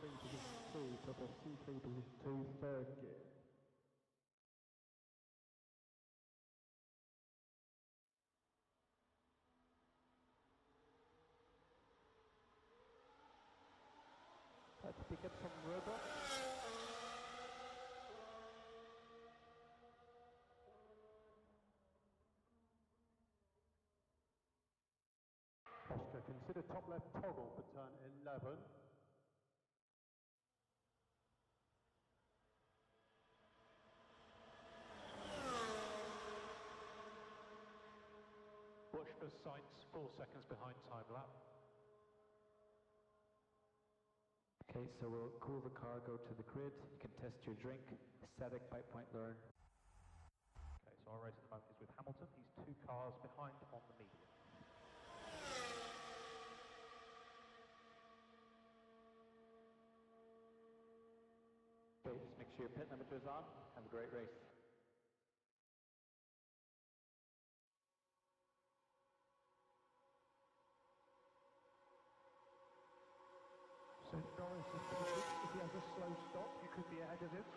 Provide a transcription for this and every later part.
position 2, double C3 position 2, third gear. Let's pick up some rubber. Oscar, consider top left toggle for turn 11. Watch for sights 4 seconds behind time lap. Okay, so we'll cool the car, go to the grid, you can test your drink, static, pipe point, learn. Okay, so our race at the moment is with Hamilton. He's 2 cars behind on the medium. Okay, just make sure your pit limiter is on. Have a great race. So Norris, if he has a slow stop, you could be ahead of him.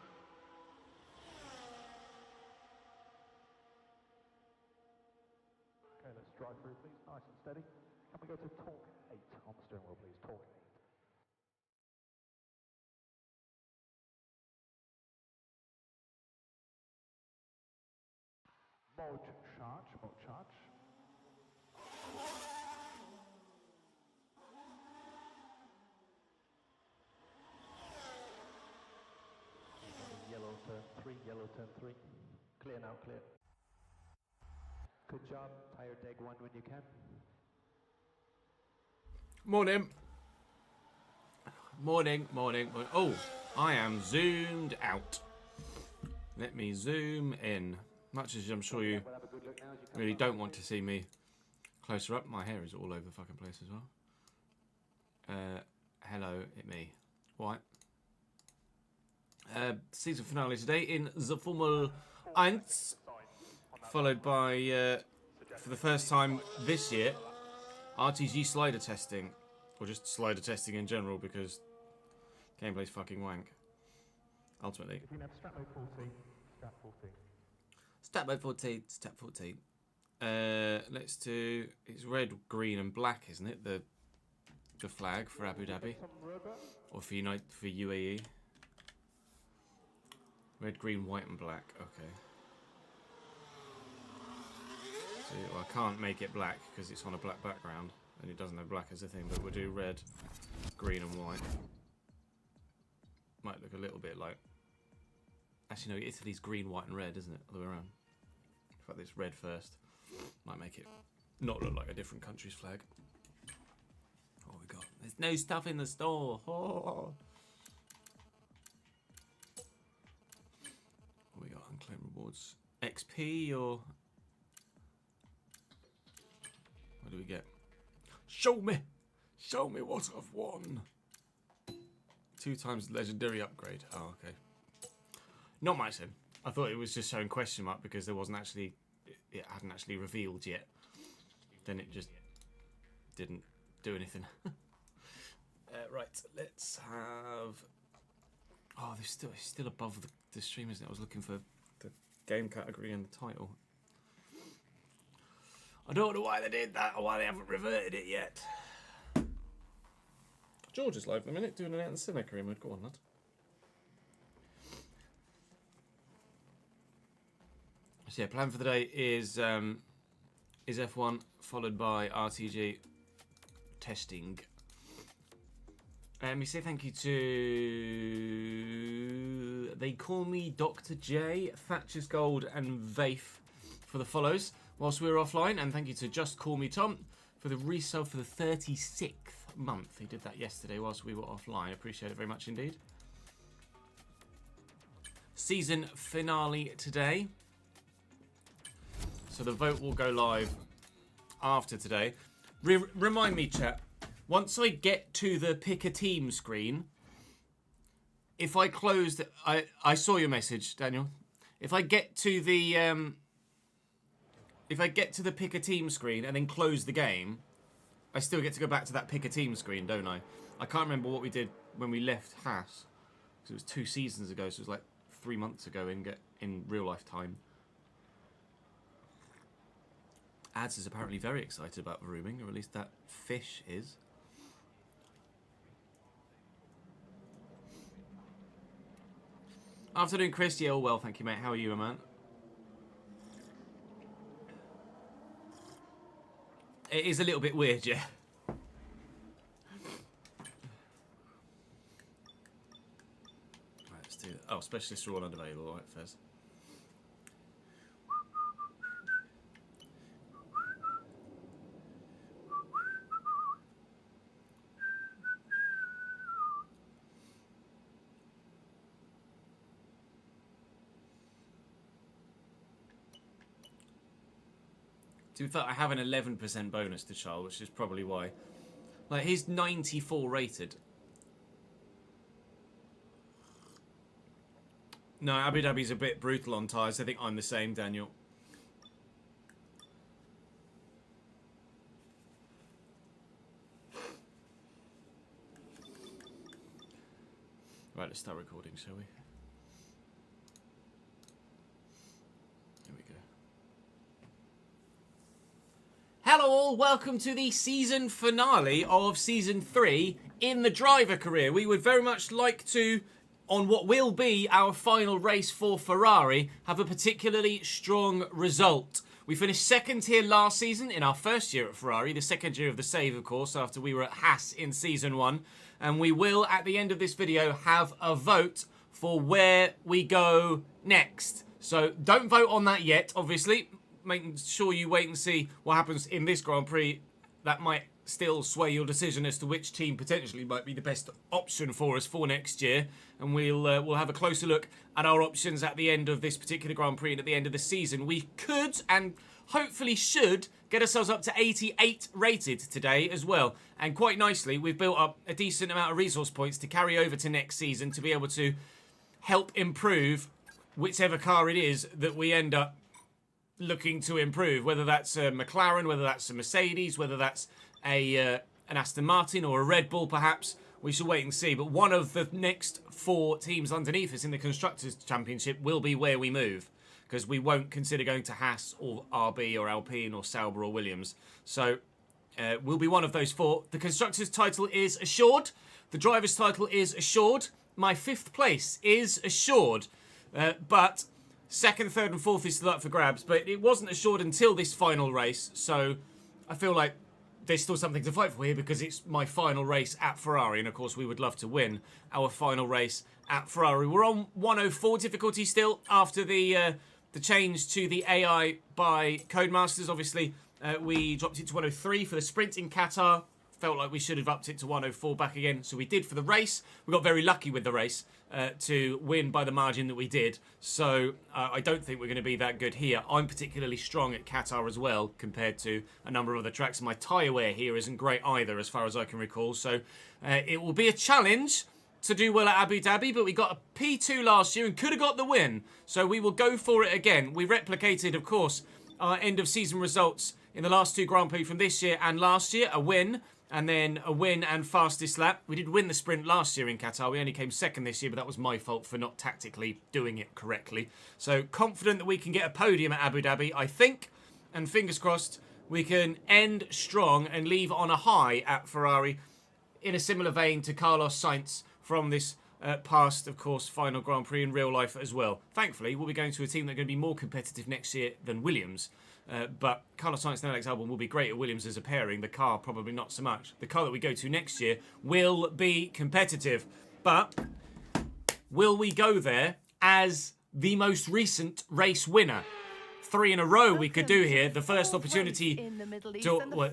Okay, let's drive through, please. Nice and steady. Can we go to torque 8 on the steering wheel, please? Torque 8. Mode charge, mode charge. Yellow turn 3, yellow turn 3. Clear now, clear. Good job, tire deg 1 when you can. Morning. Morning, morning, morning. Oh, I am zoomed out. Let me zoom in. Much as I'm sure you really don't want to see me closer up. My hair is all over the fucking place as well. Hello, it me. What? Season finale today in the Formula 1. Followed by, for the first time this year, RTG slider testing. Or just slider testing in general because gameplay's fucking wank. Ultimately. If you have strap mode 14, strap 14. Stat mode 14, stat 14. Let's do, it's red, green and black, isn't it? The flag for Abu Dhabi. Or for UAE. Red, green, white and black. Okay. So, well, I can't make it black because it's on a black background and it doesn't have black as a thing, but we'll do red, green and white. Might look a little bit like... Actually, no, Italy's green, white and red, isn't it? Other way around. In fact, it's red first. Might make it not look like a different country's flag. What we got? There's no stuff in the store. Oh. What we got? Unclaimed rewards. XP or... What do we get? Show me! Show me what I've won! 2 times legendary upgrade. Oh, okay. Not much then. I thought it was just showing question mark because there wasn't actually... It hadn't actually revealed yet. Then it just didn't do anything. Right, let's have... Oh, it's still above the stream, isn't it? I was looking for the game category and the title. I don't know why they did that or why they haven't reverted it yet. George is live in a minute doing an out in Seneca mode. Go on, lad. So yeah, plan for the day is F1 followed by RTG testing. We say thank you to They Call Me Dr. J, Thatcher's Gold and Vafe for the follows whilst we were offline, and thank you to Just Call Me Tom for the resale for the 36th month. He did that yesterday whilst we were offline. Appreciate it very much indeed. Season finale today. So the vote will go live after today. Remind me, chat, once I get to the pick a team screen, if I close the... I saw your message, Daniel. If I get to the pick a team screen and then close the game, I still get to go back to that pick a team screen, don't I? I can't remember what we did when we left Haas. Because it was 2 seasons ago, so it was like 3 months ago in real life time. Ads is apparently very excited about rooming, or at least that fish is. Afternoon, Chris. Yeah, all well, thank you, mate. How are you, man? It is a little bit weird, yeah. Right, let's do that. Oh, specialists are all unavailable. All right, Fez. To be fair, I have an 11% bonus to Charles, which is probably why. Like, he's 94 rated. No, Abu Dhabi's a bit brutal on tyres. I think I'm the same, Daniel. Right, let's start recording, shall we? Here we go. Hello all, welcome to the season finale of Season 3 in the driver career. We would very much like to, on what will be our final race for Ferrari, have a particularly strong result. We finished second here last season in our first year at Ferrari, the second year of the save, of course, after we were at Haas in Season 1. And we will, at the end of this video, have a vote for where we go next. So don't vote on that yet, obviously. Making sure you wait and see what happens in this Grand Prix. That might still sway your decision as to which team potentially might be the best option for us for next year. And we'll have a closer look at our options at the end of this particular Grand Prix and at the end of the season. We could and hopefully should get ourselves up to 88 rated today as well. And quite nicely, we've built up a decent amount of resource points to carry over to next season to be able to help improve whichever car it is that we end up looking to improve, whether that's a McLaren, whether that's a Mercedes, whether that's an Aston Martin or a Red Bull perhaps. We shall wait and see, but one of the next 4 teams underneath us in the Constructors' Championship will be where we move, because we won't consider going to Haas or RB or Alpine or Sauber or Williams. So we'll be one of those 4. The Constructors' title is assured. The Drivers' title is assured. My 5th place is assured, but 2nd, 3rd and 4th is still up for grabs, but it wasn't assured until this final race, so I feel like there's still something to fight for here because it's my final race at Ferrari, and of course we would love to win our final race at Ferrari. We're on 104 difficulty still after the change to the AI by Codemasters. Obviously, we dropped it to 103 for the sprint in Qatar. Felt like we should have upped it to 104 back again, so we did for the race. We got very lucky with the race to win by the margin that we did, so I don't think we're going to be that good here. I'm particularly strong at Qatar as well compared to a number of other tracks. My tyre wear here isn't great either as far as I can recall, so it will be a challenge to do well at Abu Dhabi, but we got a P2 last year and could have got the win, so we will go for it again. We replicated, of course, our end of season results in the last 2 Grand Prix from this year and last year, a win, and then a win and fastest lap. We did win the sprint last year in Qatar. We only came 2nd this year, but that was my fault for not tactically doing it correctly. So confident that we can get a podium at Abu Dhabi, I think. And fingers crossed, we can end strong and leave on a high at Ferrari in a similar vein to Carlos Sainz from this past, of course, final Grand Prix in real life as well. Thankfully, we'll be going to a team that are going to be more competitive next year than Williams. But Carlos Sainz and Alex Albon will be great at Williams as a pairing. The car probably not so much. The car that we go to next year will be competitive. But will we go there as the most recent race winner? 3 in a row we could do here. The first opportunity,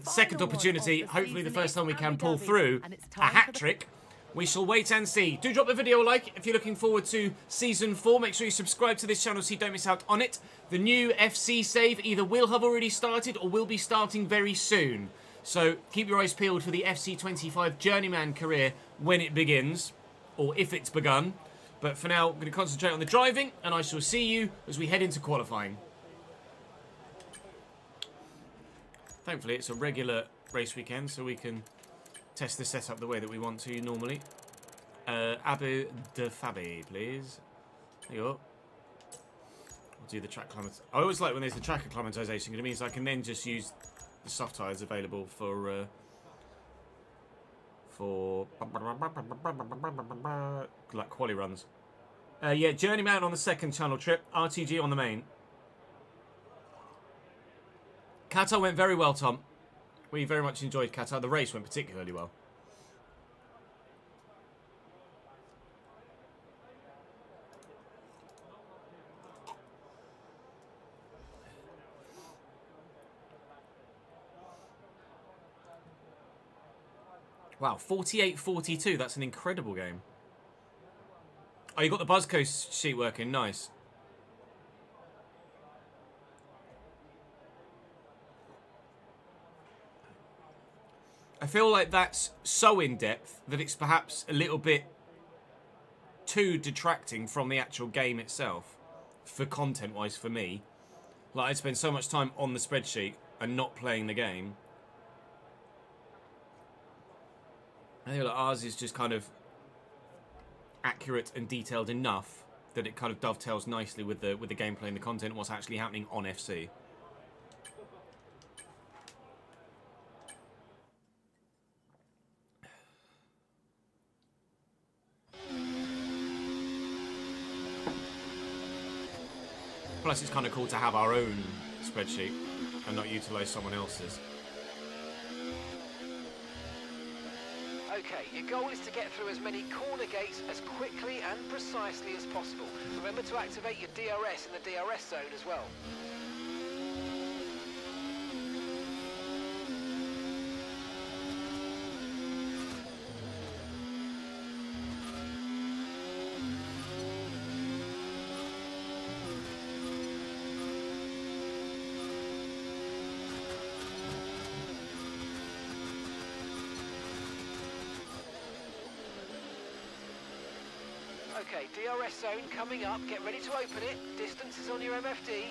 second opportunity, hopefully the first time we can pull through a hat-trick. We shall wait and see. Do drop the video a like if you're looking forward to Season 4. Make sure you subscribe to this channel so you don't miss out on it. The new FC save either will have already started or will be starting very soon. So keep your eyes peeled for the FC25 Journeyman career when it begins, or if it's begun. But for now, I'm going to concentrate on the driving, and I shall see you as we head into qualifying. Thankfully, it's a regular race weekend, so we can test the setup the way that we want to normally. Abu Dhabi, please. There you go. We'll do the track climate. I always like when there's the track acclimatization, because it means I can then just use the soft tyres available for like quali runs. Yeah, Journeyman on the second channel trip, RTG on the main. Qatar went very well, Tom. We very much enjoyed Qatar. The race went particularly well. Wow, 48-42. That's an incredible game. Oh, you got the Buzzcoast sheet working. Nice. I feel like that's so in-depth that it's perhaps a little bit too detracting from the actual game itself, for content-wise for me. Like, I spend so much time on the spreadsheet and not playing the game. I feel like ours is just kind of accurate and detailed enough that it kind of dovetails nicely with the gameplay and the content, what's actually happening on FC. Plus, it's kind of cool to have our own spreadsheet and not utilise someone else's. Okay, your goal is to get through as many corner gates as quickly and precisely as possible. Remember to activate your DRS in the DRS zone as well. Okay, DRS zone coming up. Get ready to open it. Distance is on your MFD.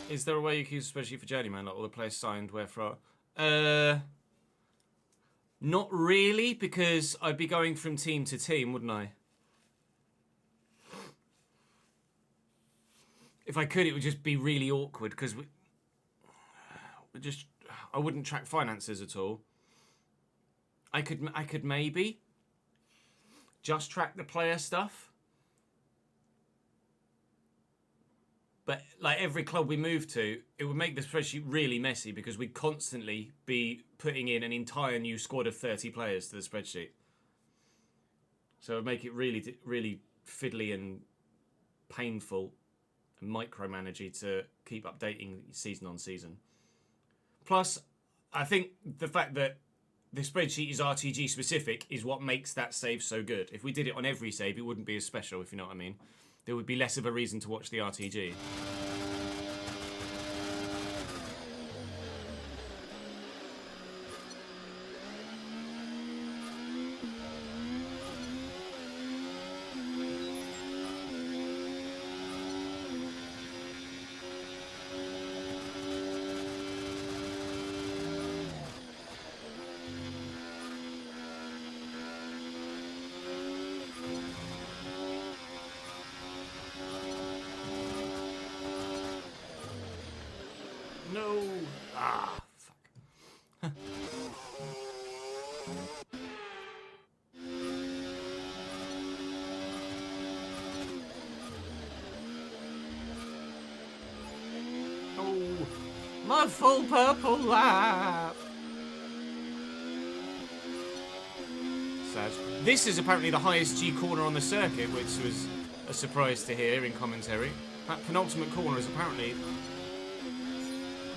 Is there a way you can use a spreadsheet for Journeyman, like all the players signed, where from? Not really, because I'd be going from team to team, wouldn't I? If I could, it would just be really awkward, because I wouldn't track finances at all. I could maybe just track the player stuff. But like every club we move to, it would make the spreadsheet really messy because we'd constantly be putting in an entire new squad of 30 players to the spreadsheet. So it would make it really, really fiddly and painful and micromanagey to keep updating season on season. Plus, I think the fact that the spreadsheet is RTG specific is what makes that save so good. If we did it on every save, it wouldn't be as special, if you know what I mean. There would be less of a reason to watch the RTG. No! Ah, fuck. Oh, my full purple lap! Sad. This is apparently the highest G corner on the circuit, which was a surprise to hear in commentary. That penultimate corner is apparently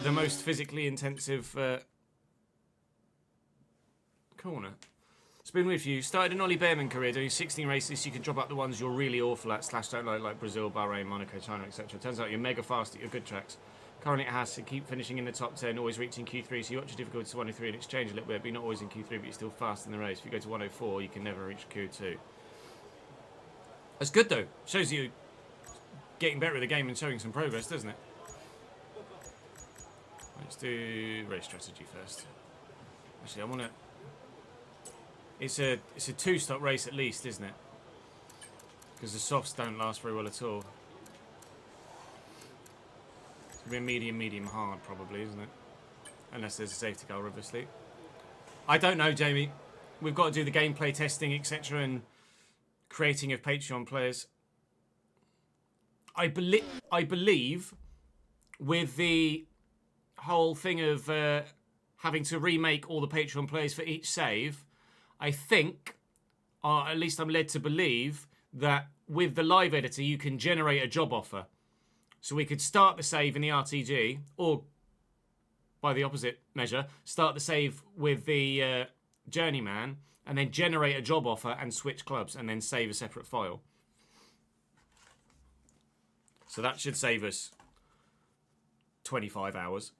the most physically intensive corner. It's been with you. Started an Ollie Bearman career doing 16 races. You can drop out the ones you're really awful at, / don't like Brazil, Bahrain, Monaco, China, etc. Turns out you're mega fast at your good tracks. Currently it has to keep finishing in the top 10, always reaching Q3, so you watch your difficulty to 103 and exchange a little bit, but you're not always in Q3, but you're still fast in the race. If you go to 104, you can never reach Q2. That's good though. Shows you getting better at the game and showing some progress, doesn't it? Let's do race strategy first. Actually, I want to... It's a 2-stop race at least, isn't it? Because the softs don't last very well at all. It's going to be a medium hard, probably, isn't it? Unless there's a safety car, obviously. I don't know, Jamie. We've got to do the gameplay testing, etc. and creating of Patreon players. I believe with the whole thing of having to remake all the Patreon players for each save, I think, or at least I'm led to believe, that with the live editor you can generate a job offer. So we could start the save in the RTG, or by the opposite measure, start the save with the journeyman, and then generate a job offer and switch clubs, and then save a separate file. So that should save us 25 hours.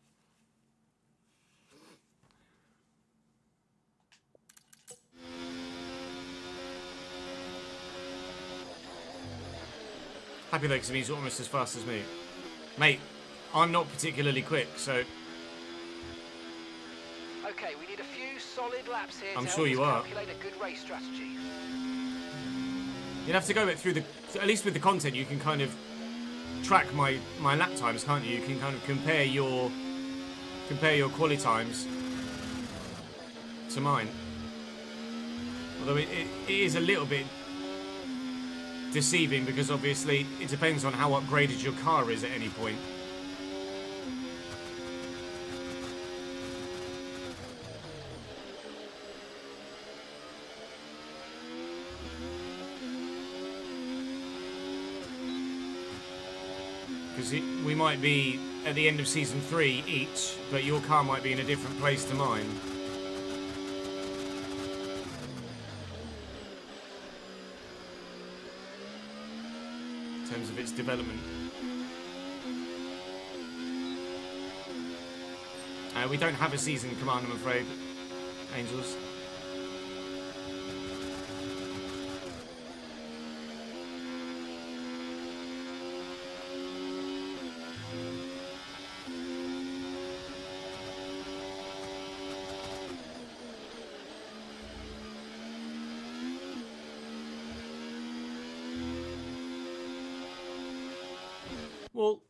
Happy though, because he's almost as fast as me. Mate, I'm not particularly quick, so... Okay, we need a few solid laps here I'm to sure help you us are. calculate a good race strategy. You'd have to go back through the... At least with the content, you can kind of track my lap times, can't you? You can kind of compare your quali times to mine. Although it is a little bit deceiving, because obviously it depends on how upgraded your car is at any point. Because we might be at the end of Season 3 each, but your car might be in a different place to mine. In terms of its development. We don't have a season command, I'm afraid, Angels. Well,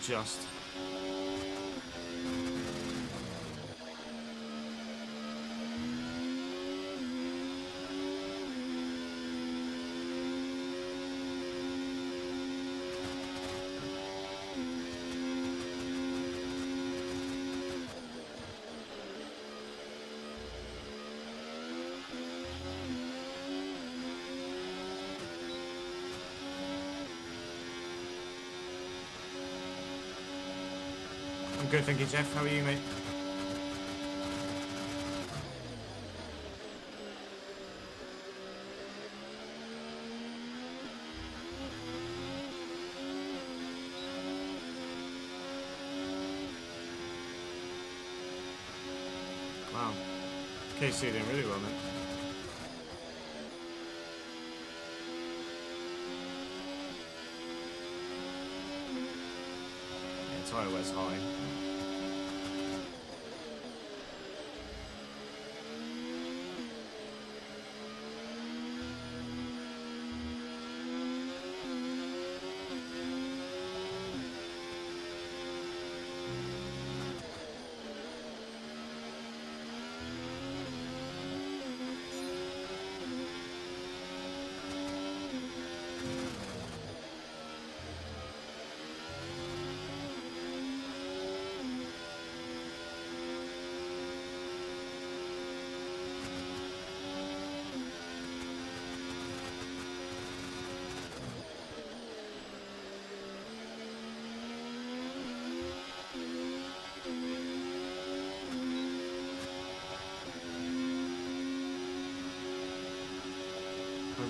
just. I'm good, thank you, Jeff. How are you, mate? Wow. KC doing really well, mate. Yeah, tyre wear's high.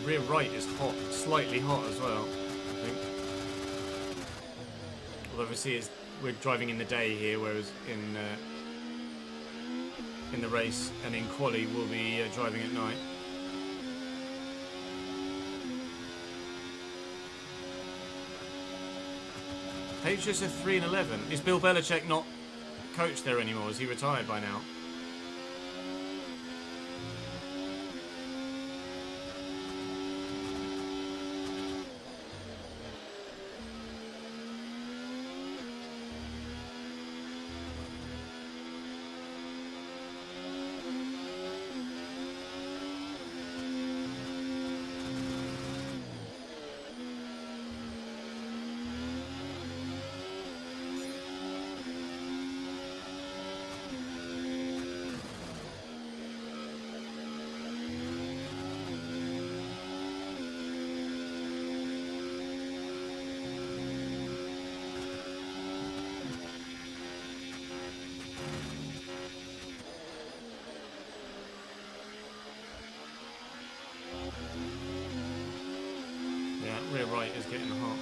rear right is hot, slightly hot as well, I think. Well, obviously we're driving in the day here, whereas in the race and in quali we'll be driving at night. HSF 3 and 11. Is Bill Belichick not coach there anymore? Is he retired by now? Rear right is getting hot.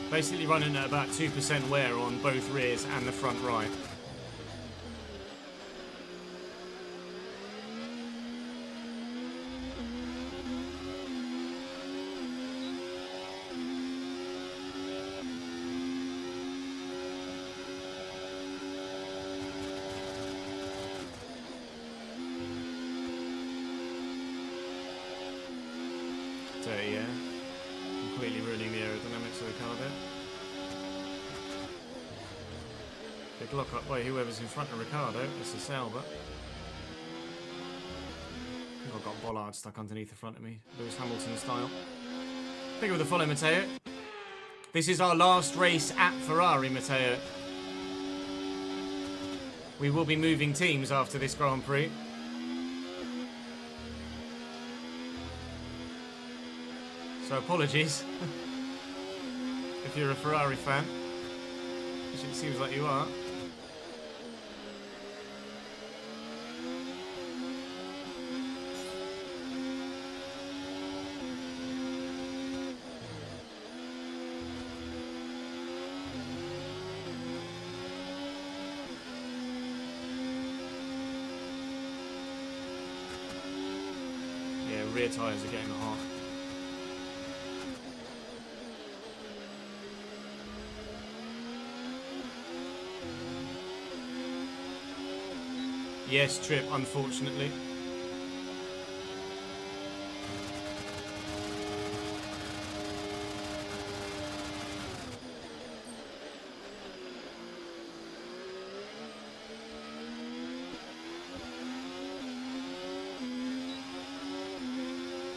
Basically running at about 2% wear on both rears and the front right. Yeah, completely ruining the aerodynamics of the car there. Big lock up by whoever's in front of Ricardo. It's a Sauber. I think I've got Bollard stuck underneath the front of me, Lewis Hamilton style. Thank you for the follow, Matteo. This is our last race at Ferrari, Matteo. We will be moving teams after this Grand Prix. So apologies if you're a Ferrari fan, which it seems like you are. Yeah, rear tyres are getting hot. Yes, Trip, unfortunately.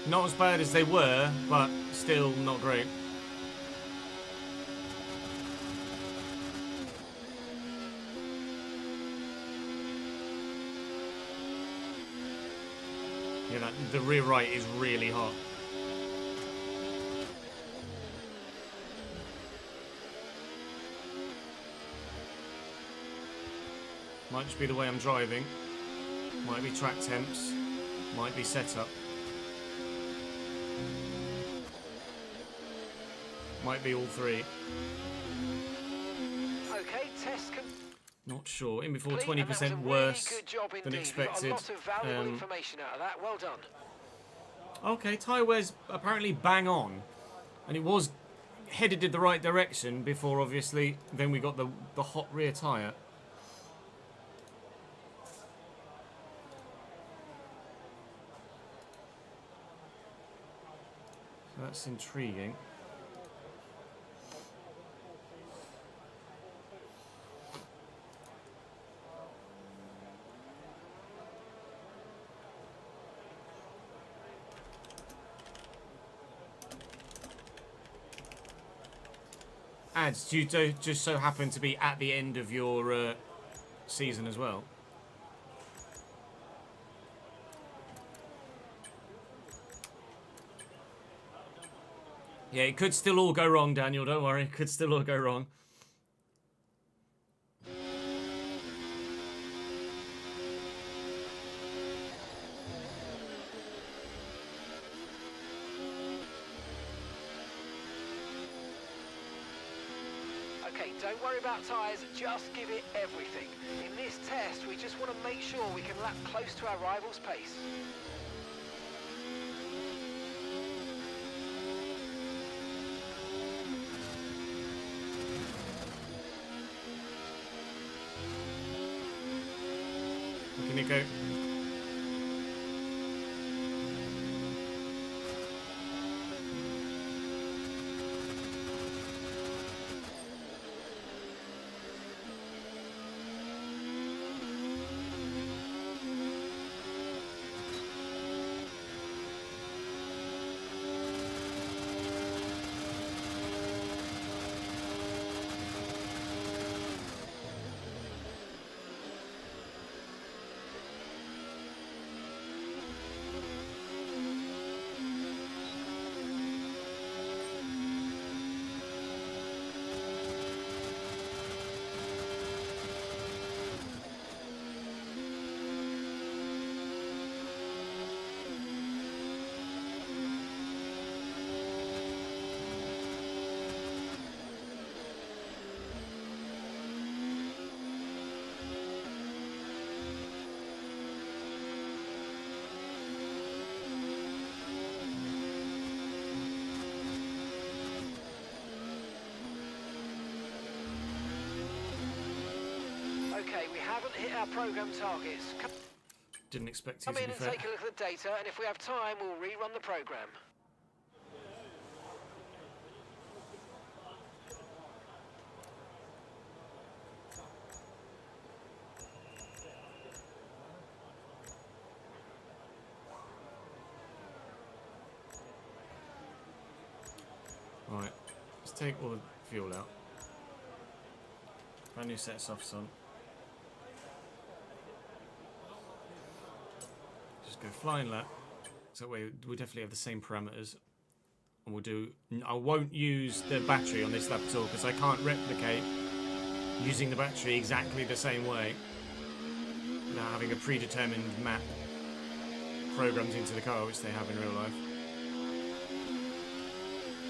Not as bad as they were, but still not great. Yeah, the rear right is really hot. Might just be the way I'm driving. Might be track temps. Might be setup. Might be all three. Okay, test Not sure. In before, complete, 20% really worse good job than indeed. expected. We got a lot of valuable information out of that. Well done. Okay, tyre wear's apparently bang on. And it was headed in the right direction before, obviously, then we got the hot rear tyre. So that's intriguing. Ads, do you just so happen to be at the end of your season as well? Yeah, it could still all go wrong, Daniel. Don't worry. It could still all go wrong. Okay, don't worry about tyres, just give it everything. In this test, we just want to make sure we can lap close to our rival's pace. Can you go? Okay, we haven't hit our program targets. Didn't expect to, Come to in be and fair. take a look at the data, and if we have time, we'll rerun the program. Right, let's take all the fuel out. Brand new set of softs on. Just go flying lap. So that way we definitely have the same parameters. And we'll do. I won't use the battery on this lap at all because I can't replicate using the battery exactly the same way without having a predetermined map programmed into the car, which they have in real life.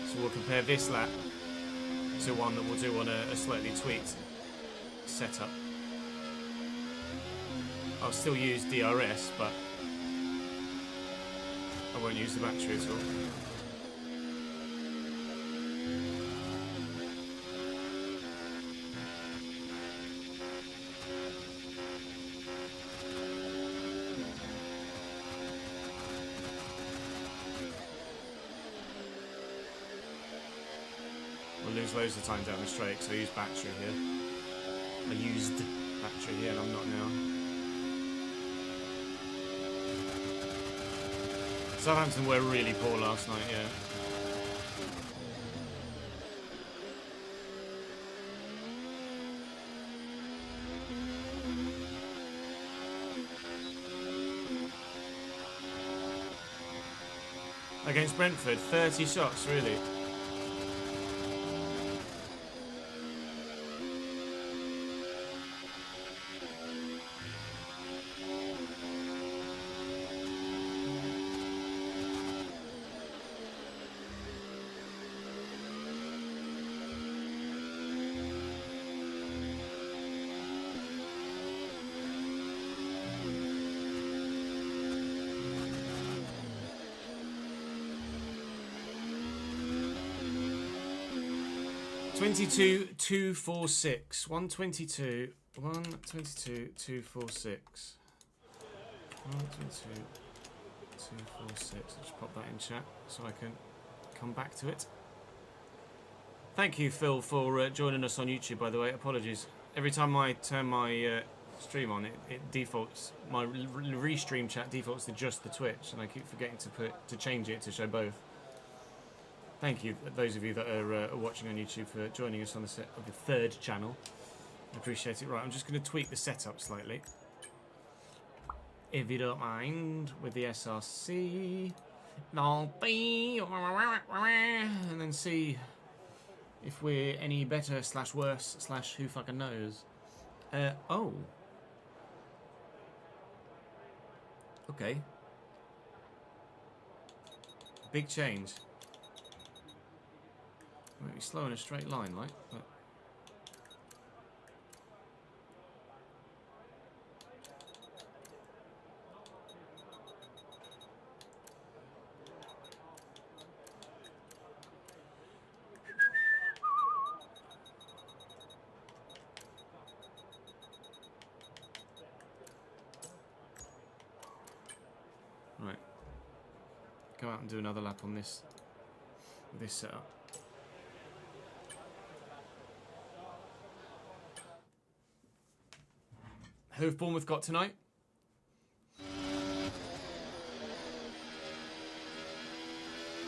So we'll compare this lap to one that we'll do on a slightly tweaked setup. I'll still use DRS, but I won't use the battery at all. We'll lose loads of time down the straight, so I use battery here. I used battery here and I'm not now. Southampton were really poor last night, yeah. Against Brentford, 30 shots, really. Twenty-two, 246. 122, 122, 246. 122, 246. I'll just pop that in chat so I can come back to it. Thank you, Phil, for joining us on YouTube, by the way. Apologies. Every time I turn my stream on, it defaults. My restream chat defaults to just the Twitch, and I keep forgetting to change it to show both. Thank you, those of you that are watching on YouTube, for joining us on the set of the third channel. I appreciate it. Right, I'm just going to tweak the setup slightly, if you don't mind, with the SRC. And then see if we're any better / worse / who fucking knows. Oh. Okay. Big change. Might be slow in a straight line, like. But and do another lap on this setup. Who have Bournemouth got tonight?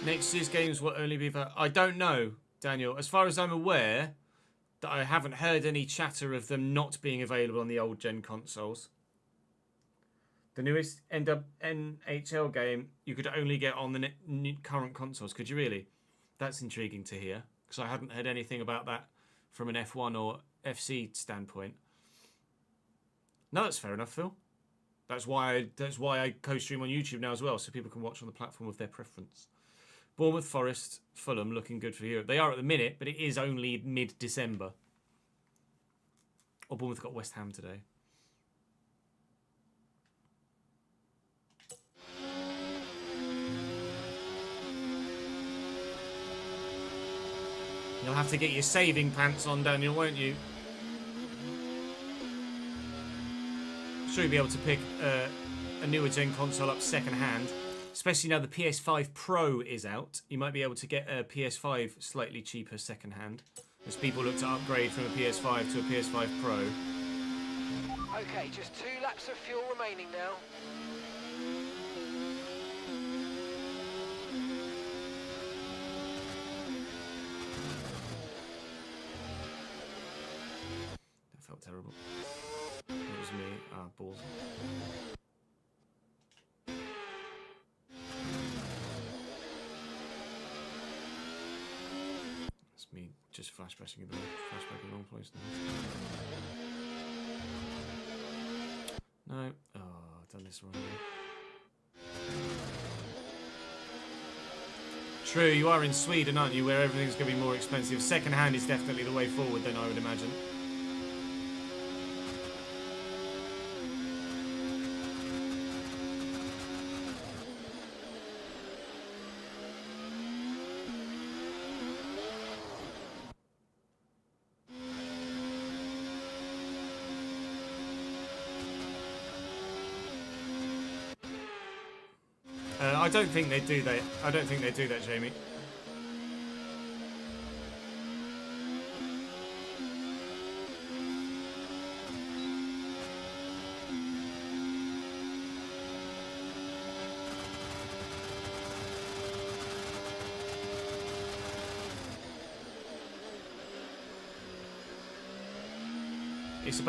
Next year's games will only be for... I don't know, Daniel. As far as I'm aware, that I haven't heard any chatter of them not being available on the old gen consoles. The newest NHL game you could only get on the current consoles. Could you really? That's intriguing to hear, because I hadn't heard anything about that from an F1 or FC standpoint. No, that's fair enough, Phil. That's why I co-stream on YouTube now as well, so people can watch on the platform of their preference. Bournemouth, Forest, Fulham looking good for Europe. They are at the minute, but it is only mid-December. Oh, Bournemouth got West Ham today. You'll have to get your saving pants on, Daniel, won't you? I'm sure you'll be able to pick a newer gen console up second hand. Especially now the PS5 Pro is out. You might be able to get a PS5 slightly cheaper second hand, as people look to upgrade from a PS5 to a PS5 Pro. Okay, just 2 laps of fuel remaining now. That felt terrible. It was me. Ah, balls. It's me just flashbacking in the wrong place now. No. Oh, I've done this wrong. True, you are in Sweden, aren't you, where everything's going to be more expensive. Second hand is definitely the way forward then, I would imagine. I don't think they do that. I don't think they do that, Jamie.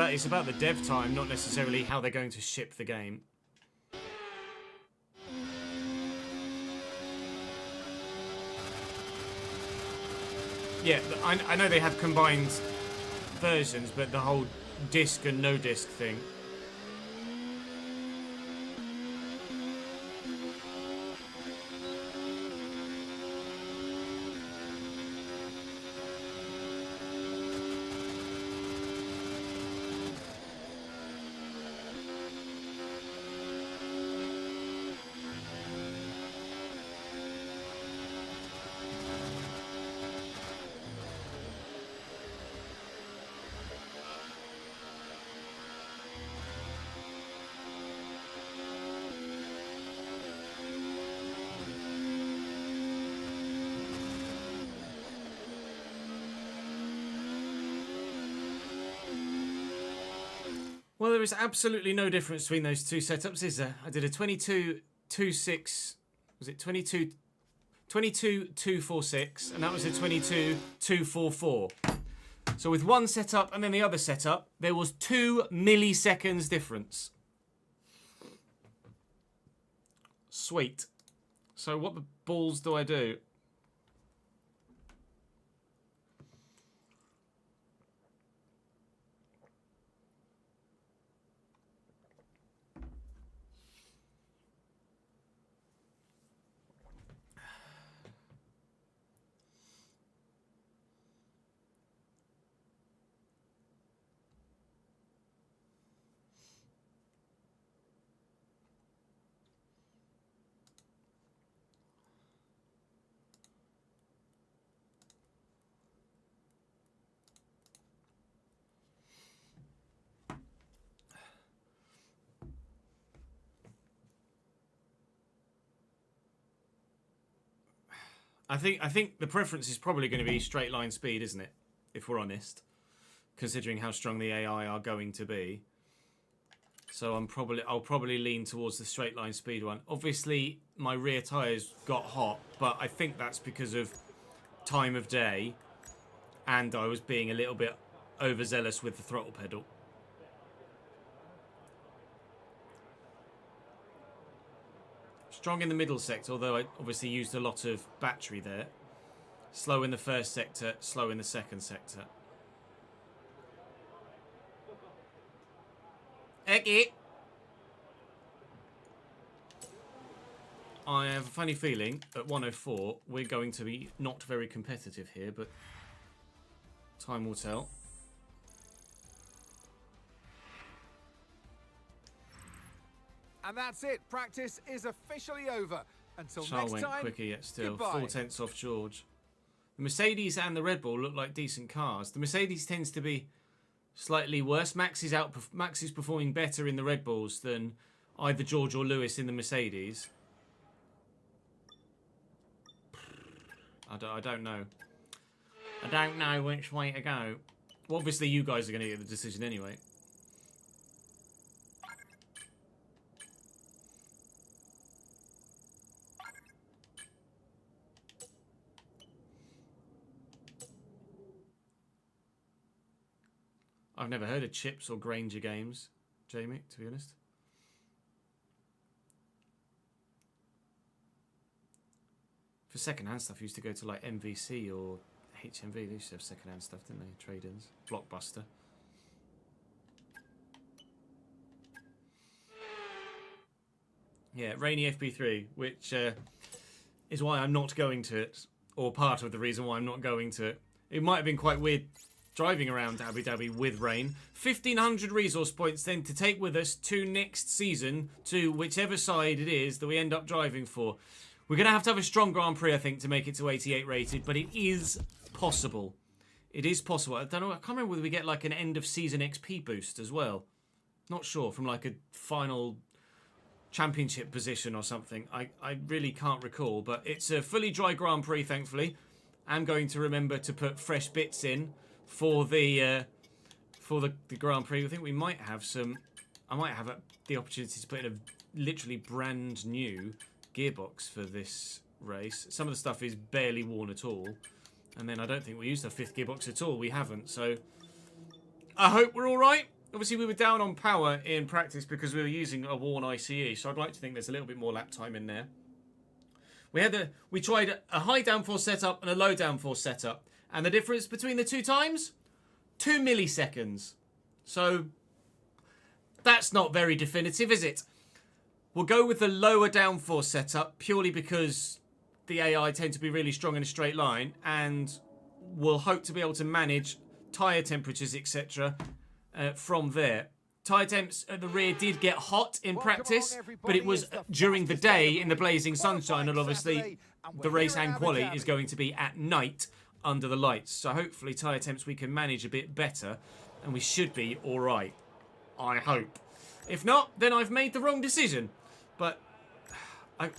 It's about the dev time, not necessarily how they're going to ship the game. Yeah, I know they have combined versions, but the whole disc and no disc thing. Well, there is absolutely no difference between those two setups, is there? I did a 22.26, was it 22.246, and that was a 22.244. So with one setup and then the other setup, there was 2 milliseconds difference. Sweet. So what the balls do I do? I think the preference is probably going to be straight line speed, isn't it? If we're honest, considering how strong the AI are going to be. So I'll probably lean towards the straight line speed one. Obviously, my rear tyres got hot, but I think that's because of time of day, and I was being a little bit overzealous with the throttle pedal. Strong in the middle sector, although I obviously used a lot of battery there. Slow in the first sector, slow in the second sector. Eggy! I have a funny feeling at 104 we're going to be not very competitive here, but time will tell. And that's it. Practice is officially over. Until Charles next went time, quicker yet still. goodbye. 4/10 off George. The Mercedes and the Red Bull look like decent cars. The Mercedes tends to be slightly worse. Max is performing better in the Red Bulls than either George or Lewis in the Mercedes. I don't know. I don't know which way to go. Well, obviously you guys are going to get the decision anyway. I've never heard of Chips or Granger games, Jamie, to be honest. For second-hand stuff, I used to go to like MVC or HMV. They used to have second-hand stuff, didn't they? Trade-ins. Blockbuster. Yeah, Rainy FP3, which is why I'm not going to it, or part of the reason why I'm not going to it. It might have been quite weird driving around Abu Dhabi with rain. 1,500 resource points then to take with us to next season, to whichever side it is that we end up driving for. We're going to have a strong Grand Prix, I think, to make it to 88 rated, but it is possible. It is possible. I don't know, I can't remember whether we get like an end of season XP boost as well. Not sure, from like a final championship position or something. I really can't recall, but it's a fully dry Grand Prix, thankfully. I'm going to remember to put fresh bits in for the Grand Prix. I think we might have some. I might have the opportunity to put in a literally brand new gearbox for this race. Some of the stuff is barely worn at all, and then I don't think we used the 5th gearbox at all. We haven't, so I hope we're all right. Obviously, we were down on power in practice because we were using a worn ICE, so I'd like to think there's a little bit more lap time in there. We tried a high downforce setup and a low downforce setup, and the difference between the two times, 2 milliseconds. So that's not very definitive, is it? We'll go with the lower downforce setup purely because the AI tend to be really strong in a straight line, and we'll hope to be able to manage tyre temperatures, etc. From there. Tyre temps at the rear did get hot in practice, but it was during the day in the blazing sunshine, and obviously the race and quali is going to be at night under the lights. So hopefully tyre temps we can manage a bit better, and we should be all right. I hope. If not, then I've made the wrong decision. But I'll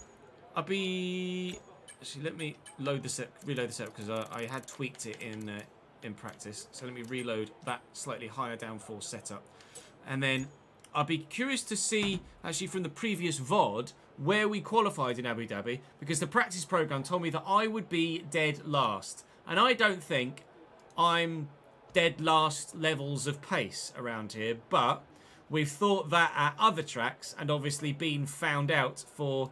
be... Actually, let me reload the set because I had tweaked it in practice. So let me reload that slightly higher downforce setup. And then I'll be curious to see, actually, from the previous VOD, where we qualified in Abu Dhabi, because the practice program told me that I would be dead last. And I don't think I'm dead last levels of pace around here, but we've thought that at other tracks and obviously been found out for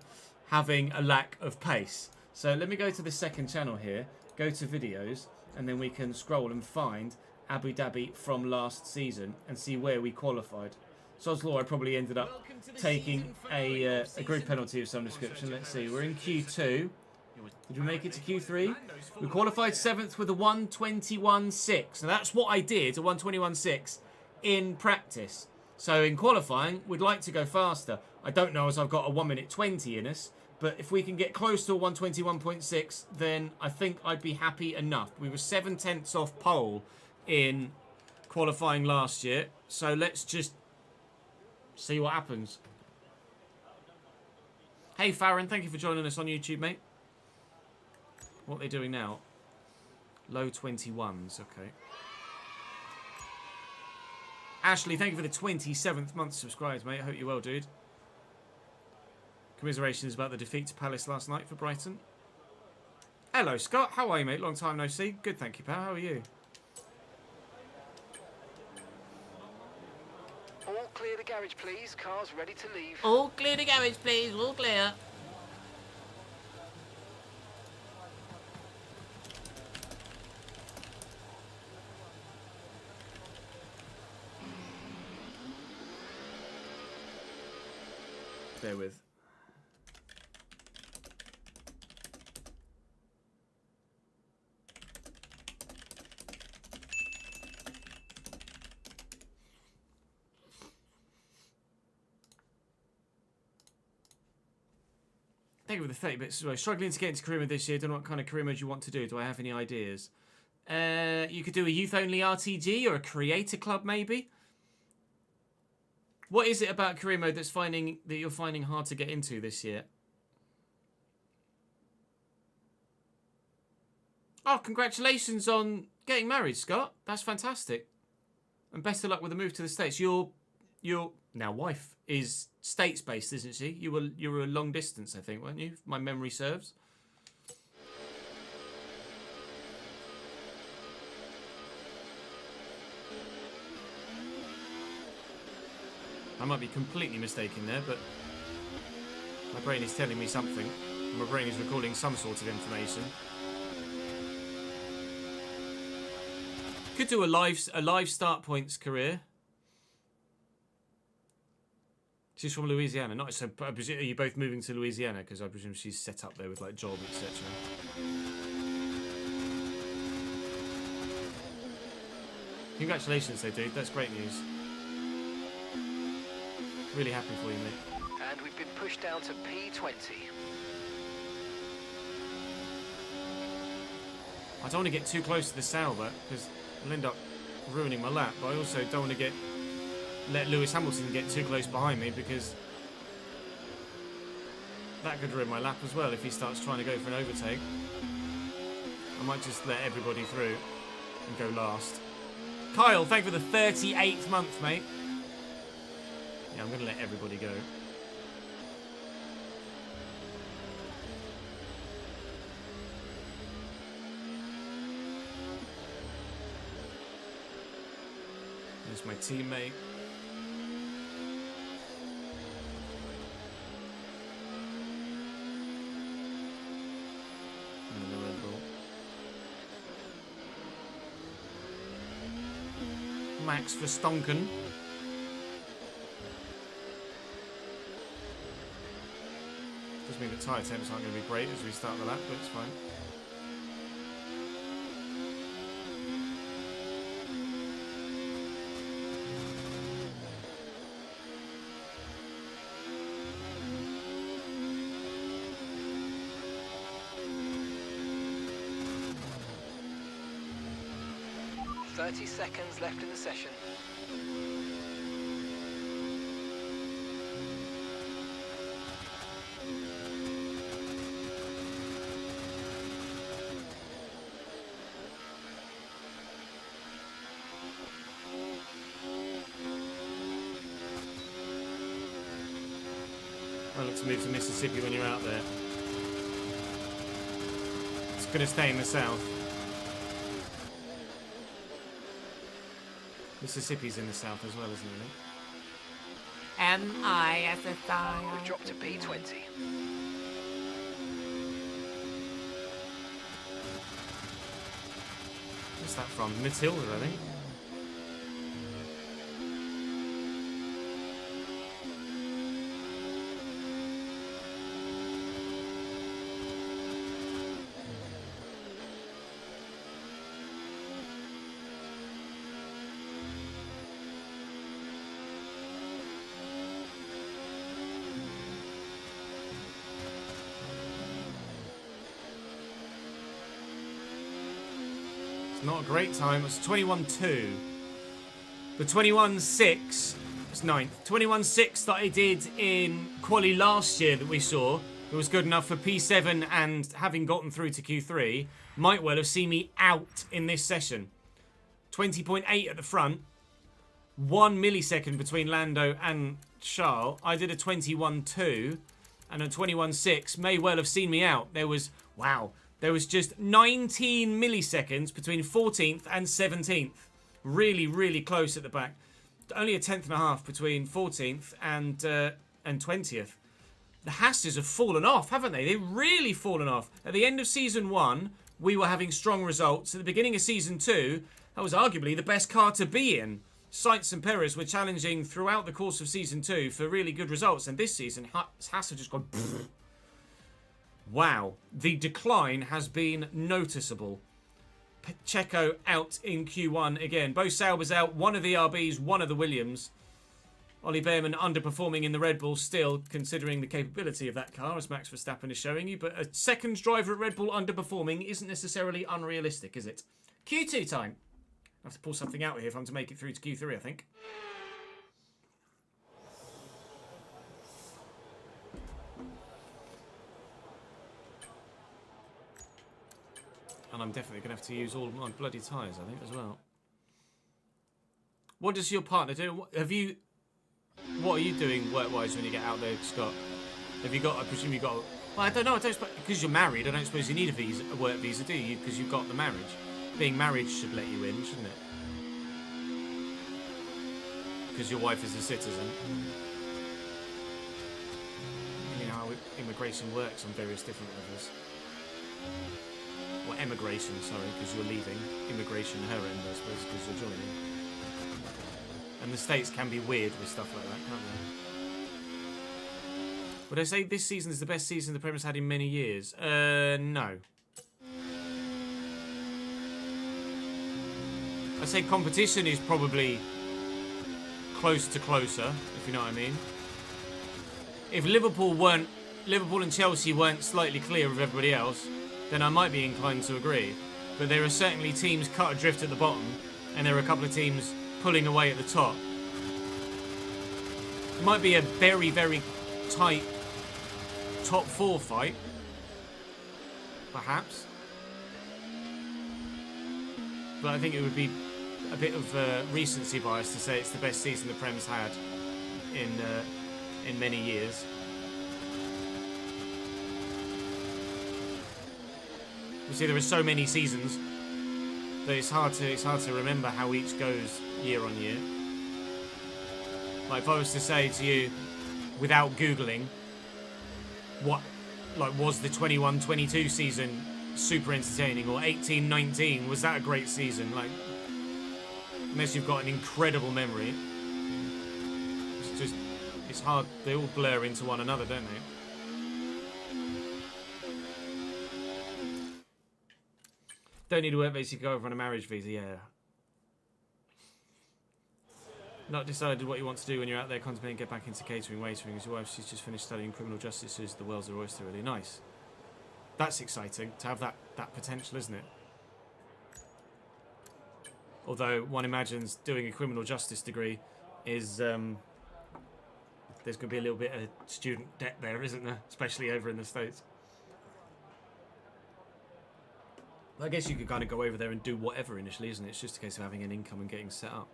having a lack of pace. So let me go to the second channel here, go to videos, and then we can scroll and find Abu Dhabi from last season and see where we qualified. Sod's Law, I probably ended up taking a grid penalty of some description. Let's see, we're in Q2. Did we make it to Q3? We qualified 7th with a 1:21.6. Now that's what I did, a 1:21.6 in practice. So in qualifying, we'd like to go faster. I don't know as I've got a 1:20 in us, but if we can get close to a 1:21.6, then I think I'd be happy enough. We were 7/10 off pole in qualifying last year, so let's just see what happens. Hey Farron, thank you for joining us on YouTube, mate. What are they doing now? Low 21s, okay. Ashley, thank you for the 27th month subscribed, mate. I hope you're well, dude. Commiserations about the defeat to Palace last night for Brighton. Hello, Scott. How are you, mate? Long time no see. Good, thank you, pal. How are you? All clear the garage, please. Cars ready to leave. All clear the garage, please. All clear. Bear with. Thank you for the 30 bits. Struggling to get into career mode this year. Don't know what kind of career mode you want to do. Do I have any ideas? You could do a youth-only RTG or a creator club, maybe. What is it about career mode that you're finding hard to get into this year? Oh, congratulations on getting married, Scott. That's fantastic. And best of luck with the move to the States. Your now wife is States-based, isn't she? You were a long distance, I think, weren't you? If my memory serves. I might be completely mistaken there, but my brain is telling me something. My brain is recalling some sort of information. Could do a live start points career. She's from Louisiana. Not so. Are you both moving to Louisiana? Because I presume she's set up there with like job, etc. Congratulations, though, dude. That's great news. Really happy for you, mate. And we've been pushed down to P20. I don't want to get too close to the Sauber because I'll end up ruining my lap. But I also don't want to let Lewis Hamilton get too close behind me because that could ruin my lap as well if he starts trying to go for an overtake. I might just let everybody through and go last. Kyle, thank you for the 38th month, mate. Yeah, I'm going to let everybody go. There's my teammate. And the Red Bull. Max Verstappen. Does mean the tyre temps aren't going to be great as we start the lap, but it's fine. .30 seconds left in the session. I look to move to Mississippi when you're out there. It's going to stay in the south. Mississippi's in the south as well, isn't it? M-I-S-S-I. We've dropped to P20. What's that from? Matilda, I think. Not a great time. It's 21.2. The 21.6 was 9th. 21.6 that I did in quali last year that we saw It was good enough for P7, and having gotten through to Q3, might well have seen me out in this session. 20.8 at the front, 1 millisecond between Lando and Charles. I did a 21.2, and a 21.6 may well have seen me out. There was just 19 milliseconds between 14th and 17th. Really, really close at the back. Only a 10.5 between 14th and 20th. The Hasses have fallen off, haven't they? They've really fallen off. At the end of Season 1, we were having strong results. At the beginning of Season 2, that was arguably the best car to be in. Sainz and Perez were challenging throughout the course of Season 2 for really good results. And this season, Haas have just gone... Wow. The decline has been noticeable. Checo out in Q1 again. Both Saubers out. One of the RBs, one of the Williams. Ollie Behrman underperforming in the Red Bull still, considering the capability of that car, as Max Verstappen is showing you. But a second driver at Red Bull underperforming isn't necessarily unrealistic, is it? Q2 time. I have to pull something out here if I'm to make it through to Q3, I think. And I'm definitely going to have to use all my bloody tyres, I think, as well. What does your partner do? What are you doing work-wise when you get out there, Scott? Have you got, I presume you got... Well, I don't know, because you're married, I don't suppose you need a work visa, do you? Because you've got the marriage. Being married should let you in, shouldn't it? Because your wife is a citizen. You know how immigration works on various different levels. Or emigration, sorry, because you're leaving. Immigration, her end, I suppose, because you're joining. And the States can be weird with stuff like that, can't they? Would I say this season is the best season the Premier's had in many years? No. I'd say competition is probably close to closer, if you know what I mean. If Liverpool and Chelsea weren't slightly clear of everybody else, then I might be inclined to agree. But there are certainly teams cut adrift at the bottom, and there are a couple of teams pulling away at the top. It might be a very, very tight top 4 fight, perhaps. But I think it would be a bit of recency bias to say it's the best season the Prem's had in many years. You see, there are so many seasons that it's hard to remember how each goes year on year. Like if I was to say to you, without googling, was the 21-22 season super entertaining, or 18-19 was that a great season? Like, unless you've got an incredible memory, it's hard. They all blur into one another, don't they? Don't need a work visa to go over on a marriage visa, yeah. Not decided what you want to do when you're out there contemplating get back into catering, waitering. As your wife, she's just finished studying criminal justice, so the world's her oyster. Really nice. That's exciting to have that potential, isn't it? Although one imagines doing a criminal justice degree is there's going to be a little bit of student debt there, isn't there? Especially over in the States. I guess you could kind of go over there and do whatever initially, isn't it? It's just a case of having an income and getting set up.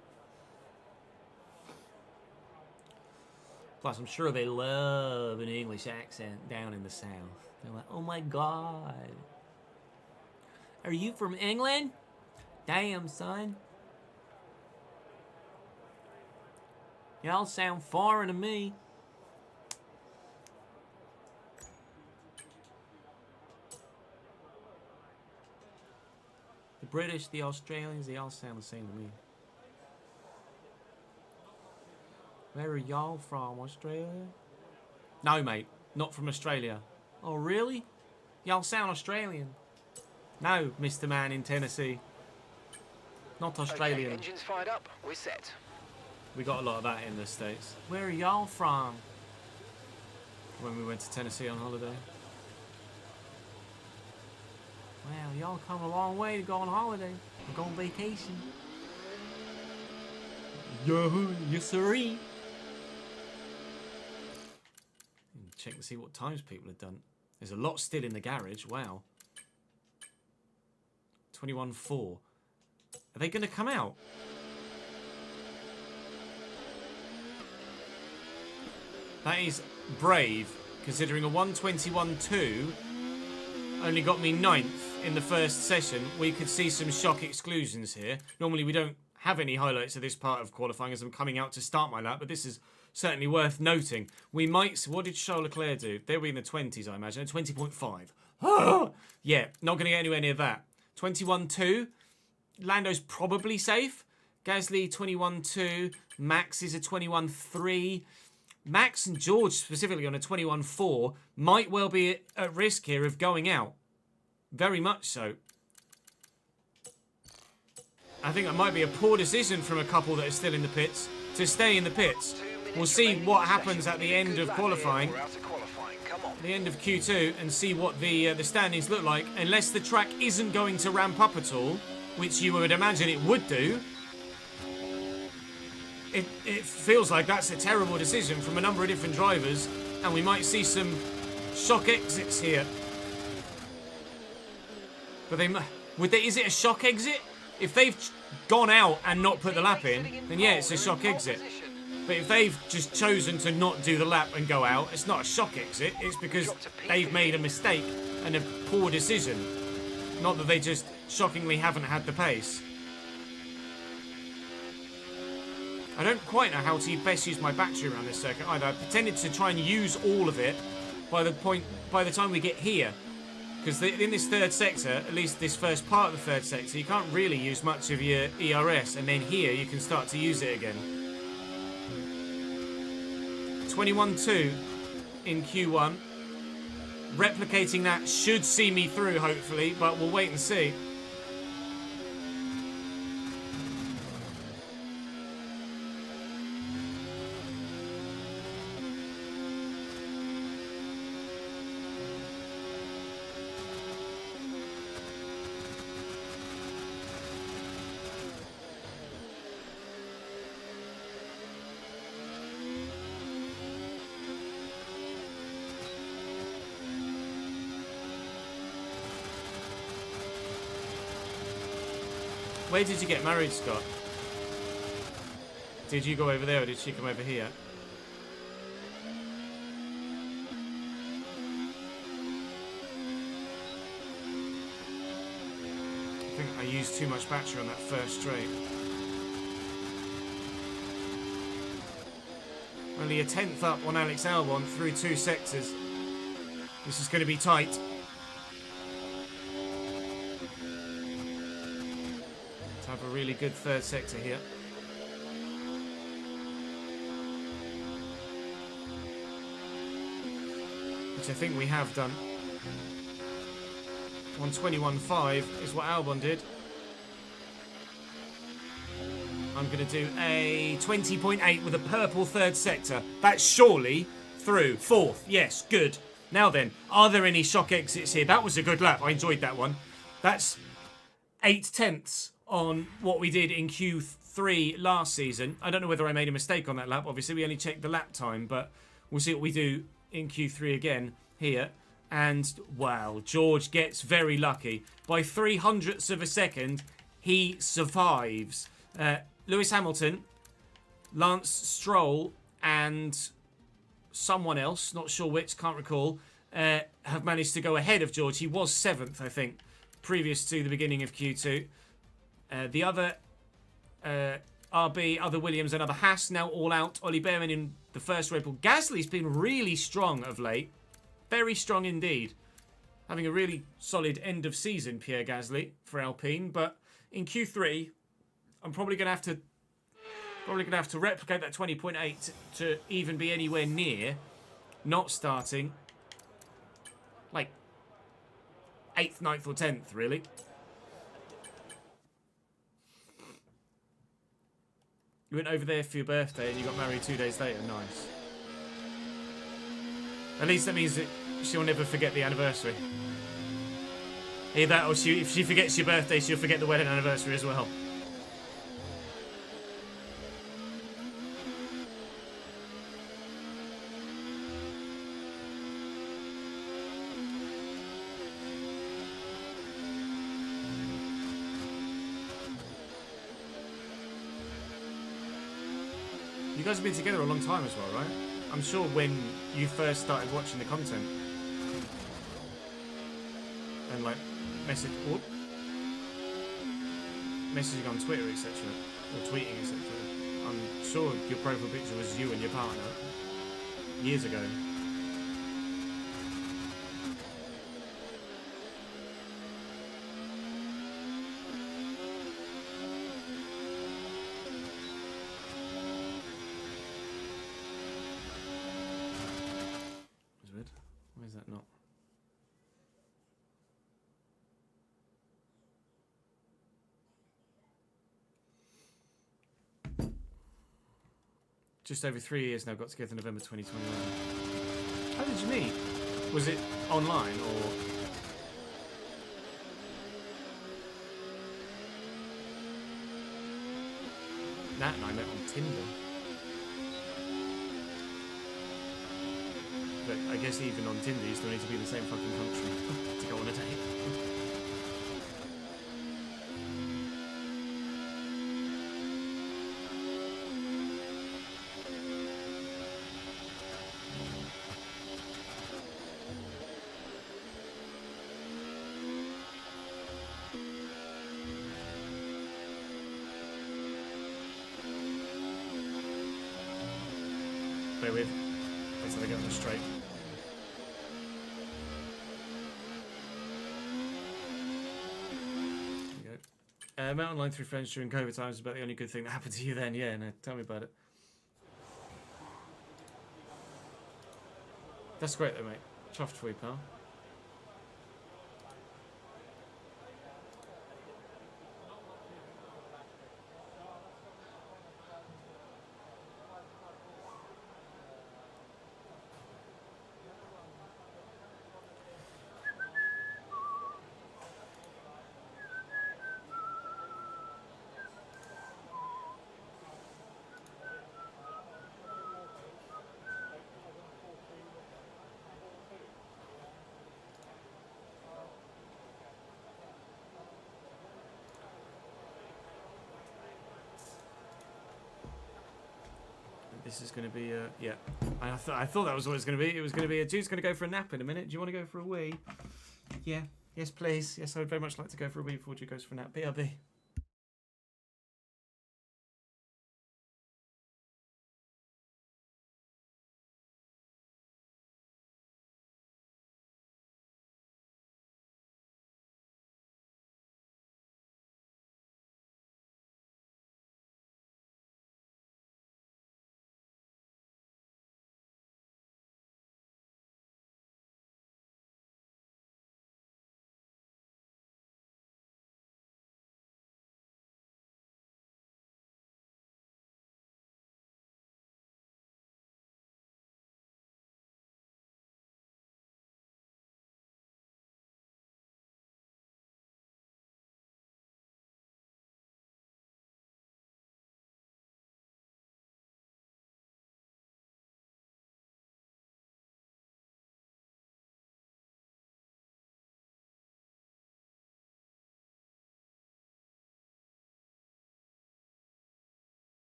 Plus, I'm sure they love an English accent down in the South. They're like, oh my God. Are you from England? Damn, son. Y'all sound foreign to me. The British, the Australians, they all sound the same to me. Where are y'all from? Australia? No, mate. Not from Australia. Oh, really? Y'all sound Australian. No, Mr. Man in Tennessee. Not Australian. Okay, engines fired up. We're set. We got a lot of that in the States. Where are y'all from? When we went to Tennessee on holiday. Wow, y'all come a long way to go on holiday. Or go on vacation. Yo, yes sirree. check and see what times people have done. There's a lot still in the garage. Wow. 21.4. Are they going to come out? That is brave, considering a 121.2 only got me 9th in the first session. We could see some shock exclusions here. Normally we don't have any highlights of this part of qualifying as I'm coming out to start my lap, but this is certainly worth noting. We might... What did Charles Leclerc do? They'll be in the 20s, I imagine. 20.5. Yeah, not going to get anywhere near that. 21.2. Lando's probably safe. Gasly, 21.2. Max is a 21.3. Max and George, specifically on a 21.4, might well be at risk here of going out. Very much so. I think that might be a poor decision from a couple that are still in the pits to stay in the pits. We'll see what happens at the end of qualifying, the end of Q2, and see what the standings look like. Unless the track isn't going to ramp up at all, which you would imagine it would do. It feels like that's a terrible decision from a number of different drivers, and we might see some shock exits here. But is it a shock exit? If they've gone out and not put the lap in, then yeah, it's a shock exit. But if they've just chosen to not do the lap and go out, it's not a shock exit. It's because they've made a mistake and a poor decision. Not that they just shockingly haven't had the pace. I don't quite know how to best use my battery around this circuit either. I pretended to try and use all of it by the time we get here. Because in this third sector, at least this first part of the third sector, you can't really use much of your ERS, and then here you can start to use it again. 21.2 in Q1. Replicating that should see me through, hopefully, but we'll wait and see. Where did you get married, Scott? Did you go over there or did she come over here? I think I used too much battery on that first straight. Only a 10th up on Alex Albon through 2 sectors. This is going to be tight. Have a really good third sector here. Which I think we have done. 121.5 is what Albon did. I'm going to do a 20.8 with a purple third sector. That's surely through. 4th. Yes, good. Now then, are there any shock exits here? That was a good lap. I enjoyed that one. That's 8/10 on what we did in Q3 last season. I don't know whether I made a mistake on that lap. Obviously, we only checked the lap time, but we'll see what we do in Q3 again here. And, wow, George gets very lucky. By 0.03 of a second, he survives. Lewis Hamilton, Lance Stroll, and someone else, not sure which, can't recall, have managed to go ahead of George. He was 7th, I think, previous to the beginning of Q2. The other RB, other Williams, and other Haas now all out. Ollie Behrman in the first Red Bull. Gasly's been really strong of late. Very strong indeed. Having a really solid end of season, Pierre Gasly, for Alpine. But in Q3, I'm probably going to have to replicate that 20.8 to even be anywhere near not starting like 8th, 9th or 10th, really. You went over there for your birthday and you got married 2 days later. Nice. At least that means that she'll never forget the anniversary. Either that or if she forgets your birthday, she'll forget the wedding anniversary as well. You guys have been together a long time as well, right? I'm sure when you first started watching the content and like messaging on Twitter, etc., or tweeting, etc., I'm sure your profile picture was you and your partner years ago. That's weird. Why is that not? Just over 3 years now, got together in November 2021. How did you meet? Was it online or? Nat and I met on Tinder. But I guess even on Tinder you still need to be in the same fucking country to go on a date. Bear with. Let's have a get on the straight. There you go. Met online through friends during COVID times is about the only good thing that happened to you then. Yeah, no, tell me about it. That's great though, mate. Chuffed for you, pal. This is going to be yeah. I thought that was what it was going to be. It was going to be a dude's going to go for a nap in a minute. Do you want to go for a wee? Yeah. Yes, please. Yes, I would very much like to go for a wee before Dude goes for a nap. BRB.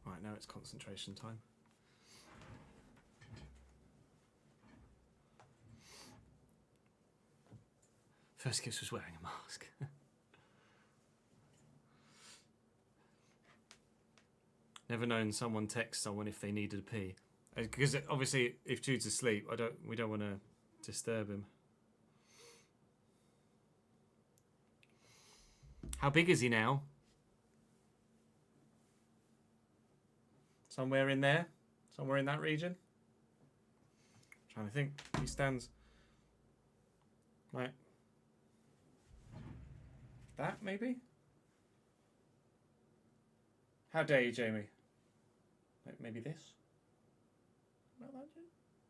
Right, now it's concentration time. First kiss was wearing a mask. Never known someone text someone if they needed a pee. Because obviously, if Jude's asleep, we don't want to disturb him. How big is he now? Somewhere in there? Somewhere in that region? I'm trying to think. He stands like That, maybe? How dare you, Jamie? Maybe this? Not that,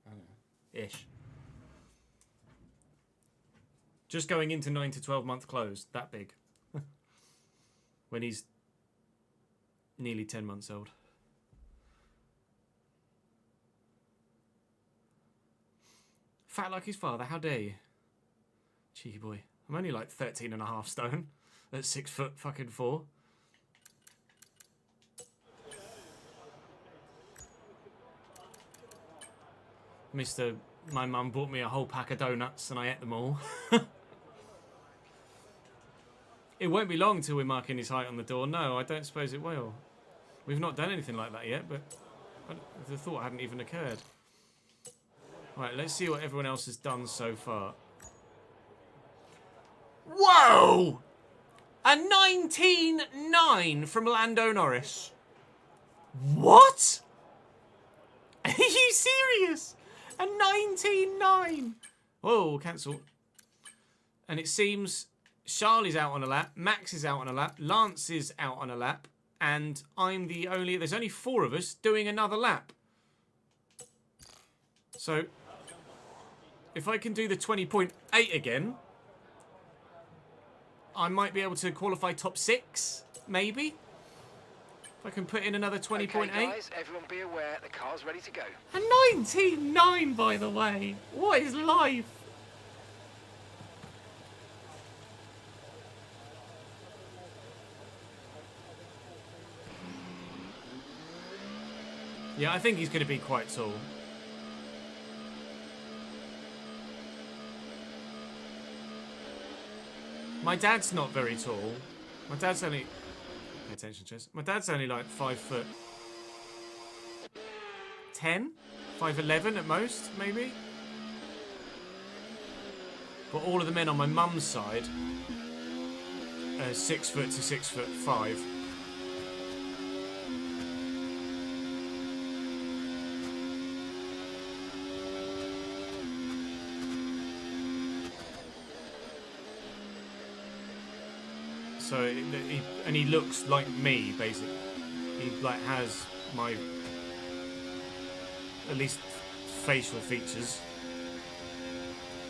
I don't know. Ish. Just going into 9 to 12 month close. That big. When he's nearly 10 months old. Fat like his father, how dare you? Cheeky boy. I'm only like 13.5 stone at 6 foot fucking 4. My mum bought me a whole pack of donuts and I ate them all. It won't be long till we're marking his height on the door. No, I don't suppose it will. We've not done anything like that yet, but the thought hadn't even occurred. Right, let's see what everyone else has done so far. Whoa! A 19.9 from Lando Norris. What? Are you serious? A 19.9. Whoa, cancel. And it seems Charlie's out on a lap, Max is out on a lap, Lance is out on a lap, and I'm the only... There's only 4 of us doing another lap. So, if I can do the 20.8 again, I might be able to qualify top 6, maybe? If I can put in another 20.8. Okay, guys, everyone be aware, the car's ready to go. A 19.9, by the way. What is life? Yeah, I think he's going to be quite tall. My dad's not very tall. My dad's only... Pay attention, Chess. My dad's only like 5 foot... 10? 5'11" at most, maybe? But all of the men on my mum's side are 6 foot to 6'5". So, he looks like me, basically. He like has my at least facial features.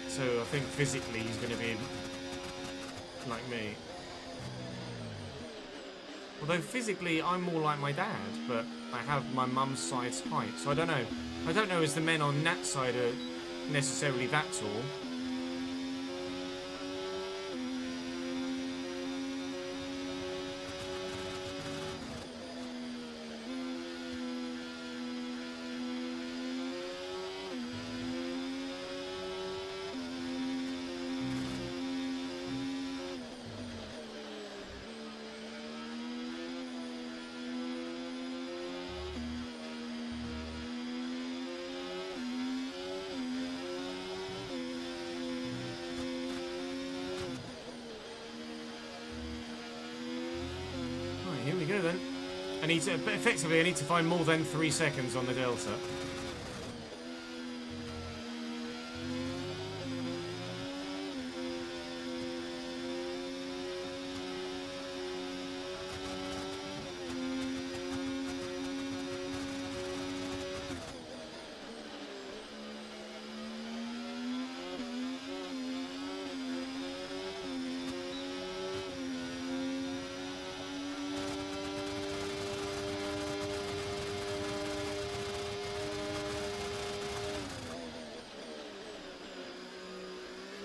So I think physically he's going to be like me. Although physically I'm more like my dad, but I have my mum's side's height. So I don't know. I don't know if the men on that side are necessarily that tall. Here we go then. I need to, but effectively I need to find more than 3 seconds on the delta.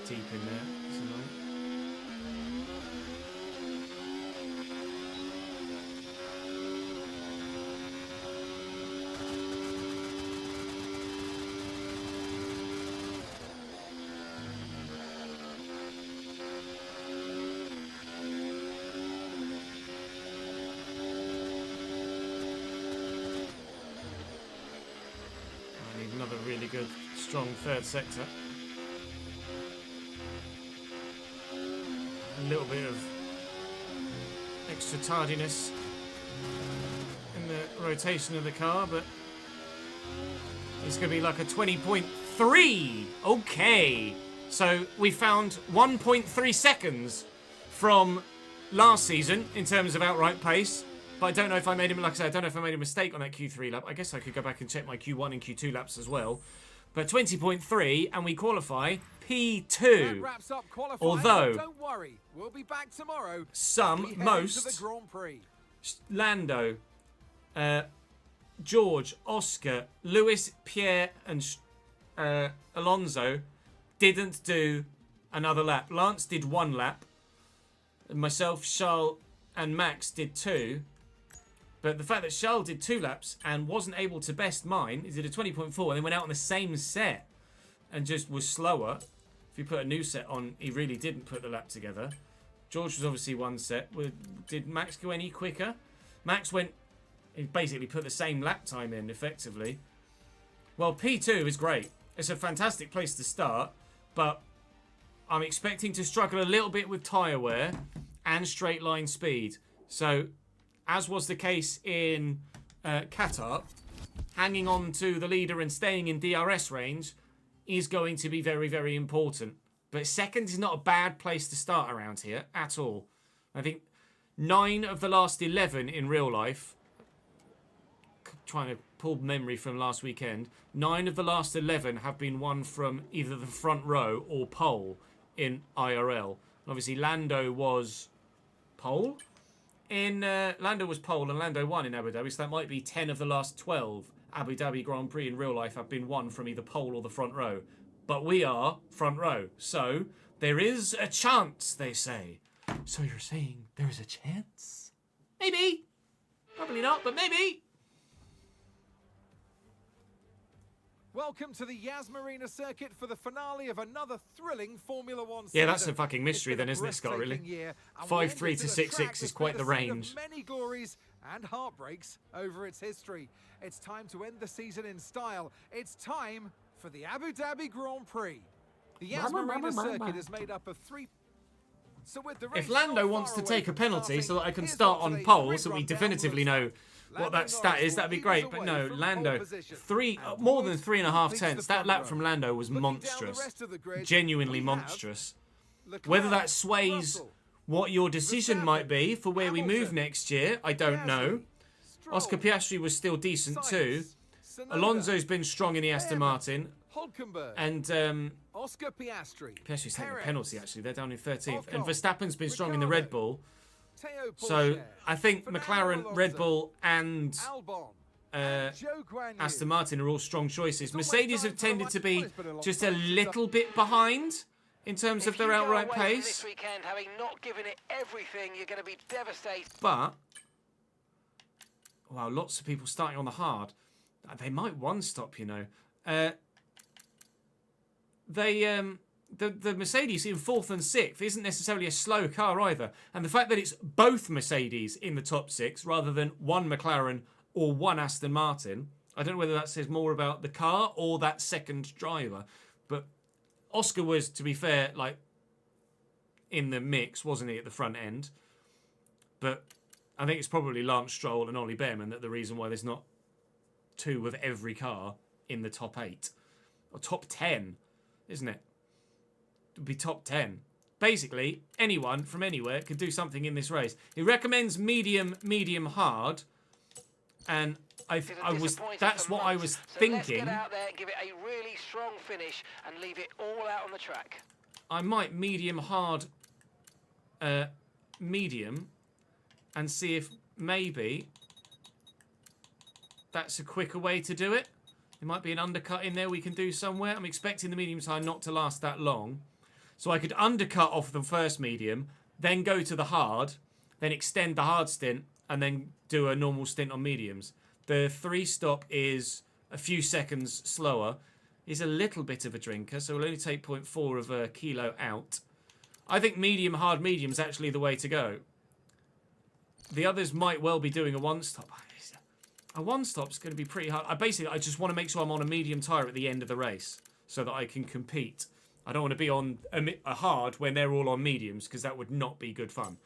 Deep in there, isn't it? I need another really good, strong third sector. A little bit of extra tardiness in the rotation of the car, but it's going to be like a 20.3. Okay, so we found 1.3 seconds from last season in terms of outright pace. But I don't know if I made him, like I said, I don't know if I made a mistake on that Q3 lap. I guess I could go back and check my Q1 and Q2 laps as well. But 20.3, and we qualify P2. That wraps up qualifying, Although, but don't worry, we'll be back tomorrow. most, the Grand Prix. Lando, George, Oscar, Lewis, Pierre, and Alonso didn't do another lap. Lance did 1 lap. Myself, Charles, and Max did 2. But the fact that Charles did 2 laps and wasn't able to best mine, he did a 20.4 and then went out on the same set and just was slower. If you put a new set on, he really didn't put the lap together. George was obviously 1 set. Did Max go any quicker? Max went, he basically put the same lap time in, effectively. Well, P2 is great. It's a fantastic place to start, but I'm expecting to struggle a little bit with tyre wear and straight line speed. So, as was the case in Qatar, hanging on to the leader and staying in DRS range is going to be very, very important. But second is not a bad place to start around here at all. I think 9 of the last 11 in real life, trying to pull memory from last weekend, 9 of the last 11 have been won from either the front row or pole in IRL. Obviously, Lando was pole. Lando was pole and Lando won in Abu Dhabi, so that might be 10 of the last 12 Abu Dhabi Grand Prix in real life have been won from either pole or the front row. But we are front row, so there is a chance, they say. So you're saying there is a chance? Maybe. Probably not, but maybe. Welcome to the Yas Marina circuit for the finale of another thrilling Formula One season. Yeah, that's a fucking mystery then, isn't it, Scott, really? 5.3 to 6.6 is quite the range. Many glories and heartbreaks over its history. It's time to end the season in style. It's time for the Abu Dhabi Grand Prix. The Yas Marina circuit is made up of 3... So with the if Lando wants to take a penalty so that I can start on pole, so we definitively know what that stat is, that'd be great. But no, Lando, more than 3.5 tenths. That lap from Lando was monstrous. Genuinely monstrous. Whether that sways what your decision might be for where we move next year, I don't know. Oscar Piastri was still decent too. Alonso's been strong in the Aston Martin. And Oscar Piastri. Piastri's taking a penalty, actually. They're down in 13th. And Verstappen's been strong in the Red Bull. So I think McLaren, Red Bull, and Aston Martin are all strong choices. Mercedes have tended to be just a little bit behind in terms of their outright pace. This weekend, having not given it everything, you're going to be devastated. But, wow, lots of people starting on the hard. They might one-stop, you know. The Mercedes in 4th and 6th isn't necessarily a slow car either. And the fact that it's both Mercedes in the top 6 rather than one McLaren or one Aston Martin, I don't know whether that says more about the car or that second driver. But Oscar was, to be fair, like in the mix, wasn't he, at the front end? But I think it's probably Lance Stroll and Ollie Behrman that the reason why there's not 2 of every car in the top 8. Or top 10, isn't it? It would be top 10. Basically, anyone from anywhere could do something in this race. He recommends medium, hard. And that's what I was thinking. So let's get out there and give it a really strong finish and leave it all out on the track. I might medium, hard, medium, and see if maybe that's a quicker way to do it. There might be an undercut in there we can do somewhere. I'm expecting the medium time not to last that long. So I could undercut off the first medium, then go to the hard, then extend the hard stint, and then do a normal stint on mediums. The 3-stop is a few seconds slower. He's a little bit of a drinker, so we'll only take 0.4 of a kilo out. I think medium, hard, medium is actually the way to go. The others might well be doing a one-stop. A one-stop's going to be pretty hard. I just want to make sure I'm on a medium tyre at the end of the race so that I can compete. I don't want to be on a hard when they're all on mediums because that would not be good fun.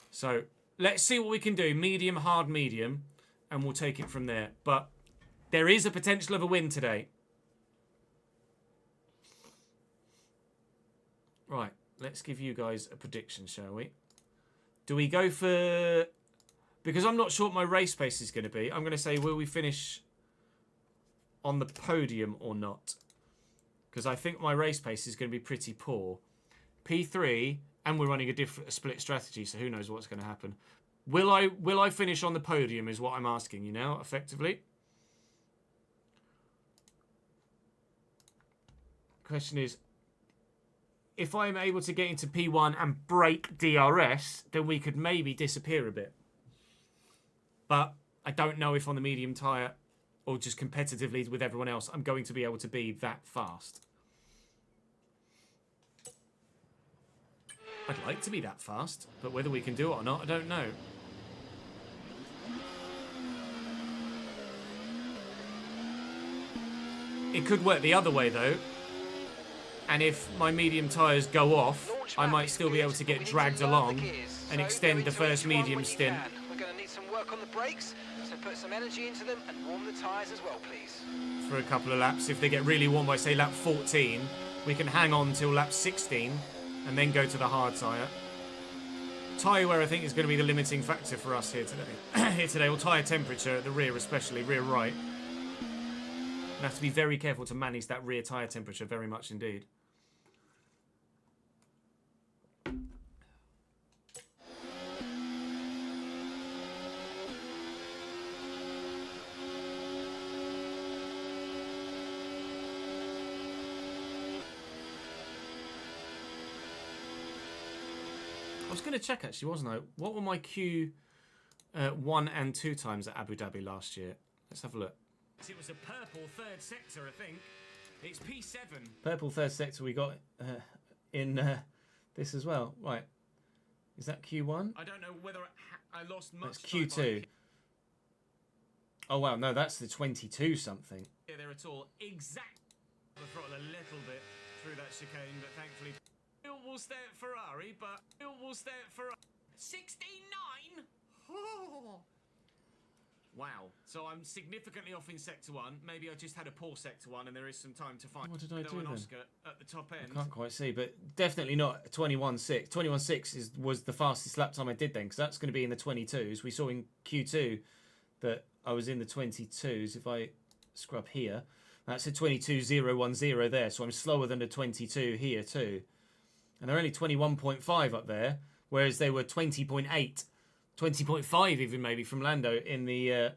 So let's see what we can do. Medium, hard, medium, and we'll take it from there. But there is a potential of a win today. Right, let's give you guys a prediction, shall we? Do we go for... Because I'm not sure what my race pace is going to be. I'm going to say, will we finish on the podium or not? Because I think my race pace is going to be pretty poor. P3, and we're running a split strategy, so who knows what's going to happen. Will I finish on the podium is what I'm asking you now, effectively. Question is, if I'm able to get into P1 and break DRS, then we could maybe disappear a bit. But I don't know if on the medium tyre or just competitively with everyone else, I'm going to be able to be that fast. I'd like to be that fast, but whether we can do it or not, I don't know. It could work the other way, though. And if my medium tyres go off, I might still be able to get dragged along and extend the first medium stint. We're going to need some work on the brakes, so put some energy into them and warm the tyres as well, please. For a couple of laps. If they get really warm by, say, lap 14, we can hang on till lap 16 and then go to the hard tyre. Tyre wear, I think, is going to be the limiting factor for us here today. Or tyre temperature at the rear, especially, rear right. We have to be very careful to manage that rear tyre temperature, very much indeed. I was going to check, actually, wasn't I? What were my Q1 and 2 times at Abu Dhabi last year? Let's have a look. It was a purple third sector, I think. It's P7. Purple third sector we got in this as well. Right. Is that Q1? I don't know whether I lost much. That's Q2. Oh, wow. No, that's the 22 something. Yeah, they're at all exact. The throttle a little bit through that chicane, but thankfully... will stay at Ferrari, but it will stay at Ferrari. 69? Oh. Wow. So I'm significantly off in Sector 1. Maybe I just had a poor Sector 1 and there is some time to find. What did I do then? Oscar at the top end. I can't quite see, but definitely not 21.6. 21.6 was the fastest lap time I did then, because that's going to be in the 22s. We saw in Q2 that I was in the 22s. If I scrub here, that's a 22.010 there, so I'm slower than the 22 here too. And they're only 21.5 up there, whereas they were 20.8, 20.5 even maybe from Lando in the...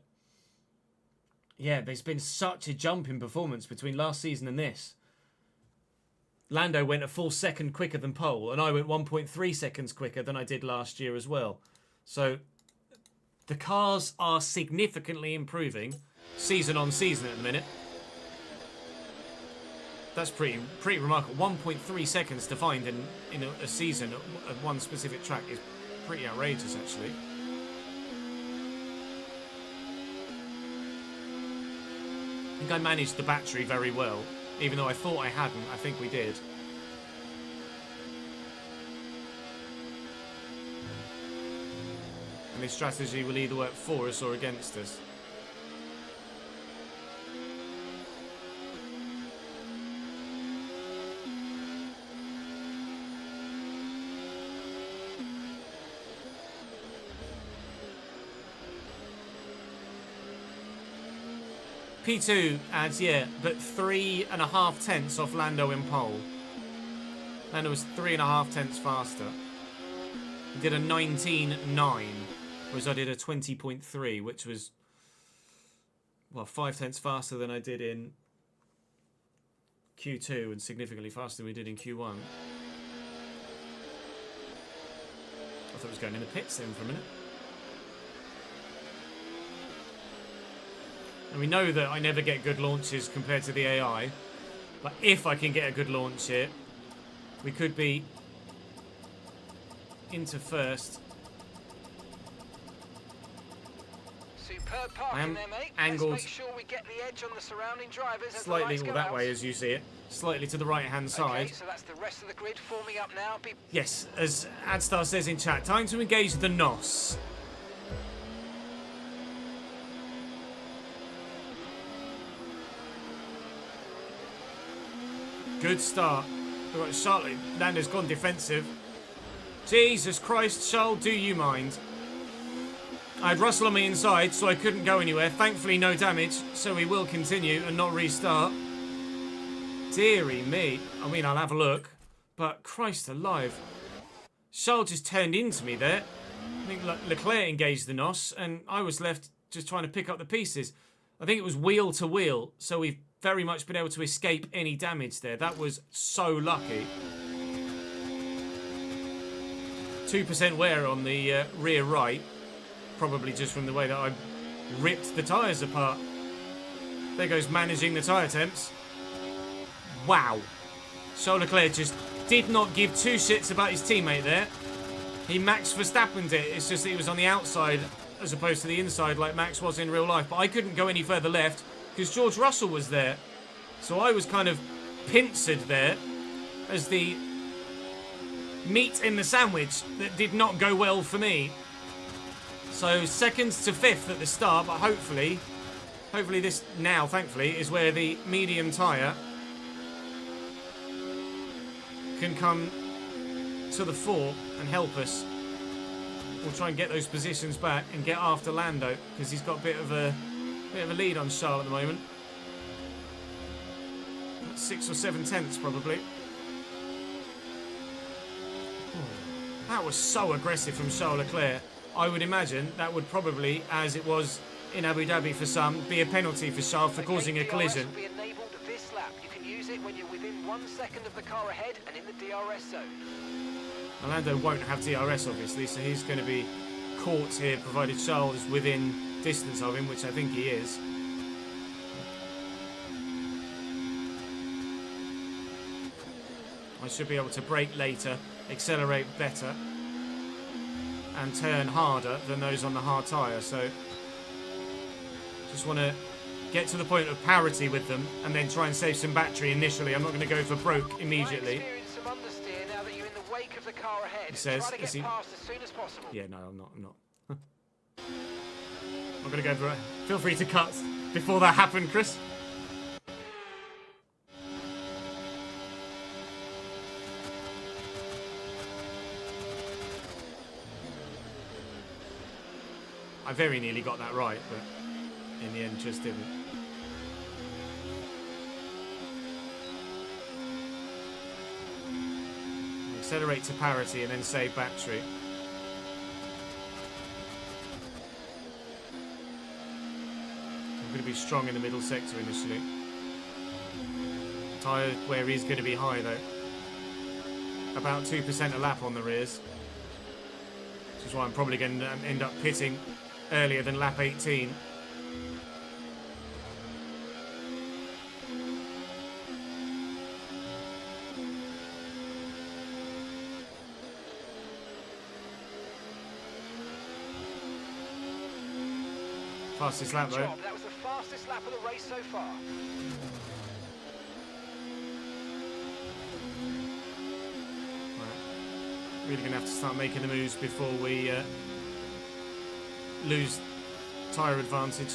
Yeah, there's been such a jump in performance between last season and this. Lando went a full second quicker than pole, and I went 1.3 seconds quicker than I did last year as well. So the cars are significantly improving season on season at the minute. That's pretty remarkable. 1.3 seconds to find in a season at one specific track is pretty outrageous, actually. I think I managed the battery very well, even though I thought I hadn't. I think we did. And this strategy will either work for us or against us. P2 adds, yeah, but 3.5 tenths off Lando in pole. Lando was 3.5 tenths faster. He did a 19.9, whereas I did a 20.3, which was, well, 5 tenths faster than I did in Q2 and significantly faster than we did in Q1. I thought it was going in the pits then for a minute. And we know that I never get good launches compared to the AI. But if I can get a good launch here, we could be into first. Superb parking there, mate. Angled. Let's make sure we get the edge on the surrounding drivers as slightly the lights go that out. way as you see it. Slightly to the right-hand side. Okay, so that's the rest of the grid forming up now. Yes, as Adstar says in chat, time to engage the NOS. Good start. Right, Charlotte, Lando's gone defensive. Jesus Christ, Charles, do you mind? I had Russell on the inside, so I couldn't go anywhere. Thankfully, no damage, so we will continue and not restart. Deary me. I mean, I'll have a look. But Christ alive. Charles just turned into me there. I think Leclerc engaged the NOS, and I was left just trying to pick up the pieces. I think it was wheel to wheel, so we've very much been able to escape any damage there. That was so lucky. 2% wear on the rear right. Probably just from the way that I ripped the tyres apart. There goes managing the tyre temps. Wow. Charles Leclerc just did not give two shits about his teammate there. He Max Verstappened it. It's just that he was on the outside as opposed to the inside like Max was in real life. But I couldn't go any further left because George Russell was there. So I was kind of pincered there as the meat in the sandwich that did not go well for me. So seconds to fifth at the start, but hopefully this now, thankfully, is where the medium tyre can come to the fore and help us. We'll try and get those positions back and get after Lando because he's got a bit of a lead on Charles at the moment. 6 or 7 tenths probably. That was so aggressive from Charles Leclerc. I would imagine that would probably, as it was in Abu Dhabi for some, be a penalty for Charles for causing a collision. DRS will be enabled this lap. You can use it when you're within 1 second of the car ahead and in the DRS zone. Lando won't have DRS obviously, so he's going to be caught here provided Charles is within distance of him, which I think he is. I should be able to brake later, accelerate better and turn harder than those on the hard tyre, so just want to get to the point of parity with them and then try and save some battery initially. I'm not going to go for broke immediately. He says, try to get past as soon as possible. Yeah, no, I'm not. I'm going to go for it. Feel free to cut before that happened, Chris. I very nearly got that right, but in the end just didn't. Accelerate to parity and then save battery. I'm going to be strong in the middle sector initially. Tyre wear is going to be high though. About 2% a lap on the rears. Which is why I'm probably going to end up pitting earlier than lap 18. Fastest lap though. That was the fastest lap of the race so far. Really going to have to start making the moves before we lose tyre advantage.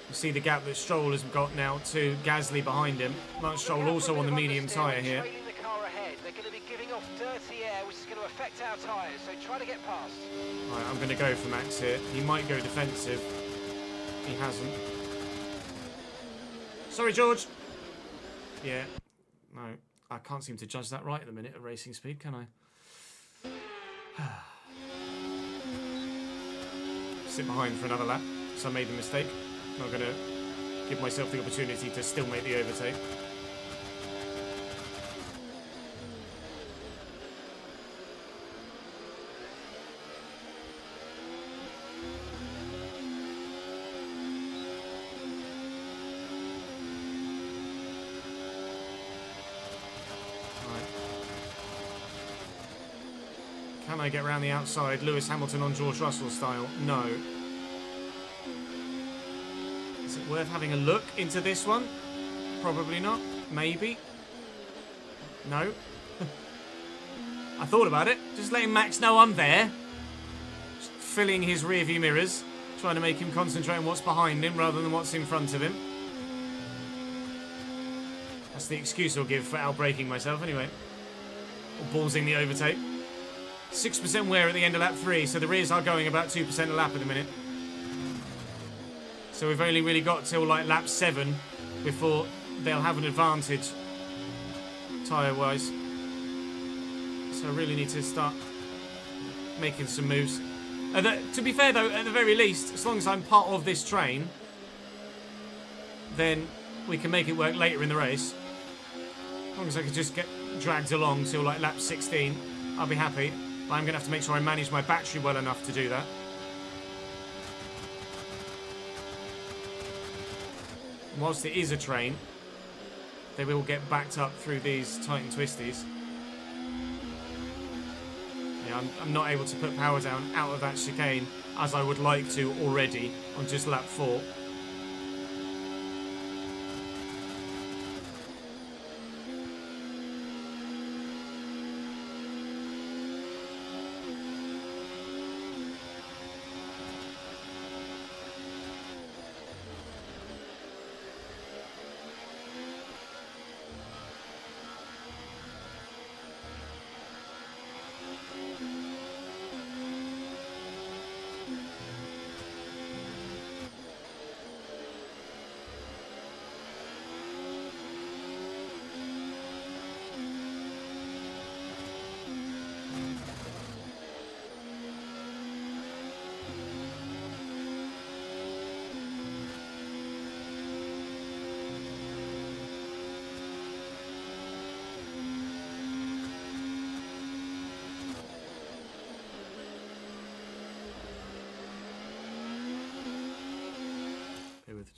You see the gap that Stroll has got now to Gasly behind him. Lance Stroll also on the medium tyre here. The car ahead. They're going to be giving off dirty air, which is going to affect our tyres, so try to get past. Right, I'm going to go for Max here. He might go defensive. He hasn't. Sorry, George. Yeah. No, I can't seem to judge that right at the minute at racing speed, can I? Sit behind for another lap, so I made the mistake. Not going to give myself the opportunity to still make the overtake. Can I get around the outside? Lewis Hamilton on George Russell style? No. Is it worth having a look into this one? Probably not. Maybe. No. I thought about it. Just letting Max know I'm there. Just filling his rearview mirrors. Trying to make him concentrate on what's behind him rather than what's in front of him. That's the excuse I'll give for outbraking myself anyway. Or ballsing the overtake. 6% wear at the end of lap 3, so the rears are going about 2% a lap at the minute. So we've only really got till like lap 7 before they'll have an advantage tyre-wise. So I really need to start making some moves. To be fair though, at the very least, as long as I'm part of this train, then we can make it work later in the race. As long as I can just get dragged along till like lap 16, I'll be happy. But I'm going to have to make sure I manage my battery well enough to do that. Whilst it is a train, they will get backed up through these tight and twisties. Yeah, I'm not able to put power down out of that chicane as I would like to already on just lap 4.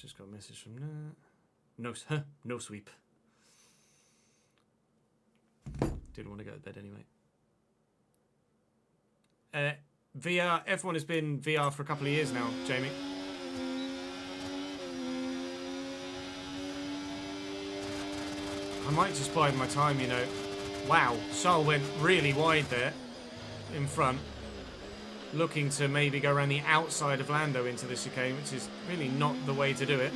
Just got a message from that. No sweep. Didn't want to go to bed anyway. VR, F1 has been VR for a couple of years now, Jamie. I might just bide my time, you know. Wow, Charles went really wide there in front. Looking to maybe go around the outside of Lando into the chicane, which is really not the way to do it.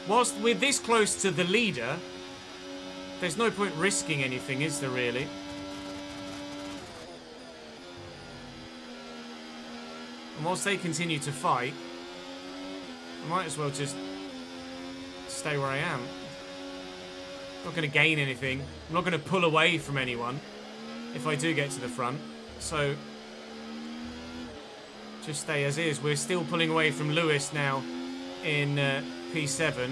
Whilst we're this close to the leader, there's no point risking anything, is there really? And whilst they continue to fight, I might as well just stay where I am. I'm not going to gain anything. I'm not going to pull away from anyone if I do get to the front, so just stay as is. We're still pulling away from Lewis now in P7,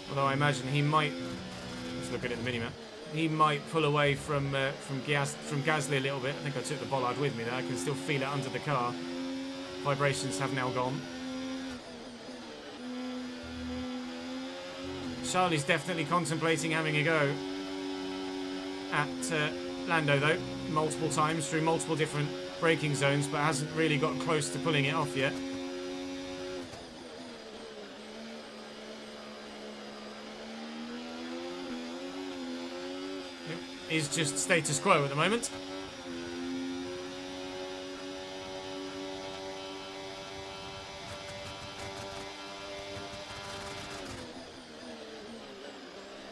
although I imagine he might, let's look at it in the minimap, he might pull away from Gasly a little bit. I think I took the bollard with me there. I can still feel it under the car. Vibrations have now gone. Charlie's definitely contemplating having a go at Lando though, multiple times through multiple different braking zones, but hasn't really got close to pulling it off yet. Is just status quo at the moment.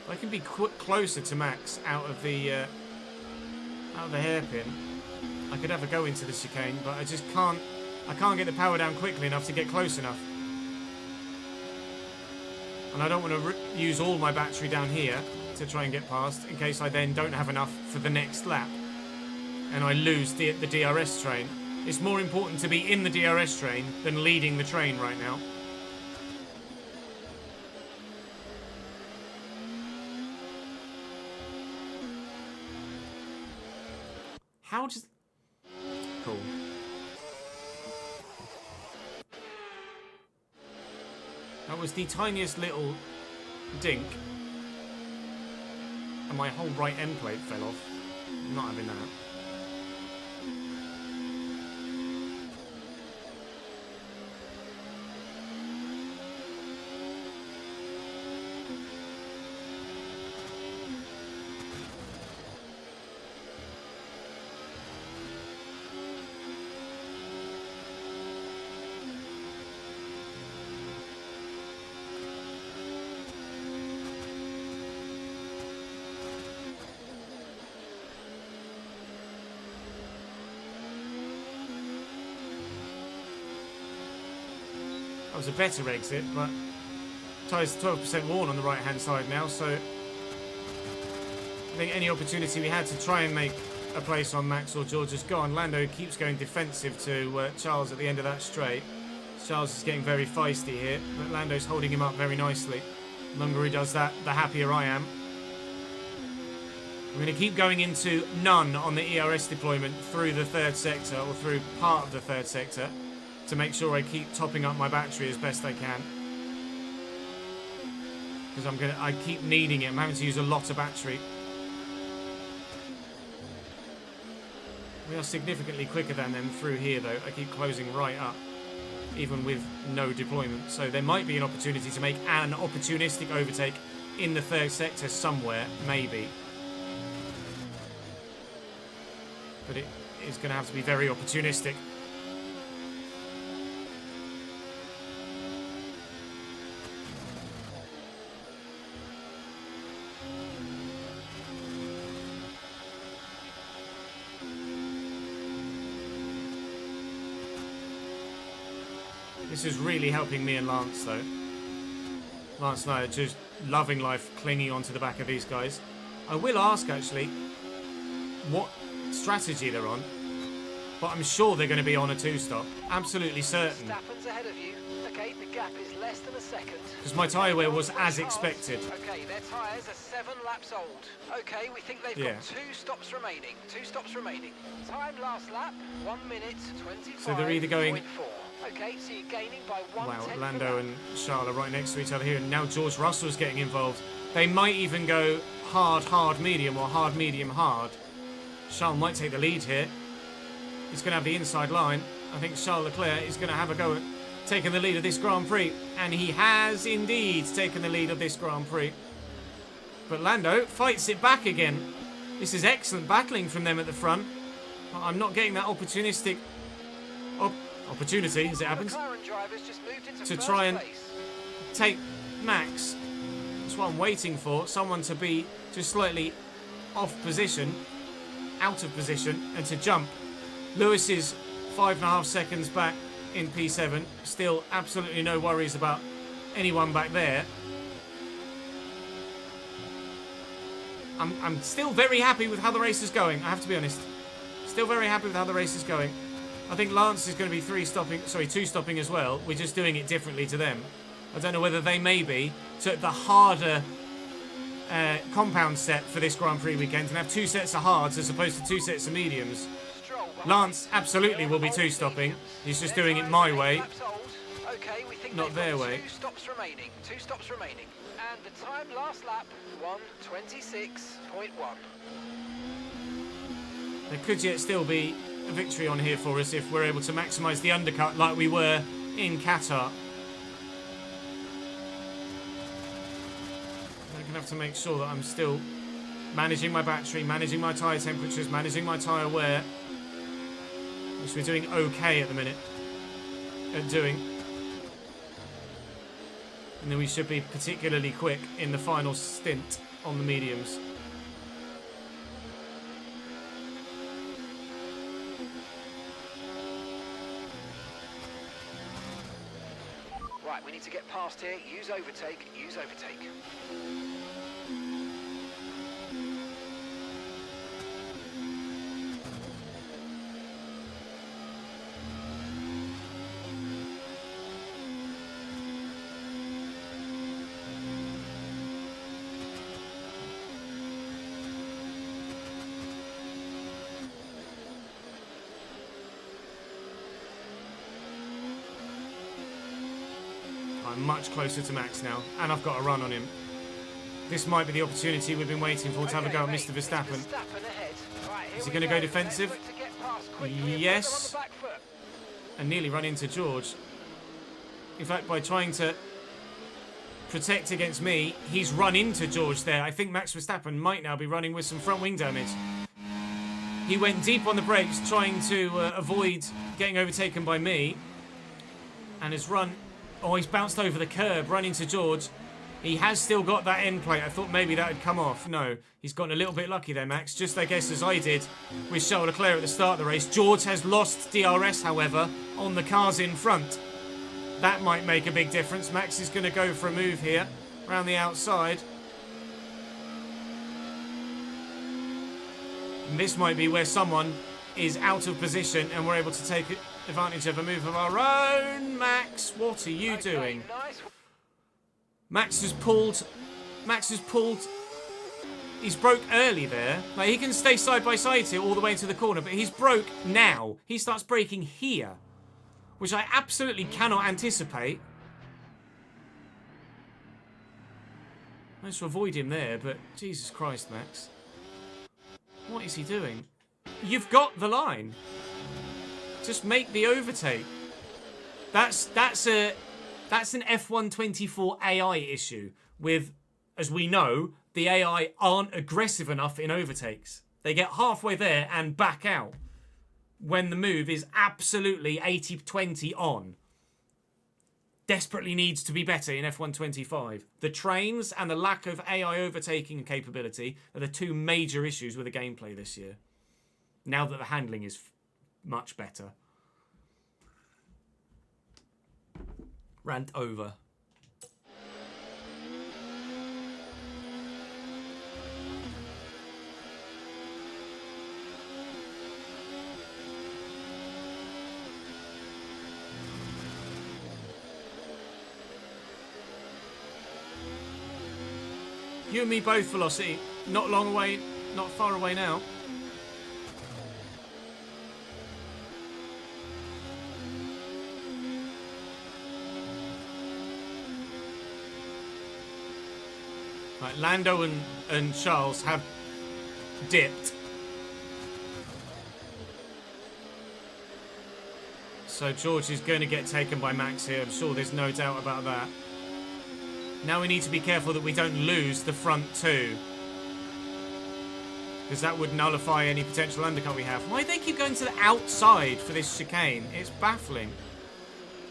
I can be closer to Max out of the hairpin. I could have a go into the chicane, but I just can't. I can't get the power down quickly enough to get close enough. And I don't want to use all my battery down here to try and get past, in case I then don't have enough for the next lap and I lose the DRS train. It's more important to be in the DRS train than leading the train right now. How does... Cool. That was the tiniest little dink. And my whole right end plate fell off. I'm not having that. was a better exit, but tyres 12% worn on the right-hand side now, so I think any opportunity we had to try and make a place on Max or George is gone. Lando keeps going defensive to Charles at the end of that straight. Charles is getting very feisty here, but Lando's holding him up very nicely. The longer he does that, the happier I am. I'm going to keep going into none on the ERS deployment through the third sector, or through part of the third sector, to make sure I keep topping up my battery as best I can. Because I keep needing it. I'm having to use a lot of battery. We are significantly quicker than them through here, though. I keep closing right up, even with no deployment. So there might be an opportunity to make an opportunistic overtake in the third sector somewhere, maybe. But it is going to have to be very opportunistic. This is really helping me and Lance, though. Lance and I are just loving life, clinging onto the back of these guys. I will ask, actually, what strategy they're on, but I'm sure they're going to be on a two-stop. Absolutely certain. Verstappen's ahead of you. Okay, the gap is less than a second. Because my tyre wear was as expected. Okay, their tyres are 7 laps old. Okay, we think they've got 2 stops remaining. 2 stops remaining. Time last lap, 1 minute 25. So they're either going... Okay, so you're gaining by 1 Wow, tenth Lando and Charles are right next to each other here, and now George Russell's getting involved. They might even go hard, hard, medium, or hard, medium, hard. Charles might take the lead here. He's going to have the inside line. I think Charles Leclerc is going to have a go at taking the lead of this Grand Prix. And he has indeed taken the lead of this Grand Prix. But Lando fights it back again. This is excellent battling from them at the front. But I'm not getting that opportunistic opportunity, as it happens, to try and take Max. That's what I'm waiting for. Someone to be just slightly off position, out of position, and to jump. Lewis is 5.5 seconds back in P7. Still absolutely no worries about anyone back there. I'm still very happy with how the race is going, I have to be honest. Still very happy with how the race is going. I think Lance is going to be 2 stopping as well. We're just doing it differently to them. I don't know whether they maybe took the harder compound set for this Grand Prix weekend and have 2 sets of hards as opposed to 2 sets of mediums. Lance absolutely will be 2 stopping. He's just doing it my way, not their way. 2 stops remaining. 2 stops remaining. And the time last lap, 1:26.1. There could yet still be a victory on here for us if we're able to maximise the undercut like we were in Qatar. I'm going to have to make sure that I'm still managing my battery, managing my tyre temperatures, managing my tyre wear, which we're doing okay at the minute at doing. And then we should be particularly quick in the final stint on the mediums. Right, we need to get past here. Use overtake. Use overtake. I'm much closer to Max now, and I've got a run on him. This might be the opportunity we've been waiting for to have a go at Mr. Verstappen. Is he going to go defensive? Yes. And nearly run into George. In fact, by trying to protect against me, he's run into George there. I think Max Verstappen might now be running with some front wing damage. He went deep on the brakes trying to avoid getting overtaken by me, and has run... Oh, he's bounced over the curb, run into George. He has still got that end plate. I thought maybe that had come off. No, he's gotten a little bit lucky there, Max. Just, I guess, as I did with Charles Leclerc at the start of the race. George has lost DRS, however, on the cars in front. that might make a big difference. Max is going to go for a move here around the outside. And this might be where someone is out of position and we're able to take advantage of a move of our own. Max, what are you doing? Nice. Max has pulled. He's broke early there. Like, he can stay side by side here all the way into the corner, but he's broke now. He starts breaking here, which I absolutely cannot anticipate. Managed to avoid him there, but Jesus Christ, Max. What is he doing? You've got the line. Just make the overtake. That's an F124 AI issue with, as we know, the AI aren't aggressive enough in overtakes. They get halfway there and back out when the move is absolutely 80-20 on. Desperately needs to be better in F125. The trains and the lack of AI overtaking capability are the two major issues with the gameplay this year. Now that the handling is much better. Rant over. You and me both, Velocity. Not long away, not far away now. Right, Lando and Charles have dipped. So George is going to get taken by Max here. I'm sure there's no doubt about that. Now we need to be careful that we don't lose the front two, because that would nullify any potential undercut we have. Why do they keep going to the outside for this chicane? It's baffling.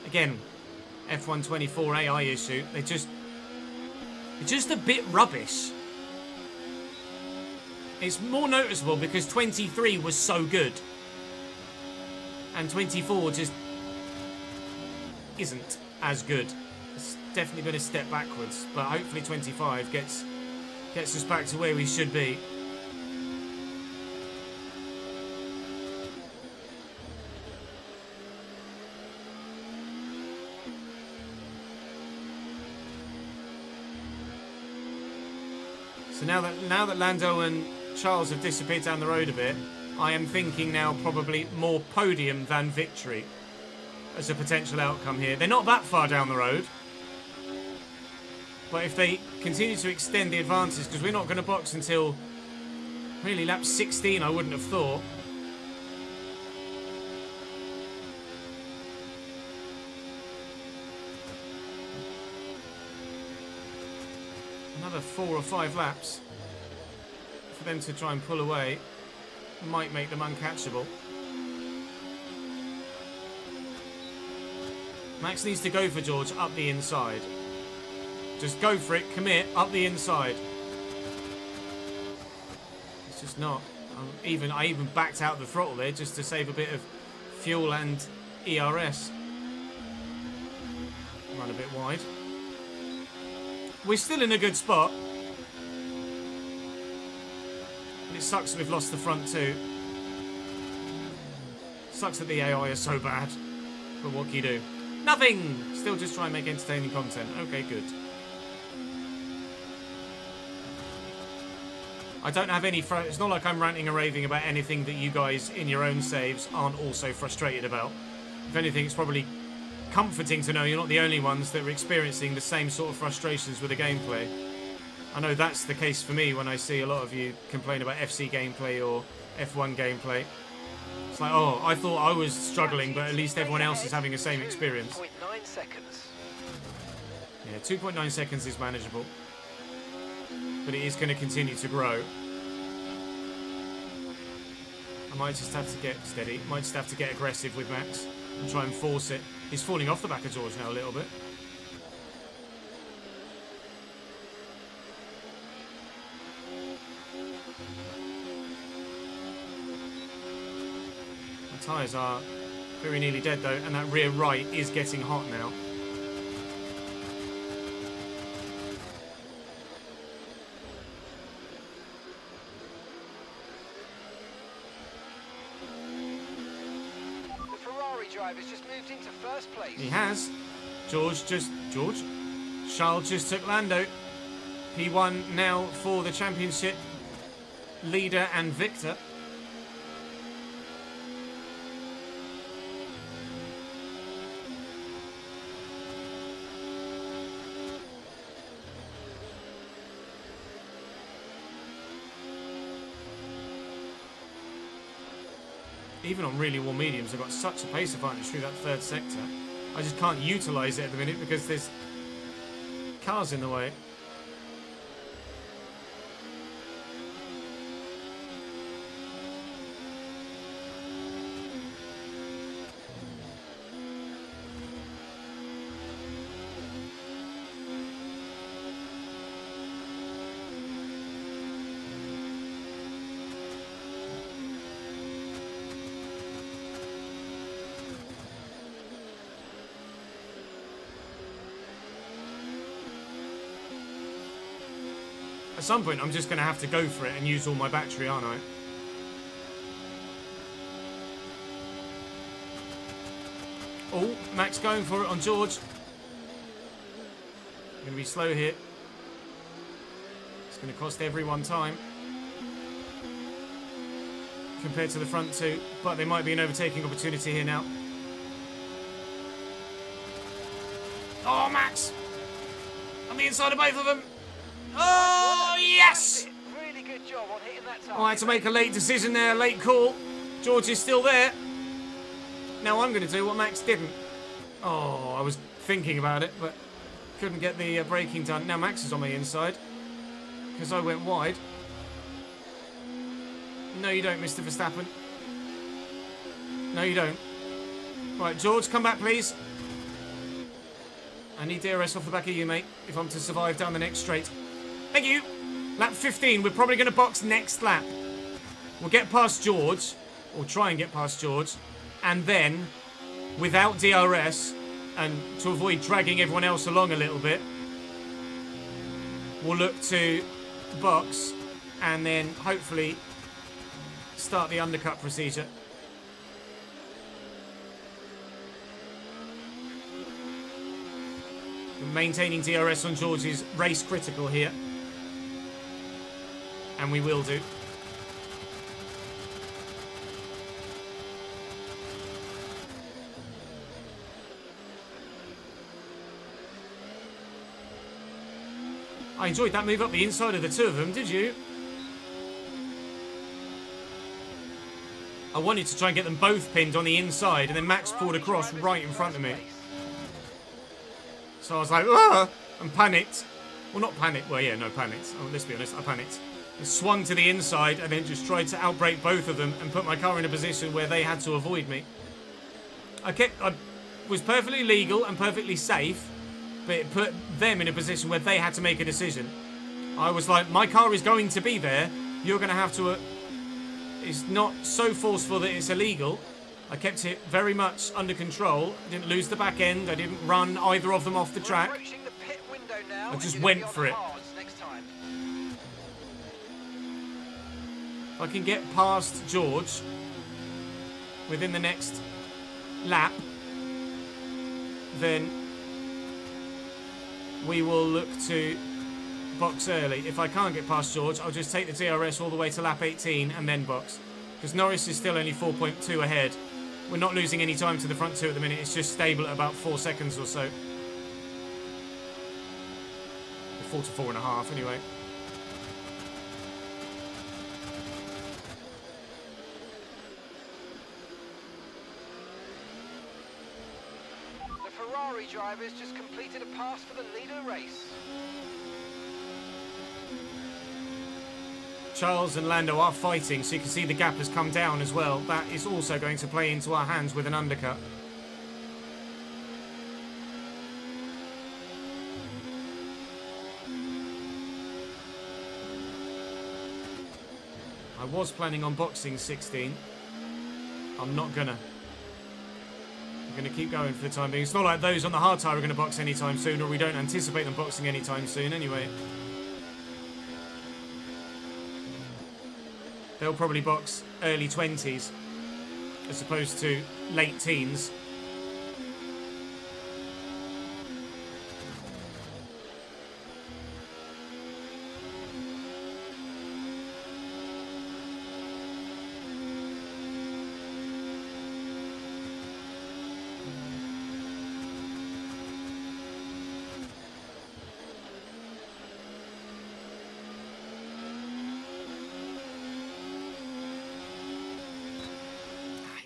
Again, F124 AI issue. They're just a bit rubbish. It's more noticeable because 23 was so good. And 24 just isn't as good. It's definitely been a step backwards, but hopefully 25 gets us back to where we should be. So now that Lando and Charles have disappeared down the road a bit, I am thinking now probably more podium than victory as a potential outcome here. They're not that far down the road. But if they continue to extend the advances, because we're not going to box until really lap 16, I wouldn't have thought. Another 4 or 5 laps for them to try and pull away might make them uncatchable. Max needs to go for George up the inside. Just go for it, commit, up the inside. It's just not. I even backed out the throttle there just to save a bit of fuel and ERS. Run a bit wide. We're still in a good spot. And it sucks that we've lost the front two. Sucks that the AI is so bad. But what can you do? Nothing! Still just try and make entertaining content. Okay, good. I don't have any... It's not like I'm ranting and raving about anything that you guys in your own saves aren't also frustrated about. If anything, it's probably comforting to know you're not the only ones that are experiencing the same sort of frustrations with the gameplay. I know that's the case for me when I see a lot of you complain about FC gameplay or F1 gameplay. It's like, oh, I thought I was struggling, but at least everyone else is having the same experience. 2.9 seconds. Yeah, 2.9 seconds is manageable. But it is going to continue to grow. I might just have to get steady. Might just have to get aggressive with Max and try and force it. He's falling off the back of George now a little bit. The tyres are very nearly dead though, and that rear right is getting hot now. driver's just moved into first place. He has. George. Charles just took Lando. P1 now for the championship leader and victor. Even on really warm mediums, I've got such a pace advantage through that third sector. I just can't utilise it at the minute because there's cars in the way. At some point, I'm just going to have to go for it and use all my battery, aren't I? Oh, Max going for it on George. Going to be slow here. It's going to cost everyone time compared to the front two, but there might be an overtaking opportunity here now. Oh, Max! On the inside of both of them. Oh, yes! Really good job on hitting that target. Oh, I had to make a late decision there, late call. George is still there. Now I'm going to do what Max didn't. Oh, I was thinking about it, but couldn't get the braking done. Now Max is on my inside because I went wide. No, you don't, Mr. Verstappen. No, you don't. Right, George, come back, please. I need DRS off the back of you, mate, if I'm to survive down the next straight. Thank you. Lap 15. We're probably going to box next lap. We'll get past George, or try and get past George, and then, without DRS, and to avoid dragging everyone else along a little bit, we'll look to box, and then hopefully start the undercut procedure. Maintaining DRS on George is race critical here. And we will do. I enjoyed that move up the inside of the two of them, did you? I wanted to try and get them both pinned on the inside, and then Max pulled across right in front of me. So I was like, ah, and panicked. Well, not panicked. Well, yeah, no, panicked. Oh, let's be honest, I panicked. And swung to the inside and then just tried to outbrake both of them and put my car in a position where they had to avoid me. I was perfectly legal and perfectly safe, but it put them in a position where they had to make a decision. I was like, my car is going to be there. You're going to have to... it's not so forceful that it's illegal. I kept it very much under control. I didn't lose the back end. I didn't run either of them off the track. I just went for it. If I can get past George within the next lap, then we will look to box early. If I can't get past George, I'll just take the DRS all the way to lap 18 and then box. Because Norris is still only 4.2 ahead. We're not losing any time to the front two at the minute. It's just stable at about 4 seconds or so. 4 to 4.5 anyway. The Ferrari drivers just completed a pass for the leader race. Charles and Lando are fighting, so you can see the gap has come down as well. That is also going to play into our hands with an undercut. I was planning on boxing 16. I'm not gonna. I'm gonna keep going for the time being. It's not like those on the hard tyre are gonna box anytime soon, or we don't anticipate them boxing anytime soon anyway. They'll probably box early 20s as opposed to late teens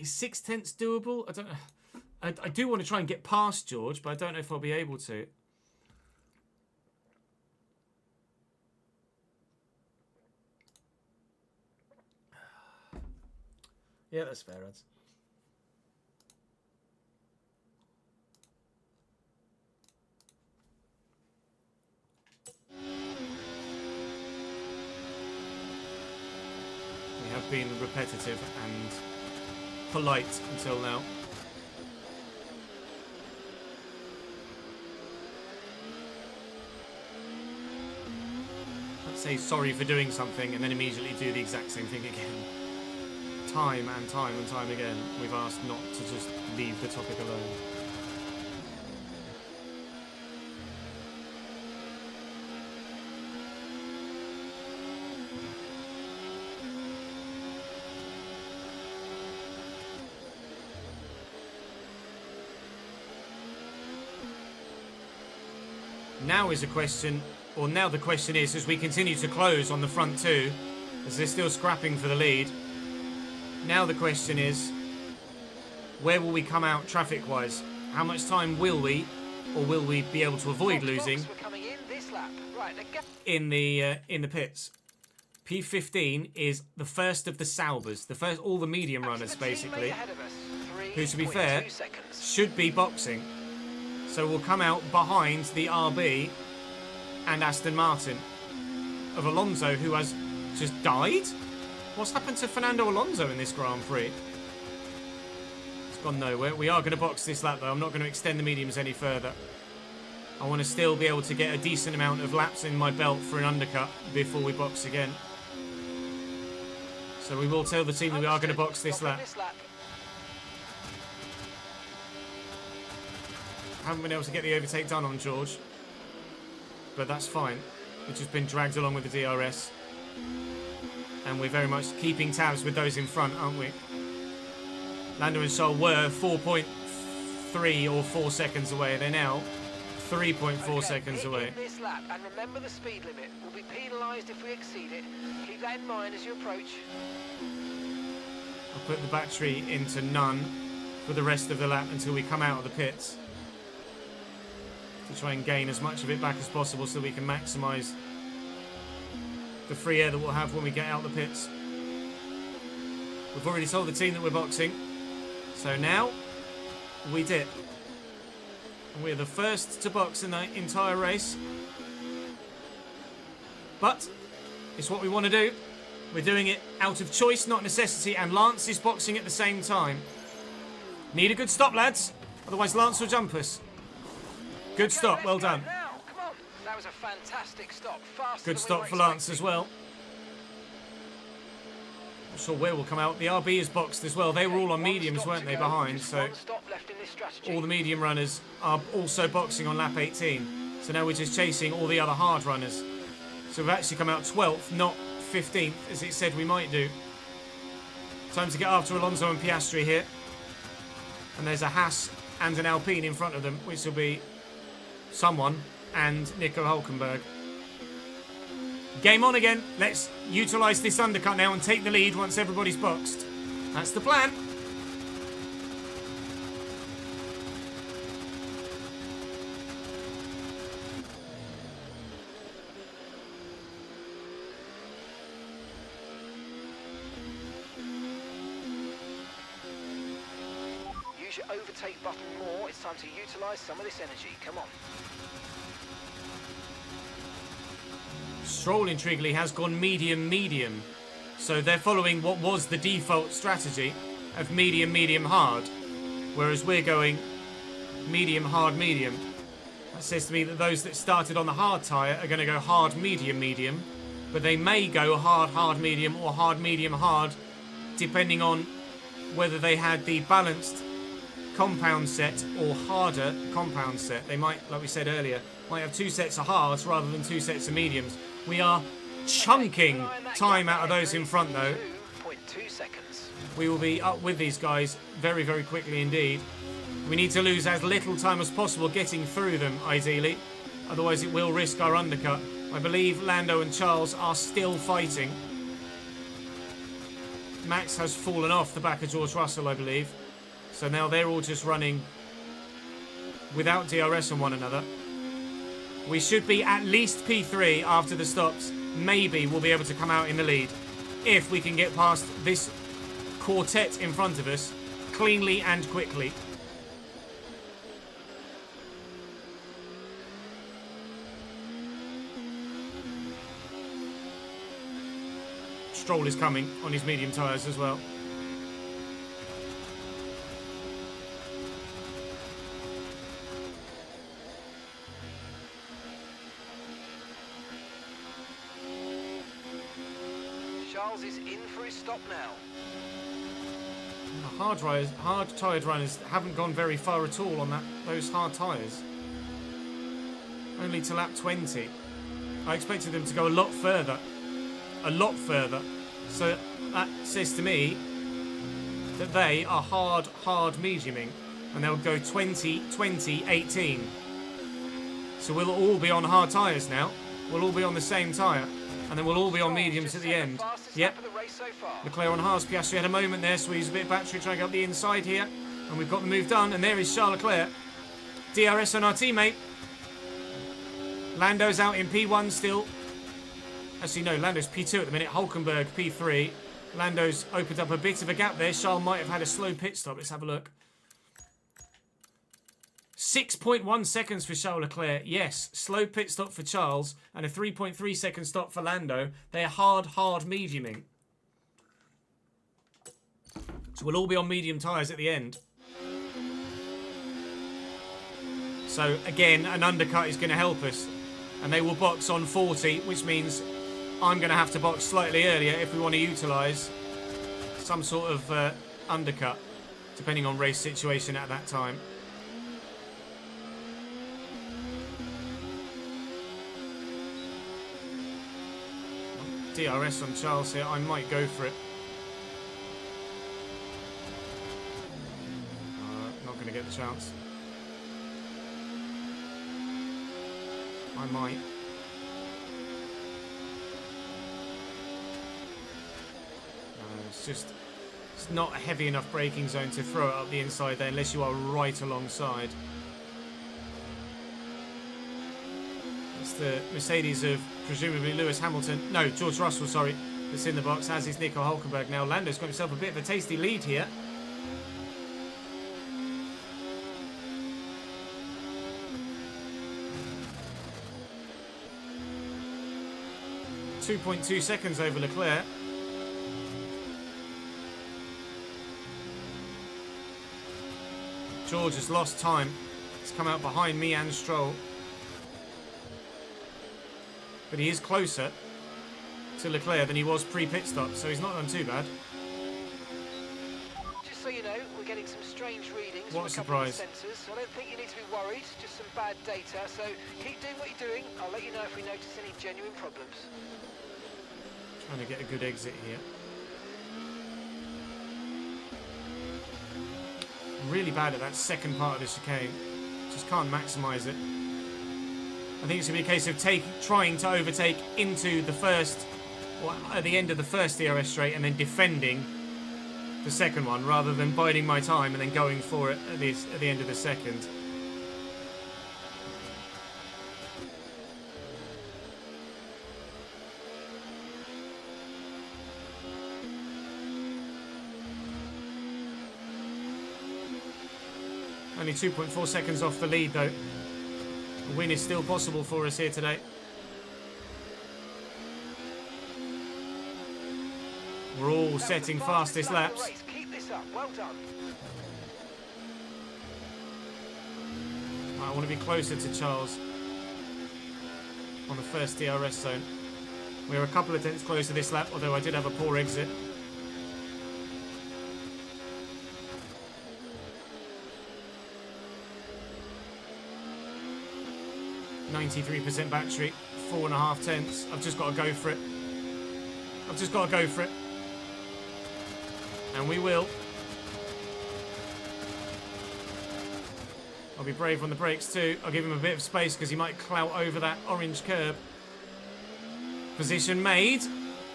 Is 6/10 doable? I don't know. I do want to try and get past George, but I don't know if I'll be able to. Yeah, that's fair, Ads. We have been repetitive and polite until now. Let's say sorry for doing something and then immediately do the exact same thing again. Time and time and time again, we've asked not to just leave the topic alone. Now is a question, or now the question is, as we continue to close on the front two, as they're still scrapping for the lead, now the question is, where will we come out traffic-wise? How much time will we, or will we be able to avoid losing in the pits? P15 is the first of the Saubers, the first, all the medium runners basically, who, to be fair, should be boxing. So we'll come out behind the RB and Aston Martin of Alonso, who has just died. What's happened to Fernando Alonso in this Grand Prix? It's gone nowhere. We are going to box this lap, though. I'm not going to extend the mediums any further. I want to still be able to get a decent amount of laps in my belt for an undercut before we box again. So we will tell the team that we are going to box this lap. Haven't been able to get the overtake done on George, but that's fine. We've just been dragged along with the DRS. And we're very much keeping tabs with those in front, aren't we? Lando and Charles were 4.3 or 4 seconds away. They're now 3.4 seconds away. This lap, and remember the speed limit. We'll be penalised if we exceed it. Keep that in mind as you approach. I'll put the battery into none for the rest of the lap until we come out of the pits, to try and gain as much of it back as possible so we can maximise the free air that we'll have when we get out the pits. We've already told the team that we're boxing, so now we dip. And we're the first to box in the entire race. But it's what we want to do. We're doing it out of choice, not necessity, and Lance is boxing at the same time. Need a good stop, lads, otherwise Lance will jump us. Good stop, well done. That was a fantastic stop. Good stop for Lance as well. Not sure where we'll come out. The RB is boxed as well. They were all on mediums, weren't they, behind? So all the medium runners are also boxing on lap 18. So now we're just chasing all the other hard runners. So we've actually come out 12th, not 15th, as it said we might do. Time to get after Alonso and Piastri here. And there's a Haas and an Alpine in front of them, which will be someone and Nico Hulkenberg. Game on again. Let's utilise this undercut now and take the lead once everybody's boxed. That's the plan. Use your overtake button more. It's time to utilise some of this energy. Come on. Stroll, intriguingly, has gone medium-medium. So they're following what was the default strategy of medium-medium-hard. Whereas we're going medium-hard-medium. That says to me that those that started on the hard tyre are going to go hard-medium-medium. But they may go hard-hard-medium or hard-medium-hard, depending on whether they had the balanced compound set or harder compound set. They might, like we said earlier, might have 2 sets of hards rather than 2 sets of mediums. We are chunking time out of those in front, though. 2.2 seconds. We will be up with these guys very, very quickly indeed. We need to lose as little time as possible getting through them, ideally. Otherwise, it will risk our undercut. I believe Lando and Charles are still fighting. Max has fallen off the back of George Russell, I believe. So now they're all just running without DRS on one another. We should be at least P3 after the stops. Maybe we'll be able to come out in the lead if we can get past this quartet in front of us cleanly and quickly. Stroll is coming on his medium tyres as well. Charles is in for his stop now. Hard-tyred runners haven't gone very far at all on those hard tyres. Only to lap 20. I expected them to go a lot further. A lot further. So that says to me that they are hard mediuming. And they'll go 20, 20, 18. So we'll all be on hard tyres now. We'll all be on the same tyre. And then we'll all be on mediums at the end. Yep. Leclerc on hards. Piastri had a moment there, so he's a bit of battery trying to get up the inside here. And we've got the move done. And there is Charles Leclerc. DRS on our teammate. Lando's out in P1 still. Actually, no, Lando's P2 at the minute. Hulkenberg P3. Lando's opened up a bit of a gap there. Charles might have had a slow pit stop. Let's have a look. 6.1 seconds for Charles Leclerc. Yes, slow pit stop for Charles and a 3.3 second stop for Lando. They're hard mediuming. So we'll all be on medium tyres at the end. So again, an undercut is going to help us. And they will box on 40, which means I'm going to have to box slightly earlier if we want to utilise some sort of undercut, depending on race situation at that time. DRS on Charles here. I might go for it. Not going to get the chance. I might. It's not a heavy enough braking zone to throw it up the inside there unless you are right alongside. It's the Mercedes of presumably Lewis Hamilton. No, George Russell, sorry. That's in the box, as is Nico Hulkenberg now. Lando's got himself a bit of a tasty lead here. .2 seconds over Leclerc. George has lost time. He's come out behind me and Stroll. But he is closer to Leclerc than he was pre-pit stop, so he's not done too bad. Just so you know, we're getting some strange readings what from a couple of sensors. I don't think you need to be worried, just some bad data. So keep doing what you're doing. I'll let you know if we notice any genuine problems. Trying to get a good exit here. Really bad at that second part of the chicane. Just can't maximise it. I think it's going to be a case of trying to overtake into the first, or at the end of the first DRS straight, and then defending the second one, rather than biding my time and then going for it at the end of the second. Only 2.4 seconds off the lead, though. A win is still possible for us here today. We're all setting fastest laps. Keep this up. Well done. I want to be closer to Charles on the first DRS zone. We're a couple of tenths closer this lap, although I did have a poor exit. 93% battery, 4.5 tenths. I've just got to go for it. I've just got to go for it. And we will. I'll be brave on the brakes too. I'll give him a bit of space because he might clout over that orange curb. Position made.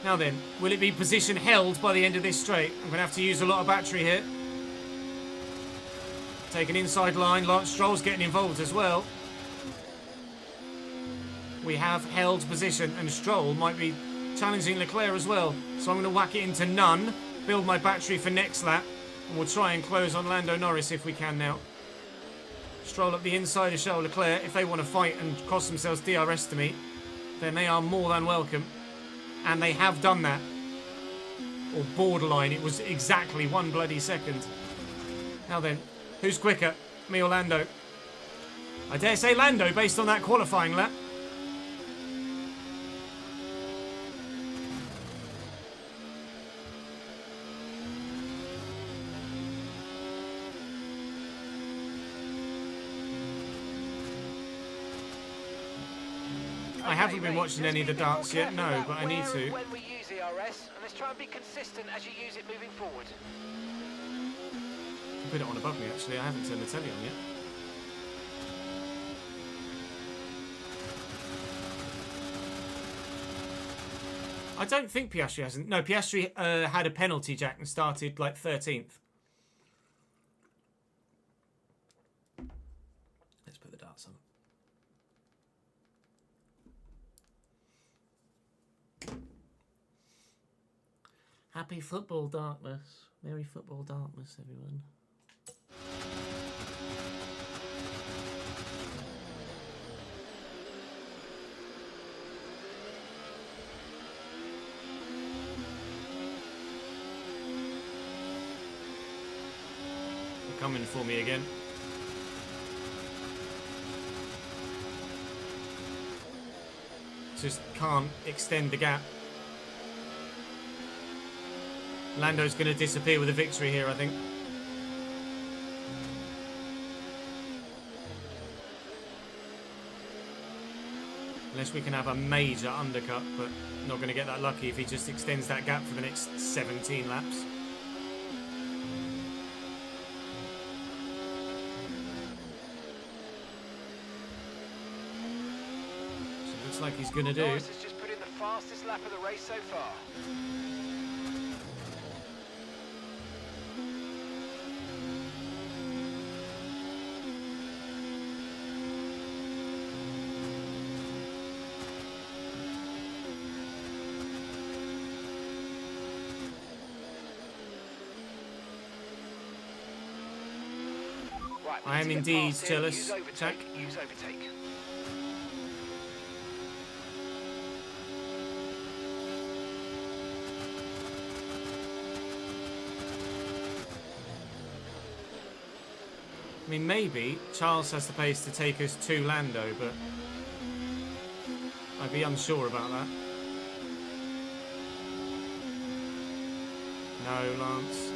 Now then, will it be position held by the end of this straight? I'm going to have to use a lot of battery here. Take an inside line. Lance Stroll's getting involved as well. We have held position, and Stroll might be challenging Leclerc as well. So I'm going to whack it into none, build my battery for next lap, and we'll try and close on Lando Norris if we can now. Stroll up the inside of Charles Leclerc. If they want to fight and cost themselves DRS to me, then they are more than welcome. And they have done that. Or borderline. It was exactly 1 bloody second. Now then, who's quicker? Me or Lando? I dare say Lando based on that qualifying lap. I haven't been watching any of the darts yet, no, but I need to. When we use ERS, and let's try and be consistent as you use it moving forward. I'll put it on above me, actually. I haven't turned the telly on yet. I don't think Piastri hasn't. No, Piastri had a penalty, Jack, and started like 13th. Let's put the darts on. Happy football darkness. Merry football darkness, everyone. They're coming for me again. Just can't extend the gap. Lando's going to disappear with a victory here, I think. Unless we can have a major undercut, but not going to get that lucky if he just extends that gap for the next 17 laps. So it looks like he's going to do. Norris has just put in the fastest lap of the race so far. Right, I am indeed jealous, use overtake, Jack. use overtake. I mean, maybe Charles has the pace to take us to Lando, but I'd be unsure about that. No, Lance.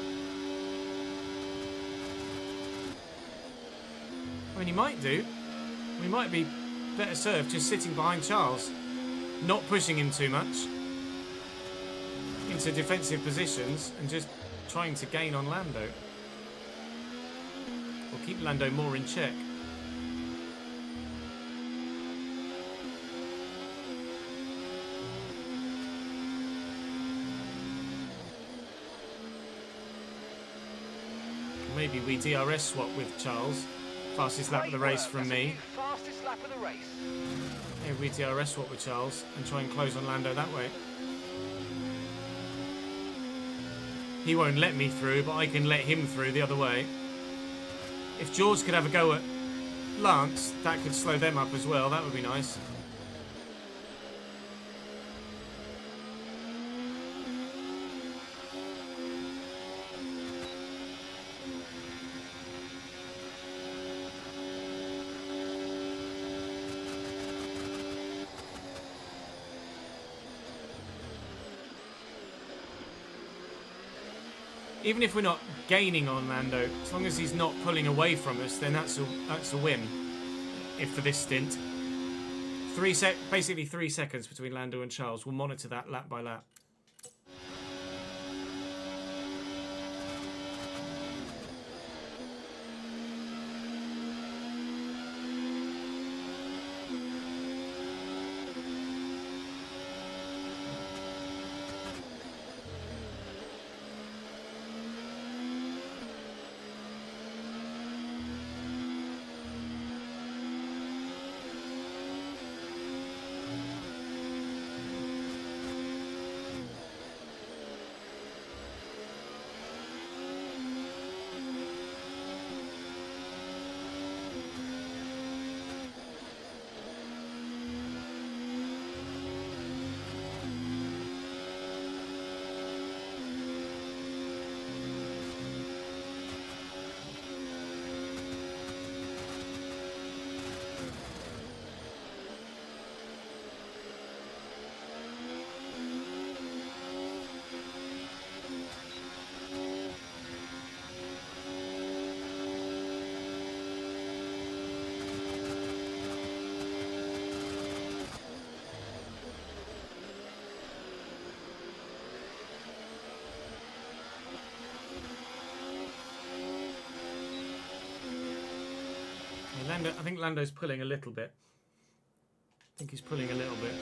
I mean, he might do. We might be better served just sitting behind Charles, not pushing him too much into defensive positions and just trying to gain on Lando. Or keep Lando more in check. Maybe we DRS swap with Charles. Fastest lap of the race from me. Fastest lap of the race. Maybe we DRS swap with Charles and try and close on Lando that way. He won't let me through, but I can let him through the other way. If George could have a go at Lance, that could slow them up as well. That would be nice. Even if we're not gaining on Lando, as long as he's not pulling away from us, then that's a win. If for this stint, basically 3 seconds between Lando and Charles. We'll monitor that lap by lap. I think Lando's pulling a little bit. I think he's pulling a little bit.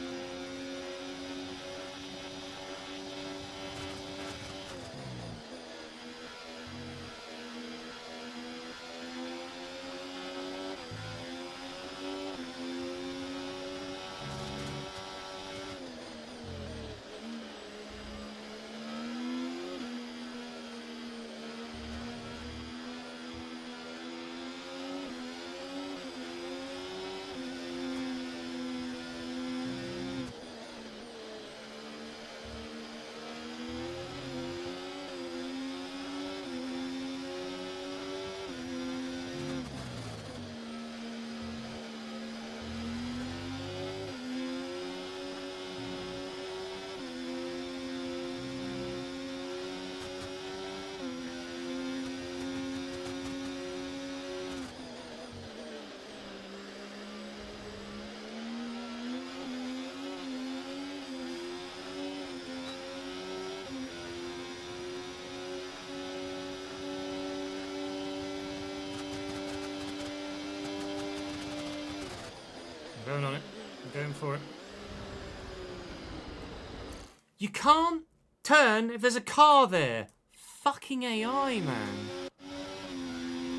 I'm going on it. I'm going for it. You can't turn if there's a car there. Fucking AI, man.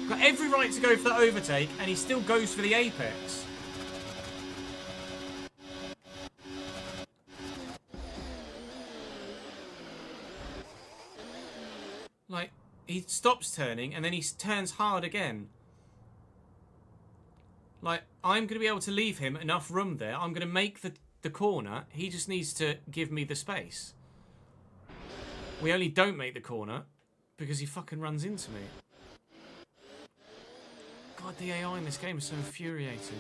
Got every right to go for the overtake, and he still goes for the apex. Like, he stops turning, and then he turns hard again. Like, I'm going to be able to leave him enough room there. I'm going to make the corner. He just needs to give me the space. We only don't make the corner because he fucking runs into me. God, the AI in this game is so infuriating.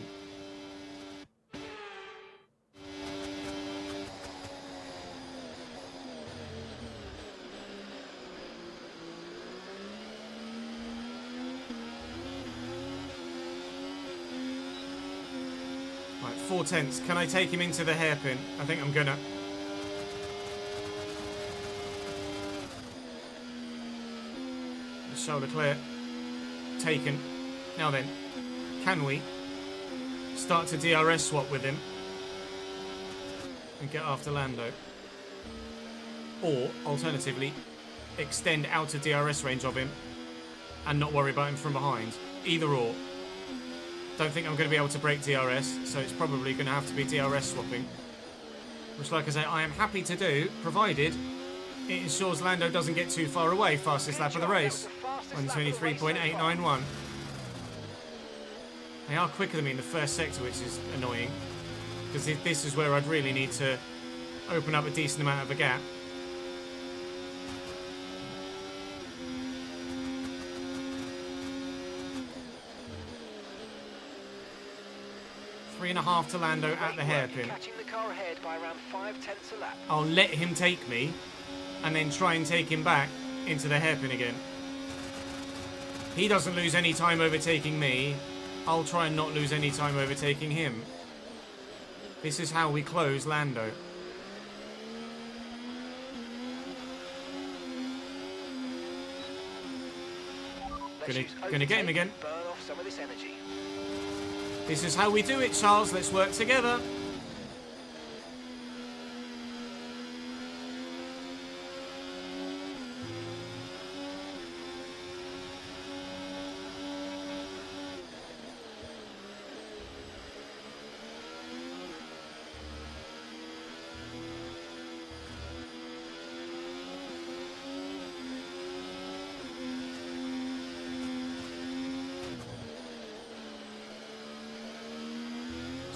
Right, 4/10. Can I take him into the hairpin? I think I'm gonna. The shoulder clear. Taken. Now then, can we start to DRS swap with him and get after Lando? Or, alternatively, extend out of DRS range of him and not worry about him from behind. Either or. Don't think I'm going to be able to break DRS, so it's probably going to have to be DRS swapping. Which, like I say, I am happy to do, provided it ensures Lando doesn't get too far away. Fastest lap of the race. 1:23.891. They are quicker than me in the first sector, which is annoying. Because this is where I'd really need to open up a decent amount of a gap. Three and a half to Lando at the hairpin. Catching the car ahead by around 5/10 a lap. I'll let him take me and then try and take him back into the hairpin again. He doesn't lose any time overtaking me. I'll try and not lose any time overtaking him. This is how we close Lando. Gonna get him again. Burn off some of this energy. This is how we do it, Charles. Let's work together.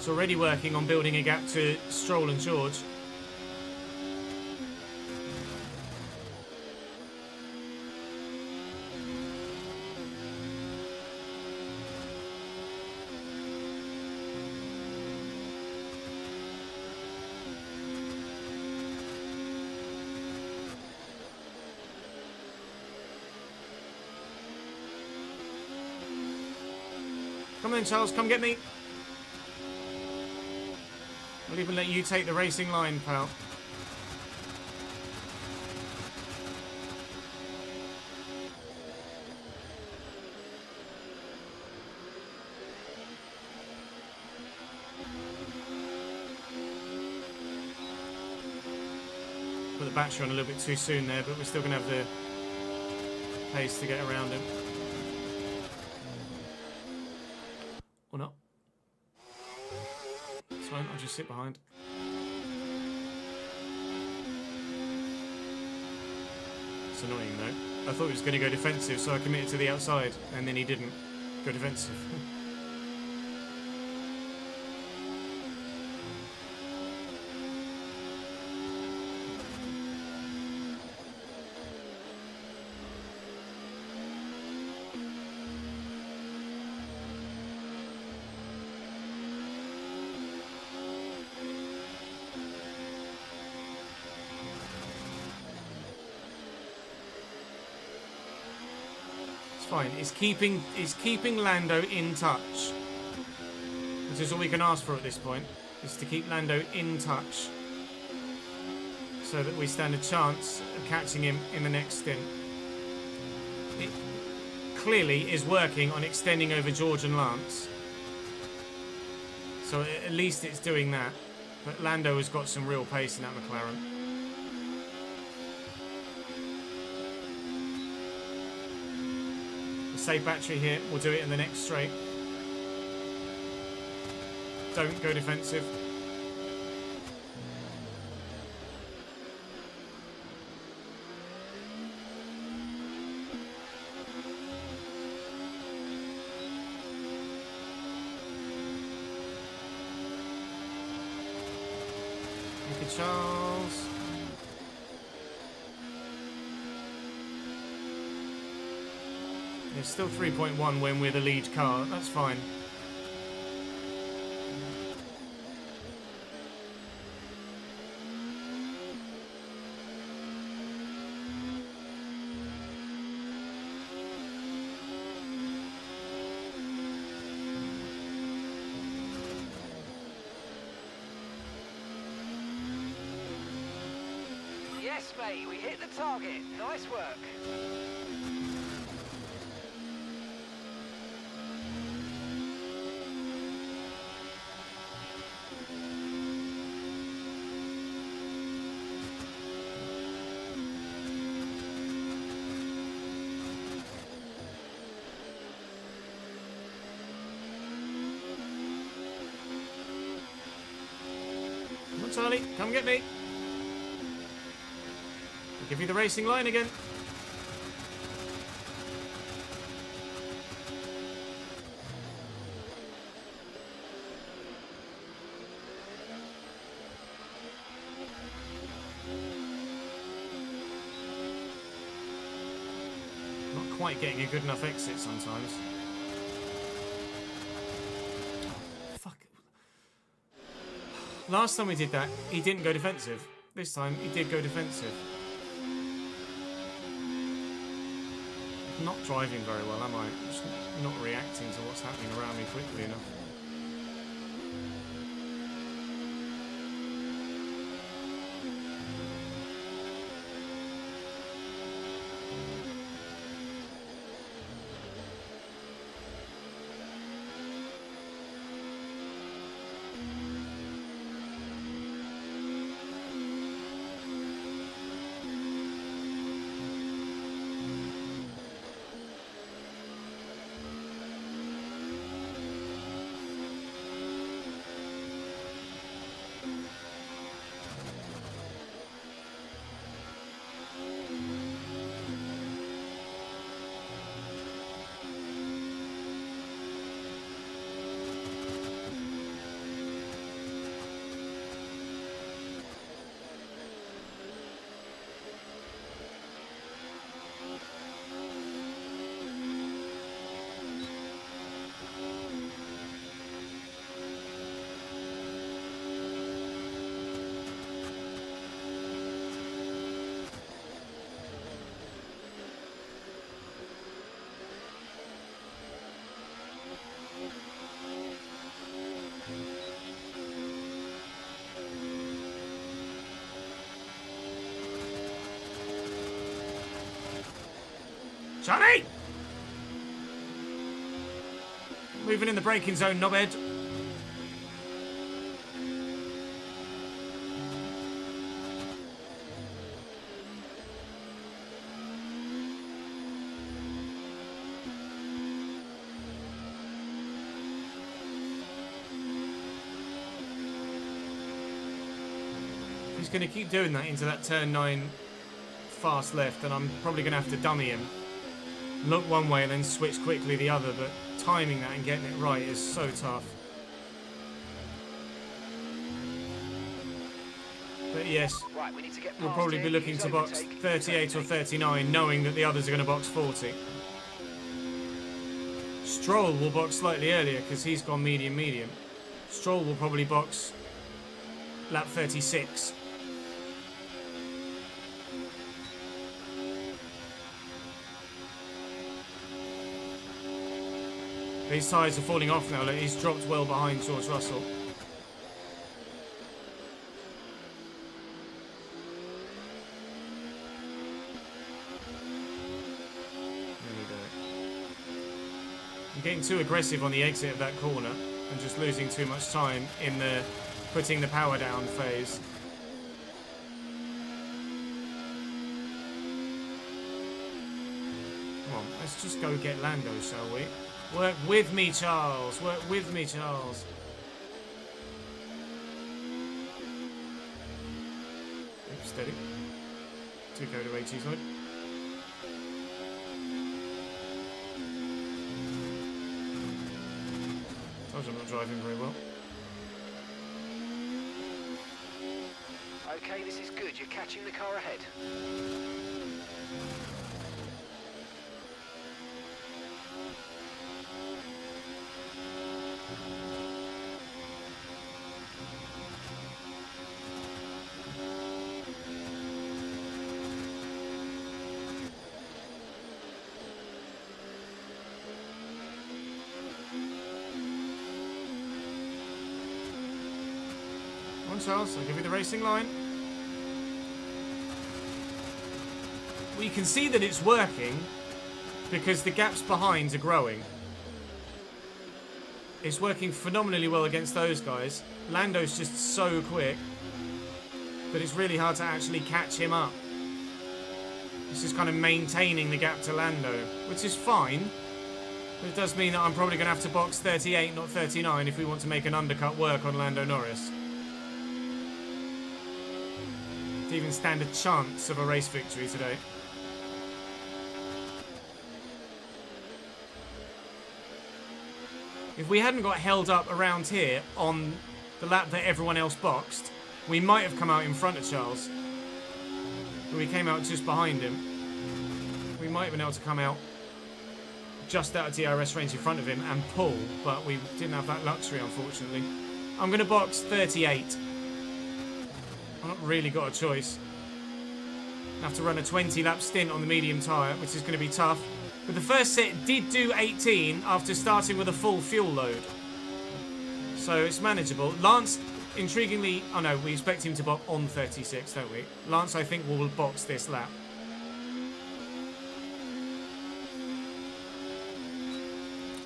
Already working on building a gap to Stroll and George. Come on, Charles, come get me. I'll even let you take the racing line, pal. Put the battery on a little bit too soon there, but we're still going to have the pace to get around him. Or not. It's fine, I'll just sit behind. It's annoying though. I thought he was going to go defensive, so I committed to the outside, and then he didn't go defensive. Fine. It's keeping Lando in touch. Which is all we can ask for at this point. Is to keep Lando in touch. So that we stand a chance of catching him in the next stint. It clearly is working on extending over George and Lance. So at least it's doing that. But Lando has got some real pace in that McLaren. Save battery here, we'll do it in the next straight. Don't go defensive. Look at Charles. It's still 3.1 when we're the lead car. That's fine. Yes, mate, we hit the target. Nice work. Come on, Charlie, come get me. I'll give you the racing line again. Not quite getting a good enough exit sometimes. Fuck. Last time we did that, he didn't go defensive. This time, he did go defensive. Not driving very well, am I? Just not reacting to what's happening around me quickly enough. Charlie! Moving in the braking zone, knobhead. He's going to keep doing that into that turn 9 fast left, and I'm probably going to have to dummy him. Look one way and then switch quickly the other, but timing that and getting it right is so tough. But yes, Right, we need to get we'll past probably here. be looking Use to box overtake. 38 or 39, knowing that the others are going to box 40. Stroll will box slightly earlier because he's gone medium. Stroll will probably box lap 36. His tyres are falling off now. Like, he's dropped well behind George Russell. I'm getting too aggressive on the exit of that corner and just losing too much time in the putting the power down phase. Come on, let's just go get Lando, shall we? Work with me, Charles. Work with me, Charles. Oops, steady. To go to 80s mode. I'm not driving very well. Okay, this is good. You're catching the car ahead. Charles, I'll give you the racing line. Well, you can see that it's working because the gaps behind are growing. It's working phenomenally well against those guys. Lando's just so quick that it's really hard to actually catch him up. It's just kind of maintaining the gap to Lando, which is fine. But it does mean that I'm probably going to have to box 38, not 39, if we want to make an undercut work on Lando Norris. To even stand a chance of a race victory today. If we hadn't got held up around here on the lap that everyone else boxed, we might have come out in front of Charles. But we came out just behind him. We might have been able to come out just out of DRS range in front of him and pull, but we didn't have that luxury, unfortunately. I'm going to box 38. I've not really got a choice. I have to run a 20-lap stint on the medium tyre, which is going to be tough. But the first set did do 18 after starting with a full fuel load. So it's manageable. Lance, intriguingly... Oh no, we expect him to box on 36, don't we? Lance, I think, will box this lap.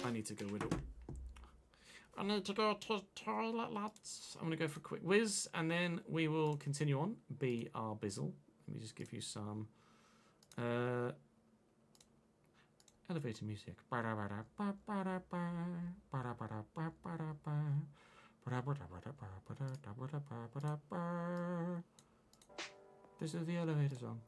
I need to go with it. I need to go to the toilet, lads. I'm going to go for a quick whiz, and then we will continue on. Be our bizzle. Let me just give you some elevator music. This is the elevator song.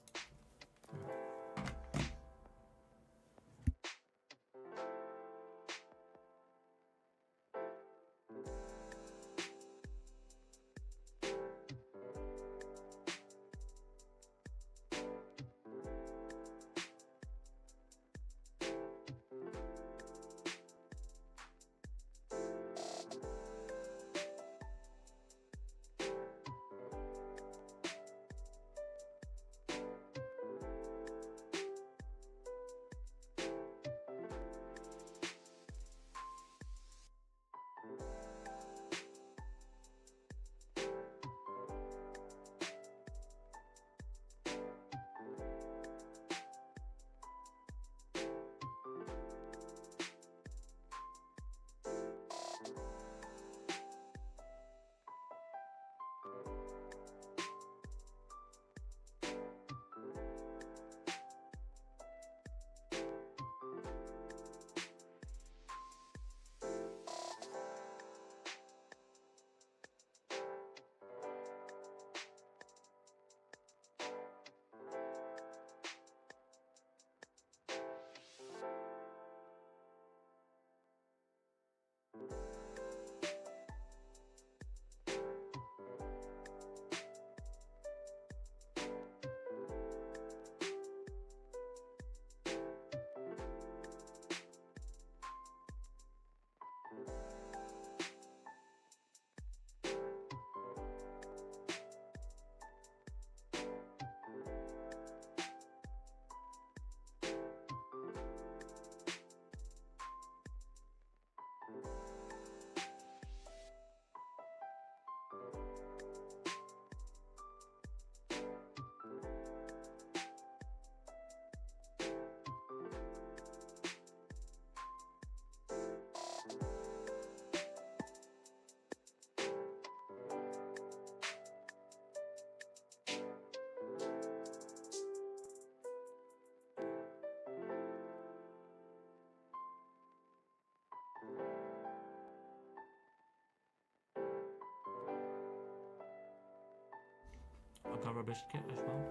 Grab a biscuit as well.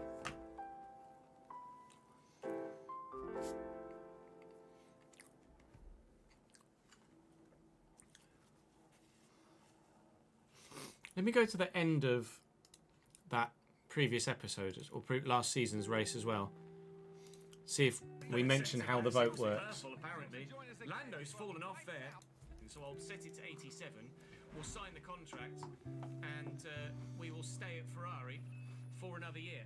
Let me go to the end of that previous episode, or last season's race as well. See if we mention how the vote works. Apparently, Lando's fallen off there, so I'll set it to 87. We'll sign the contract, and we will stay at Ferrari for another year.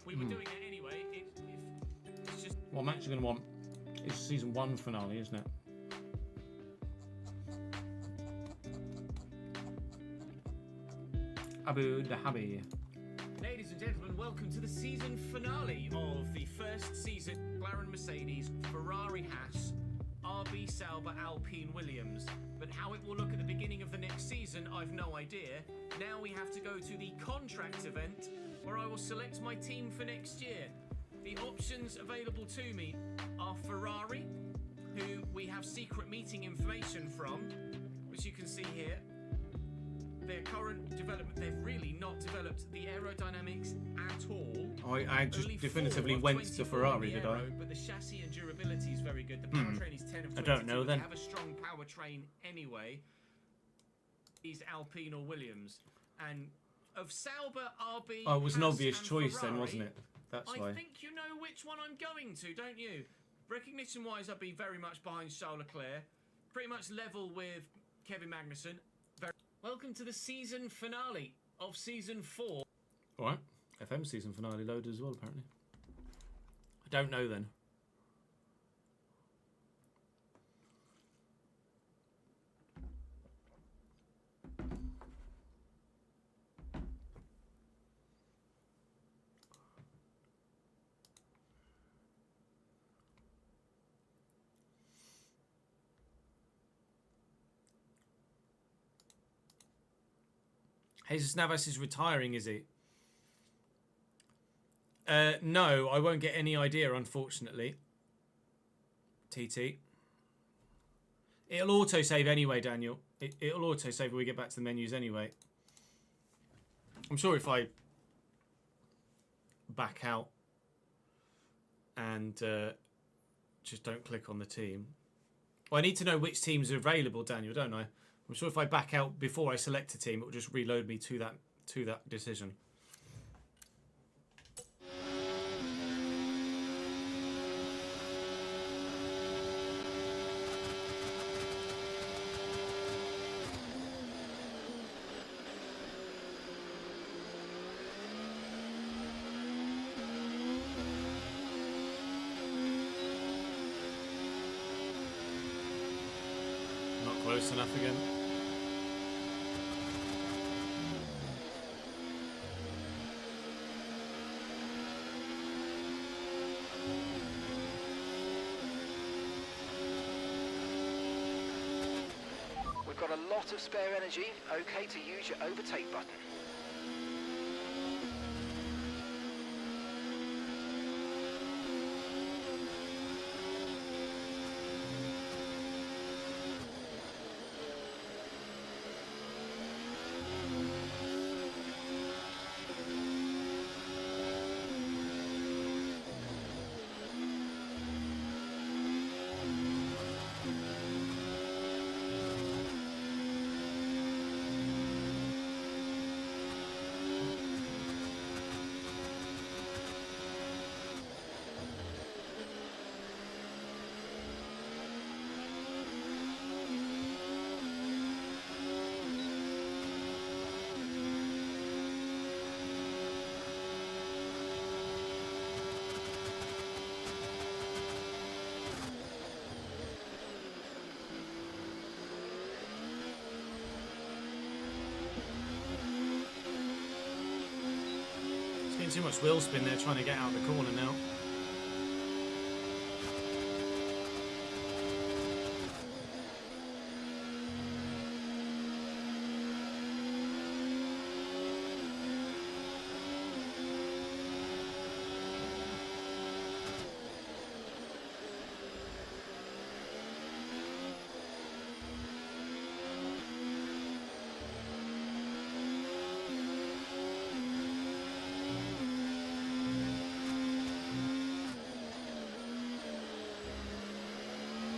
We were doing it anyway. It's just What I'm actually going to want is season 1 finale, isn't it? Abu Dhabi. Ladies and gentlemen, welcome to the season finale of the first season. McLaren, Mercedes, Ferrari, Haas, RB Sauber, Alpine, Williams. But how it will look at the beginning of the next season, I've no idea. Now we have to go to the contract event, where I will select my team for next year. The options available to me are Ferrari, who we have secret meeting information from, which you can see here. Their current development, they've really not developed the aerodynamics at all. I just Only definitively 4 of went to 24 Ferrari, on the did I? aero, but the chassis and durability is very good. The powertrain is 10 of 22. I don't know then. They have a strong powertrain anyway. Is Alpine or Williams? And of Sauber, RB. Oh, it was an Haas obvious and choice Ferrari, then, wasn't it? That's why. I think you know which one I'm going to, don't you? Recognition-wise, I'd be very much behind Charles Leclerc. Pretty much level with Kevin Magnussen. Welcome to the season finale of season 4. Alright. FM season finale loaded as well, apparently. I don't know then. Jesus Navas is retiring, is he? No, I won't get any idea, unfortunately. TT. It'll auto-save anyway, Daniel. It'll auto-save when we get back to the menus anyway. I'm sure if I back out and just don't click on the team. Well, I need to know which teams are available, Daniel, don't I? I'm sure if I back out before I select a team, it will just reload me to that decision. Not close enough again. We've got a lot of spare energy. Okay to use your overtake button. Too much wheel spin there trying to get out of the corner now.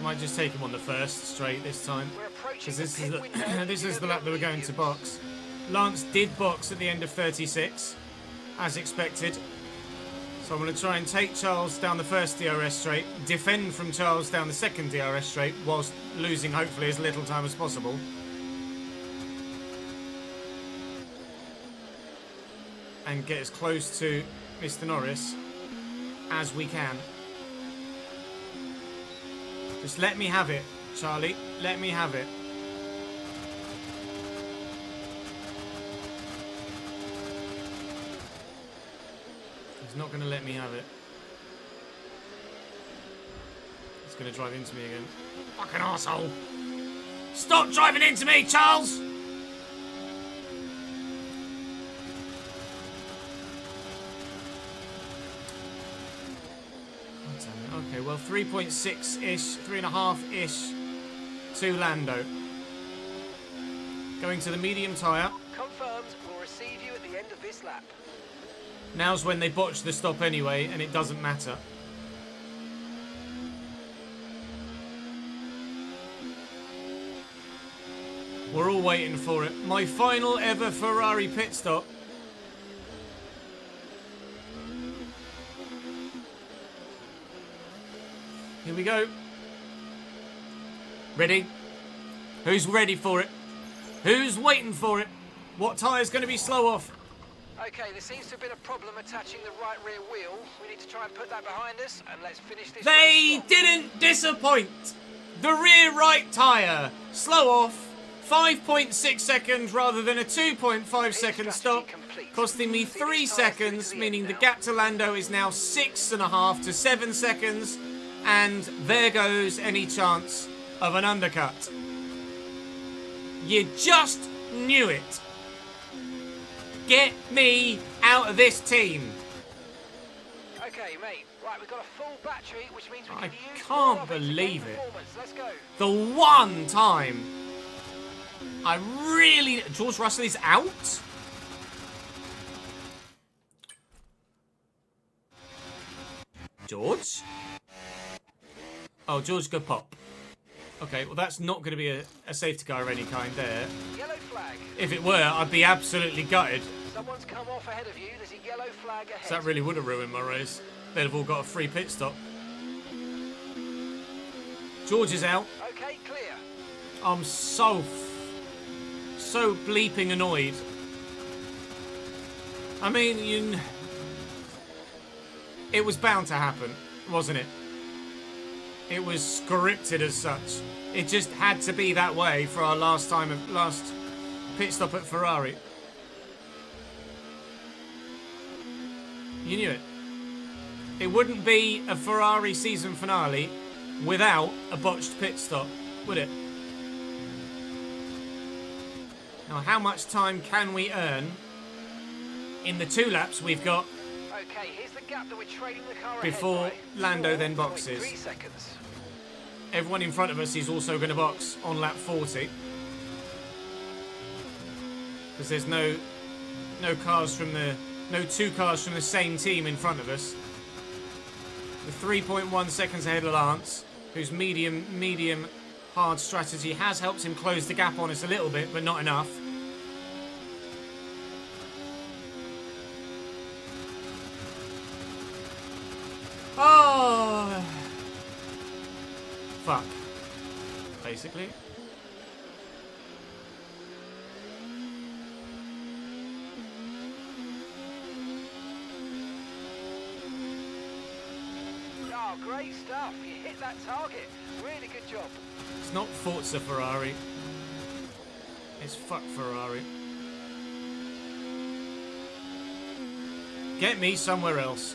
Might just take him on the first straight this time. We're approaching Because the this is pit window. this is the lap that we're going to box. Lance did box at the end of 36, as expected. So I'm going to try and take Charles down the first DRS straight, defend from Charles down the second DRS straight, whilst losing hopefully as little time as possible. And get as close to Mr. Norris as we can. Just let me have it, Charlie. Let me have it. He's not going to let me have it. He's going to drive into me again. Fucking arsehole. Stop driving into me, Charles! Okay, well, 3.6-ish, 3.5-ish to Lando. Going to the medium tyre. Confirmed, we'll receive you at the end of this lap. Now's when they botch the stop anyway, and it doesn't matter. We're all waiting for it. My final ever Ferrari pit stop. Here we go. Ready? Who's ready for it? Who's waiting for it? What tyre's going to be slow off? Okay, there seems to have been a problem attaching the right rear wheel. We need to try and put that behind us, and let's finish this. They didn't disappoint. The rear right tyre, slow off, 5.6 seconds rather than a 2.5 second stop, costing me 3 seconds, meaning the gap to Lando is now 6.5 to 7 seconds, and there goes any chance of an undercut. You just knew it. Get me out of this team. Okay, mate. Right, we've got a full battery, which means we can I use can't believe it. Let's go. The one time I really... George Russell is out? George? Oh, George go pop. Okay, well that's not going to be a safety car of any kind there. Yellow flag. If it were, I'd be absolutely gutted. Someone's come off ahead of you. There's a yellow flag ahead. So that really would have ruined my race. They'd have all got a free pit stop. George is out. Okay, clear. I'm so bleeping annoyed. I mean, it was bound to happen, wasn't it? It was scripted as such. It just had to be that way for our last pit stop at Ferrari. You knew it. It wouldn't be a Ferrari season finale without a botched pit stop, would it? Now, how much time can we earn in the 2 laps we've got? Okay, here's the gap that we're trading the car before ahead by. Lando then boxes. 3 seconds. Everyone in front of us is also going to box on lap 40. Because there's no 2 cars from the same team in front of us. With 3.1 seconds ahead of Lance, whose medium hard strategy has helped him close the gap on us a little bit, but not enough. Oh, fuck. Basically. Oh, great stuff. You hit that target. Really good job. It's not Forza Ferrari. It's fuck Ferrari. Get me somewhere else.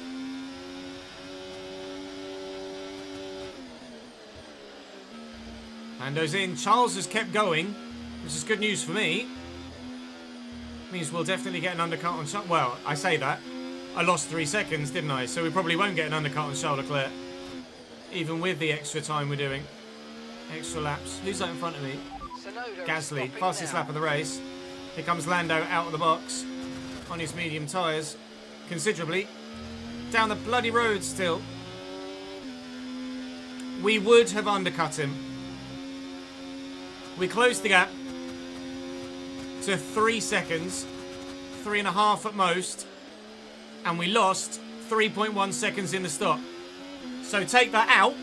Lando's in. Charles has kept going, which is good news for me. Means we'll definitely get an undercut on Charles. Well, I say that. I lost 3 seconds, didn't I? So we probably won't get an undercut on Charles Leclerc. Even with the extra time we're doing. Extra laps. Who's that in front of me? Gasly, fastest lap of the race. Here comes Lando out of the box. On his medium tyres. Considerably. Down the bloody road still. we would have undercut him. We closed the gap to 3 seconds, 3.5 at most, and we lost 3.1 seconds in the stop. So take that out.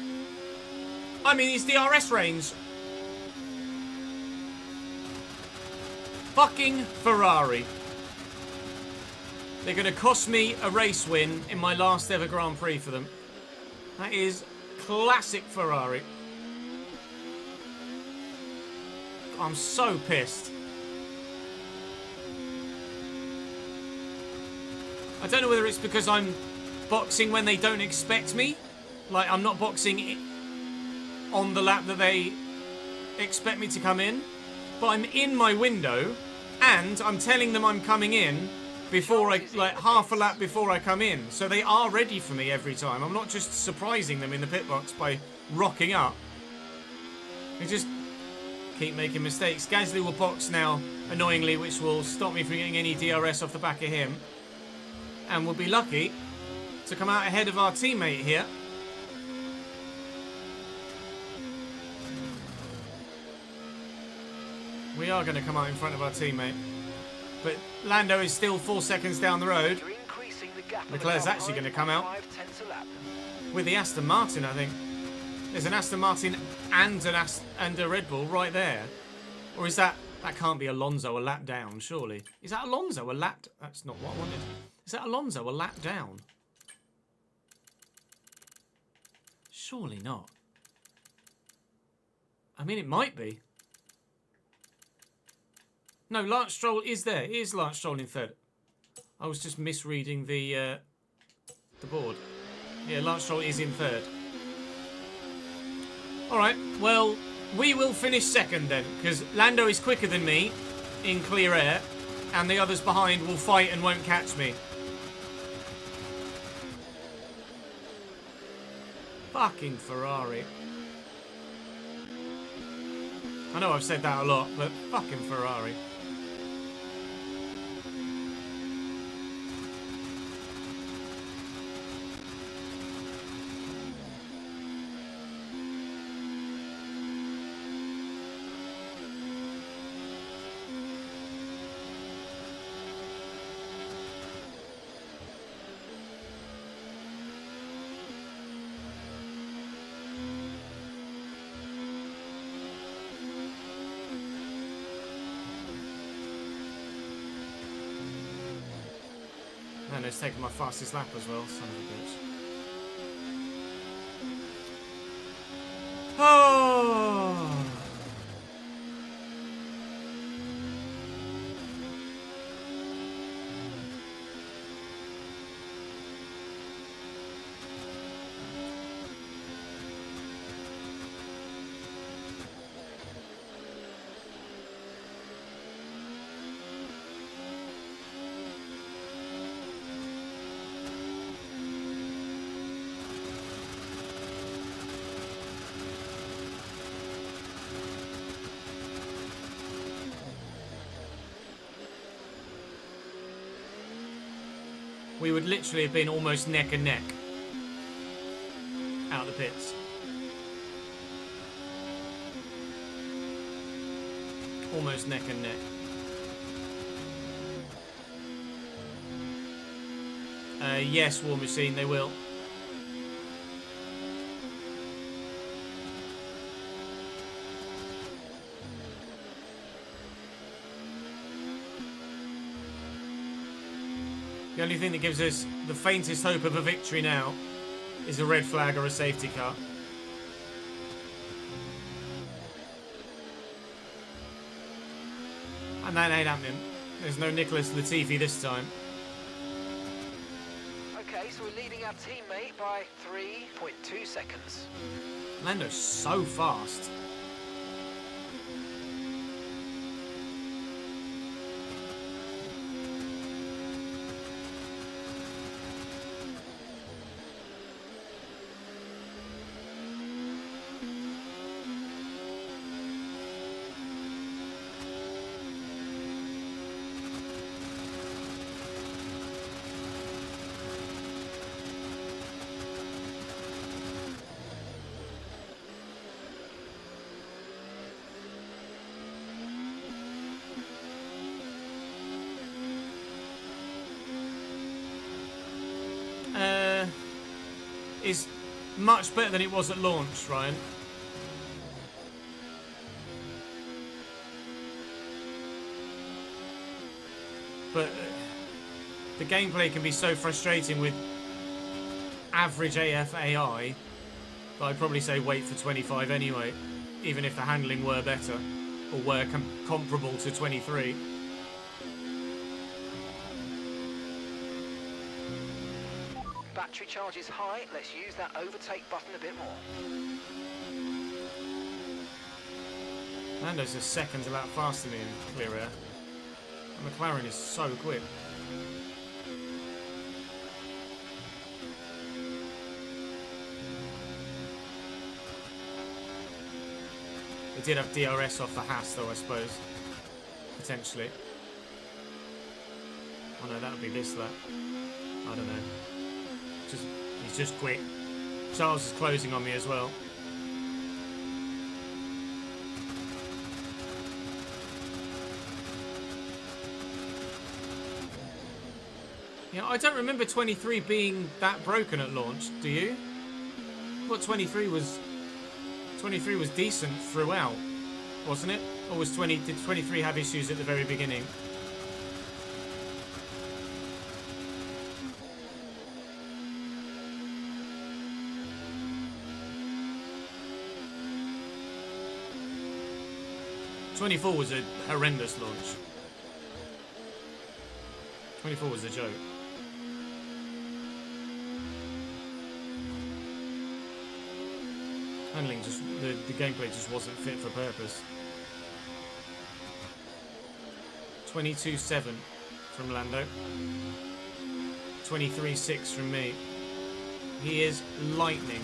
I'm in his DRS range. Fucking Ferrari. They're going to cost me a race win in my last ever Grand Prix for them. That is classic Ferrari. I'm so pissed. I don't know whether it's because I'm boxing when they don't expect me. Like, I'm not boxing on the lap that they expect me to come in. But I'm in my window, and I'm telling them I'm coming in before I, like, half a lap before I come in. So they are ready for me every time. I'm not just surprising them in the pit box by rocking up. They just keep making mistakes. Gasly will box now, annoyingly, which will stop me from getting any DRS off the back of him. And we'll be lucky to come out ahead of our teammate here. We are going to come out in front of our teammate. But Lando is still 4 seconds down the road. Leclerc's actually going to come out with the Aston Martin, I think. There's an Aston Martin and a Red Bull right there. Or is that... That can't be Alonso a lap down, surely. Is that Alonso a lap... That's not what I wanted. Is that Alonso a lap down? Surely not. I mean, it might be. No, Lance Stroll is there. It is Lance Stroll in third. I was just misreading the board. Yeah, Lance Stroll is in third. Alright, well, we will finish second then, because Lando is quicker than me in clear air, and the others behind will fight and won't catch me. Fucking Ferrari. I know I've said that a lot, but fucking Ferrari. And it's taken my fastest lap as well, son of a bitch. Oh! We would literally have been almost neck and neck out of the pits. Almost neck and neck. Yes, War Machine, they will. The only thing that gives us the faintest hope of a victory now is a red flag or a safety car. And that ain't happening. There's no Nicholas Latifi this time. Okay, so we're leading our teammate by 3.2 seconds. Lando's so fast. is much better than it was at launch, Ryan. But the gameplay can be so frustrating with average AF AI that I'd probably say wait for 25 anyway, even if the handling were better or were comparable to 23. Battery charge is high. Let's use that overtake button a bit more. Lando's a second a lap faster than me in clear air. And McLaren is so quick. They did have DRS off the Haas though, I suppose. Potentially. Oh no, that would be this lap. I don't know. He's just quick. Charles is closing on me as well. Yeah, I don't remember 23 being that broken at launch, do you? But 23 was decent throughout, wasn't it? Or did 23 have issues at the very beginning? '24 was a horrendous launch. 24 was a joke. Handling just the gameplay just wasn't fit for purpose. 22.7 from Lando. 23.6 from me. He is lightning.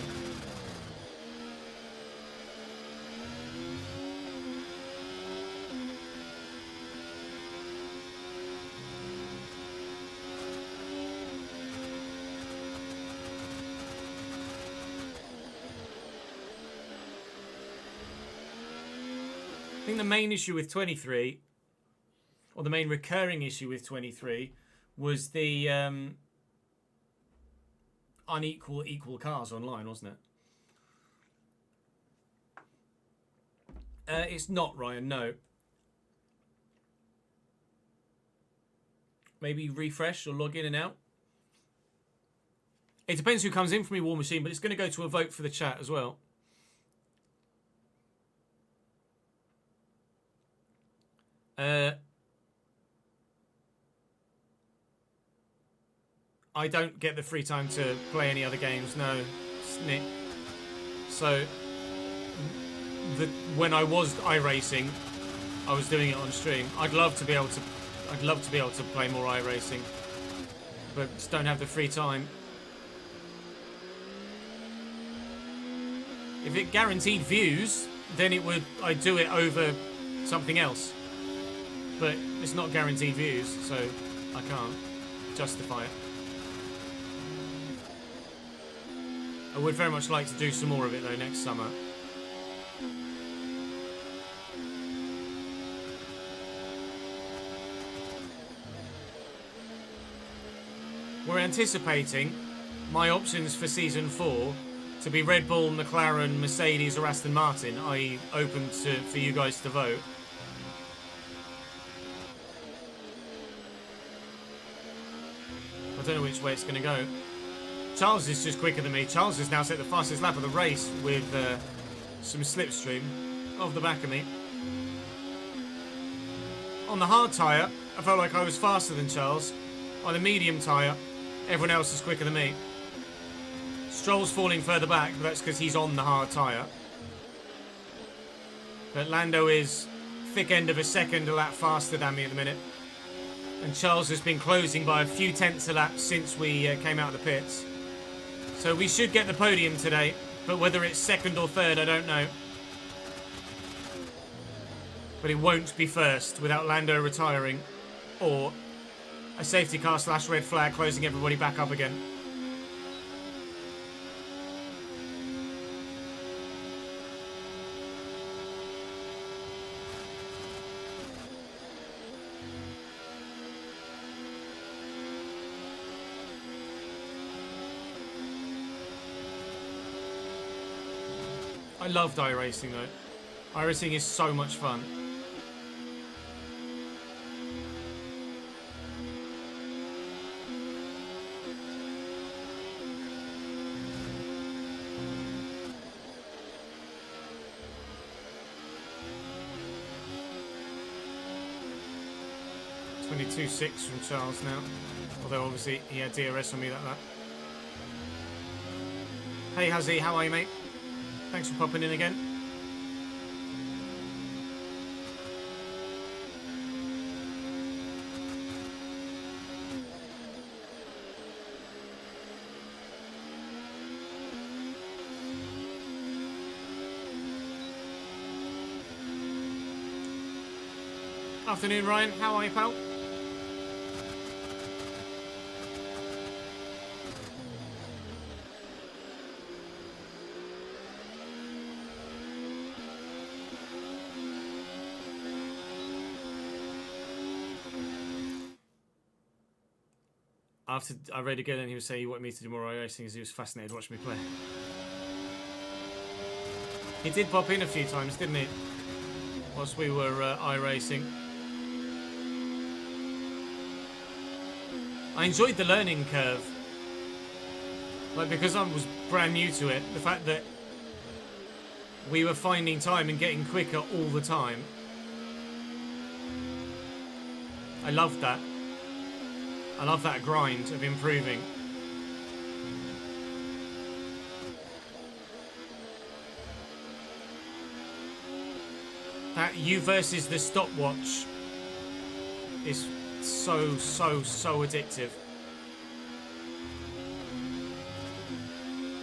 I think the main issue with 23, or the main recurring issue with 23, was the equal cars online, wasn't it? It's not, Ryan, no. Maybe refresh or log in and out. It depends who comes in for me, War Machine, but it's going to go to a vote for the chat as well. I don't get the free time to play any other games, no, snip. So, when I was iRacing, I was doing it on stream. I'd love to be able to play more iRacing, but just don't have the free time. If it guaranteed views, then I'd do it over something else. But it's not guaranteed views, so I can't justify it. I would very much like to do some more of it though next summer. We're anticipating my options for Season 4 to be Red Bull, McLaren, Mercedes or Aston Martin, i.e. open for you guys to vote. I don't know which way it's going to go. Charles is just quicker than me. Charles has now set the fastest lap of the race with some slipstream off the back of me. On the hard tyre, I felt like I was faster than Charles. On the medium tyre, everyone else is quicker than me. Stroll's falling further back, but that's because he's on the hard tyre. But Lando is thick end of a second a lap faster than me at the minute. And Charles has been closing by a few tenths a lap since we came out of the pits. So we should get the podium today, but whether it's second or third, I don't know. But it won't be first without Lando retiring or a safety car / red flag closing everybody back up again. I loved iRacing though. iRacing is so much fun. .22.6 from Charles now. Although obviously he had DRS on me that lap. Hey Huzzy, how are you, mate? Thanks for popping in again. Afternoon, Ryan. How are you, pal? After I read again and he was saying he wanted me to do more iRacing because he was fascinated watching me play. He did pop in a few times, didn't he? Whilst we were iRacing. I enjoyed the learning curve. Like, because I was brand new to it, the fact that we were finding time and getting quicker all the time. I loved that. I love that grind of improving. That you versus the stopwatch is so addictive.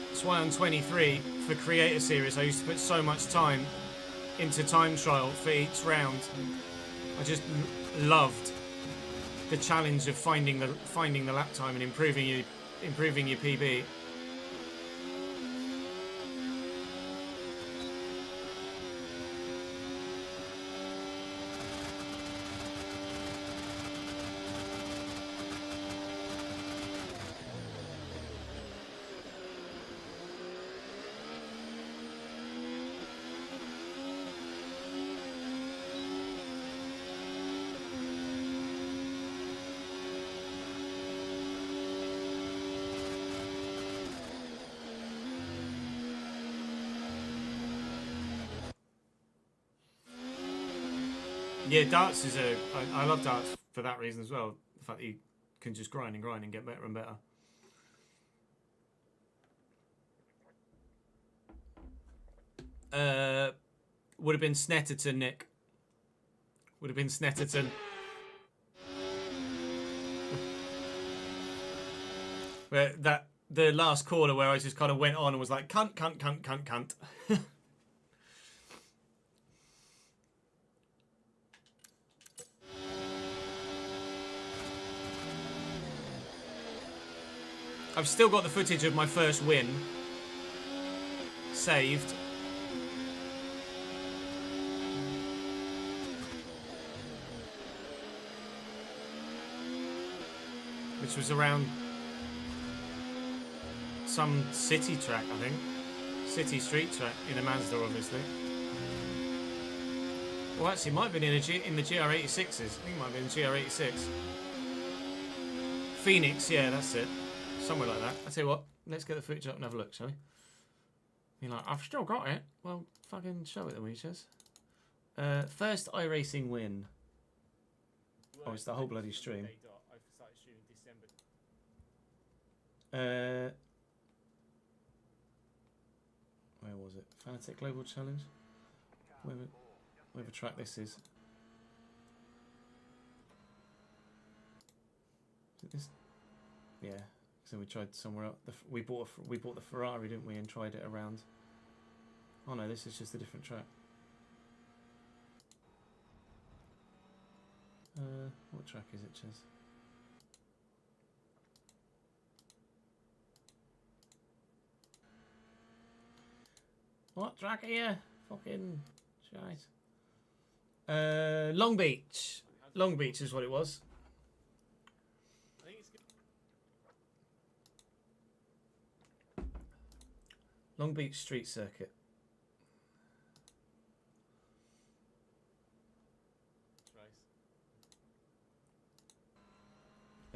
That's why on 23 for Creator Series I used to put so much time into time trial for each round. I just loved the challenge of finding the lap time and improving your PB. Yeah, darts is I love darts for that reason as well. The fact that you can just grind and get better and better. Would have been Snetterton, Nick. Would have been Snetterton. Where the last corner where I just kind of went on and was like cunt. I've still got the footage of my first win saved. Which was around some city track, I think. City street track in a Mazda, obviously. Well, actually, it might have been in the GR86s. I think it might have been GR86. Phoenix, yeah, that's it. Somewhere like that. I tell you what, let's get the footage up and have a look, shall we? You're like, I've still got it. Well, fucking show it then, we says. First iRacing win. Oh, it's the whole bloody stream. Where was it? Fanatec Global Challenge? Whatever track this is. Is it this? Yeah. So we tried somewhere else. We bought the Ferrari, didn't we, and tried it around. Oh no, this is just a different track. What track is it, Ches? What track are you? Fucking shite. Long Beach. Long Beach is what it was. Long Beach Street Circuit.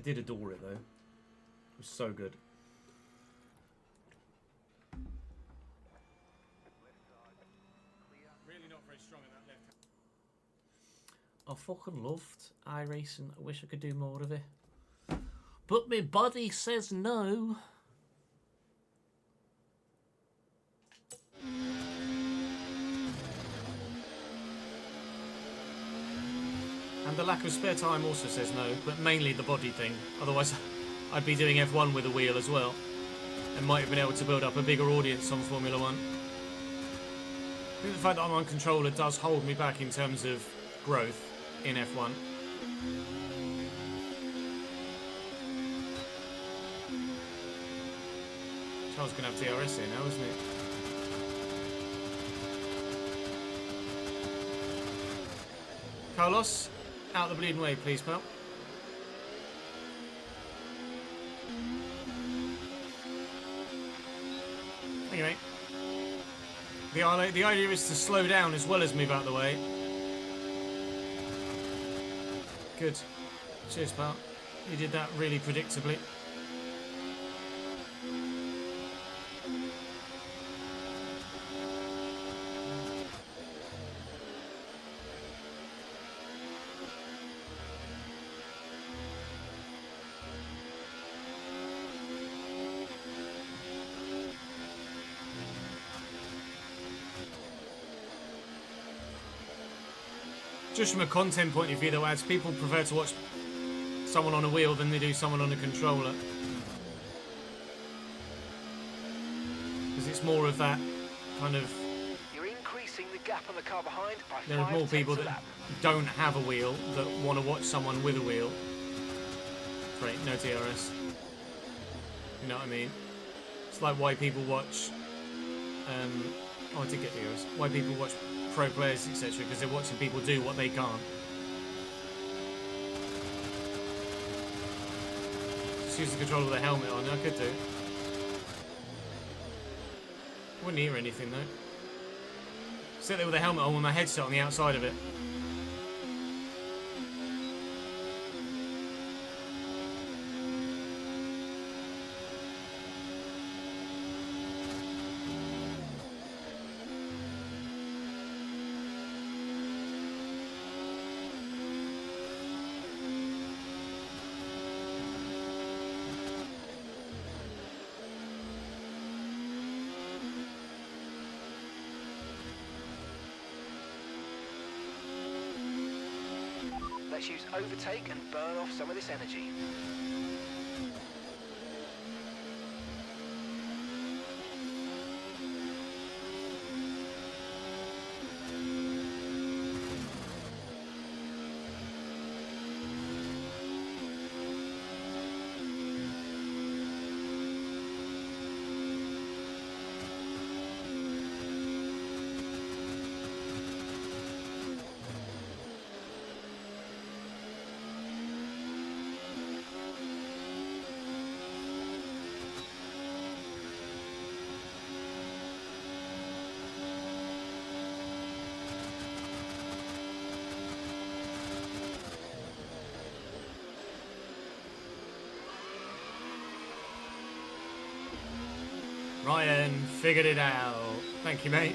did adore it though. It was so good. Really not very strong in that left. I fucking loved iRacing. I wish I could do more of it. But my body says no. And the lack of spare time also says no, but mainly the body thing. Otherwise, I'd be doing F1 with a wheel as well, and might have been able to build up a bigger audience on Formula 1. I think the fact that I'm on controller does hold me back in terms of growth in F1. Charles going to have DRS here now, isn't it? Carlos, out the bleeding way, please, pal. Anyway, the idea is to slow down as well as move out the way. Good. Cheers, pal. You did that really predictably. Just from a content point of view, though, as people prefer to watch someone on a wheel than they do someone on a controller. Because it's more of that kind of... You're increasing the gap on the car behind by 5 There are more people tenths a that lap. don't have a wheel that want to watch someone with a wheel. Great, no DRS. You know what I mean? It's like why people watch... oh, I did get DRS. Why people watch pro players, etc. Because they're watching people do what they can't. Just use the controller with a helmet on. I could do. Wouldn't hear anything though. Sit there with a helmet on with my headset on the outside of it. Let's use overtake and burn off some of this energy. Ryan figured it out. Thank you, mate.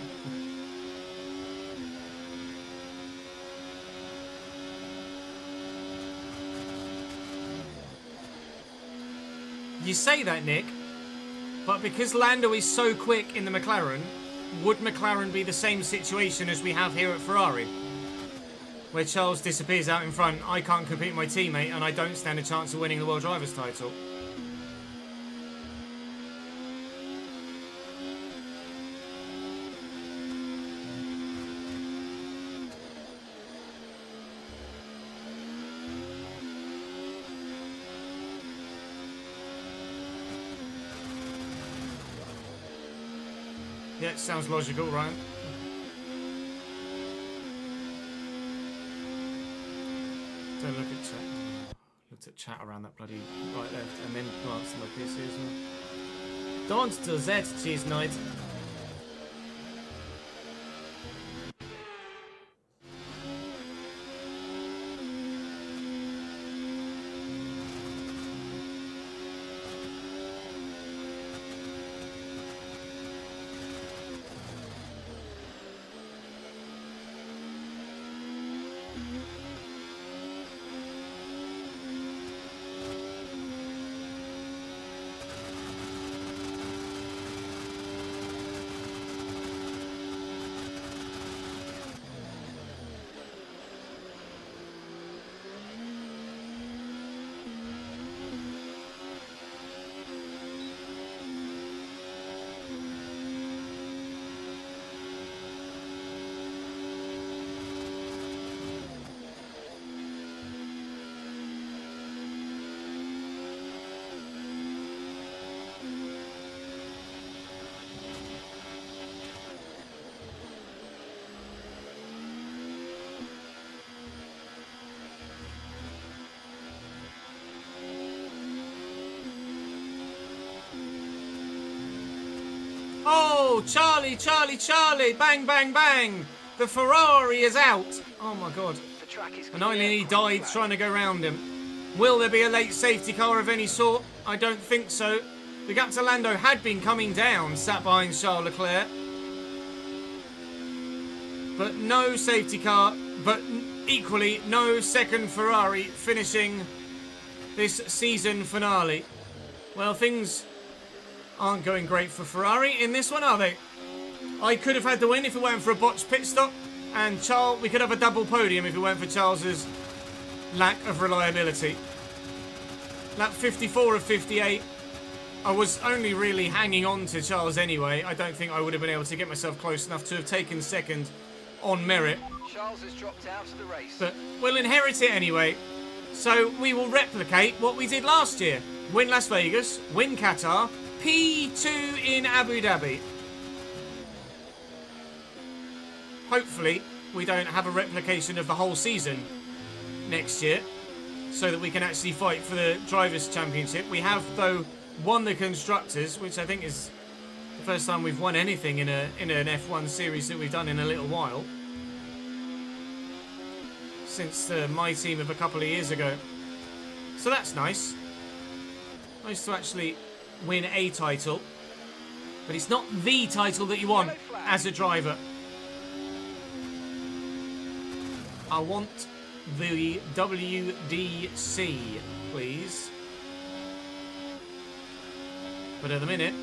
You say that, Nick, but because Lando is so quick in the McLaren, would McLaren be the same situation as we have here at Ferrari? Where Charles disappears out in front, I can't compete with my teammate, and I don't stand a chance of winning the World Drivers' title. Yeah, sounds logical, Ryan. Don't look at chat. Looked at chat around that bloody right left, and then glanced at my PC as well. Don't do that, cheese knight. Oh, Charlie, Charlie, Charlie. Bang, bang, bang. The Ferrari is out. Oh, my God. The track is And he died trying to go round him. Will there be a late safety car of any sort? I don't think so. The gap to Lando had been coming down, sat behind Charles Leclerc. But no safety car, but equally no second Ferrari finishing this season finale. Well, things aren't going great for Ferrari in this one, are they? I could have had the win if it weren't for a botched pit stop, and we could have a double podium if it weren't for Charles's lack of reliability. Lap 54 of 58. I was only really hanging on to Charles anyway. I don't think I would have been able to get myself close enough to have taken second on merit. Charles has dropped out of the race. But we'll inherit it anyway. So we will replicate what we did last year. Win Las Vegas, win Qatar, P2 in Abu Dhabi. Hopefully we don't have a replication of the whole season next year, so that we can actually fight for the Drivers' Championship. We have, though, won the Constructors, which I think is the first time we've won anything in an F1 series that we've done in a little while. Since my team of a couple of years ago. So that's nice. Nice to actually win a title. But it's not the title that you want as a driver. I want the WDC, please. But at the minute,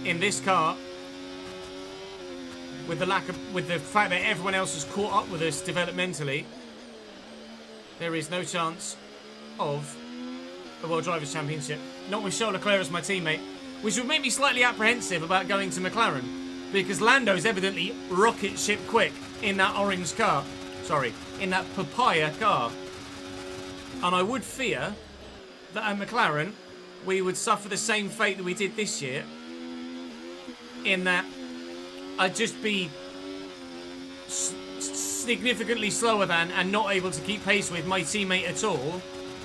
in this car, with the fact that everyone else has caught up with us developmentally, there is no chance of a World Drivers' Championship. Not with Charles Leclerc as my teammate, which would make me slightly apprehensive about going to McLaren, because Lando's evidently rocket ship quick in that orange car. Sorry, in that papaya car. And I would fear that at McLaren we would suffer the same fate that we did this year, in that I'd just be significantly slower than and not able to keep pace with my teammate at all,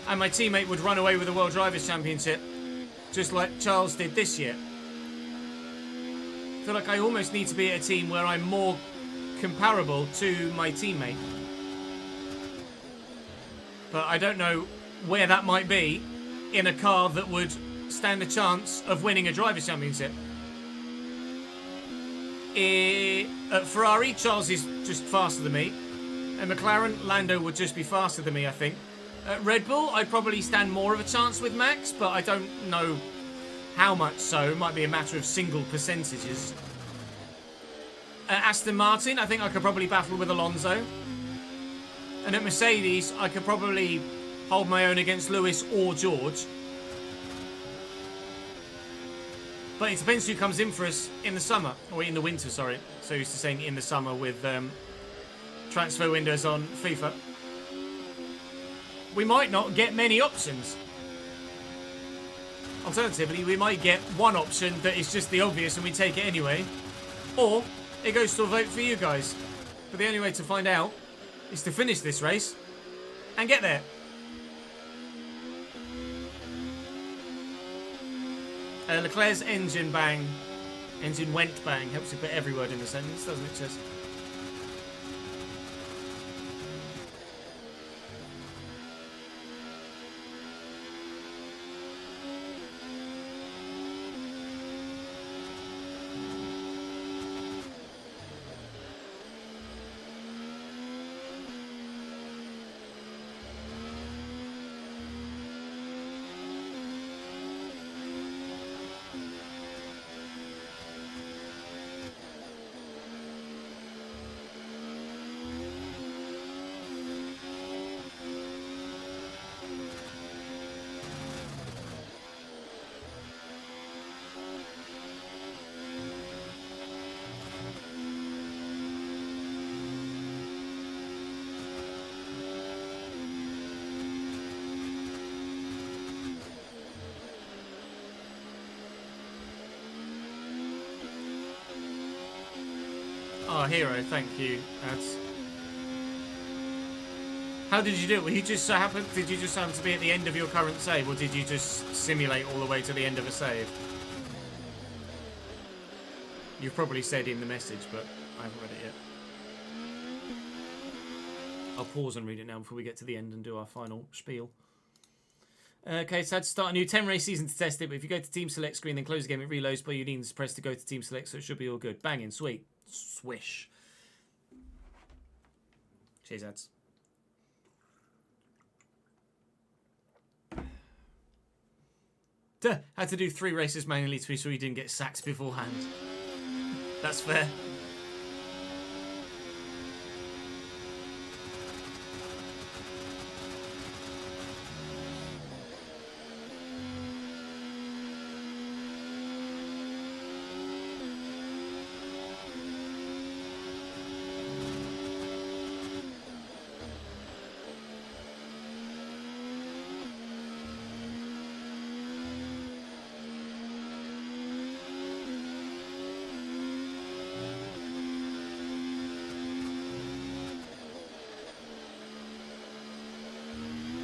and my teammate would run away with the World Drivers' Championship just like Charles did this year. I feel like I almost need to be at a team where I'm more comparable to my teammate. But I don't know where that might be in a car that would stand a chance of winning a Drivers' Championship. At Ferrari, Charles is just faster than me. At McLaren, Lando would just be faster than me, I think. At Red Bull, I'd probably stand more of a chance with Max, but I don't know how much so. It might be a matter of single percentages. At Aston Martin, I think I could probably battle with Alonso. And at Mercedes, I could probably hold my own against Lewis or George. But it depends who comes in for us in the summer. Or in the winter, sorry. So used to saying in the summer with transfer windows on FIFA. We might not get many options. Alternatively, we might get one option that is just the obvious and we take it anyway. Or it goes to a vote for you guys. But the only way to find out is to finish this race and get there. Leclerc's engine bang. Engine went bang. Helps you put every word in the sentence, doesn't it, Chess? Oh, hero, thank you. That's... How did you do it? Did you just happen to be at the end of your current save, or did you just simulate all the way to the end of a save? you've probably said in the message, but I haven't read it yet. I'll pause and read it now before we get to the end and do our final spiel. Okay, so I had to start a new 10-race season to test it, but if you go to Team Select screen, then close the game, it reloads, but you need to press to go to Team Select, so it should be all good. Banging, sweet. Swish. Cheers, ads. Duh, had to do 3 races manually to be sure you didn't get sacked beforehand. That's fair.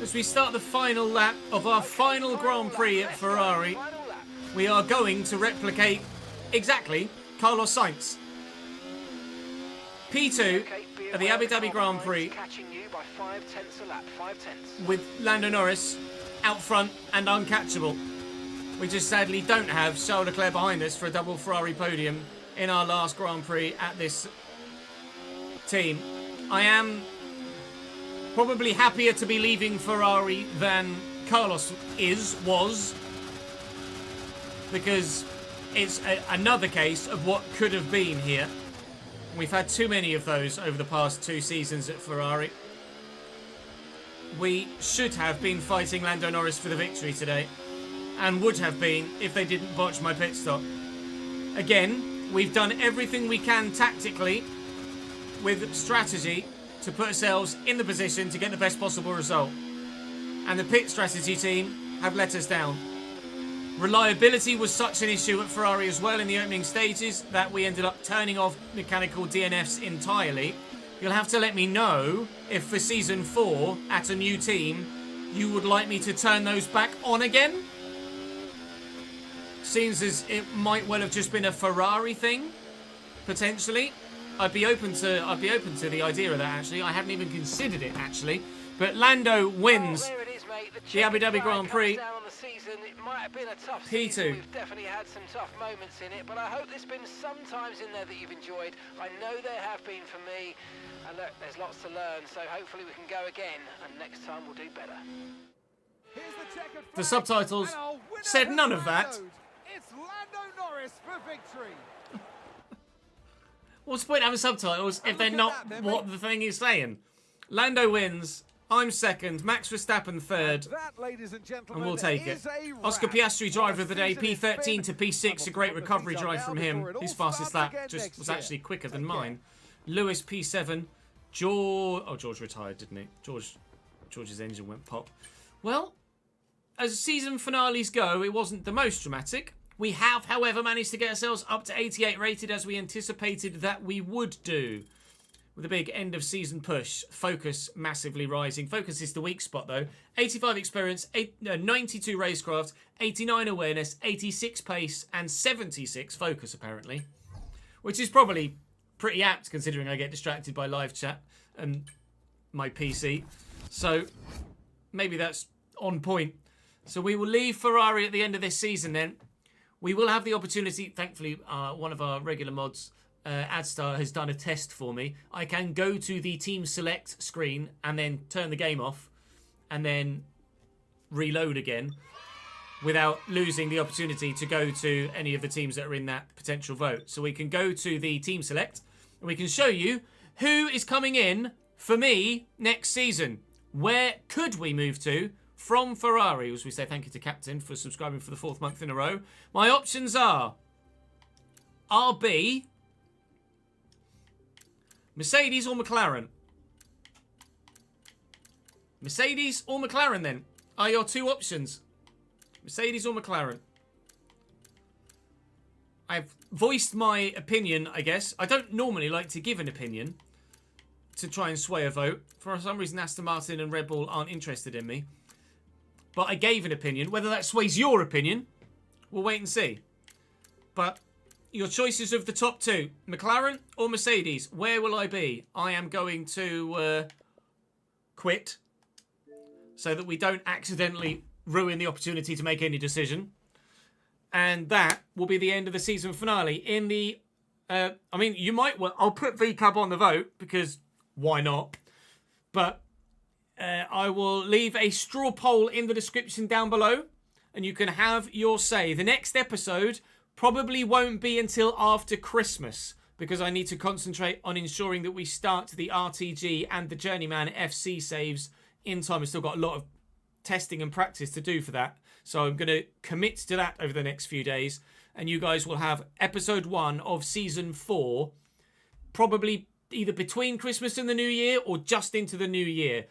As we start the final lap of our final Grand Prix at Ferrari, we are going to replicate exactly Carlos Sainz. P2 at the Abu Dhabi Grand Prix with Lando Norris out front and uncatchable. We just sadly don't have Charles Leclerc behind us for a double Ferrari podium in our last Grand Prix at this team. I am probably happier to be leaving Ferrari than Carlos was, because it's another case of what could have been here. We've had too many of those over the past 2 seasons at Ferrari. We should have been fighting Lando Norris for the victory today, and would have been if they didn't botch my pit stop. Again, we've done everything we can tactically with strategy to put ourselves in the position to get the best possible result. And the pit strategy team have let us down. Reliability was such an issue at Ferrari as well in the opening stages that we ended up turning off mechanical DNFs entirely. You'll have to let me know if for season 4 at a new team you would like me to turn those back on again. Seems as it might well have just been a Ferrari thing, potentially. I'd be open to the idea of that, actually. I hadn't even considered it, actually. But Lando wins the Abu Dhabi Grand Prix. P2. We've definitely had some tough moments in it, but I hope there's been some times in there that you've enjoyed. I know there have been for me. And look, there's lots to learn, so hopefully we can go again, and next time we'll do better. The subtitles said none of that. It's Lando Norris for victory. What's the point of having subtitles if they're not what the thing is saying? Lando wins. I'm second. Max Verstappen third. And we'll take it. Oscar Piastri, driver of the day. P13 to P6. A great recovery drive from him. His fastest lap just was actually quicker than mine. Lewis, P7. George... Oh, George retired, didn't he? George's engine went pop. Well, as season finales go, it wasn't the most dramatic. We have, however, managed to get ourselves up to 88 rated as we anticipated that we would do. With a big end of season push. Focus massively rising. Focus is the weak spot though. 85 experience, 92 racecraft, 89 awareness, 86 pace, and 76 focus apparently. Which is probably pretty apt considering I get distracted by live chat and my PC. So maybe that's on point. So we will leave Ferrari at the end of this season then. We will have the opportunity, thankfully, one of our regular mods, Adstar, has done a test for me. I can go to the Team Select screen and then turn the game off and then reload again without losing the opportunity to go to any of the teams that are in that potential vote. So we can go to the Team Select and we can show you who is coming in for me next season. Where could we move to from Ferrari? As we say thank you to Captain for subscribing for the 4th month in a row. My options are RB, Mercedes or McLaren. Mercedes or McLaren then are your 2 options. Mercedes or McLaren. I've voiced my opinion, I guess. I don't normally like to give an opinion to try and sway a vote. For some reason Aston Martin and Red Bull aren't interested in me. But I gave an opinion. Whether that sways your opinion, we'll wait and see. But your choices of the top two, McLaren or Mercedes. Where will I be? I am going to quit so that we don't accidentally ruin the opportunity to make any decision. And that will be the end of the season finale. In the, I mean, you might, well, I'll put VCub on the vote because why not? But I will leave a straw poll in the description down below and you can have your say. The next episode probably won't be until after Christmas because I need to concentrate on ensuring that we start the RTG and the Journeyman FC saves in time. I've still got a lot of testing and practice to do for that. So I'm going to commit to that over the next few days. And you guys will have episode 1 of season 4 probably either between Christmas and the New Year or just into the New Year.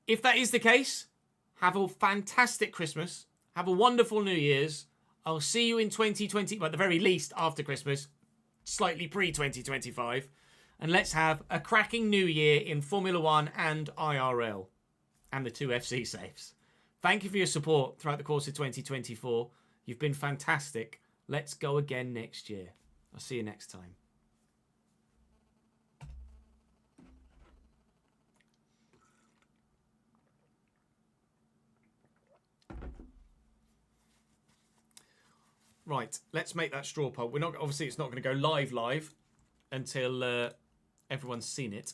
If that is the case, have a fantastic Christmas. Have a wonderful New Year's. I'll see you in 2020, but at the very least after Christmas, slightly pre-2025. And let's have a cracking New Year in Formula 1 and IRL. And the 2 FC saves. Thank you for your support throughout the course of 2024. You've been fantastic. Let's go again next year. I'll see you next time. Right, let's make that straw poll. We're not, obviously it's not going to go live until everyone's seen it.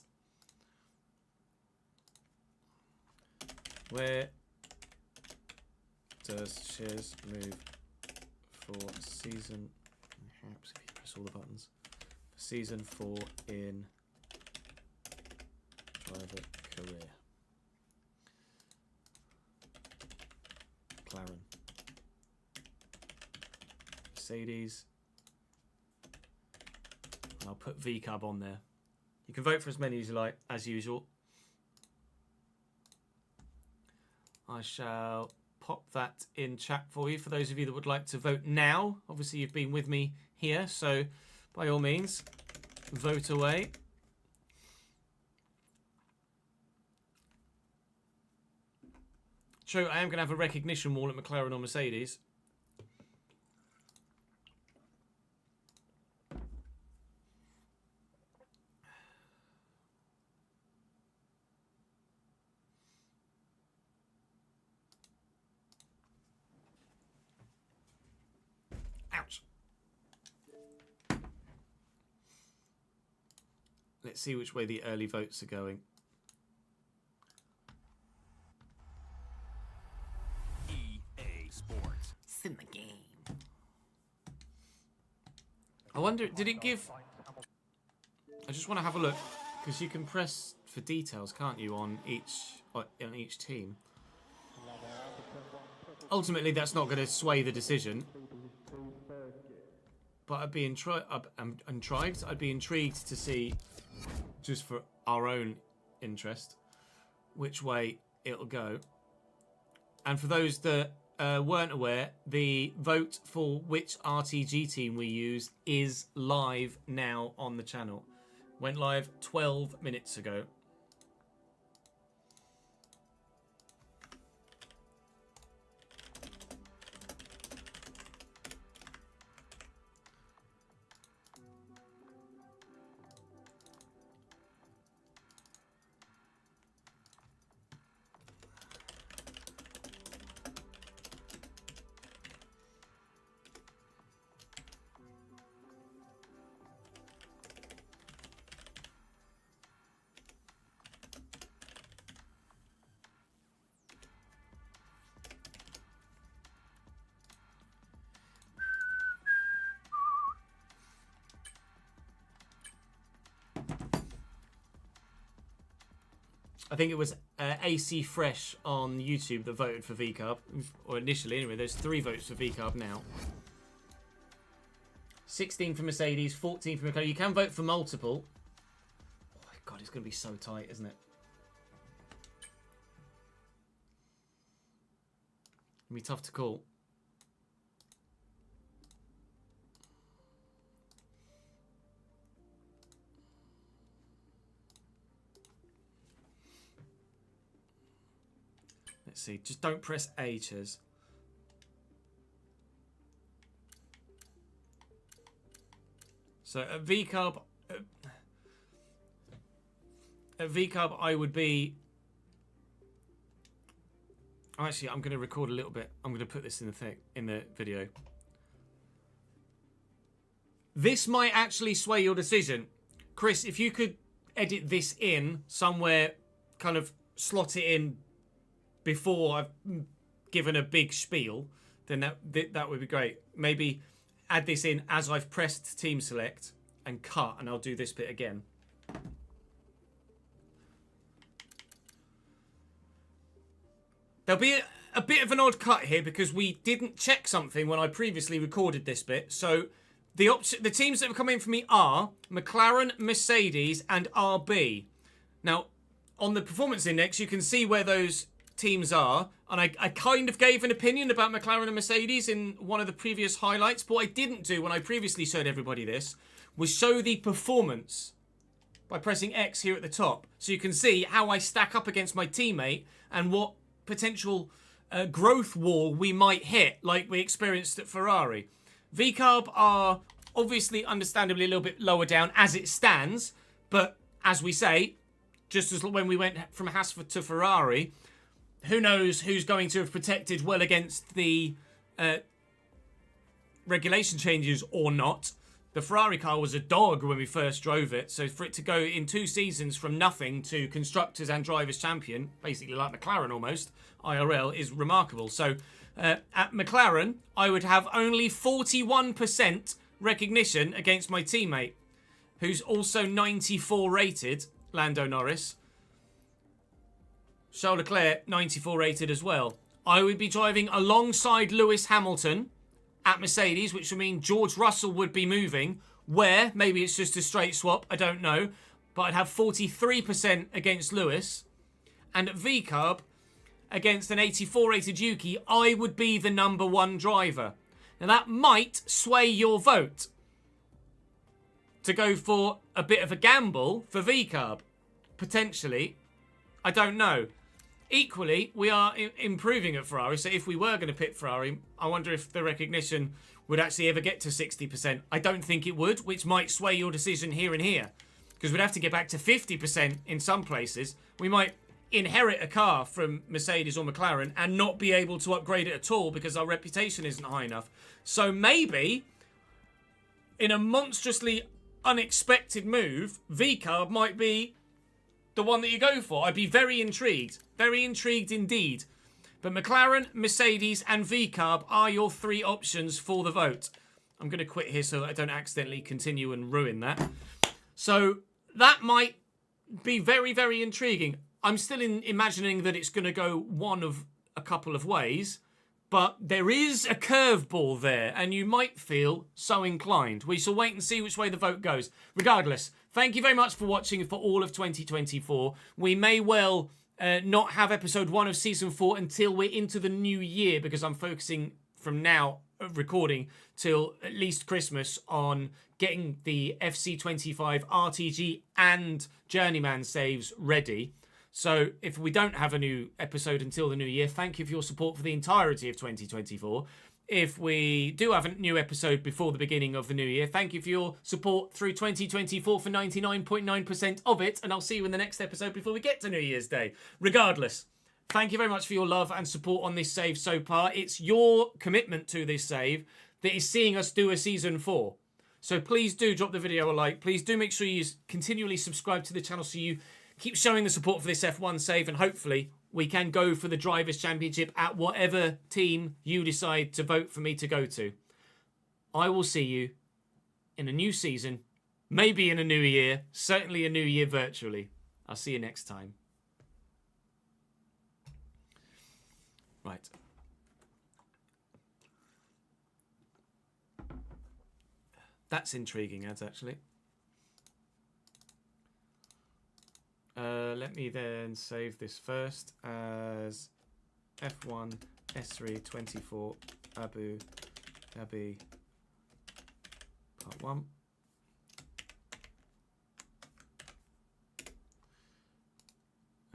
Where does Shiz move for season? Perhaps if you press all the buttons. Season 4 in driver career. McLaren. Mercedes. And I'll put VCub on there. You can vote for as many as you like, as usual. I shall pop that in chat for you for those of you that would like to vote now. Obviously, you've been with me here, so by all means, vote away. True, I am going to have a recognition wall at McLaren or Mercedes. Ouch. Let's see which way the early votes are going. EA Sports. It's in the game. I wonder, did it give... I just want to have a look, because you can press for details, can't you, on each team. Ultimately, that's not going to sway the decision. But I'd be I'd be intrigued to see, just for our own interest, which way it'll go. And for those that weren't aware, the vote for which RTG team we use is live now on the channel. Went live 12 minutes ago. I think it was AC Fresh on YouTube that voted for VCub. Or initially, anyway. There's 3 votes for VCub now. 16 for Mercedes, 14 for McLaren. You can vote for multiple. Oh my god, it's going to be so tight, isn't it? It'll be tough to call. Let's see. Just don't press A, Chiz. So at VCarb, I would be. Actually, I'm going to record a little bit. I'm going to put this in the video. This might actually sway your decision, Chris. If you could edit this in somewhere, kind of slot it in before I've given a big spiel, then that would be great. Maybe add this in as I've pressed team select and cut, and I'll do this bit again. There'll be a bit of an odd cut here because we didn't check something when I previously recorded this bit. So the teams that have come in for me are McLaren, Mercedes, and RB. Now, on the performance index, you can see where those teams are. And I kind of gave an opinion about McLaren and Mercedes in one of the previous highlights. But what I didn't do when I previously showed everybody this was show the performance by pressing X here at the top. So you can see how I stack up against my teammate and what potential growth wall we might hit, like we experienced at Ferrari. VCarb are obviously, understandably, a little bit lower down as it stands. But as we say, just as when we went from Haas to Ferrari, who knows who's going to have protected well against the regulation changes or not. The Ferrari car was a dog when we first drove it, so for it to go in 2 seasons from nothing to Constructors and Drivers' Champion, basically like McLaren almost, IRL, is remarkable. So at McLaren, I would have only 41% recognition against my teammate, who's also 94 rated, Lando Norris. Charles Leclerc, 94 rated as well. I would be driving alongside Lewis Hamilton at Mercedes, which would mean George Russell would be moving. Where? Maybe it's just a straight swap. I don't know. But I'd have 43% against Lewis. And at VCarb, against an 84 rated Yuki, I would be the number 1 driver. Now that might sway your vote to go for a bit of a gamble for VCarb. Potentially. I don't know. Equally, we are improving at Ferrari, so if we were going to pit Ferrari, I wonder if the recognition would actually ever get to 60%. I don't think it would, which might sway your decision here and here, because we'd have to get back to 50% in some places. We might inherit a car from Mercedes or McLaren and not be able to upgrade it at all because our reputation isn't high enough. So maybe, in a monstrously unexpected move, VCarb might be the one that you go for. I'd be very intrigued. Very intrigued indeed. But McLaren, Mercedes and VCarb are your 3 options for the vote. I'm going to quit here so that I don't accidentally continue and ruin that. So that might be very, very intriguing. I'm still imagining that it's going to go one of a couple of ways. But there is a curveball there, and you might feel so inclined. We shall wait and see which way the vote goes. Regardless, thank you very much for watching for all of 2024. We may well not have episode 1 of season 4 until we're into the new year, because I'm focusing from now, recording, till at least Christmas on getting the FC25 RTG and Journeyman saves ready. So if we don't have a new episode until the new year, thank you for your support for the entirety of 2024. If we do have a new episode before the beginning of the new year, thank you for your support through 2024 for 99.9% of it. And I'll see you in the next episode before we get to New Year's Day. Regardless, thank you very much for your love and support on this save so far. It's your commitment to this save that is seeing us do a season 4. So please do drop the video a like. Please do make sure you continually subscribe to the channel so you keep showing the support for this F1 save, and hopefully we can go for the Drivers' Championship at whatever team you decide to vote for me to go to. I will see you in a new season, maybe in a new year, certainly a new year virtually. I'll see you next time. Right. That's intriguing, ads, actually. Let me then save this first as F1 S3 24 Abu Dhabi Part 1.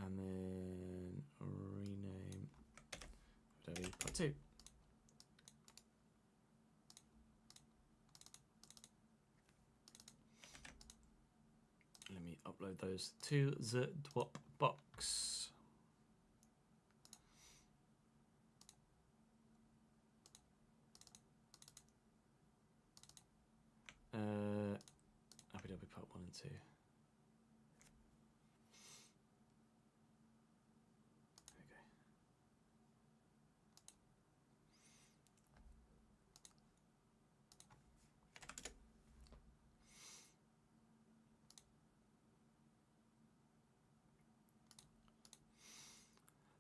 And then rename Abu Dhabi Part 2. upload those to the Dropbox. Abu Dhabi Part 1 and 2. Okay.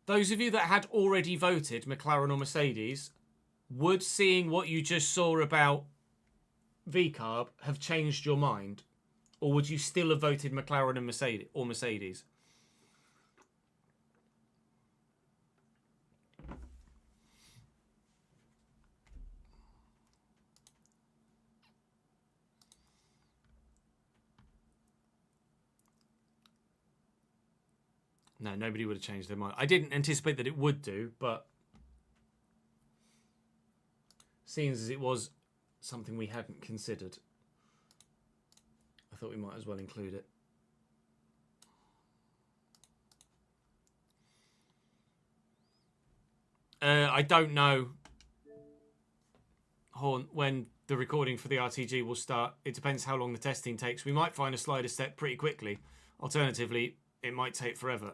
Those of you that had already voted McLaren or Mercedes, would seeing what you just saw about VCARB have changed your mind? Or would you still have voted McLaren and Mercedes? No, nobody would have changed their mind. I didn't anticipate that it would do, but seeing as it was something we hadn't considered, I thought we might as well include it. I don't know, Horn, when the recording for the RTG will start. It depends how long the testing takes. We might find a slider step pretty quickly. Alternatively, it might take forever.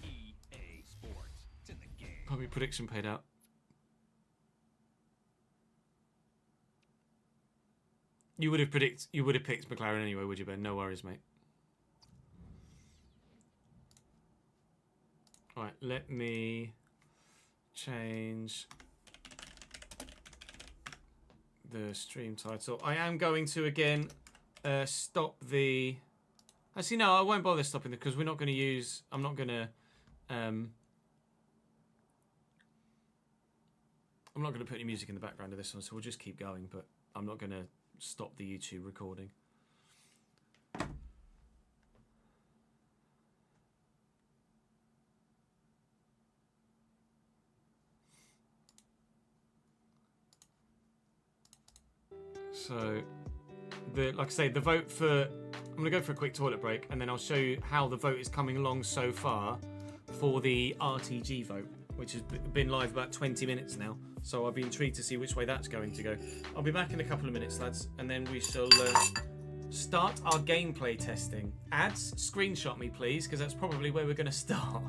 EA Sports. It's in the game. Probably prediction paid out. You would have picked McLaren anyway, would you, Ben? No worries, mate. All right, let me change the stream title. I am going to again stop the. Actually, no, I won't bother stopping it because we're not going to use. I'm not going to put any music in the background of this one, so we'll just keep going. But I'm not going to stop the YouTube recording. So, like I say, the vote for... I'm going to go for a quick toilet break, and then I'll show you how the vote is coming along so far for the RTG vote, which has been live about 20 minutes now. So I'll be intrigued to see which way that's going to go. I'll be back in a couple of minutes, lads, and then we shall start our gameplay testing. Ads, screenshot me, please, because that's probably where we're going to start.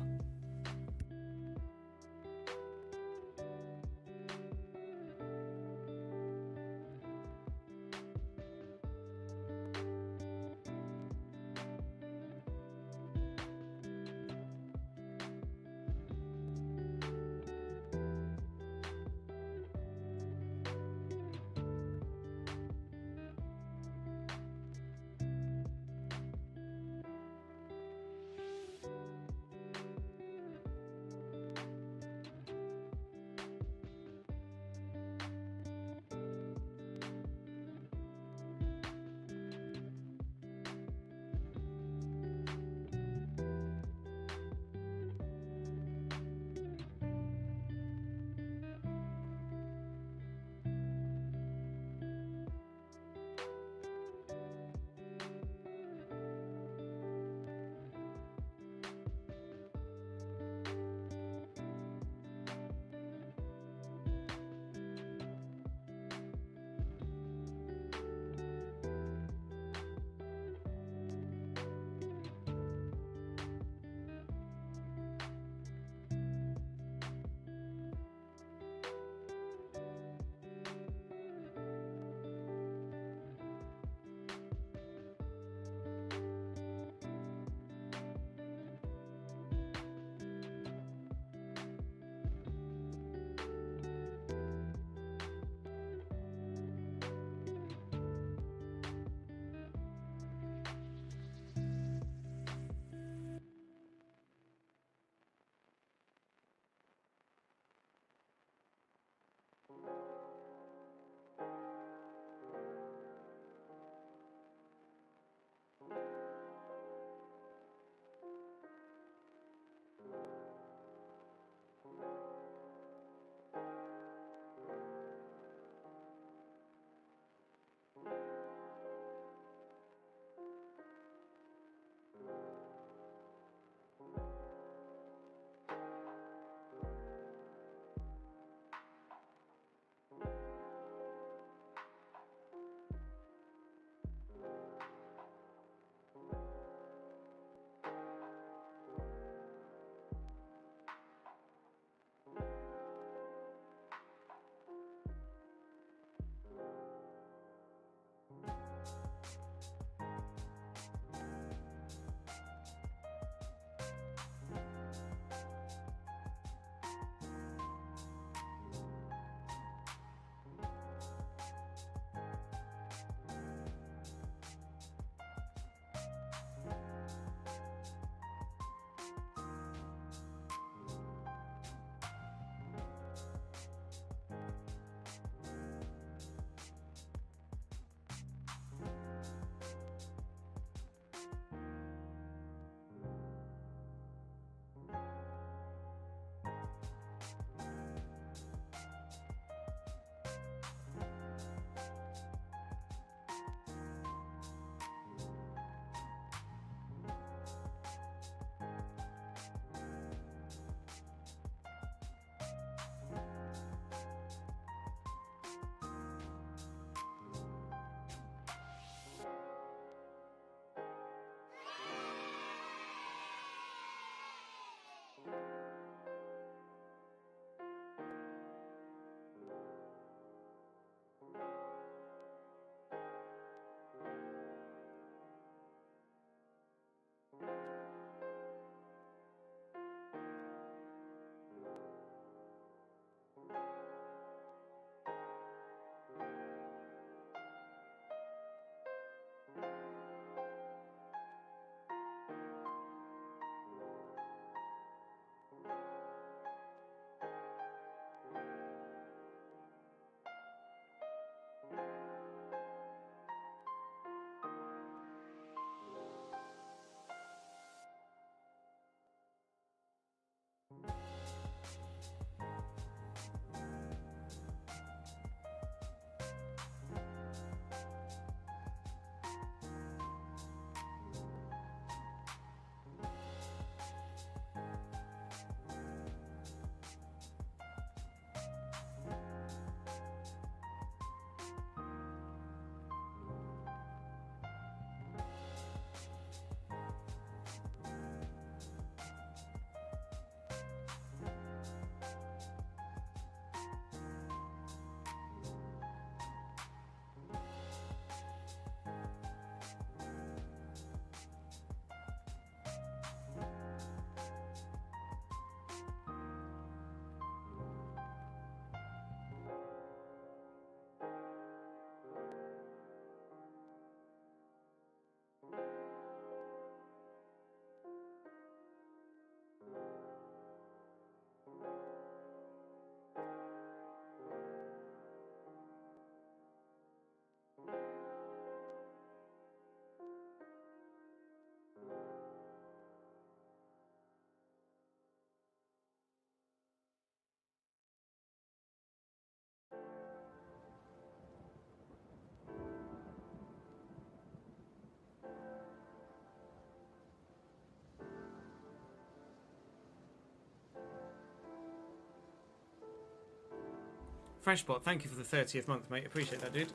Freshbot, thank you for the 30th month, mate. Appreciate that, dude.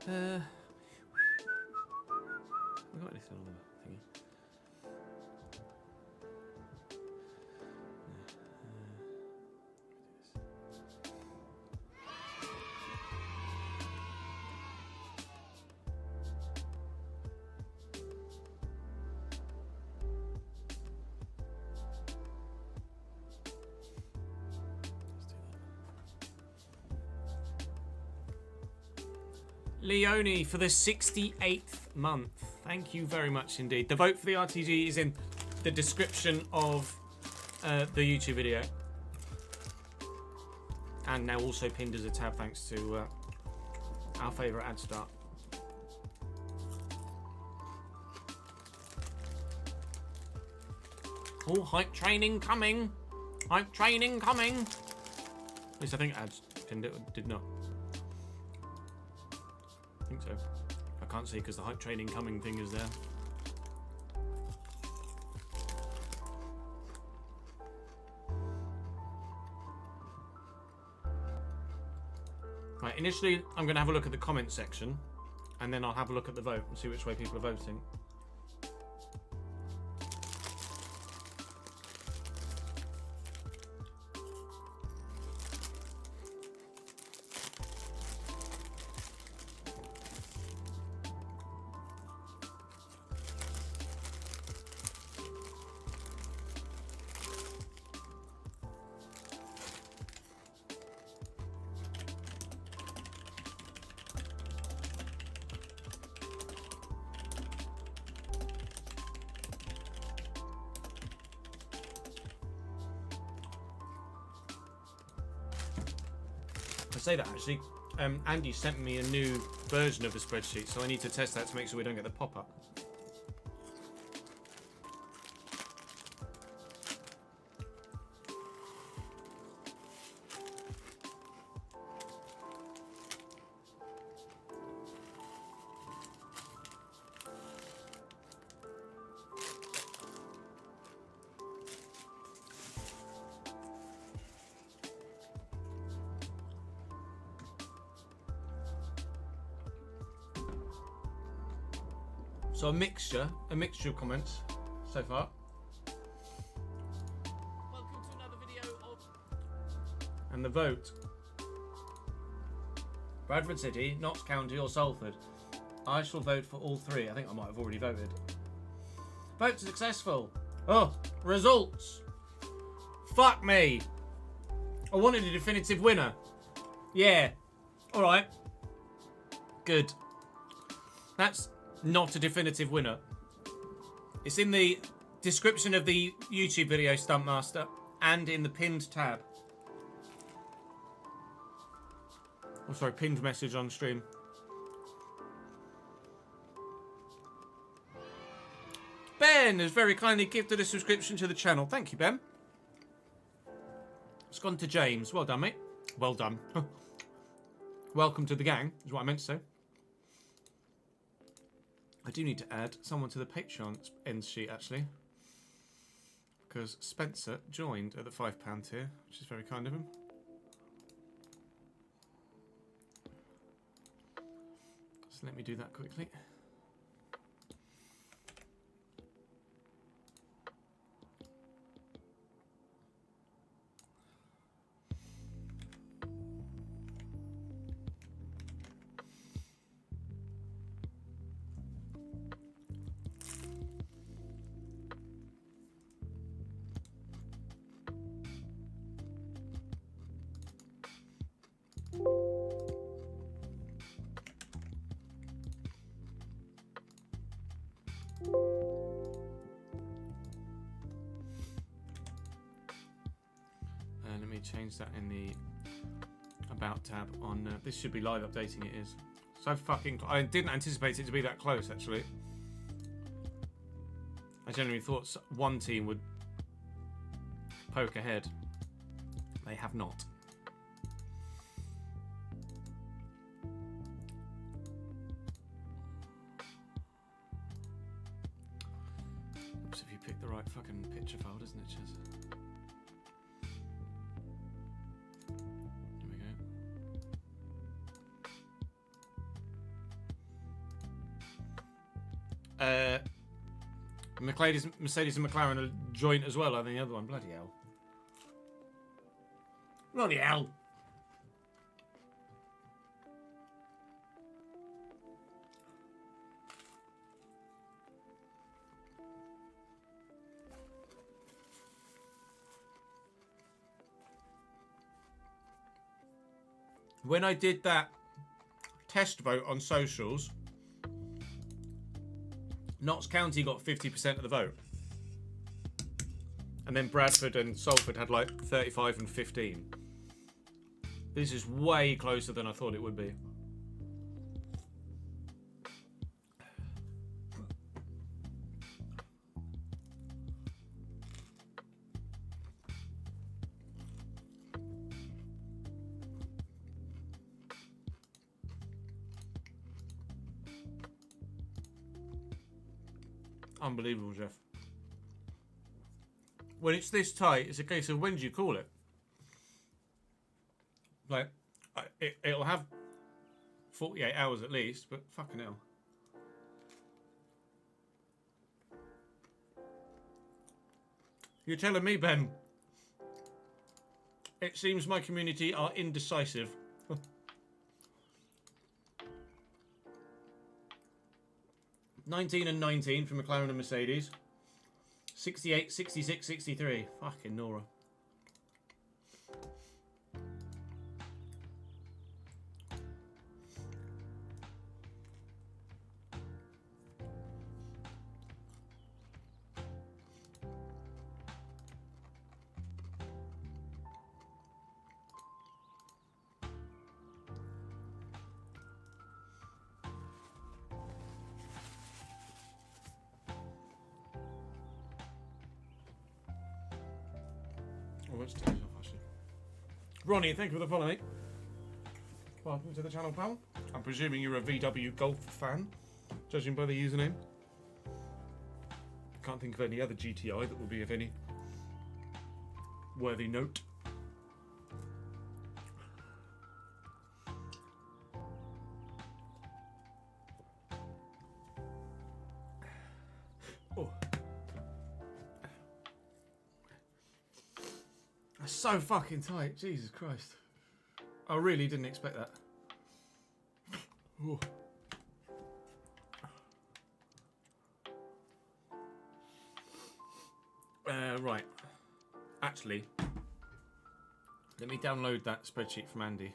We got anything on the thingy? Leone for the 68th month. Thank you very much indeed. The vote for the RTG is in the description of the YouTube video. And now also pinned as a tab thanks to our favourite ad start. Oh, hype training coming. Hype training coming. At least I think ads pinned it, did not. I think so. I can't see because the hype training coming thing is there. Right, initially I'm going to have a look at the comment section and then I'll have a look at the vote and see which way people are voting. Say that actually, Andy sent me a new version of the spreadsheet, so I need to test that to make sure we don't get the pop-up. So a mixture of comments so far. Welcome to another video of... And the vote. Bradford City, Notts County or Salford. I shall vote for all three. I think I might have already voted. Vote successful. Oh, results. Fuck me. I wanted a definitive winner. Yeah. Alright. Good. That's not a definitive winner. It's in the description of the YouTube video, Stuntmaster, and in the pinned tab. Oh, sorry, pinned message on stream. Ben has very kindly gifted a subscription to the channel. Thank you, Ben. It's gone to James. Well done, mate. Well done. Welcome to the gang, is what I meant to say. I do need to add someone to the Patreon end sheet, actually. Because Spencer joined at the £5 tier, which is very kind of him. So let me do that quickly. Let me change that in the About tab on... this should be live updating, it is. So fucking... I didn't anticipate it to be that close, actually. I genuinely thought one team would poke ahead. They have not. Oops, if you pick the right fucking picture file, doesn't it, Chaz? Here we go. Mercedes and McLaren are joint as well, I think the other one. Bloody hell. Bloody hell. When I did that test vote on socials, Notts County got 50% of the vote. And then Bradford and Salford had like 35 and 15. This is way closer than I thought it would be. Unbelievable, Jeff. When it's this tight, it's a case of when do you call it? Like, it'll have 48 hours at least, but fucking hell. You're telling me, Ben? It seems my community are indecisive. 19 and 19 for McLaren and Mercedes. 68, 66, 63. Fucking Nora. Ronnie, thank you for the follow, mate. Welcome to the channel, pal. I'm presuming you're a VW Golf fan, judging by the username. Can't think of any other GTI that will be of any worthy note. Oh. That's so fucking tight, Jesus Christ. I really didn't expect that. Ooh. Right. Actually, let me download that spreadsheet from Andy.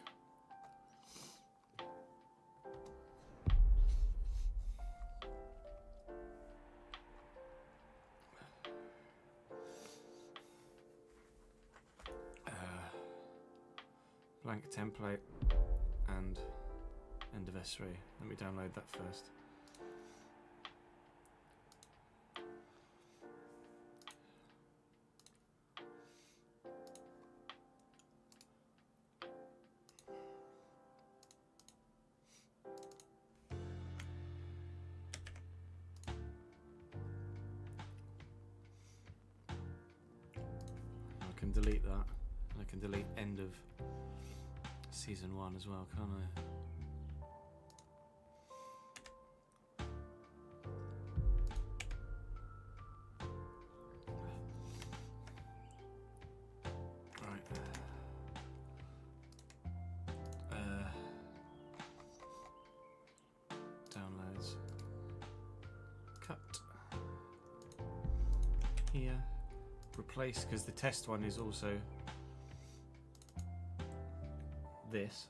Blank template and end of S3. Let me download that first. I can delete that. And I can delete end of Season 1 as well, can't I? Right. Downloads. Cut. Here. Replace, because the test one is also this.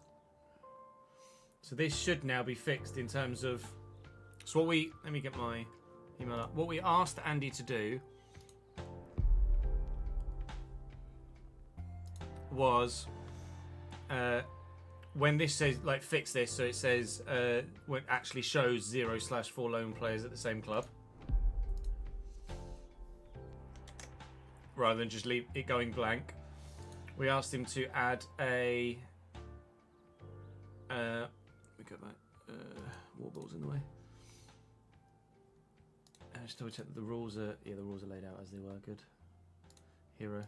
So this should now be fixed in terms of, so what we, let me get my email up. What we asked Andy to do was when this says like fix this, so it says when it actually shows 0/4 lone players at the same club, rather than just leave it going blank. We asked him to add a we got that wall balls in the way. Just double check that the rules are laid out as they were. Good. Hero.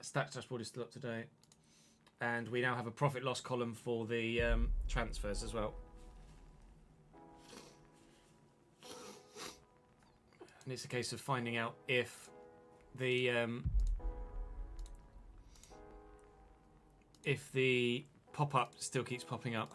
Stats dashboard is still up to date, and we now have a profit loss column for the transfers as well. And it's a case of finding out if the pop-up still keeps popping up.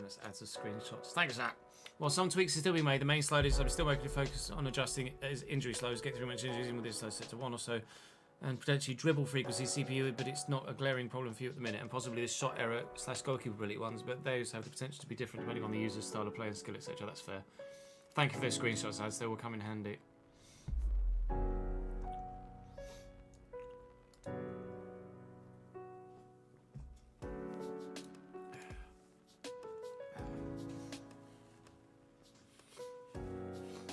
Let's add some screenshots. Thanks, Zach. While some tweaks are still being made, the main slide is I'm still making a focus on adjusting as injury slows, get through much injuries with this slow set to 1 or so, and potentially dribble frequency CPU, but it's not a glaring problem for you at the minute, and possibly this shot error / goalkeeper ability ones, but those have the potential to be different depending on the user's style of play and skill, etc. That's fair. Thank you for those screenshots, as they will come in handy.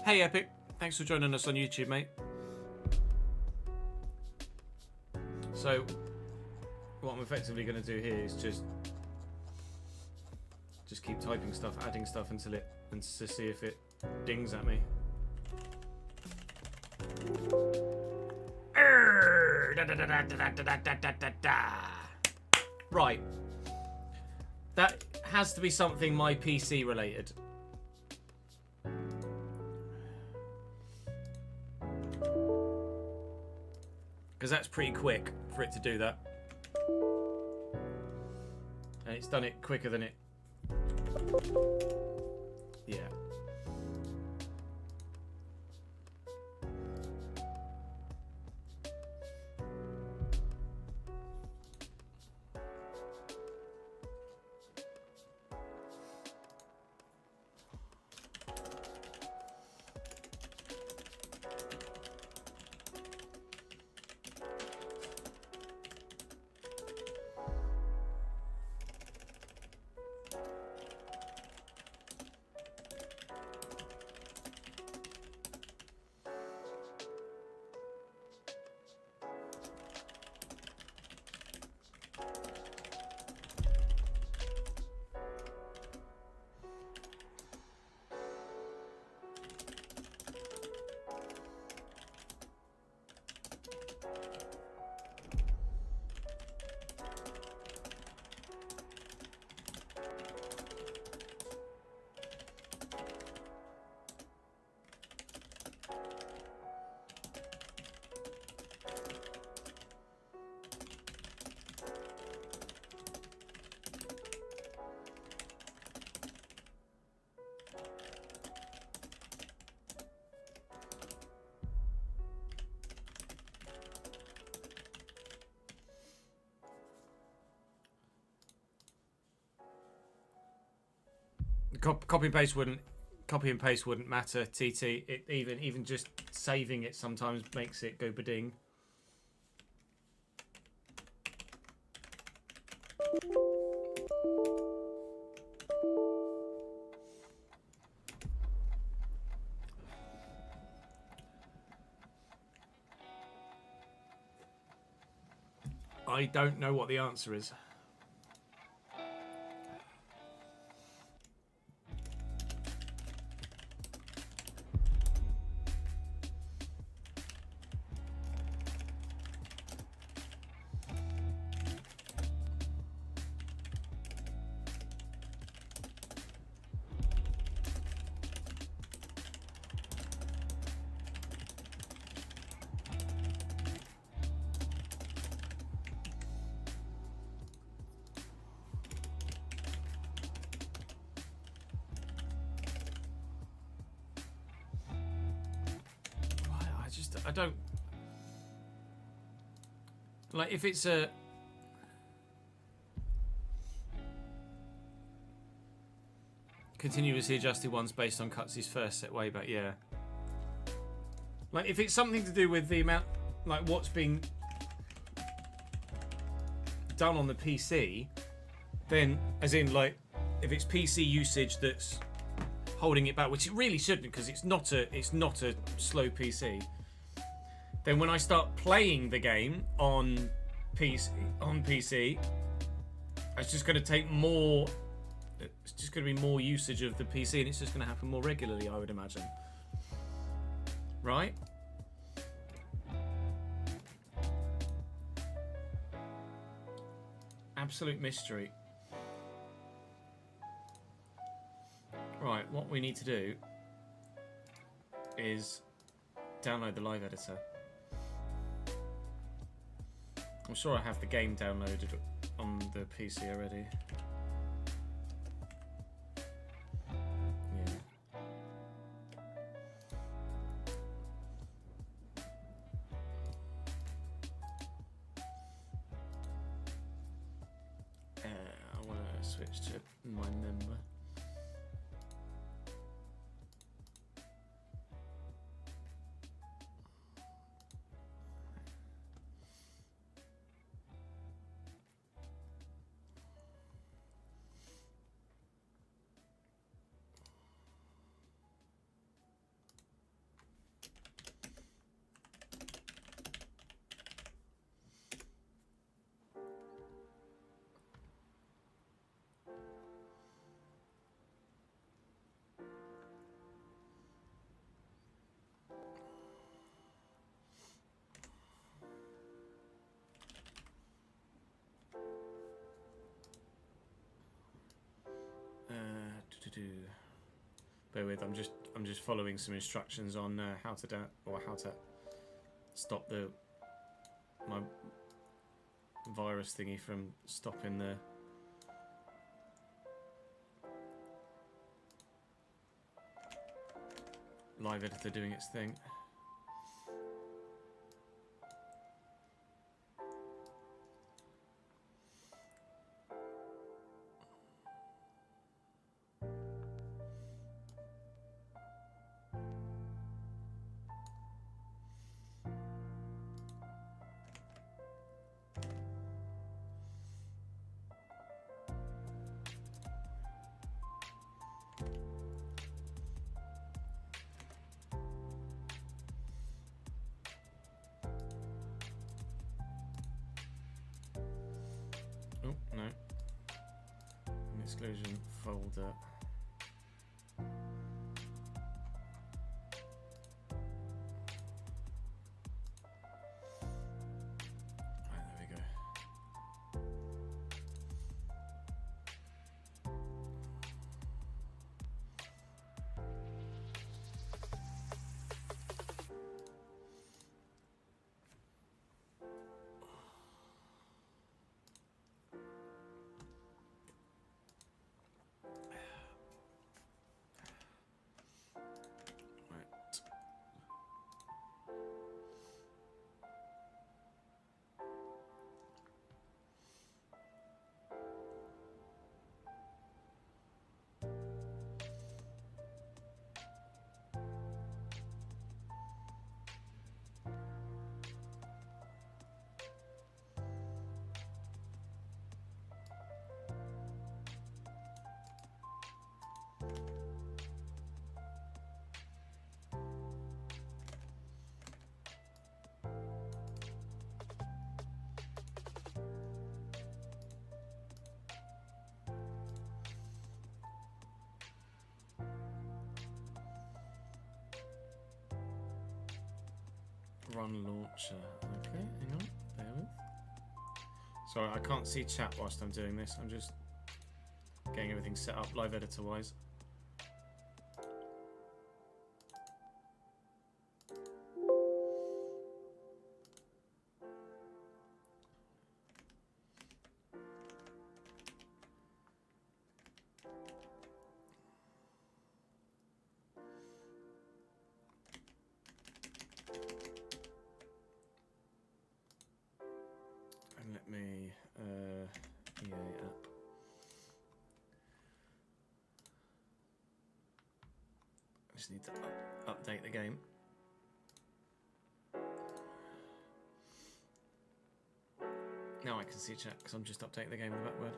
Hey Epic, thanks for joining us on YouTube, mate. So, what I'm effectively going to do here is just keep typing stuff, adding stuff until to see if it dings at me. Right. That has to be something my PC related. Because that's pretty quick for it to do that. And it's done it quicker than it... Yeah. Copy and paste wouldn't matter. TT. It even just saving it sometimes makes it go bading. I don't know what the answer is. I don't like if it's a continuously adjusted ones based on Cutsey's first set way back, yeah. Like if it's something to do with the amount, like what's being done on the PC, then as in like if it's PC usage that's holding it back, which it really shouldn't because it's not a slow PC. Then when I start playing the game on PC, it's just going to take more. It's just going to be more usage of the PC, and it's just going to happen more regularly, I would imagine. Right? Absolute mystery. Right, what we need to do is download the live editor. I'm sure I have the game downloaded on the PC already. Yeah. I want to switch to my member. Bear with, I'm just following some instructions on how to stop my virus thingy from stopping the live editor doing its thing. Oh, no. An exclusion folder. Right, there we go. run launcher. Okay, hang on. Bear with. Sorry, I can't see chat whilst I'm doing this. I'm just getting everything set up live editor wise. And let me EA app. I just need to update the game. Now I can see chat because I'm just updating the game in the backward.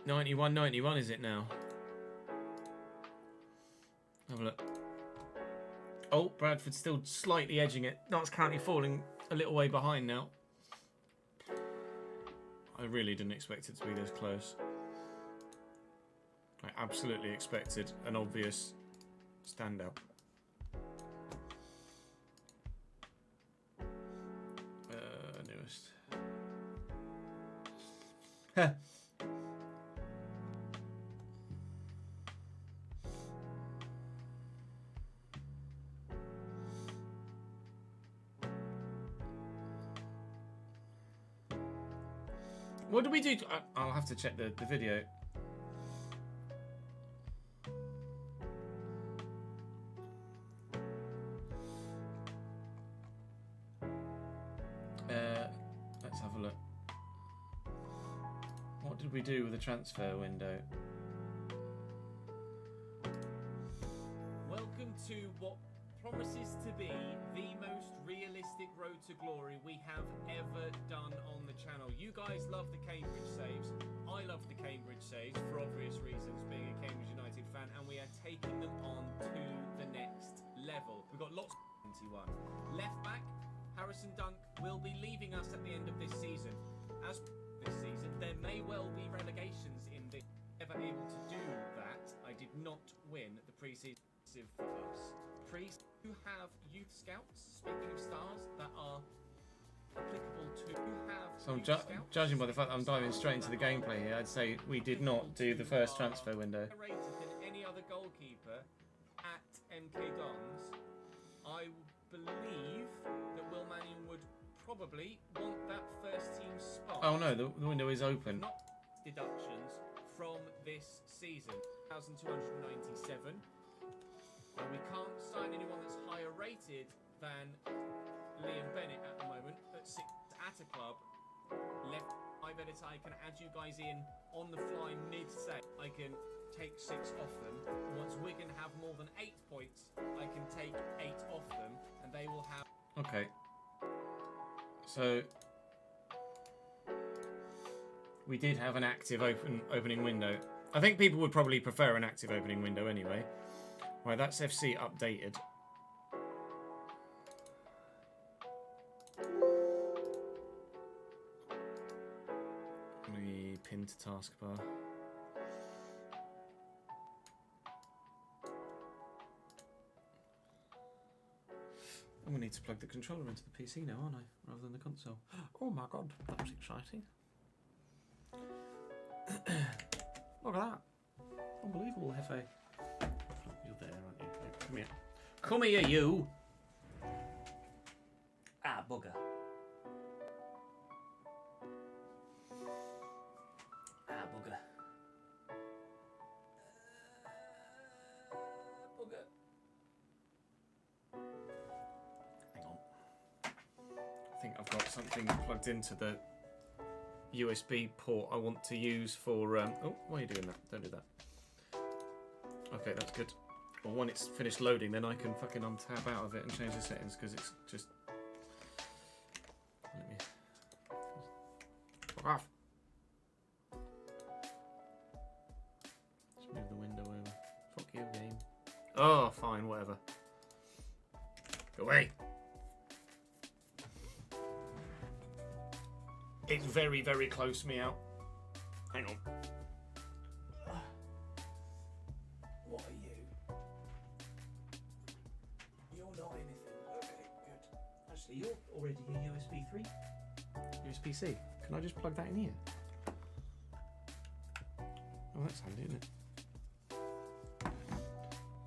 $91.91 is it now? Have a look. Oh, Bradford's still slightly edging it. That's currently falling a little way behind now. I really didn't expect it to be this close. I absolutely expected an obvious standout. Newest. Heh. What did we do? I'll have to check the video. Let's have a look. What did we do with the transfer window? Welcome to what promises to be the most realistic road to glory we have ever done on the channel. You guys love the Cambridge saves. I love the Cambridge saves for obvious reasons, being a Cambridge United fan, and we are taking them on to the next level. We've got lots of 21. Left back, Harrison Dunk will be leaving us at the end of this season. As this season, there may well be relegations in this. Ever able to do that, I did not win the pre-season for us. You have youth scouts, speaking of stars, that are applicable to have. So I'm judging by the fact that I'm diving straight into the gameplay here, I'd say we did not do the first transfer window. Rated than any other goalkeeper at MK Dons. I believe that Will Mannion would probably want that first team spot. Oh no, the window is open. Not deductions from this season. 1,297. And we can't sign anyone that's higher rated than Liam Bennett at the moment, at 6 at a club. Left live editor, I can add you guys in on the fly mid-set. I can take 6 off them. Once Wigan have more than 8 points, I can take 8 off them, and they will have... Okay. So... we did have an active opening window. I think people would probably prefer an active opening window anyway. Right, that's FC updated. Let me pin to taskbar. I'm going to need to plug the controller into the PC now, aren't I? Rather than the console. Oh my god, that was exciting. Look at that. Unbelievable, Hefe. You're there, aren't you? Come here. Come here, you! Ah, bugger. Ah, bugger. Bugger. Hang on. I think I've got something plugged into the USB port I want to use for... oh, why are you doing that? Don't do that. Okay, that's good. Well, when it's finished loading, then I can fucking untab out of it and change the settings, because it's just... Let me... Fuck off! Just move the window over. Fuck you, game. Oh, fine, whatever. Go away! It's very, very close me out. Hang on. What are you? You're not anything. Okay, good. Actually, you're already a USB 3. USB-C. Can I just plug that in here? Oh, that's handy, isn't it?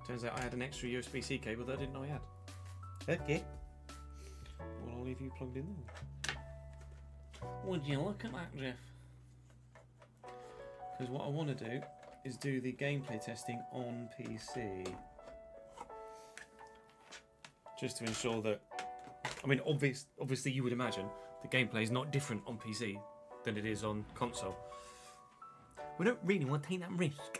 Turns out I had an extra USB-C cable that I didn't know I had. Okay. Well, I'll leave you plugged in then. Would you look at that, Jeff? Because what I want to do is do the gameplay testing on PC. Just to ensure that... I mean, obviously you would imagine the gameplay is not different on PC than it is on console. We don't really want to take that risk.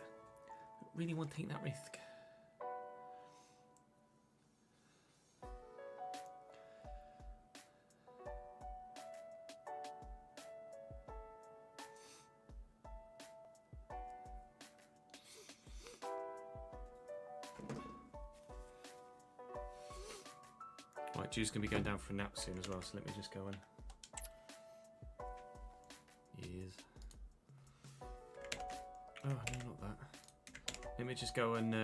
Right, Jude's going to be going down for a nap soon as well, so let me just go and... Yes. Oh, no, not that. Let me just go and... let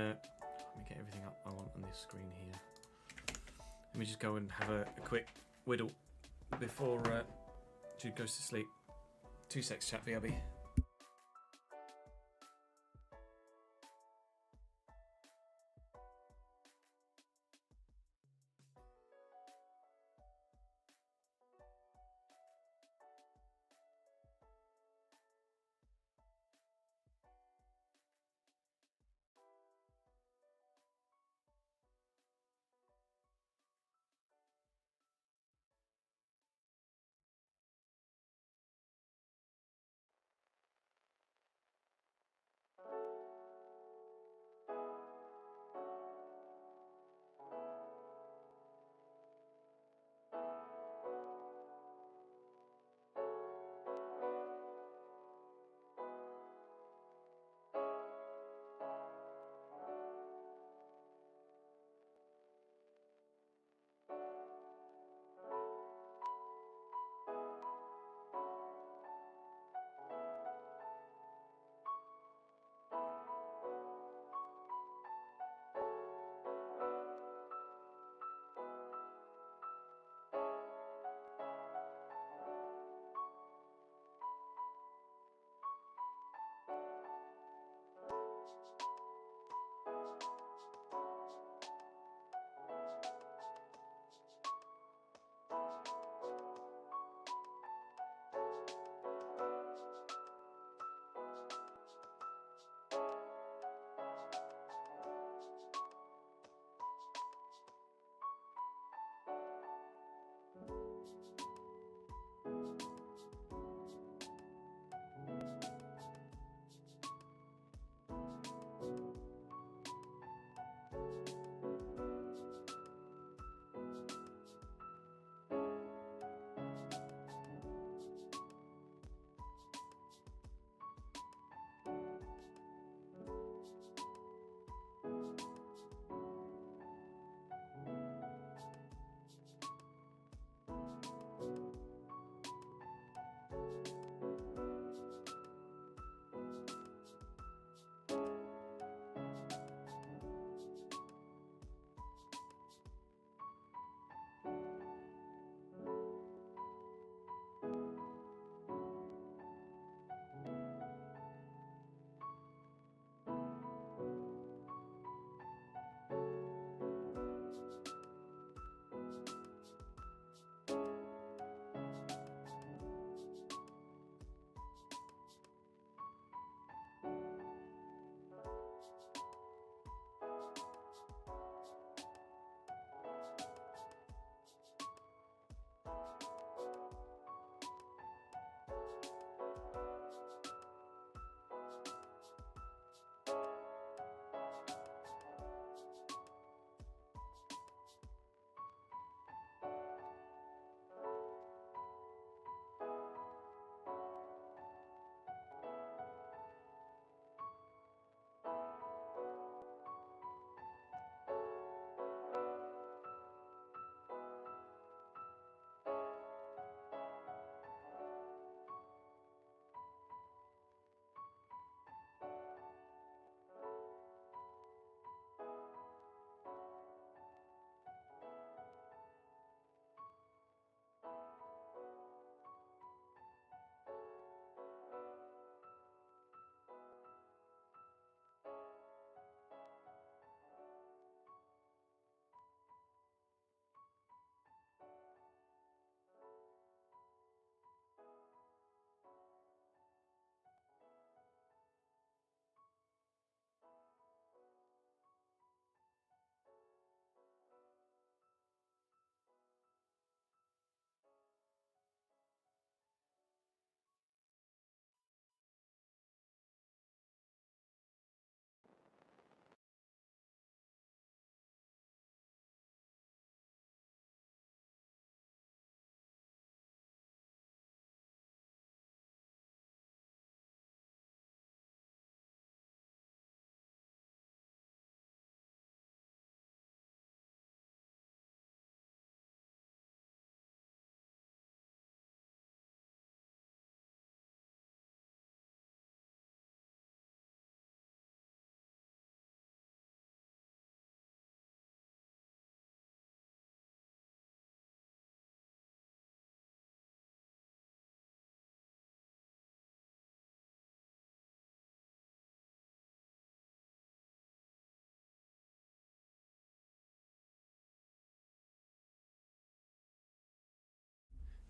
me get everything up I want on this screen here. Let me just go and have a quick whittle before Jude goes to sleep. 2 secs, chat VRB.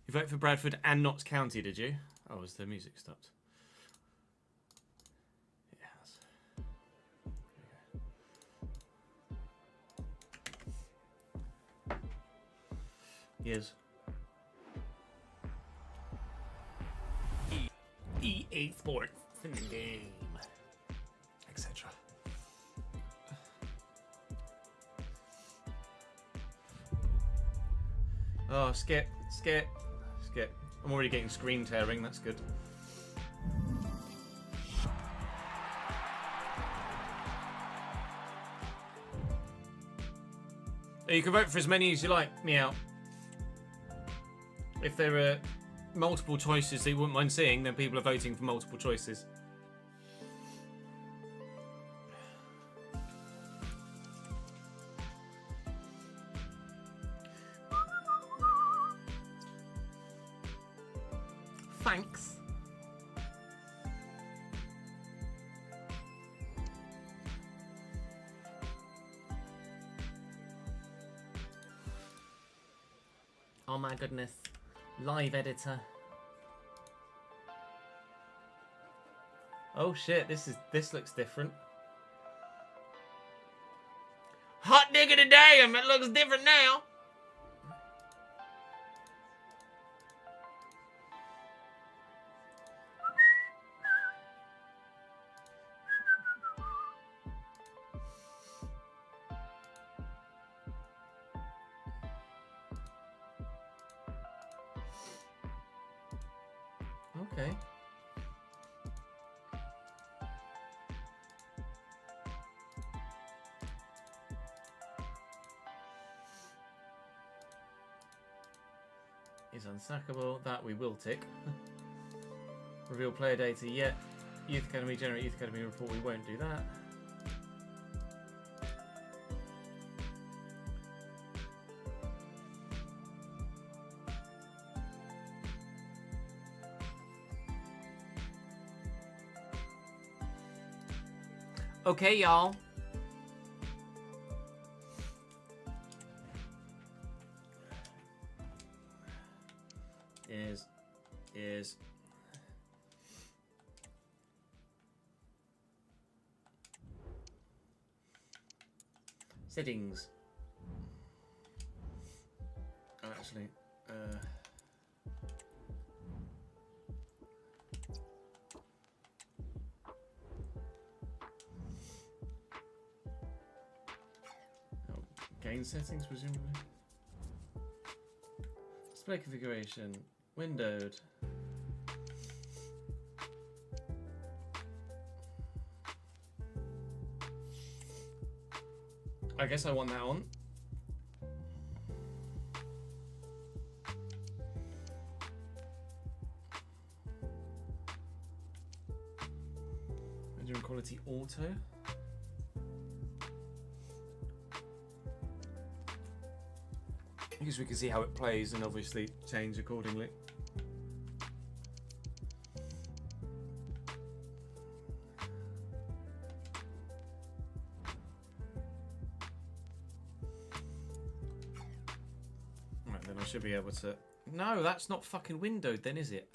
You voted for Bradford and Notts County, did you? Oh, was the music stopped? It has. Yes. EA Sports in the game, etc. Oh, skip. I'm already getting screen tearing, that's good. You can vote for as many as you like, meow. If there are multiple choices that you wouldn't mind seeing, then people are voting for multiple choices. Thanks. Oh my goodness. Live editor. Oh shit, this looks different. Hot diggity damn, it looks different now. Okay. Is unsackable. That we will tick. Reveal player data yet. Youth Academy, generate Youth Academy report. We won't do that. Okay, y'all. Is settings. Oh, actually, game settings, presumably. Display configuration, windowed. I guess I want that on. Rendering quality auto. I guess we can see how it plays and obviously change accordingly. Right, then I should be able to... No, that's not fucking windowed then, is it?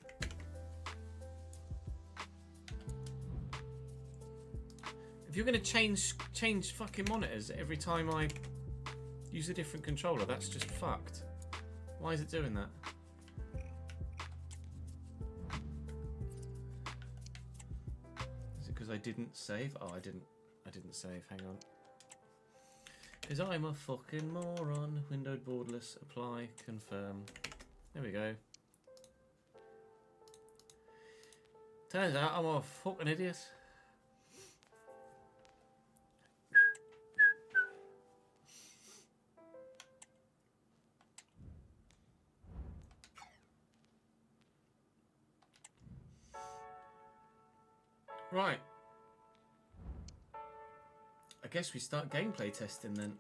If you're going to change fucking monitors every time I use a different controller, that's just fucked. Why is it doing that? Is it because I didn't save? Oh, I didn't save. Hang on. Because I'm a fucking moron. Windowed borderless. Apply. Confirm. There we go. Turns out I'm a fucking idiot. Right. I guess we start gameplay testing then.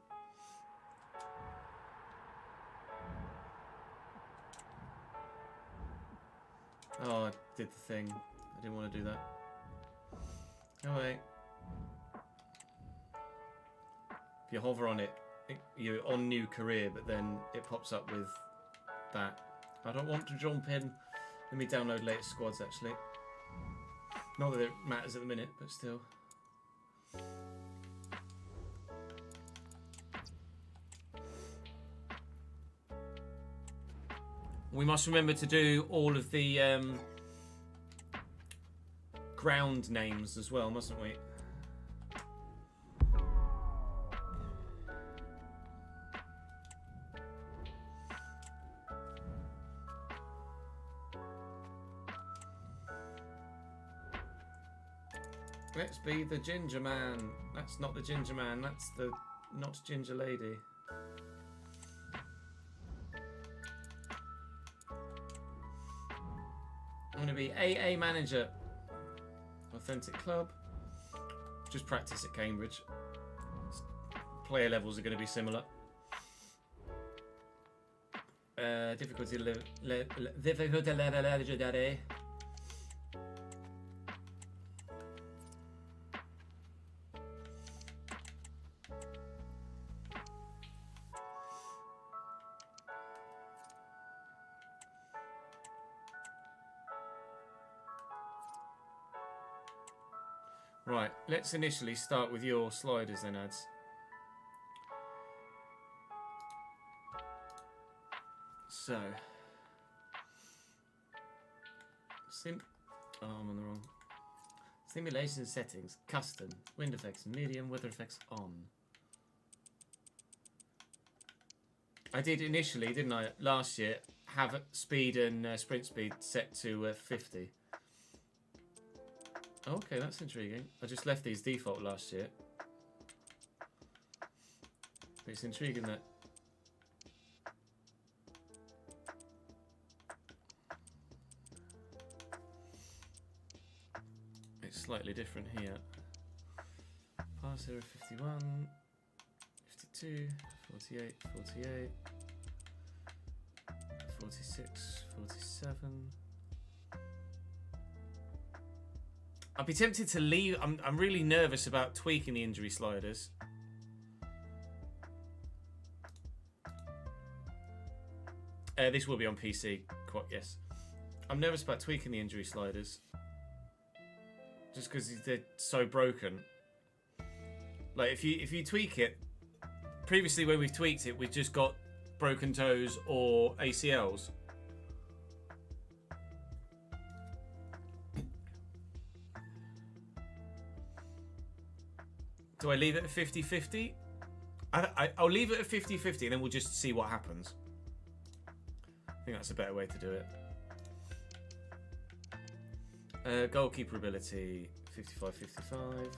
Oh, I did the thing. I didn't want to do that. Oh wait. If you hover on it, you're on new career, but then it pops up with that. I don't want to jump in. Let me download latest squads, actually. Not that it matters at the minute, but still. We must remember to do all of the ground names as well, mustn't we? Let's be the ginger man. That's not the ginger man, that's the not ginger lady. I'm going to be AA manager. Authentic club. Just practice at Cambridge. Player levels are going to be similar. Difficulty level legendary. Right, let's initially start with your sliders then, Ads. So, oh, I'm on the wrong. Simulation settings, custom, wind effects, medium, weather effects on. I did initially, didn't I, last year, have speed and sprint speed set to 50. Okay, that's intriguing. I just left these default last year. But it's intriguing that... it's slightly different here. Pass 0, 51, 52, 48, 48, 46, 47... I'd be tempted to leave. I'm really nervous about tweaking the injury sliders. This will be on PC, quite yes. I'm nervous about tweaking the injury sliders. Just because they're so broken. Like if you tweak it, previously when we've tweaked it, we've just got broken toes or ACLs. Do I leave it at 50-50? I'll leave it at 50-50 and then we'll just see what happens. I think that's a better way to do it. Goalkeeper ability, 55-55.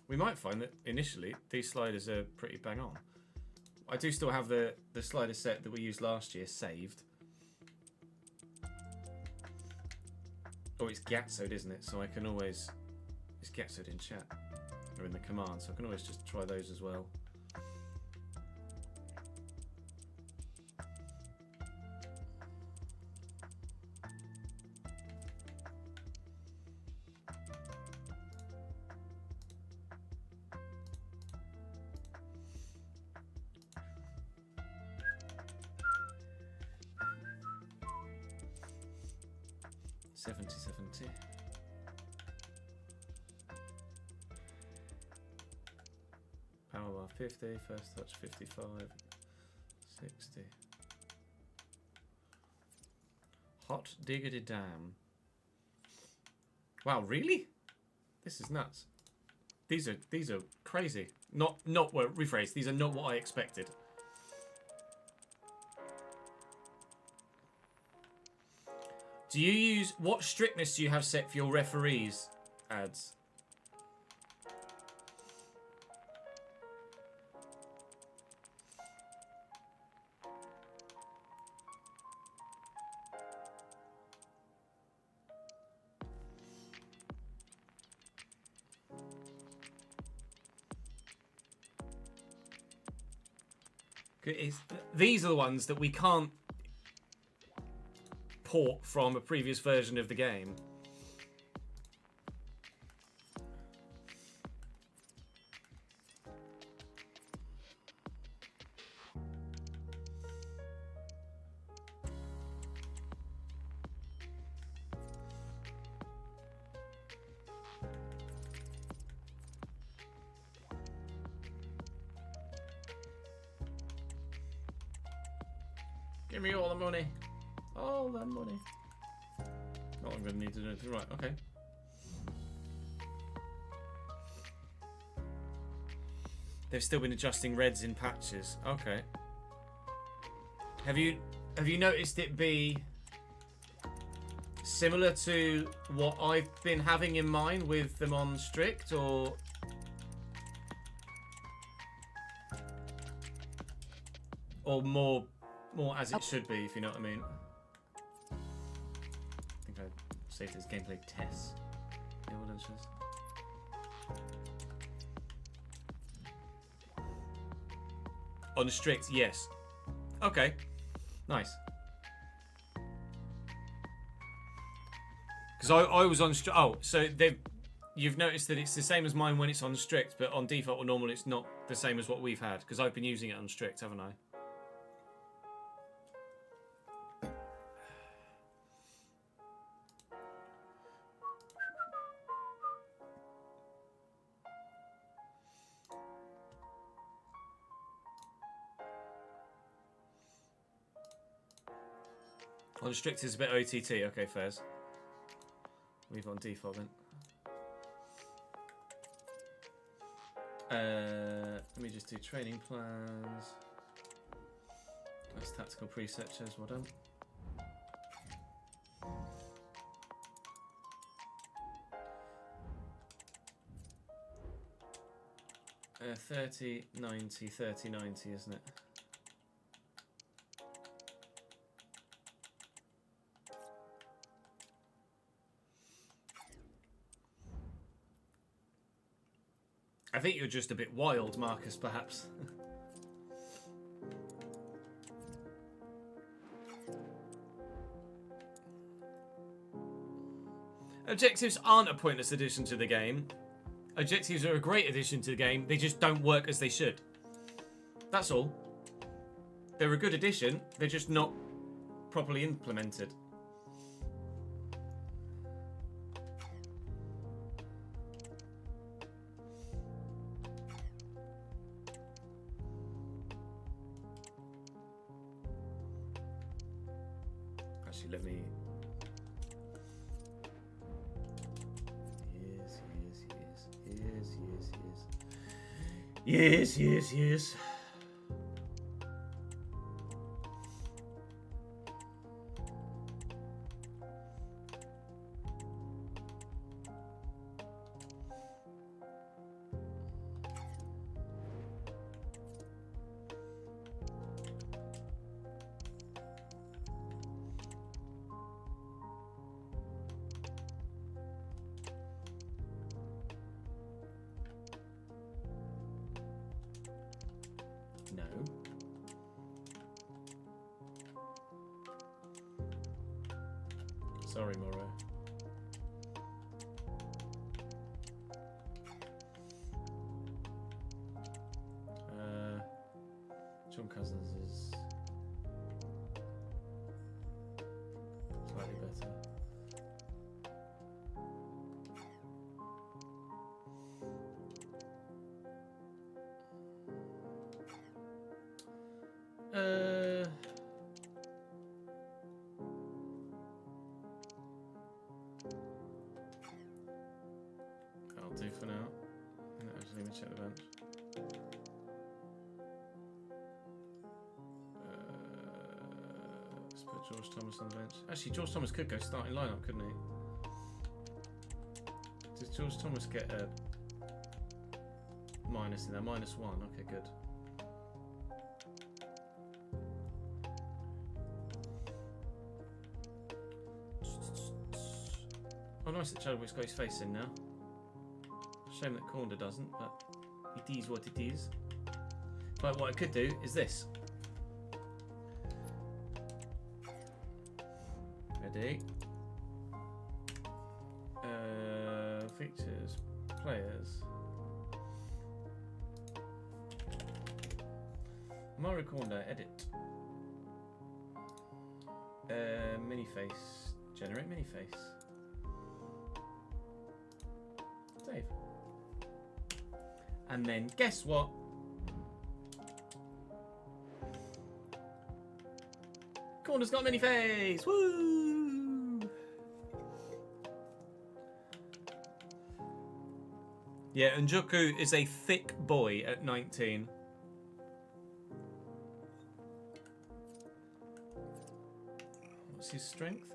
We might find that initially these sliders are pretty bang on. I do still have the slider set that we used last year saved. Oh, it's Gatsoed, isn't it? So I can always... it's Gatsoed in chat. Or in the command, so I can always just try those as well. Power bar 50, first touch 55, 60. Hot diggity damn. Wow, really? This is nuts. These are crazy. Well, rephrase, these are not what I expected. Do you use... what strictness do you have set for your referees, Ads? These are the ones that we can't port from a previous version of the game. Give me all the money. All the money. Not I'm going to need to do anything. Right, okay. They've still been adjusting reds in patches. Okay. Have you noticed it be similar to what I've been having in mind with them on strict, or more as it should be, if you know what I mean? I think I saved this gameplay test. Yeah, well done, Shiz. On strict, yes. Okay, nice. Because I was on strict. Oh, so you've noticed that it's the same as mine when it's on strict, but on default or normal, it's not the same as what we've had. Because I've been using it on strict, haven't I? On strict is a bit OTT. Okay, Fez. Leave it on default then. Let me just do training plans. That's tactical preset. Well done. 30, 90, 30, 90, isn't it? I think you're just a bit wild, Marcus, perhaps. Objectives aren't a pointless addition to the game. Objectives are a great addition to the game. They just don't work as they should. That's all. They're a good addition. They're just not properly implemented. Actually, let me... Yes. No. Sorry, Moro. John Cousins is slightly better. That'll do for now. Actually, let me check the bench. Let's put George Thomas on the bench. Actually, George Thomas could go starting lineup, couldn't he? Does George Thomas get a minus in there? -1. Okay, good. Oh, nice that Chadwick's got his face in now. Shame that Corner doesn't, but it is what it is. But what I could do is this. Ready? Features, players. Mario Corner, edit. Mini face. Generate mini face. Save. And then guess what? Corner's got many face. Woo! Yeah, Njoku is a thick boy at 19. What's his strength?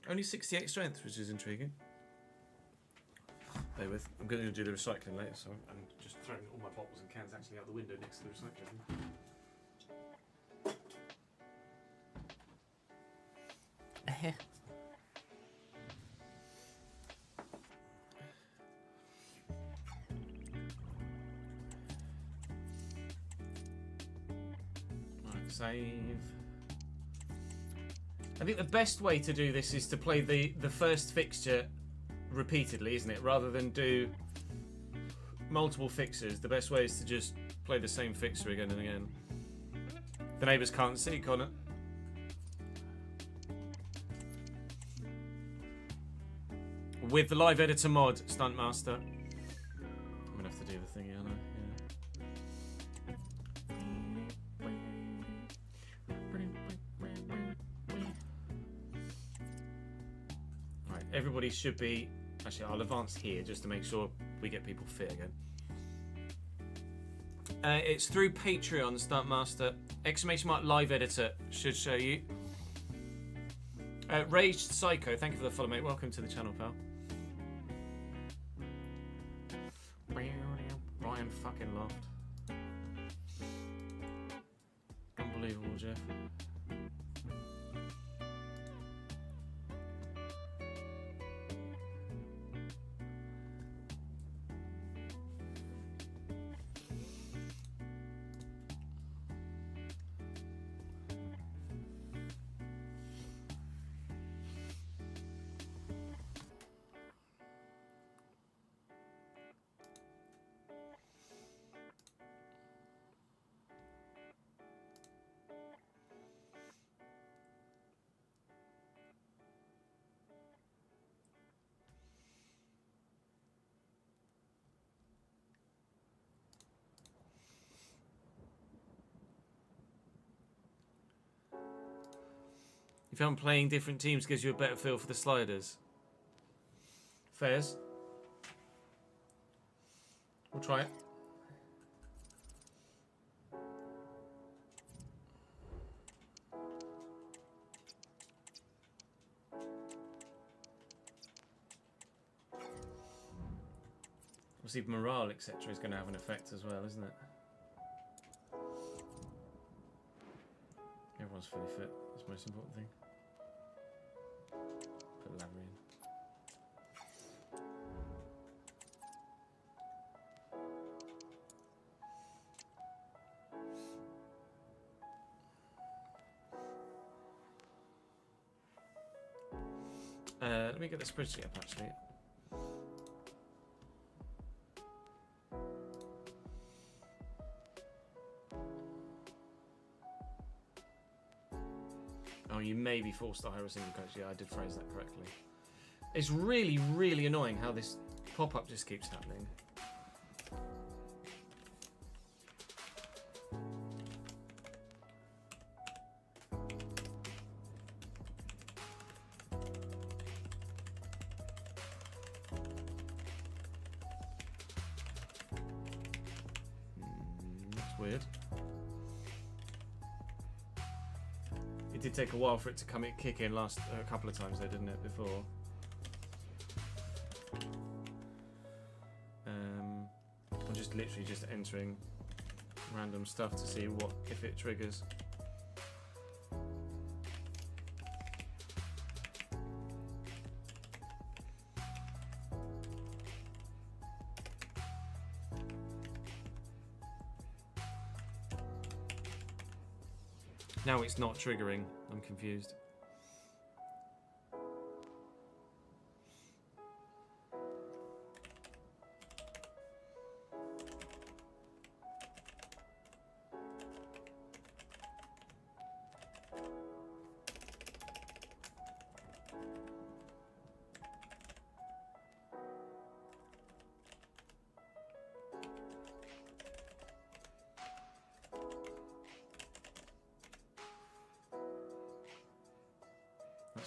Only 68 strength, which is intriguing. Bear with. I'm going to do the recycling later, so I'm just throwing all my bottles and cans actually out the window next to the recycling. Right, save. I think the best way to do this is to play the first fixture repeatedly, isn't it? Rather than do multiple fixtures, the best way is to just play the same fixture again and again. The neighbours can't see, Connor. With the live editor mod, Stuntmaster. I'm gonna have to do the thingy, aren't I? Yeah. Right, everybody should be... Actually, I'll advance here just to make sure we get people fit again. It's through Patreon, Stuntmaster. ! live editor should show you. Raged Psycho, thank you for the follow, mate. Welcome to the channel, pal. Ryan fucking laughed. Unbelievable, Jeff. You found playing different teams gives you a better feel for the sliders. Fairs. We'll try it. Obviously, morale, etc., is going to have an effect as well, isn't it? Everyone's fully fit. That's the most important thing. Put Lavery in. Let me get the spreadsheet up actually. Oh, you may be forced to hire a single coach. Yeah, I did phrase that correctly. It's really, really annoying how this pop-up just keeps happening. That's weird. It did take a while for it to kick in a couple of times though, didn't it, before? I'm just literally just entering random stuff to see if it triggers. Now it's not triggering. I'm confused.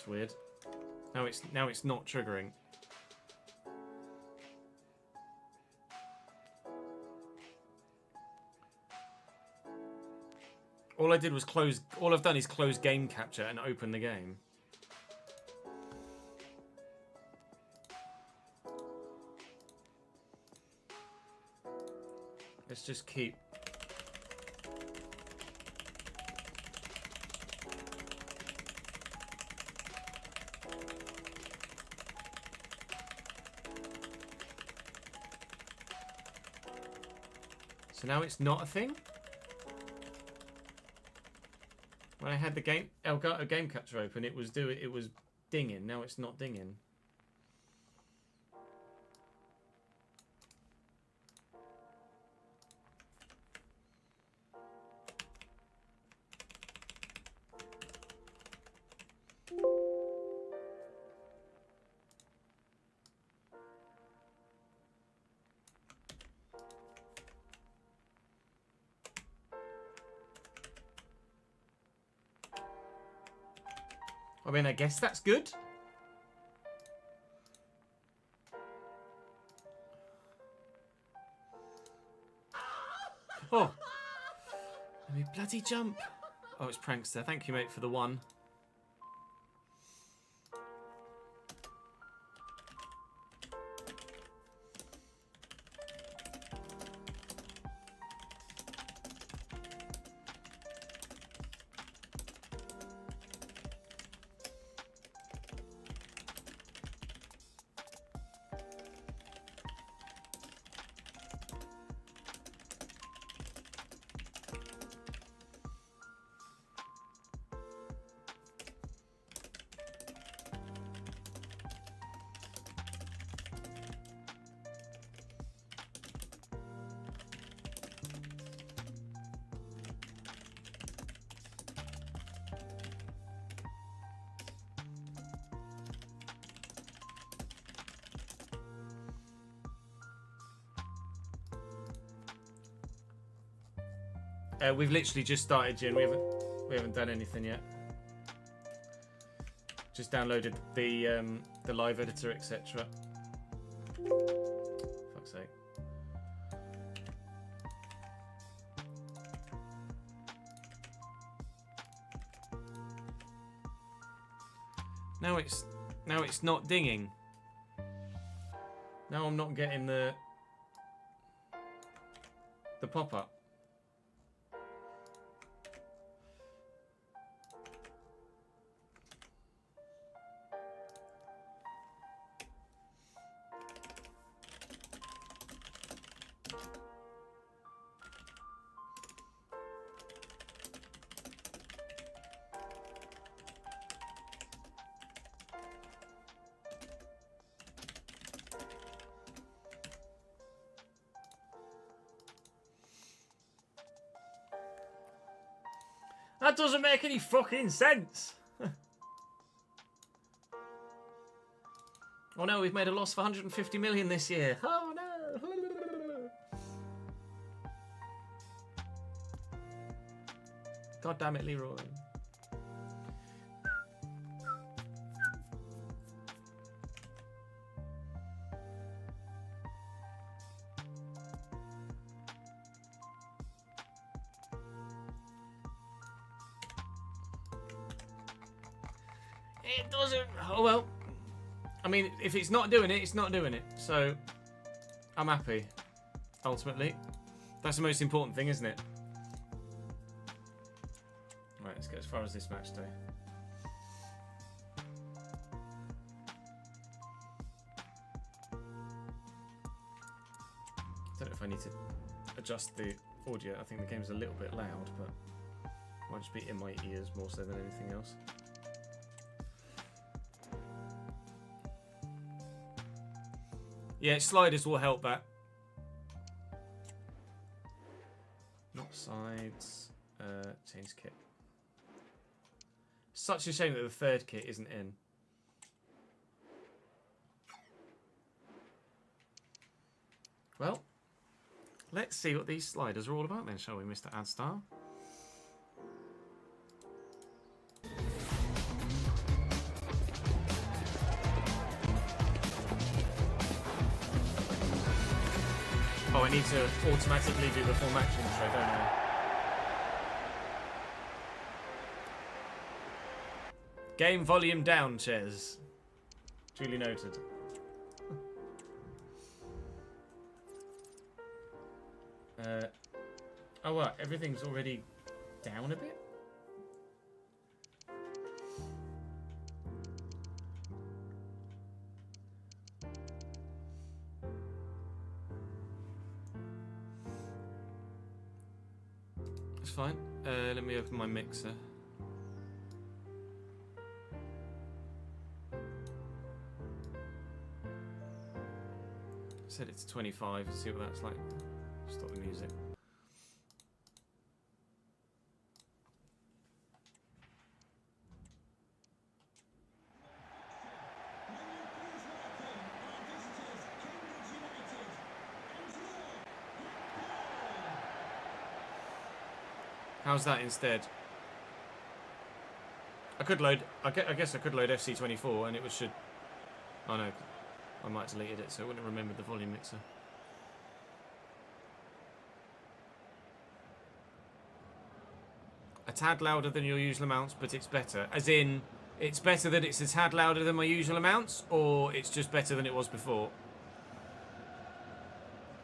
That's weird. Now it's not triggering. All I did was close. All I've done is close game capture and open the game. Let's just keep. So now it's not a thing? When I had the game Elgato game capture open, it was dinging. Now it's not dinging. I mean, I guess that's good. Oh. Let me bloody jump. Oh, it's Prankster. Thank you, mate, for the one. We've literally just started, Jin. We haven't done anything yet. Just downloaded the live editor, etc. Fuck's sake. Now it's not dinging. Now I'm not getting the pop-up. That doesn't make any fucking sense. Oh no, we've made a loss of 150 million this year. Oh no. God damn it, Leroy. It doesn't. Oh well. I mean, if it's not doing it, it's not doing it. So, I'm happy. Ultimately, that's the most important thing, isn't it? Right, let's get as far as this match day. Don't know if I need to adjust the audio. I think the game's a little bit loud, but it might just be in my ears more so than anything else. Yeah, sliders will help that. Not sides. Change kit. Such a shame that the third kit isn't in. Well, let's see what these sliders are all about then, shall we, Mr. Adstar? Oh, I need to automatically do the full match intro, don't I? Game volume down, Ches. Duly noted. Oh, what? Everything's already down a bit? It's fine. Let me open my mixer. Set it to 25 to see what that's like. Stop the music. How's that instead? I could load. I guess I could load FC24 and it should. Oh no, I might have deleted it so I wouldn't have remembered the volume mixer. A tad louder than your usual amounts, but it's better. As in, it's better that it's a tad louder than my usual amounts, or it's just better than it was before.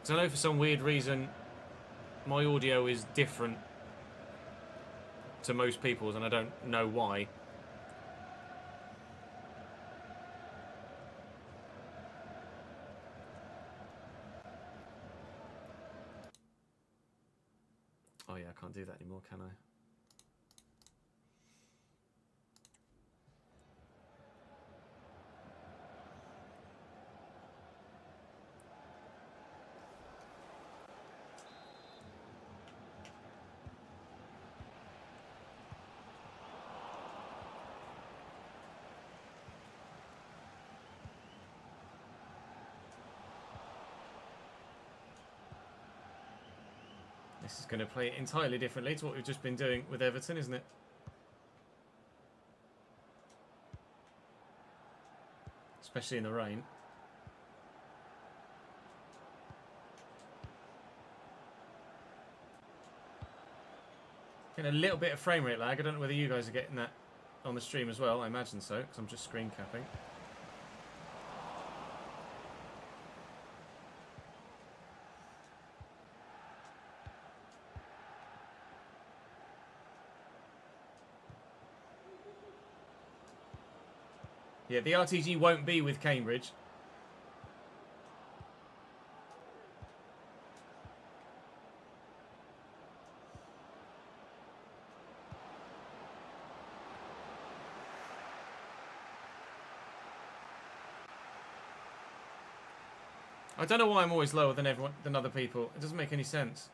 Because I know for some weird reason, my audio is different to most people's, and I don't know why. Oh yeah, I can't do that anymore, can I? This is going to play entirely differently to what we've just been doing with Everton, isn't it? Especially in the rain. Getting a little bit of frame rate lag. I don't know whether you guys are getting that on the stream as well. I imagine so, because I'm just screen capping. Yeah, the RTG won't be with Cambridge. I don't know why I'm always lower than other people. It doesn't make any sense.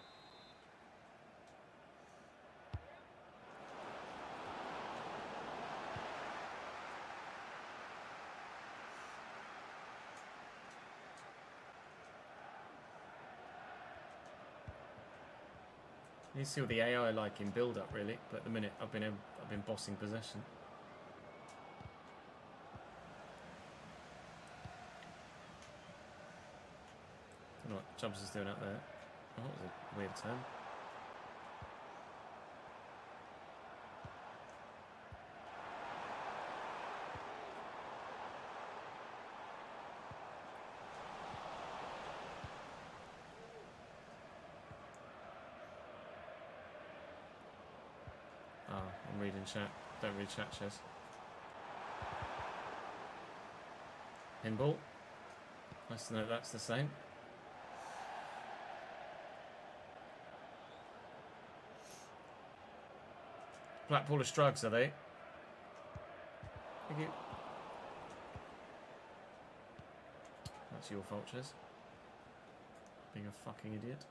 You need to see what the AI like in build-up, really. But at the minute, I've been bossing possession. Don't know what Chubbs is doing out there. Oh, that was a weird turn. Ah, I'm reading chat. Don't read chat, Chess. Pinball. Nice to know that's the same. Blackpool are Strugs, are they? Thank you. That's your fault, Chess. Being a fucking idiot.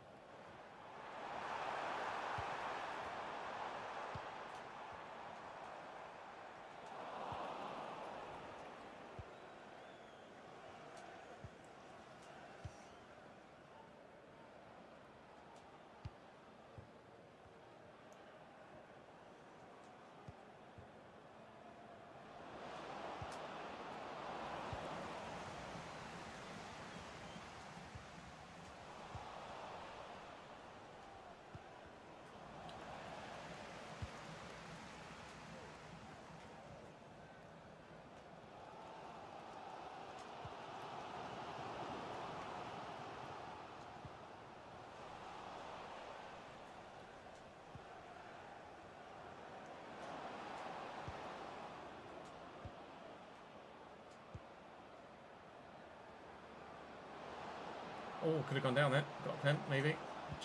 Oh, could have gone down there. Got a pen, maybe.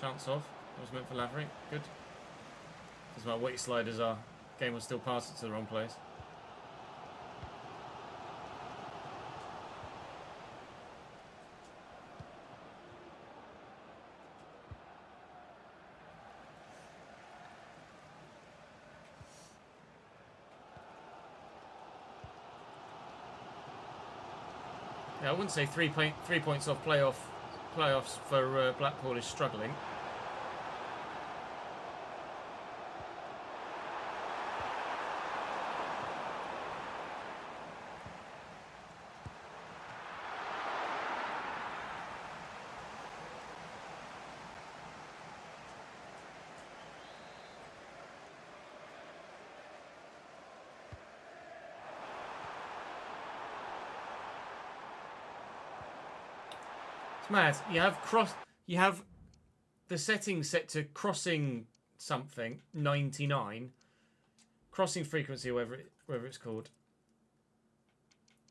Chance of. That was meant for Lavery. Good. Doesn't matter what your sliders are. Game will still pass it to the wrong place. Yeah, I wouldn't say 3 points off playoffs for Blackpool is struggling. It's mad. You have the settings set to crossing something 99, crossing frequency, or whatever it's called.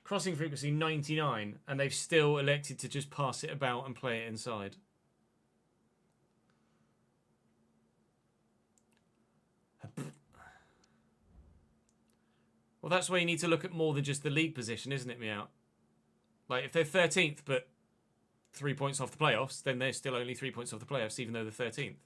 Crossing frequency 99, and they've still elected to just pass it about and play it inside. Well, that's why you need to look at more than just the league position, isn't it, Meow? Like, if they're 13th, but 3 points off the playoffs, then they're still only 3 points off the playoffs, even though they're 13th.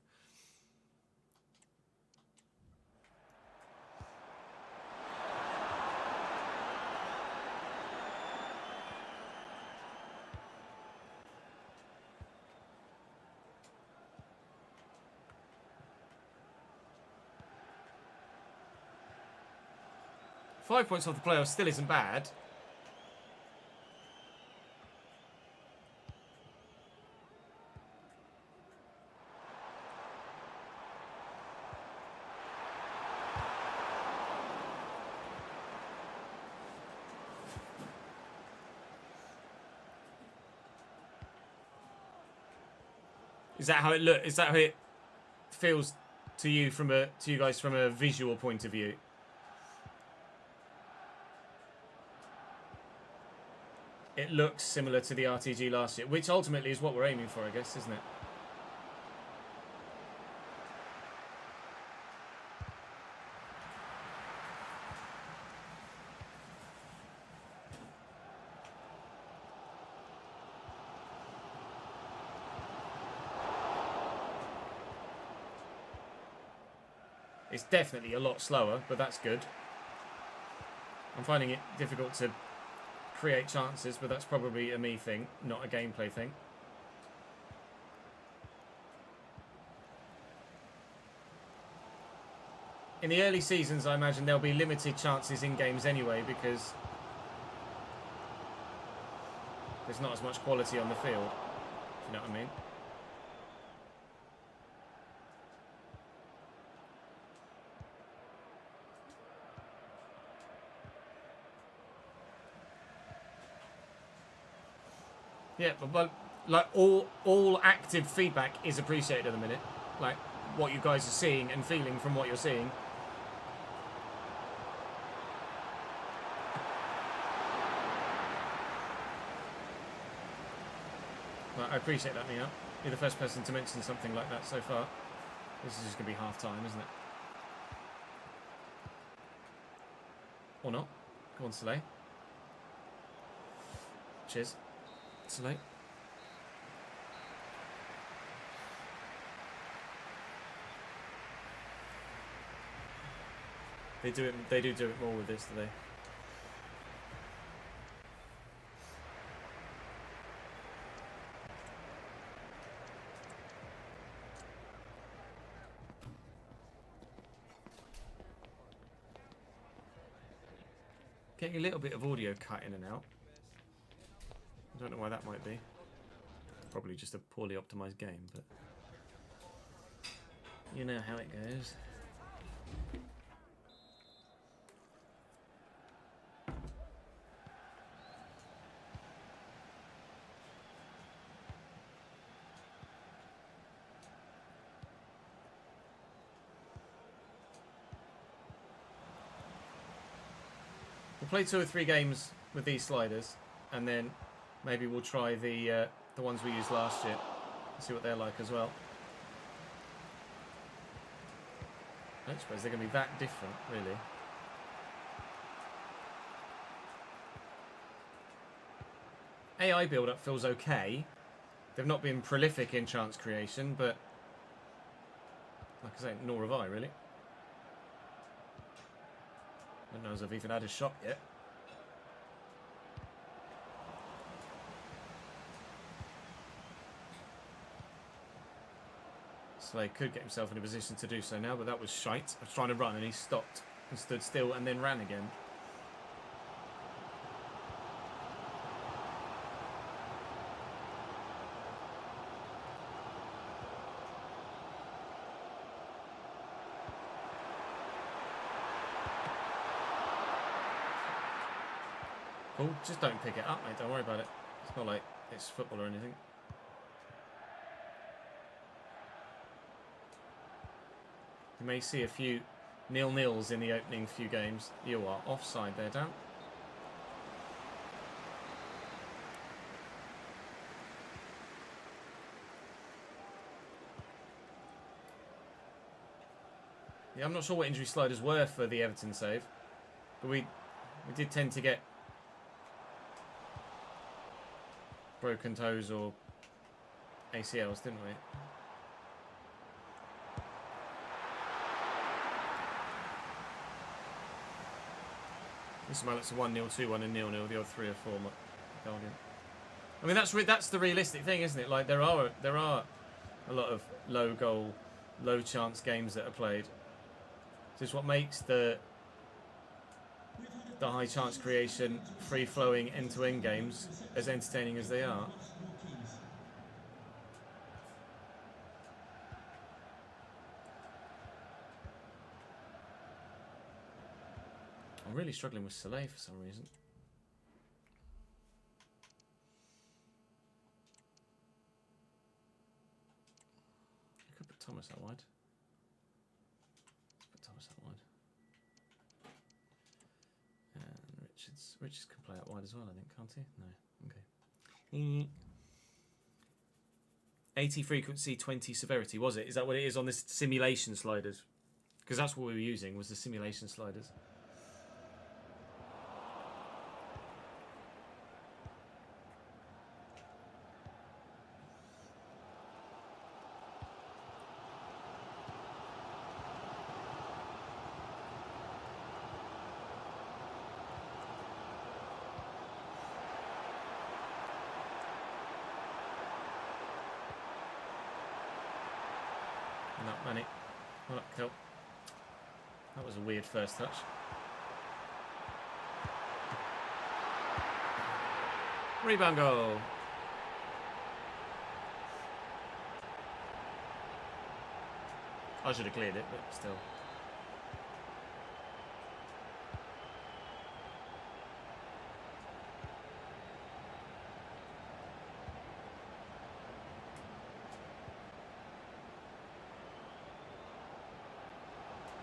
Five points off the playoffs still isn't bad. Is that how it look? Is that how it feels to you guys from a visual point of view? It looks similar to the RTG last year, which ultimately is what we're aiming for, I guess, isn't it? It's definitely a lot slower, but that's good. I'm finding it difficult to create chances, but that's probably a me thing, not a gameplay thing. In the early seasons, I imagine there'll be limited chances in games anyway, because there's not as much quality on the field, if you know what I mean. Yeah, but like all active feedback is appreciated at the minute. Like what you guys are seeing and feeling from what you're seeing. I appreciate that, Mia. You're the first person to mention something like that so far. This is just going to be half time, isn't it? Or not. Go on, Soleil. Cheers. Soleil. They do it more with this, do they? Getting a little bit of audio cut in and out. I don't know why that might be. Probably just a poorly optimized game, but you know how it goes. We'll play 2 or 3 games with these sliders, and then maybe we'll try the the ones we used last year. See what they're like as well. I don't suppose they're going to be that different, really. AI build-up feels okay. They've not been prolific in chance creation, but like I say, nor have I, really. I don't know as I've even had a shot yet. Slay could get himself in a position to do so now, but that was shite. I was trying to run and he stopped and stood still and then ran again. Cool, just don't pick it up, mate. Don't worry about it. It's not like it's football or anything. You may see a few 0-0s in the opening few games. You are offside there, Dan. Yeah, I'm not sure what injury sliders were for the Everton save, but we did tend to get broken toes or ACLs, didn't we? This might look a 1-0, 2-1 and 0-0, the other 3 or 4 Guardian. I mean that's the realistic thing, isn't it? Like there are a lot of low goal, low chance games that are played. So it's what makes the high chance creation, free flowing end to end games as entertaining as they are. I'm really struggling with Soleil for some reason. I could put Thomas out wide. Let's put Thomas out wide. And Richards can play out wide as well, I think, can't he? No. Okay. 80 frequency, 20 severity, was it? Is that what it is on this simulation sliders? Because that's what we were using, was the simulation sliders. Not many. Well, cool. That was a weird first touch. Rebound goal. I should have cleared it, but still.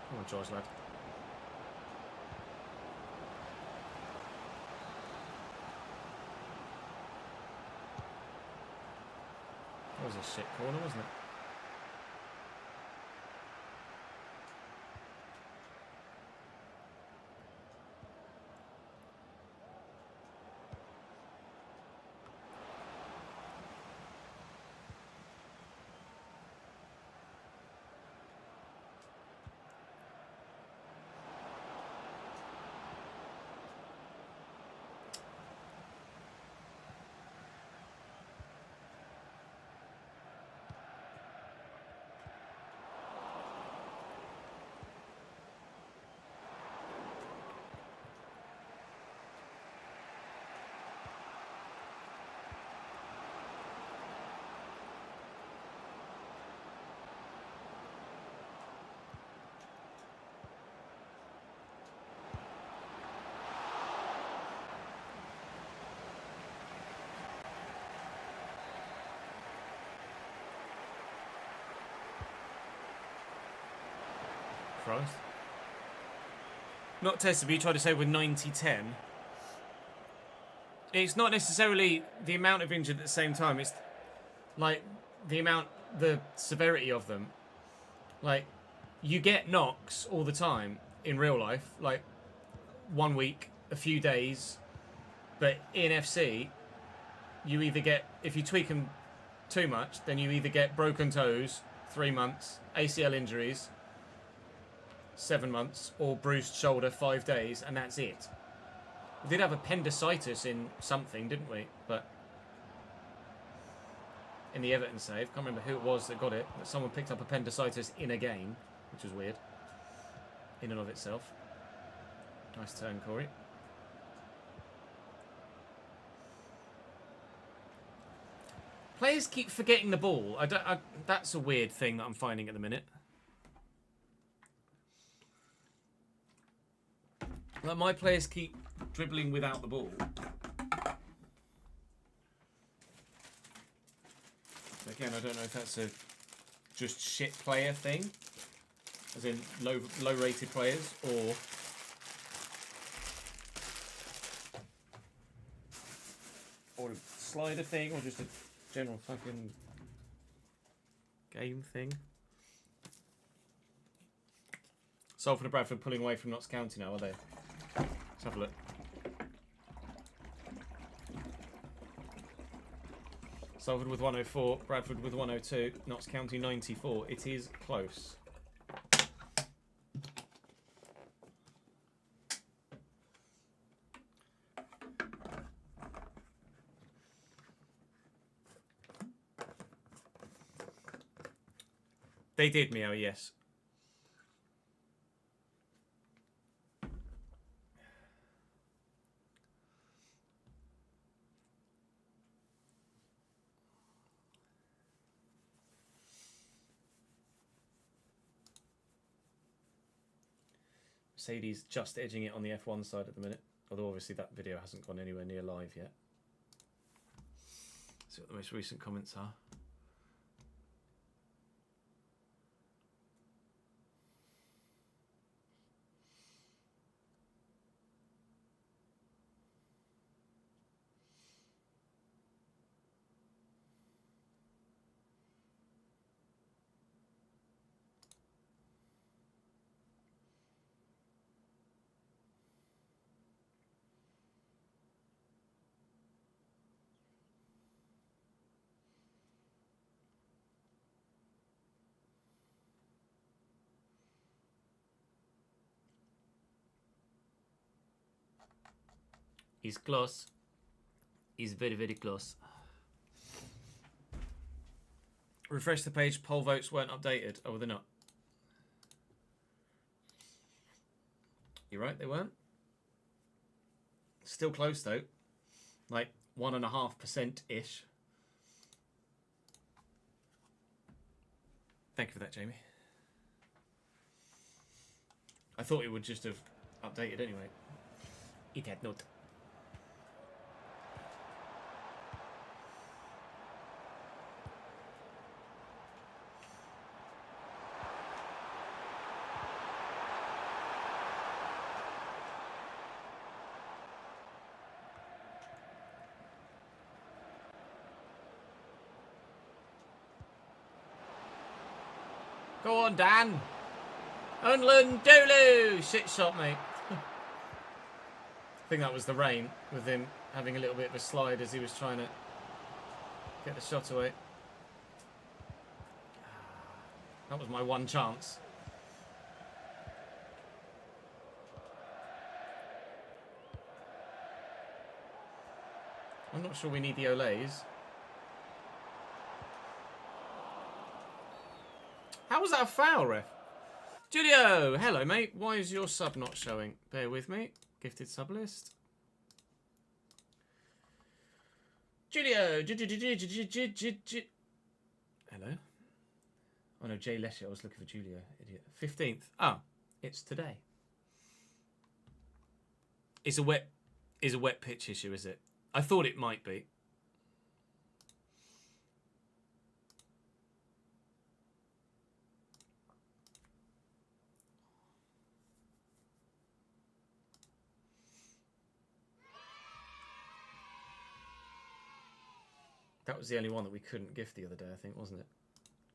Come on, George, lad. That was a shit corner, wasn't it? Christ. Not tested, but you tried to say with 90-10. it's not necessarily the amount of injured at the same time. It's like the severity of them. Like, you get knocks all the time in real life, like 1 week, a few days, but in FC, you either get, if you tweak them too much, then you either get broken toes, 3 months, ACL injuries, 7 months, or bruised shoulder, 5 days, and that's it. We did have appendicitis in something, didn't we? But in the Everton save, can't remember who it was that got it, but someone picked up appendicitis in a game, which was weird in and of itself. Nice turn, Corey. Players keep forgetting the ball. That's a weird thing that I'm finding at the minute. Like, my players keep dribbling without the ball. Again, I don't know if that's a just shit player thing, as in low rated players, or a slider thing, or just a general fucking game thing. Salford and Bradford pulling away from Notts County now, are they? Let's have a look. Salford with 104, Bradford with 102, Notts County 94. It is close. They did, Mio, yes. Mercedes just edging it on the F1 side at the minute, although obviously that video hasn't gone anywhere near live yet. Let's see what the most recent comments are. He's close. He's very, very close. Refresh the page. Poll votes weren't updated. Oh, they're not. You're right, they weren't. Still close, though. Like 1.5%-ish. Thank you for that, Jamie. I thought it would just have updated anyway. It had not. Go on, Dan. Unlund Dolu! Shit shot, mate. I think that was the rain, with him having a little bit of a slide as he was trying to get the shot away. That was my one chance. I'm not sure we need the Olays. How was that a foul, ref? Julio! Hello, mate. Why is your sub not showing? Bear with me. Gifted sub list. Julio! Hello? Oh no, Jay Lesher. I was looking for Julio. Idiot. 15th. Oh, it's today. It's a wet pitch issue, is it? I thought it might be. That was the only one that we couldn't gift the other day, I think, wasn't it?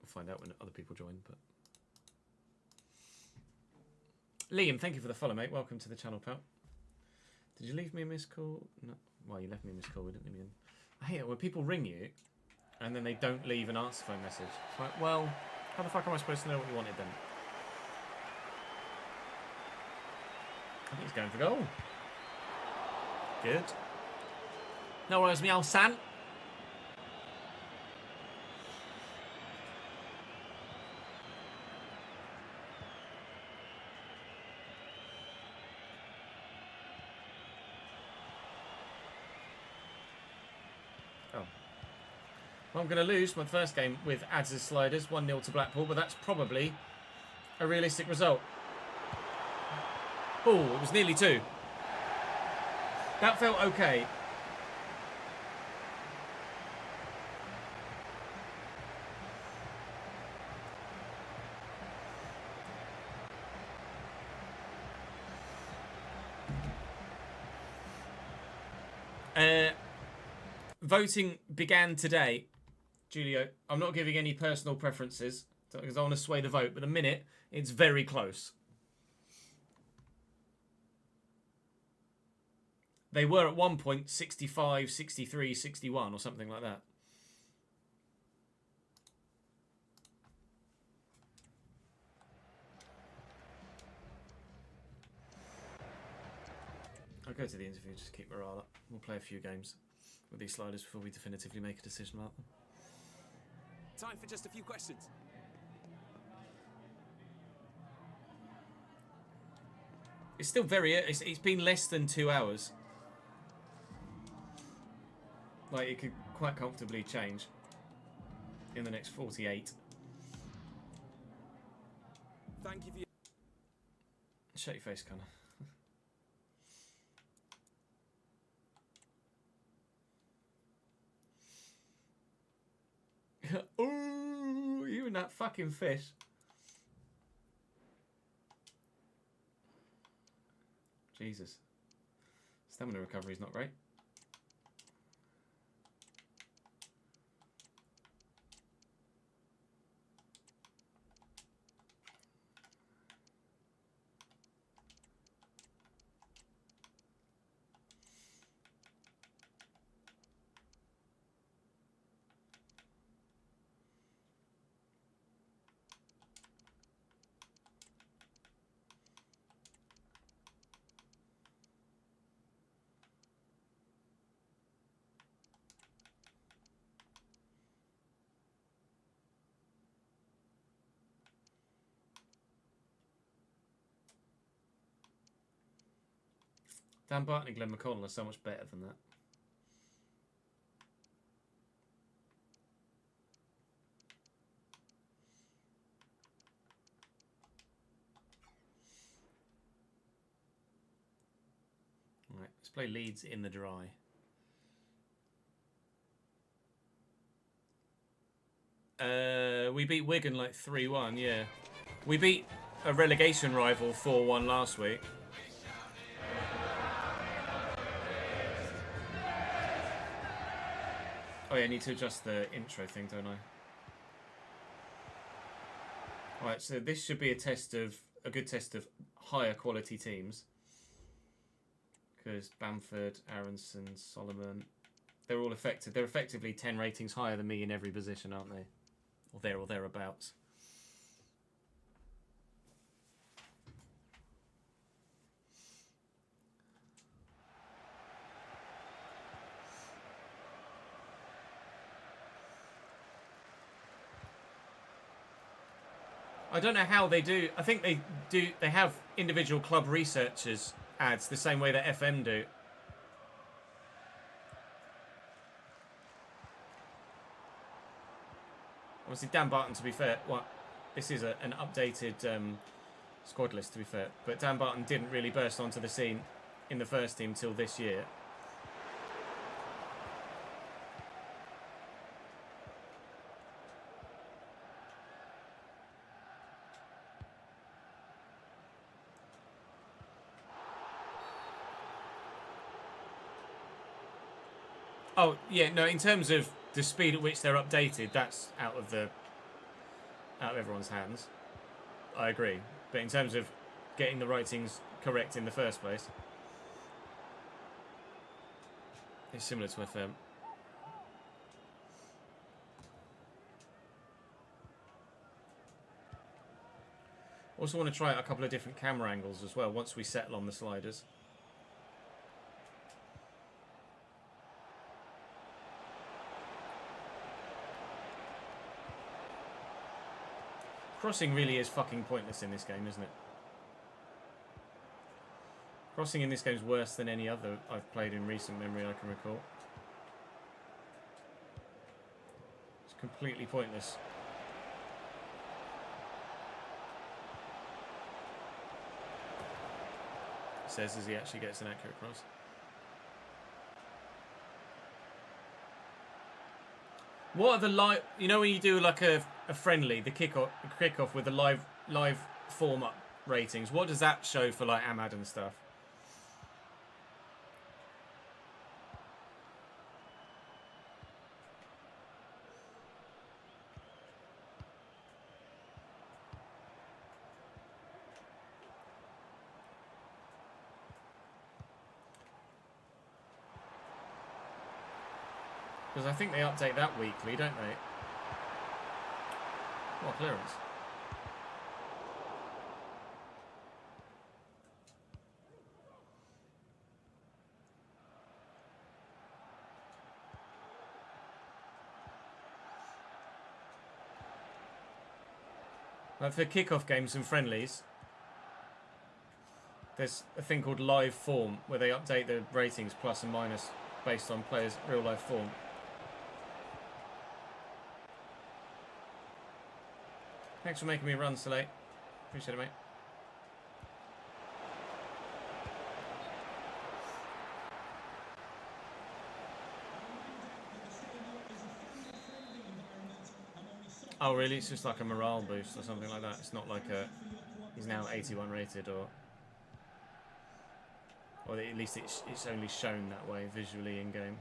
We'll find out when other people join. But Liam, thank you for the follow, mate. Welcome to the channel, pal. Did you leave me a missed call? No. Well, you left me a missed call. We didn't leave me in. I hate it when people ring you and then they don't leave an answer phone message. It's like, well, how the fuck am I supposed to know what you wanted then? I think he's going for goal. Good. No worries, meow, San. Well, I'm going to lose my first game with Ads' sliders, 1-0 to Blackpool, but that's probably a realistic result. Oh, it was nearly 2. That felt okay. Voting began today. Julio, I'm not giving any personal preferences because I want to sway the vote, but the minute it's very close. They were at one point 65, 63, 61 or something like that. I'll go to the interview, just keep morale up. We'll play a few games with these sliders before we definitively make a decision about them. Time for just a few questions. It's still very... It's been less than 2 hours. Like, it could quite comfortably change in the next 48. Thank you for your... Shut your face, Connor. Ooh, you and that fucking fish. Jesus. Stamina recovery is not great. Dan Barton and Glenn McConnell are so much better than that. Right, let's play Leeds in the dry. We beat Wigan like 3-1, yeah. We beat a relegation rival 4-1 last week. Oh yeah, I need to adjust the intro thing, don't I? Alright, so this should be a good test of higher quality teams. Because Bamford, Aronson, Solomon, they're all effective. They're effectively 10 ratings higher than me in every position, aren't they? Or there or thereabouts. I don't know how they do. I think they do. They have individual club researchers ads the same way that FM do. Obviously, Dan Barton, to be fair, this is an updated squad list, to be fair. But Dan Barton didn't really burst onto the scene in the first team till this year. Oh, yeah, no, in terms of the speed at which they're updated, that's out of everyone's hands. I agree. But in terms of getting the ratings correct in the first place, it's similar to FM. Also want to try out a couple of different camera angles as well once we settle on the sliders. Crossing really is fucking pointless in this game, isn't it? Crossing in this game is worse than any other I've played in recent memory I can recall. It's completely pointless. Says as he actually gets an accurate cross. What are the you know when you do like a friendly, the kickoff with the live form up ratings, what does that show for like Ahmad and stuff? Because I think they update that weekly, don't they? What clearance? Like for kickoff games and friendlies, there's a thing called live form where they update the ratings plus and minus based on players' real life form. Thanks for making me run so late. Appreciate it, mate. Oh, really? It's just like a morale boost or something like that. It's not like a... He's now 81 rated or at least it's only shown that way visually in-game.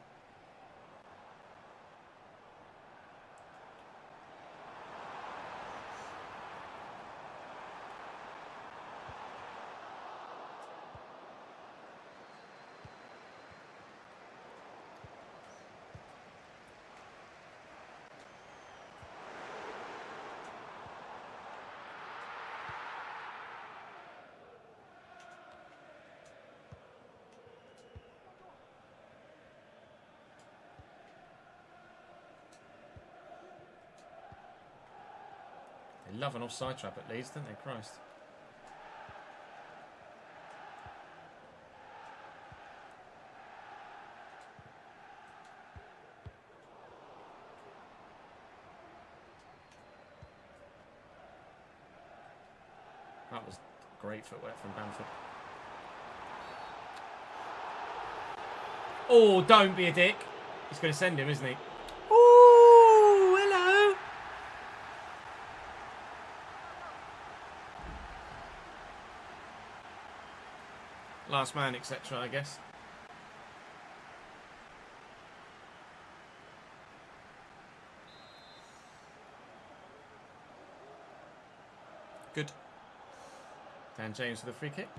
They love an offside trap at Leeds, don't they? Christ. That was great footwork from Bamford. Oh, don't be a dick. He's going to send him, isn't he? Oh, hello. Last man, etc., I guess. Good. Dan James for the free kick.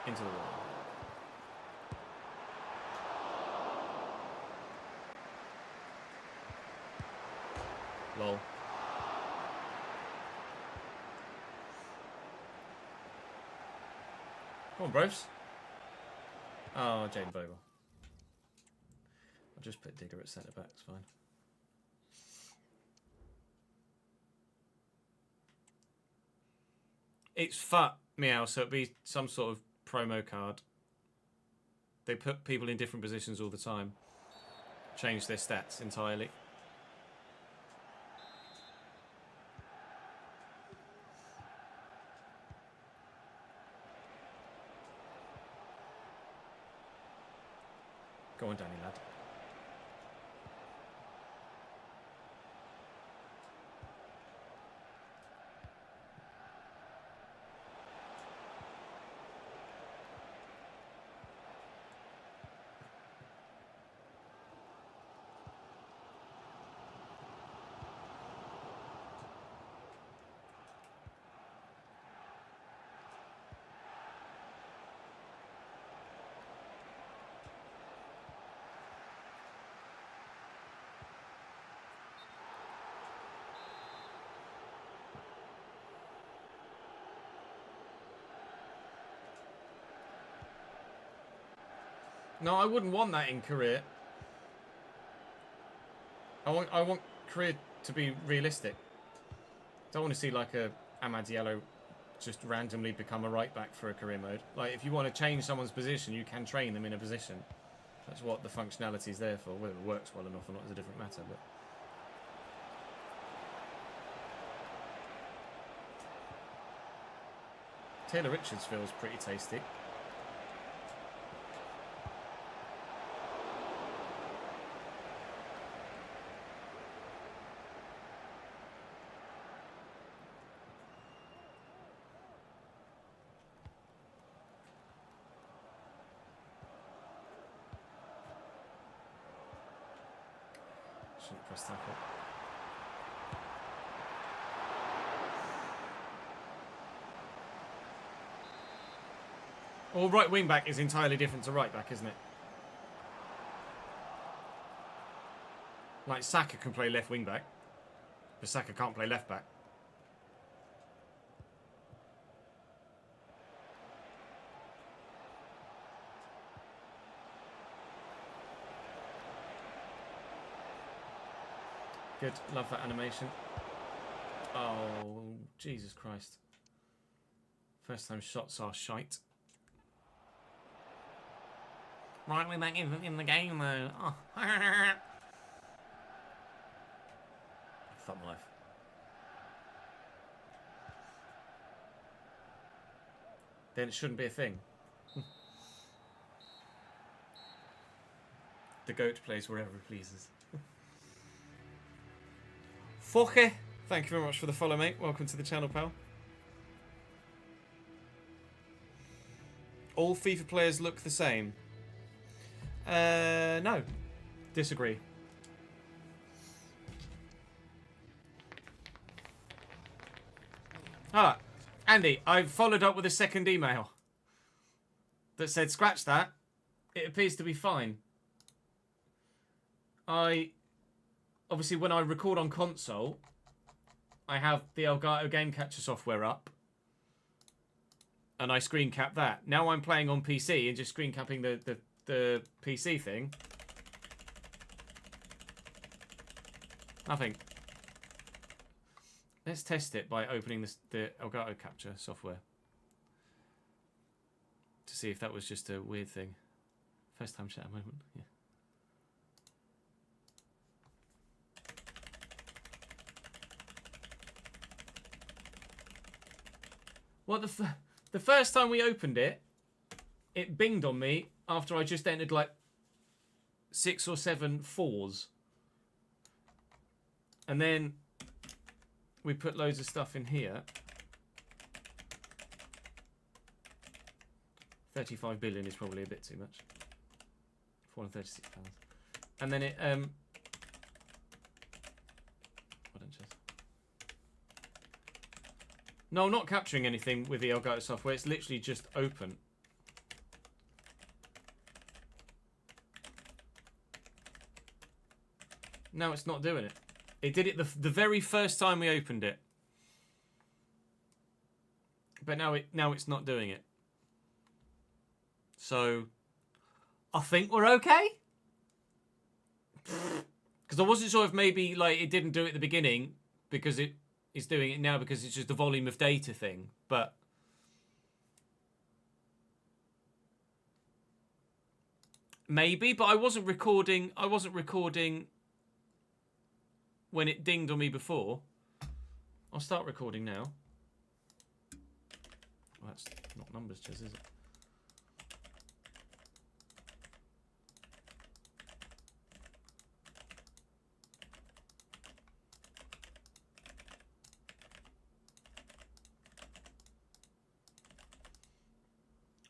Into the wall. Lol. Come on, bros. Oh, Jaden Bogle. I'll just put Digger at centre back, it's fine. It's FUT, meow, so it'd be some sort of promo card. They put people in different positions all the time. Change their stats entirely. Go on, Danny, lad. No, I wouldn't want that in career. I want career to be realistic. Don't want to see like a Ahmad Diallo just randomly become a right back for a career mode. Like, if you want to change someone's position, you can train them in a position. That's what the functionality is there for. Whether it works well enough or not is a different matter. But Taylor Richards feels pretty tasty. Shouldn't press tackle. Well, right wing back is entirely different to right back, isn't it? Like, Saka can play left wing back, but Saka can't play left back. Good, love that animation. Oh, Jesus Christ. First time shots are shite. Right wing back in the game though. Oh. Fuck my life. Then it shouldn't be a thing. The goat plays wherever he pleases. Foche, thank you very much for the follow, mate. Welcome to the channel, pal. All FIFA players look the same. No. Disagree. Ah, Andy, I've followed up with a second email that said, scratch that. It appears to be fine. Obviously, when I record on console, I have the Elgato Game Catcher software up. And I screen cap that. Now I'm playing on PC and just screen capping the PC thing. Nothing. Let's test it by opening the Elgato Capture software. To see if that was just a weird thing. First time chat moment, yeah. Well, the first time we opened it, it binged on me after I just entered like 6 or 7 4s. And then we put loads of stuff in here. 35 billion is probably a bit too much. 436 pounds. And then it well done, Chess. No, I'm not capturing anything with the Elgato software. It's literally just open. No, it's not doing it. It did it the very first time we opened it. But now it's not doing it. So I think we're okay. Because I wasn't sure if maybe like it didn't do it at the beginning because it is doing it now because it's just a volume of data thing. But maybe, but I wasn't recording when it dinged on me before. I'll start recording now. Well, that's not numbers, Chess, is it?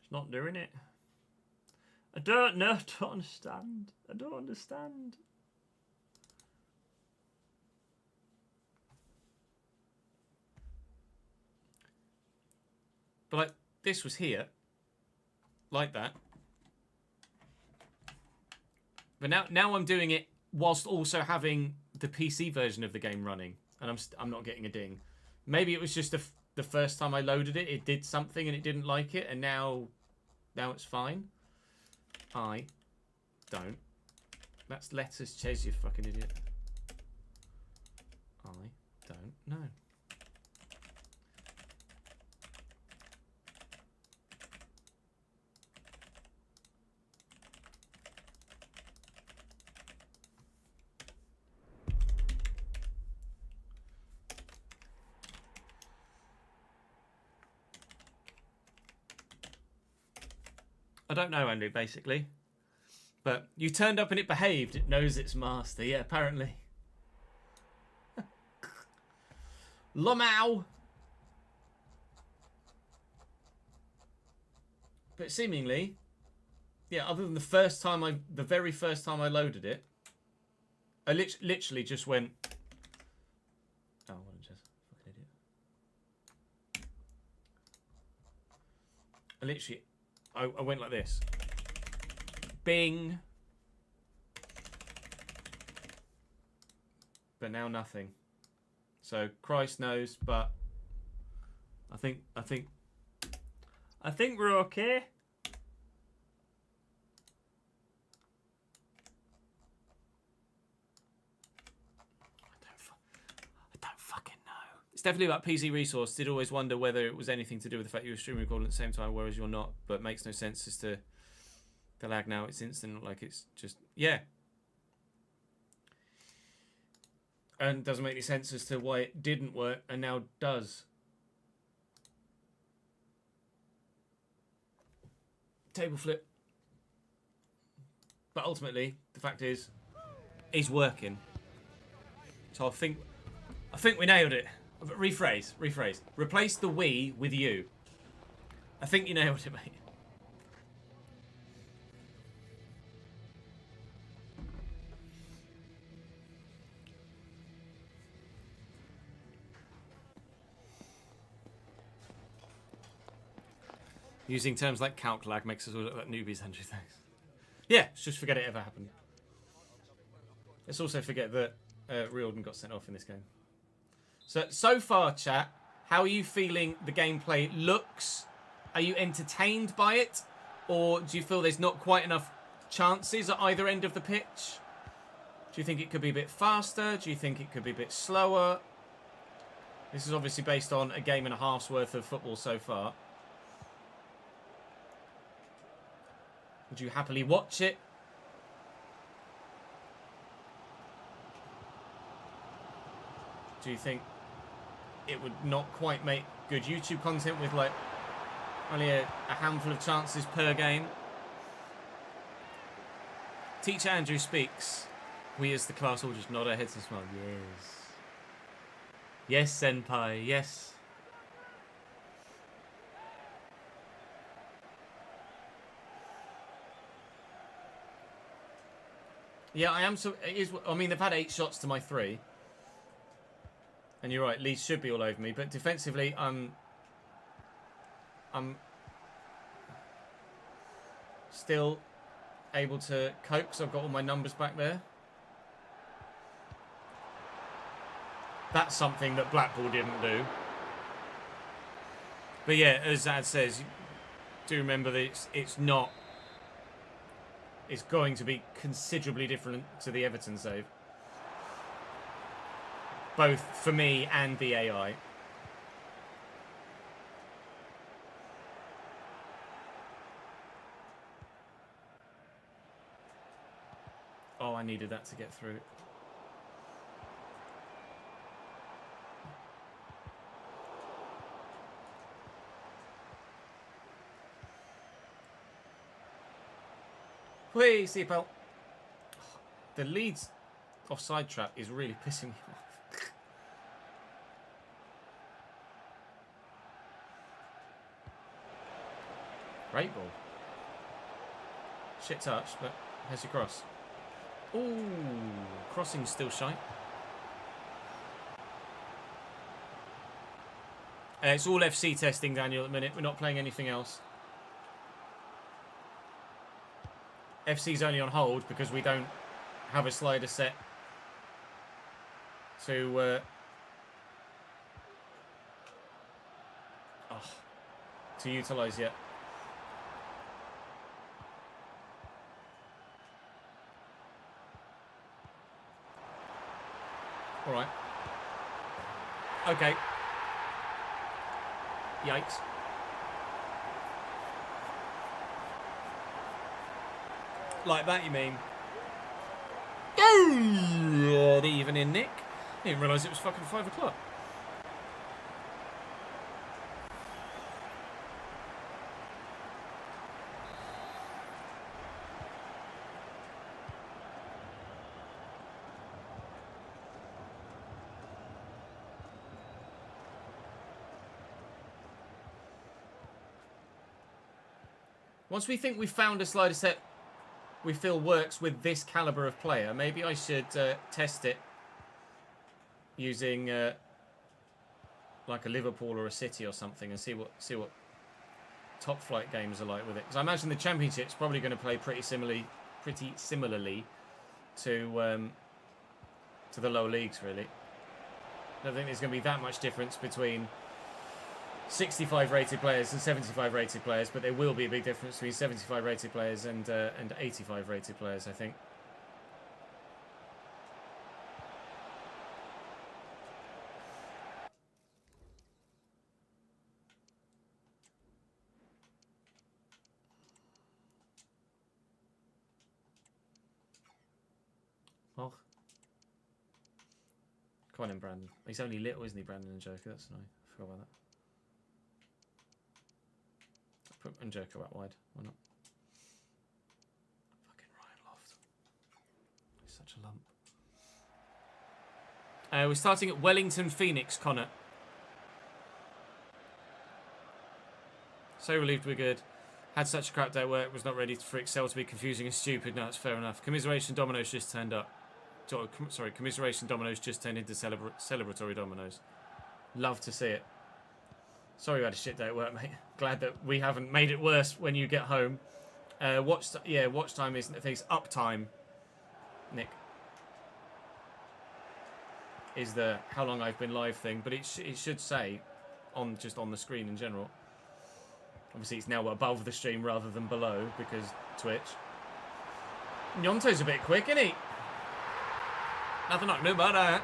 It's not doing it. I don't know. I don't understand. I don't understand. But like, this was here, like that. But now I'm doing it whilst also having the PC version of the game running, and I'm not getting a ding. Maybe it was just the first time I loaded it, it did something and it didn't like it, and now it's fine. I don't. That's lettuce, Ches, you fucking idiot. I don't know. I don't know, Andrew, basically. But you turned up and it behaved. It knows its master. Yeah, apparently. Lomao. But seemingly, yeah, other than the very first time I loaded it, I literally just went. Oh, what a just fucking idiot. I literally, I went like this. Bing. But now nothing. So Christ knows, but I think we're okay. I don't fucking know. It's definitely about PC resource. Did always wonder whether it was anything to do with the fact you were streaming recording at the same time, whereas you're not. But it makes no sense as to the lag now. It's instant, like it's just yeah. And doesn't make any sense as to why it didn't work and now does. Table flip. But ultimately, the fact is, it's working. So I think we nailed it. Rephrase. Replace the we with you. I think you nailed it, mate. Using terms like calc lag makes us all look like newbies, Andrew, thanks. Yeah, let's just forget it ever happened. Let's also forget that Riordan got sent off in this game. So far, chat, how are you feeling the gameplay looks? Are you entertained by it? Or do you feel there's not quite enough chances at either end of the pitch? Do you think it could be a bit faster? Do you think it could be a bit slower? This is obviously based on a game and a half's worth of football so far. Would you happily watch it? Do you think it would not quite make good YouTube content with like only a handful of chances per game? Teacher Andrew speaks. We as the class all just nod our heads and smile. Yes. Yes, senpai. Yes. Yeah, I am. So it is. I mean, they've had 8 shots to my 3, and you're right. Leeds should be all over me, but defensively, I'm still able to cope because I've got all my numbers back there. That's something that Blackpool didn't do. But yeah, as Zad says, do remember that it's not. It's going to be considerably different to the Everton save. Both for me and the AI. Oh, I needed that to get through. Please, seatbelt. The Leeds offside trap is really pissing me off. Great ball. Shit touch, but here's your cross. Ooh, crossing's still shite. It's all FC testing, Daniel, at the minute. We're not playing anything else. FC's only on hold because we don't have a slider set to utilise yet. All right. Okay. Yikes. Like that, you mean? Good evening, Nick. Didn't realise it was fucking 5 o'clock. Once we think we've found a slider set we feel works with this caliber of player, maybe I should test it using like a Liverpool or a City or something, and see what top flight games are like with it. Because I imagine the Championship's probably going to play pretty similarly to the lower leagues. Really, I don't think there's going to be that much difference between 65 rated players and 75 rated players, but there will be a big difference between 75 rated players and 85 rated players, I think. Oh. Come on in, Brandon. He's only little, isn't he, Brandon and Joker? That's annoying. I forgot about that. Put Joker out wide. Why not? Fucking Ryan Loft. He's such a lump. We're starting at Wellington Phoenix, Connor. So relieved we're good. Had such a crap day at work. Was not ready for Excel to be confusing and stupid. No, it's fair enough. Commiseration Dominoes just turned up. Sorry, Commiseration Dominoes just turned into celebratory Dominoes. Love to see it. Sorry you had a shit day at work, mate. Glad that we haven't made it worse when you get home. Watch time isn't the thing. It's uptime, Nick. Is the how long I've been live thing, but it should say just on the screen in general. Obviously, it's now above the stream rather than below because Twitch. Nyonto's a bit quick, isn't he? Nothing I can do about that.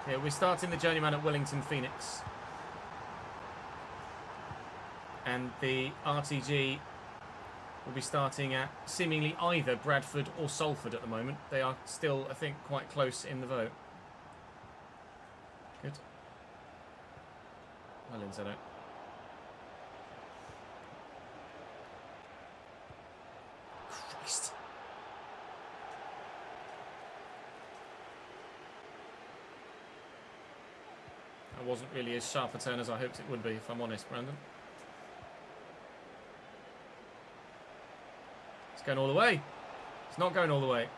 Yeah, we're starting the journeyman at Wellington Phoenix. And the RTG will be starting at seemingly either Bradford or Salford at the moment. They are still, I think, quite close in the vote. Good. Well, Lindsay, Christ. That wasn't really as sharp a turn as I hoped it would be, if I'm honest, Brandon. It's going all the way. It's not going all the way.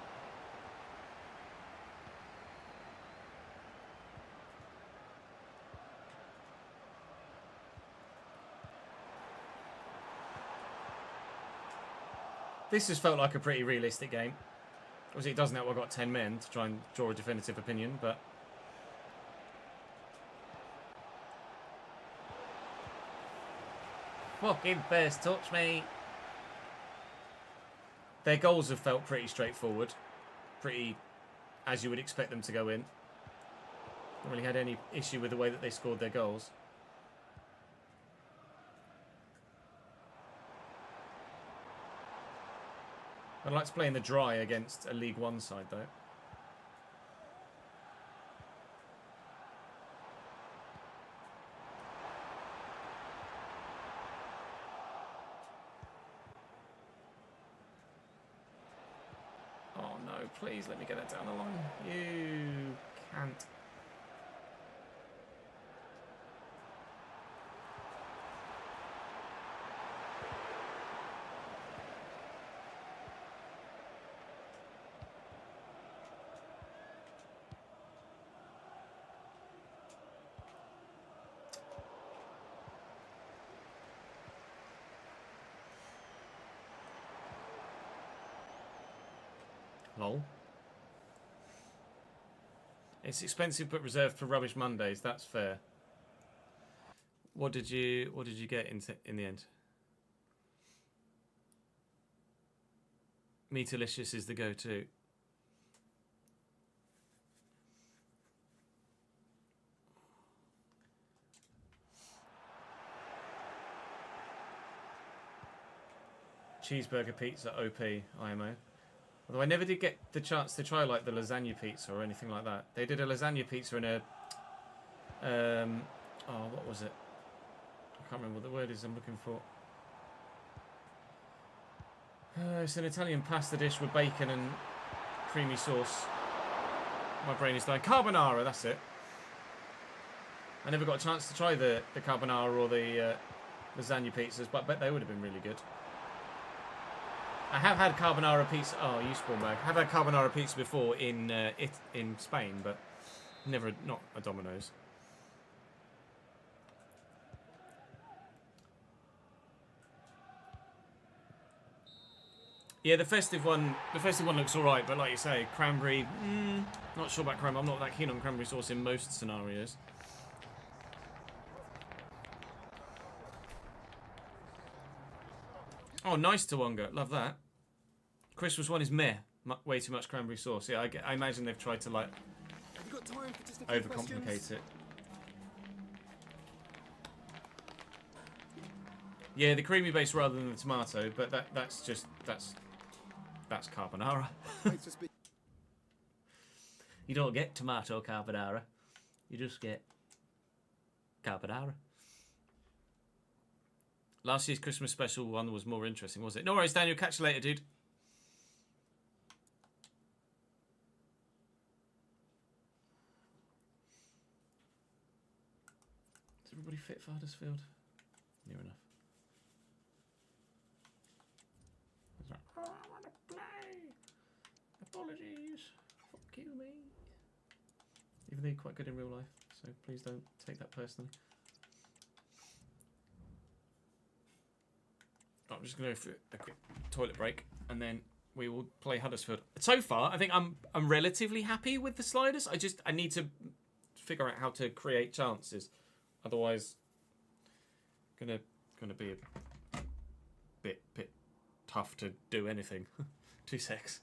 This has felt like a pretty realistic game. Obviously, it doesn't help I've got 10 men to try and draw a definitive opinion, but... Fucking first touch, mate. Their goals have felt pretty straightforward. Pretty as you would expect them to go in. Not really had any issue with the way that they scored their goals. I'd like to play in the dry against a League One side, though. Oh no, please let me get that down the line. You can't. Lol. It's expensive but reserved for rubbish Mondays. That's fair. What did you get in the end? Meatalicious is the go-to. Cheeseburger pizza OP IMO. Although I never did get the chance to try like the lasagna pizza or anything like that. They did a lasagna pizza in a oh, what was it? I can't remember what the word is I'm looking for. It's an Italian pasta dish with bacon and creamy sauce. My brain is dying. Carbonara, that's it. I never got a chance to try the carbonara or the lasagna pizzas, but I bet they would have been really good. I have had carbonara pizza. Oh, you spawn bag. I have had carbonara pizza before in Spain, but never not a Domino's. Yeah, the festive one looks all right, but like you say, cranberry. Not sure about cranberry. I'm not that keen on cranberry sauce in most scenarios. Oh, nice Tawonga. Love that. Christmas one is meh. Way too much cranberry sauce. Yeah, I imagine they've tried to like overcomplicate it. Yeah, the creamy base rather than the tomato, but that's carbonara. You don't get tomato carbonara. You just get carbonara. Last year's Christmas special one was more interesting, was it? No worries, Daniel. Catch you later, dude. Is everybody fit for Huddersfield? Near enough. Oh, I want to play. Apologies. Fuck you, me. Even though you're quite good in real life, so please don't take that personally. I'm just going to go for a quick toilet break, and then we will play Huddersfield. So far, I think I'm relatively happy with the sliders. I need to figure out how to create chances. Otherwise, gonna be a bit tough to do anything. 2 secs.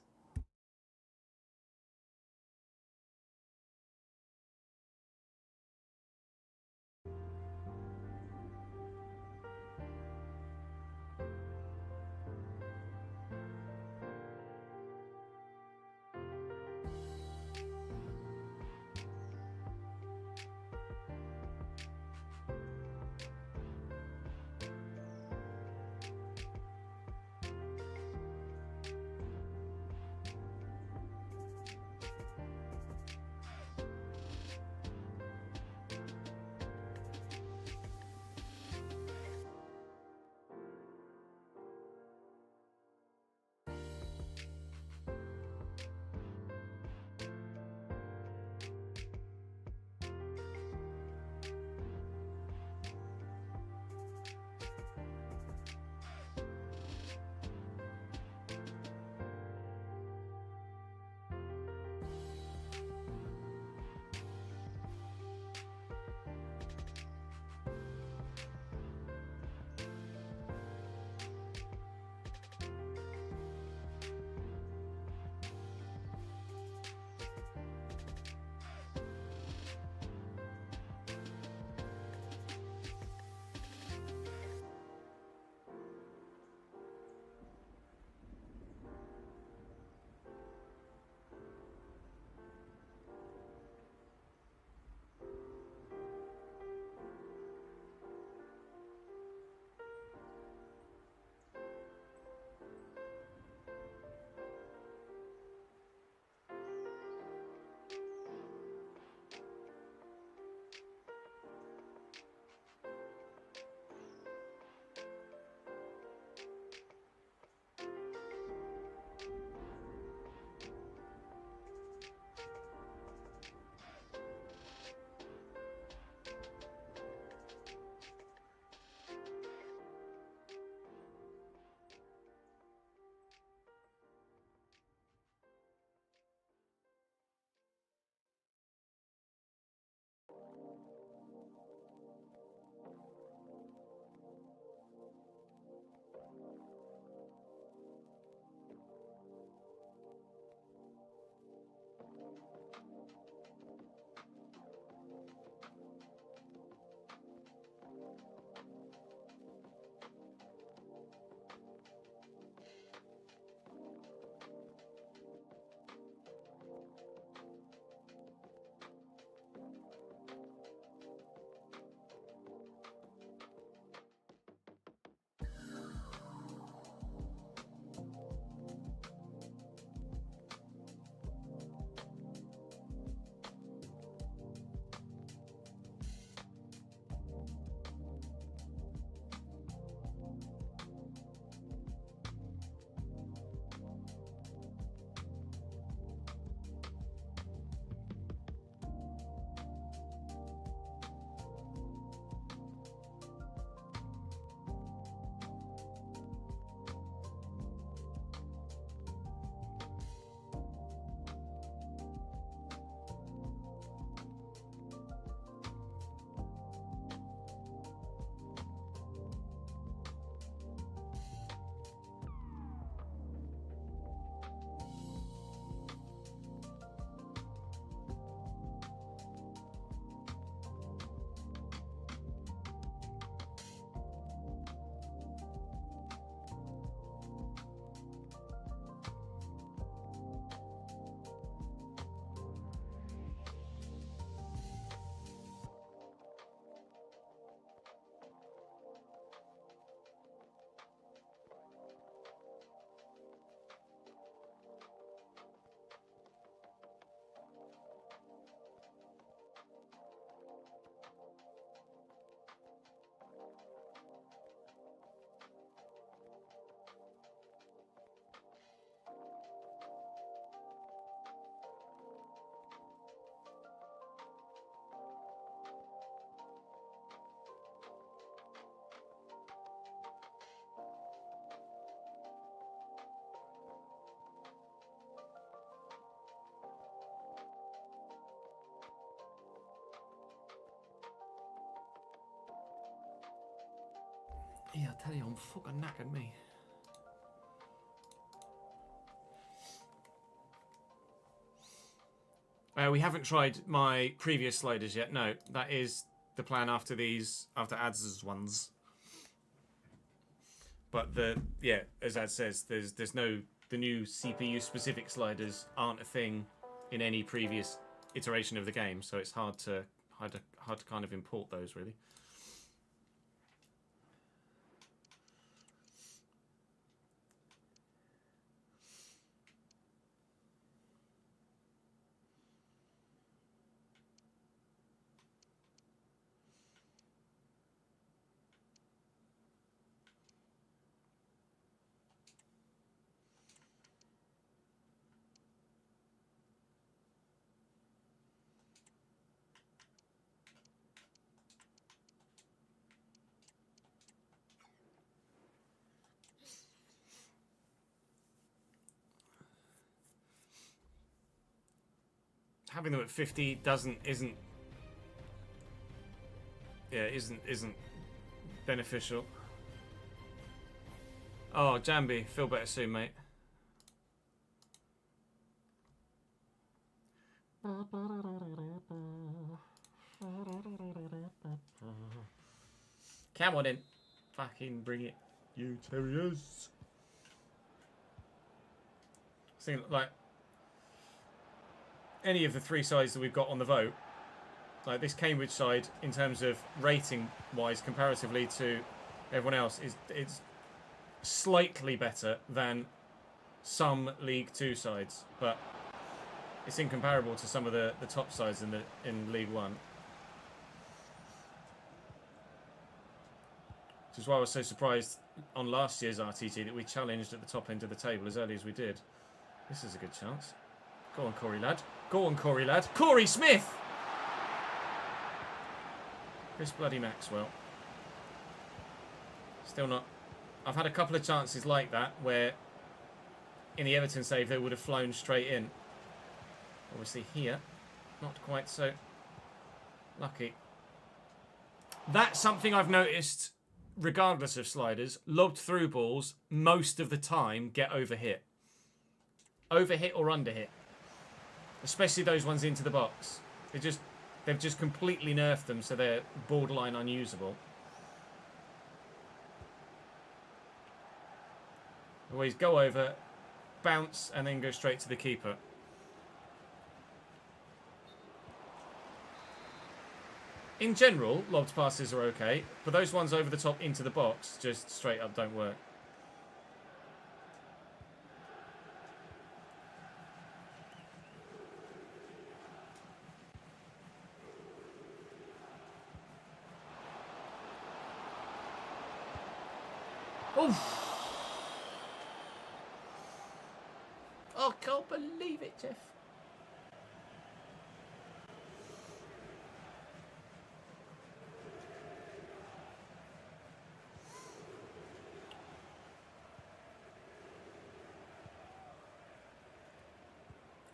Yeah, I tell you, I'm fucking knackered, me. We haven't tried my previous sliders yet. No, that is the plan after these, after Ads' ones. But as Ad says, there's no, the new CPU specific sliders aren't a thing in any previous iteration of the game, so it's hard to kind of import those really. Having them at 50 isn't beneficial. Oh, Jambi, feel better soon, mate. Come on in. Fucking bring it, you terriers. Seeing like any of the three sides that we've got on the vote, like this Cambridge side, in terms of rating wise, comparatively to everyone else, it's slightly better than some League Two sides, but it's incomparable to some of the top sides in League One. Which is why I was so surprised on last year's RTT that we challenged at the top end of the table as early as we did. This is a good chance. Go on, Corey lad. Go on, Corey lad. Corey Smith! Chris bloody Maxwell. Still not. I've had a couple of chances like that where in the Everton save they would have flown straight in. Obviously here, not quite so lucky. That's something I've noticed regardless of sliders. Lobbed through balls most of the time get overhit. Overhit or underhit. Especially those ones into the box. They've just completely nerfed them so they're borderline unusable. Always go over, bounce, and then go straight to the keeper. In general, lobbed passes are okay, but those ones over the top into the box just straight up don't work. Oof. I can't believe it, Jeff.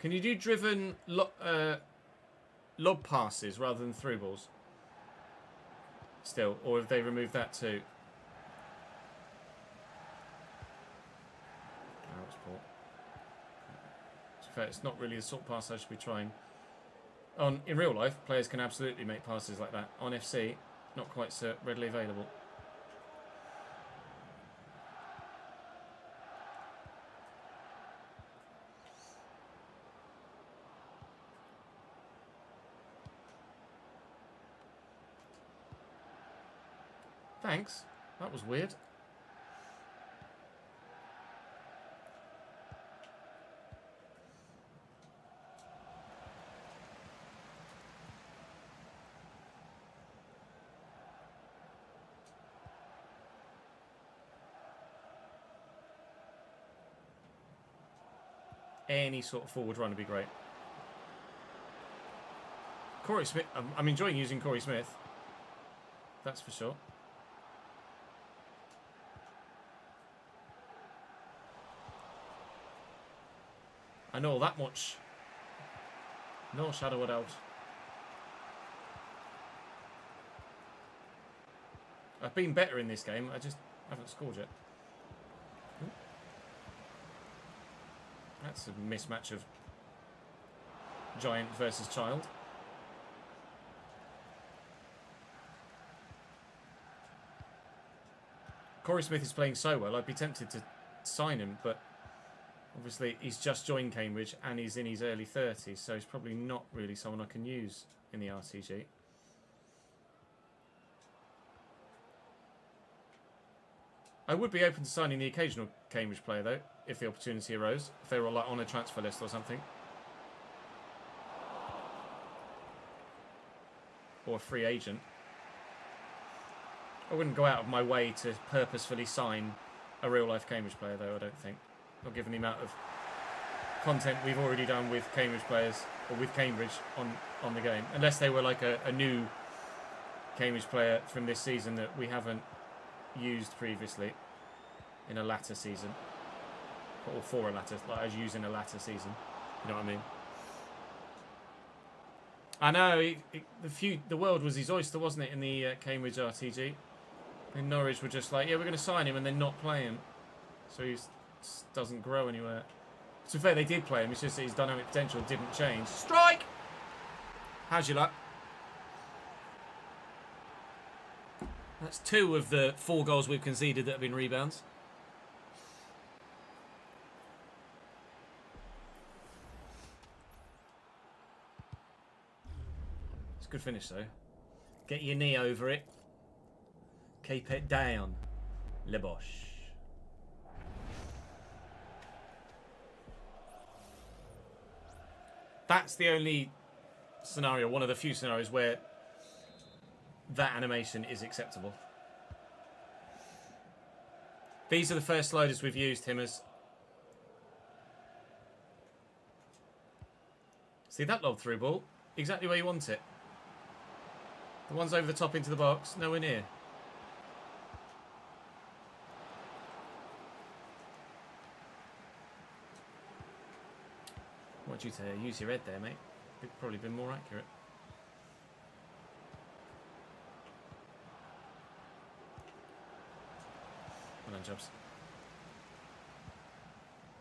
Can you do driven lob passes rather than through balls? Still, or have they removed that too? Oh, it's poor. To be fair, it's not really the sort of pass I should be trying. In real life, players can absolutely make passes like that. On FC, not quite so readily available. Thanks. That was weird. Any sort of forward run would be great. Corey Smith. I'm enjoying using Corey Smith. That's for sure. I know that much. No shadow of doubt. I've been better in this game. I just haven't scored yet. Ooh. That's a mismatch of giant versus child. Corey Smith is playing so well, I'd be tempted to sign him, but obviously he's just joined Cambridge and he's in his early 30s, so he's probably not really someone I can use in the RTG. I would be open to signing the occasional Cambridge player, though, if the opportunity arose, if they were like on a transfer list or something. Or a free agent. I wouldn't go out of my way to purposefully sign a real-life Cambridge player, though, I don't think. Not given the amount of content we've already done with Cambridge players, or with Cambridge on the game. Unless they were like a new Cambridge player from this season that we haven't used previously in a latter season. Or for a latter, like I was using a latter season. You know what I mean? I know, the world was his oyster, wasn't it, in the Cambridge RTG? And Norwich were just like, yeah, we're going to sign him and then not play him. So he doesn't grow anywhere. To be fair, they did play him, it's just that his dynamic potential didn't change. Strike! How's your luck? That's 2 of the 4 goals we've conceded that have been rebounds. It's a good finish, though. Get your knee over it. Keep it down. Le Bosch. That's the only scenario, one of the few scenarios where that animation is acceptable. These are the first sliders we've used, Himmers. See that lob through ball? Exactly where you want it. The ones over the top into the box, nowhere near. What'd you say? Use your head there, mate. It'd probably been more accurate. Well done, Jobs.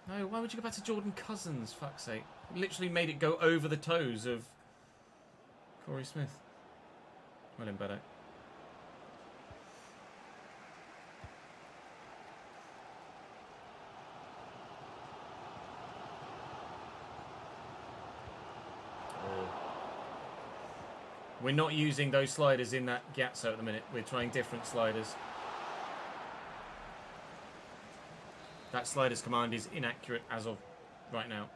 No, why would you go back to Jordan Cousins, fuck's sake? Literally made it go over the toes of Corey Smith. Well in better. We're not using those sliders in that Gatso at the minute. We're trying different sliders. That sliders command is inaccurate as of right now.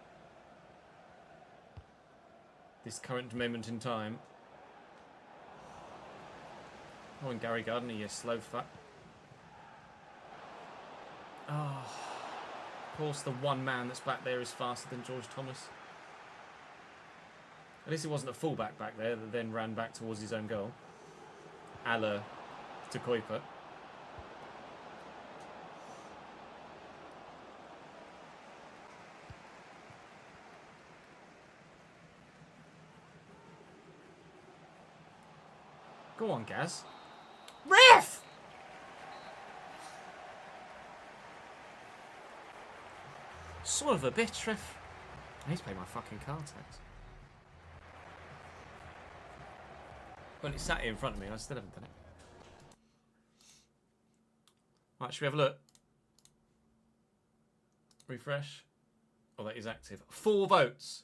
This current moment in time. Oh, and Gary Gardner, you slow fuck. Oh, of course the one man that's back there is faster than George Thomas. At least it wasn't a fullback back there that then ran back towards his own goal. A la De Kuiper. Go on, Gaz. Ref! Son of a bitch, ref. I need to pay my fucking car tax. Well, it sat here in front of me. I still haven't done it. Right, should we have a look? Refresh. Oh, that is active. 4 votes.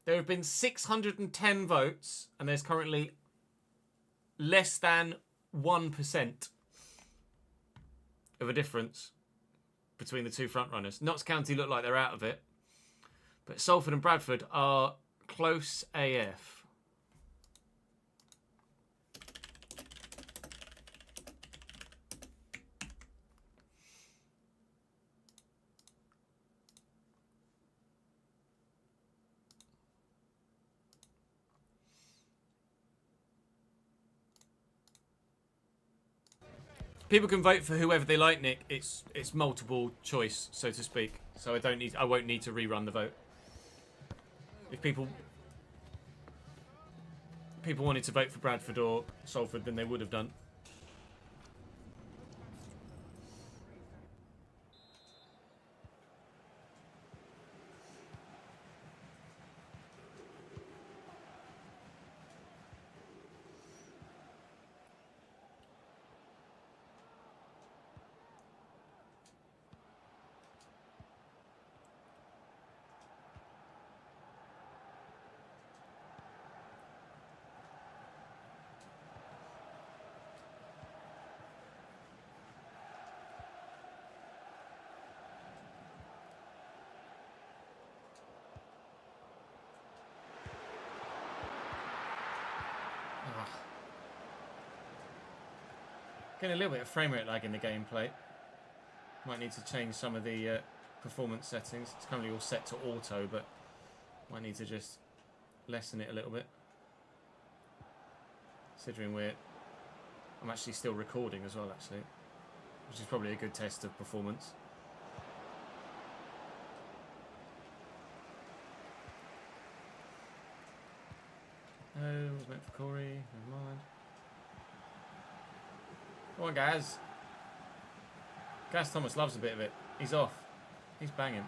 There have been 610 votes, and there's currently less than 1% of a difference between the 2 front runners. Notts County look like they're out of it, but Salford and Bradford are close AF. People can vote for whoever they like, Nick. It's multiple choice, so to speak. So I won't need to rerun the vote. If people wanted to vote for Bradford or Salford, then they would have done. Getting a little bit of frame rate lag in the gameplay. Might need to change some of the performance settings. It's currently all set to auto, but might need to just lessen it a little bit. Considering I'm actually still recording as well, actually, which is probably a good test of performance. Oh, it was meant for Corey. Never mind. Come on, Gaz. Gaz Thomas loves a bit of it. He's off. He's banging.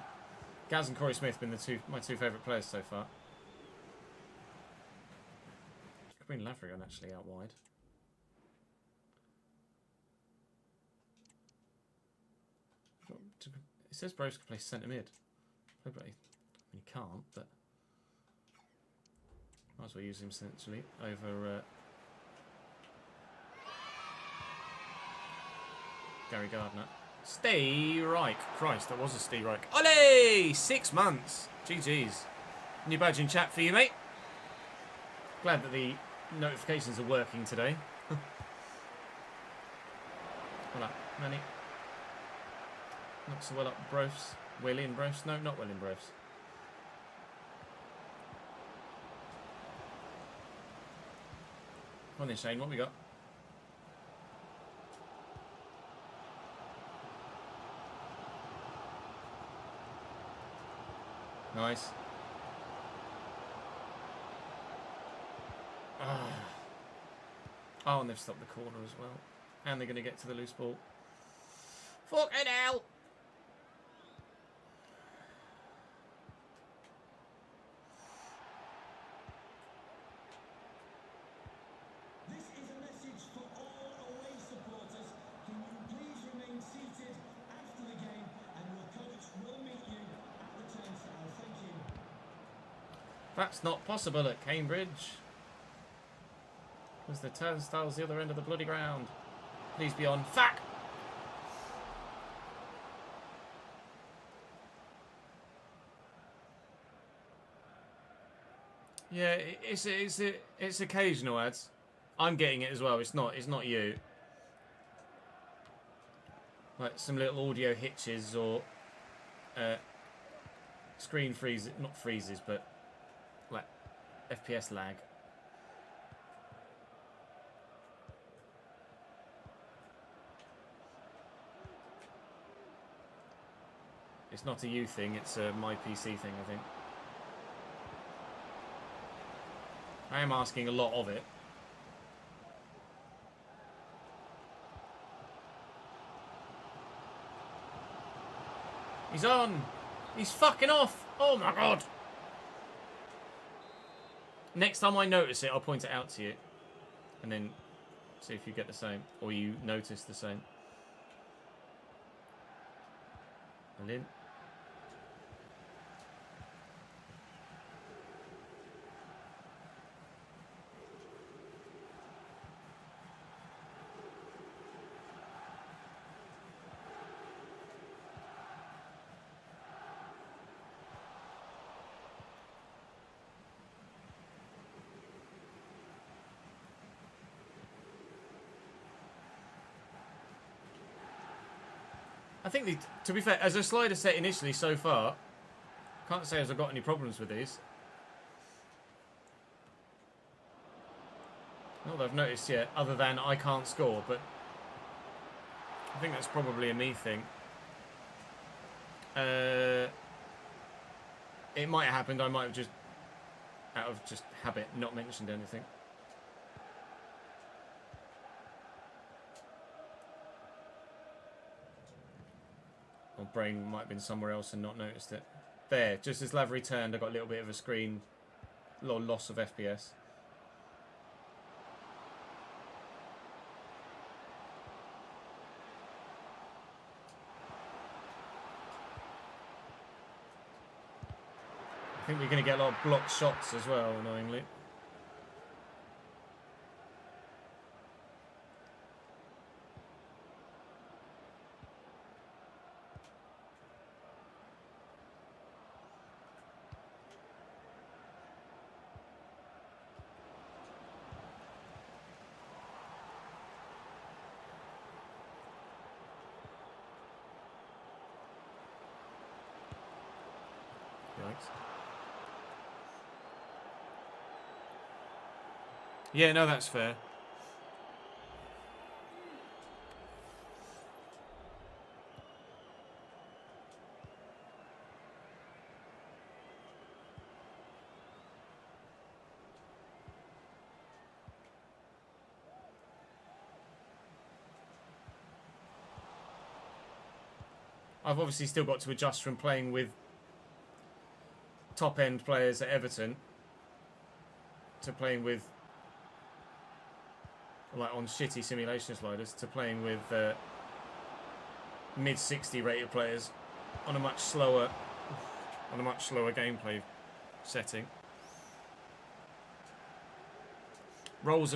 Gaz and Corey Smith have been my two favourite players so far. Could bring Lavrion actually out wide. It says Bros can play centre mid. I mean, he can't, but might as well use him essentially over Gary Gardner. Stay Reich. Christ, that was a Stay Reich. Ole! 6 months. GG's. New badge in chat for you, mate. Glad that the notifications are working today. Well up, Manny. Not so well up, Bros. Well in, Bros. No, not well in, Bros. Come on then, Shane. What we got? Nice. Oh, and they've stopped the corner as well. And they're going to get to the loose ball. Fucking hell! This is a message for all away supporters. Can you please remain seated after the game, and your coach will meet you at the turnstile. Thank you. That's not possible at Cambridge. Because the turnstile's the other end of the bloody ground. Please be on. Fuck! Yeah, it's occasional, ads. I'm getting it as well. It's not you. Like some little audio hitches or screen freezes, not freezes, but like FPS lag. It's not a you thing, it's a my PC thing, I think. I am asking a lot of it. He's on! He's fucking off! Oh my god! Next time I notice it, I'll point it out to you. And then see if you get the same. Or you notice the same. And in. I think, to be fair, as a slider set initially so far, can't say as I've got any problems with these. Not that I've noticed yet, other than I can't score, but I think that's probably a me thing. It might have happened, I might have just, out of just habit, not mentioned anything. Or brain might have been somewhere else and not noticed it. There, just as Lavery turned, I got a little bit of a screen, little loss of FPS. I think we're going to get a lot of blocked shots as well, annoyingly. Perfect. Yeah, no, that's fair. I've obviously still got to adjust from playing with top-end players at Everton to playing with, like, on shitty simulation sliders, to playing with mid-60 rated players on a much slower gameplay setting. Roles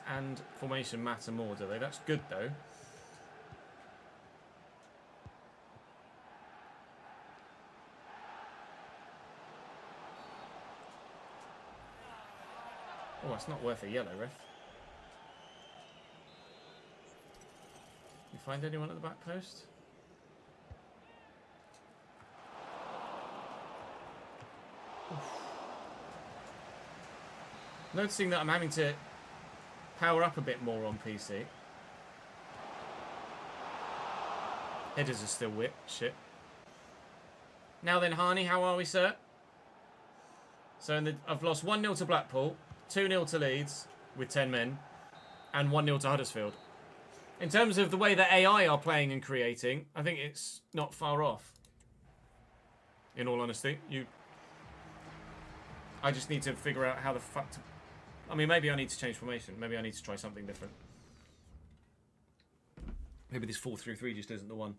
and formation matter more, do they? That's good though. Oh, that's not worth a yellow, ref. You find anyone at the back post? Oof. Noticing that I'm having to power up a bit more on PC. Headers are still shit. Now then, Harney, how are we, sir? So I've lost 1-0 to Blackpool, 2-0 to Leeds with 10 men, and 1-0 to Huddersfield. In terms of the way that AI are playing and creating, I think it's not far off. In all honesty, I just need to figure out how the fuck to... I mean, maybe I need to change formation. Maybe I need to try something different. Maybe this 4-3-3 just isn't the one.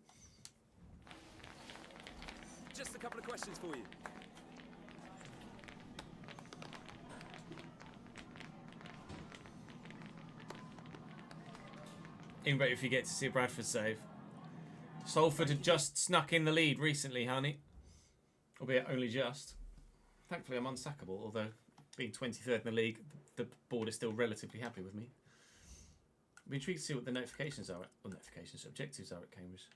Just a couple of questions for you. Even better if you get to see a Bradford save. Salford had just snuck in the lead recently, honey. Albeit only just. Thankfully, I'm unsackable, although being 23rd in the league, the board is still relatively happy with me. I'd be intrigued to see what the notifications are, or objectives are at Cambridge.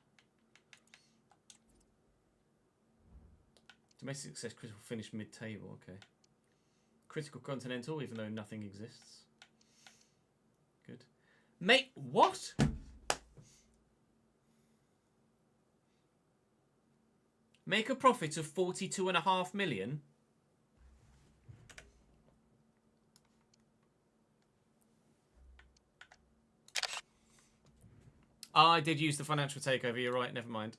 Domestic success, critical finish mid-table, okay. Critical continental, even though nothing exists. Good. Mate, what? Make a profit of 42.5 million? I did use the financial takeover, you're right, never mind.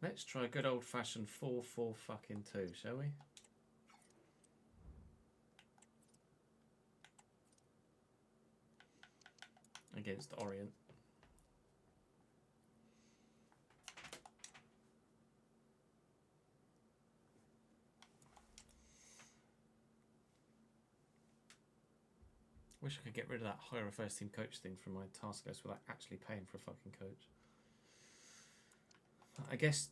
Let's try a good old-fashioned 4-4-2, shall we? Against Orient. Wish I could get rid of that hire a first team coach thing from my task list without actually paying for a fucking coach. I guess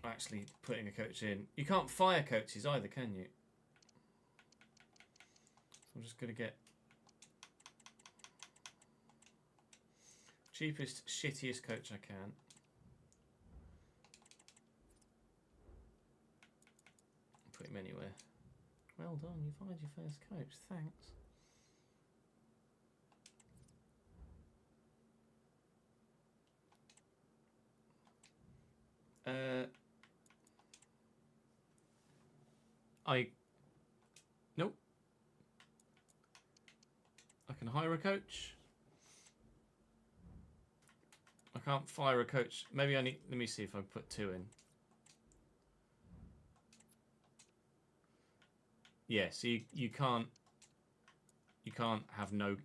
actually putting a coach in. You can't fire coaches either, can you? I'm just going to get cheapest, shittiest coach I can. Put him anywhere. Well done, you fired your first coach. Thanks. Nope. I can hire a coach. I can't fire a coach. Maybe I need, let me see if I put 2 in. Yeah, so you can't have no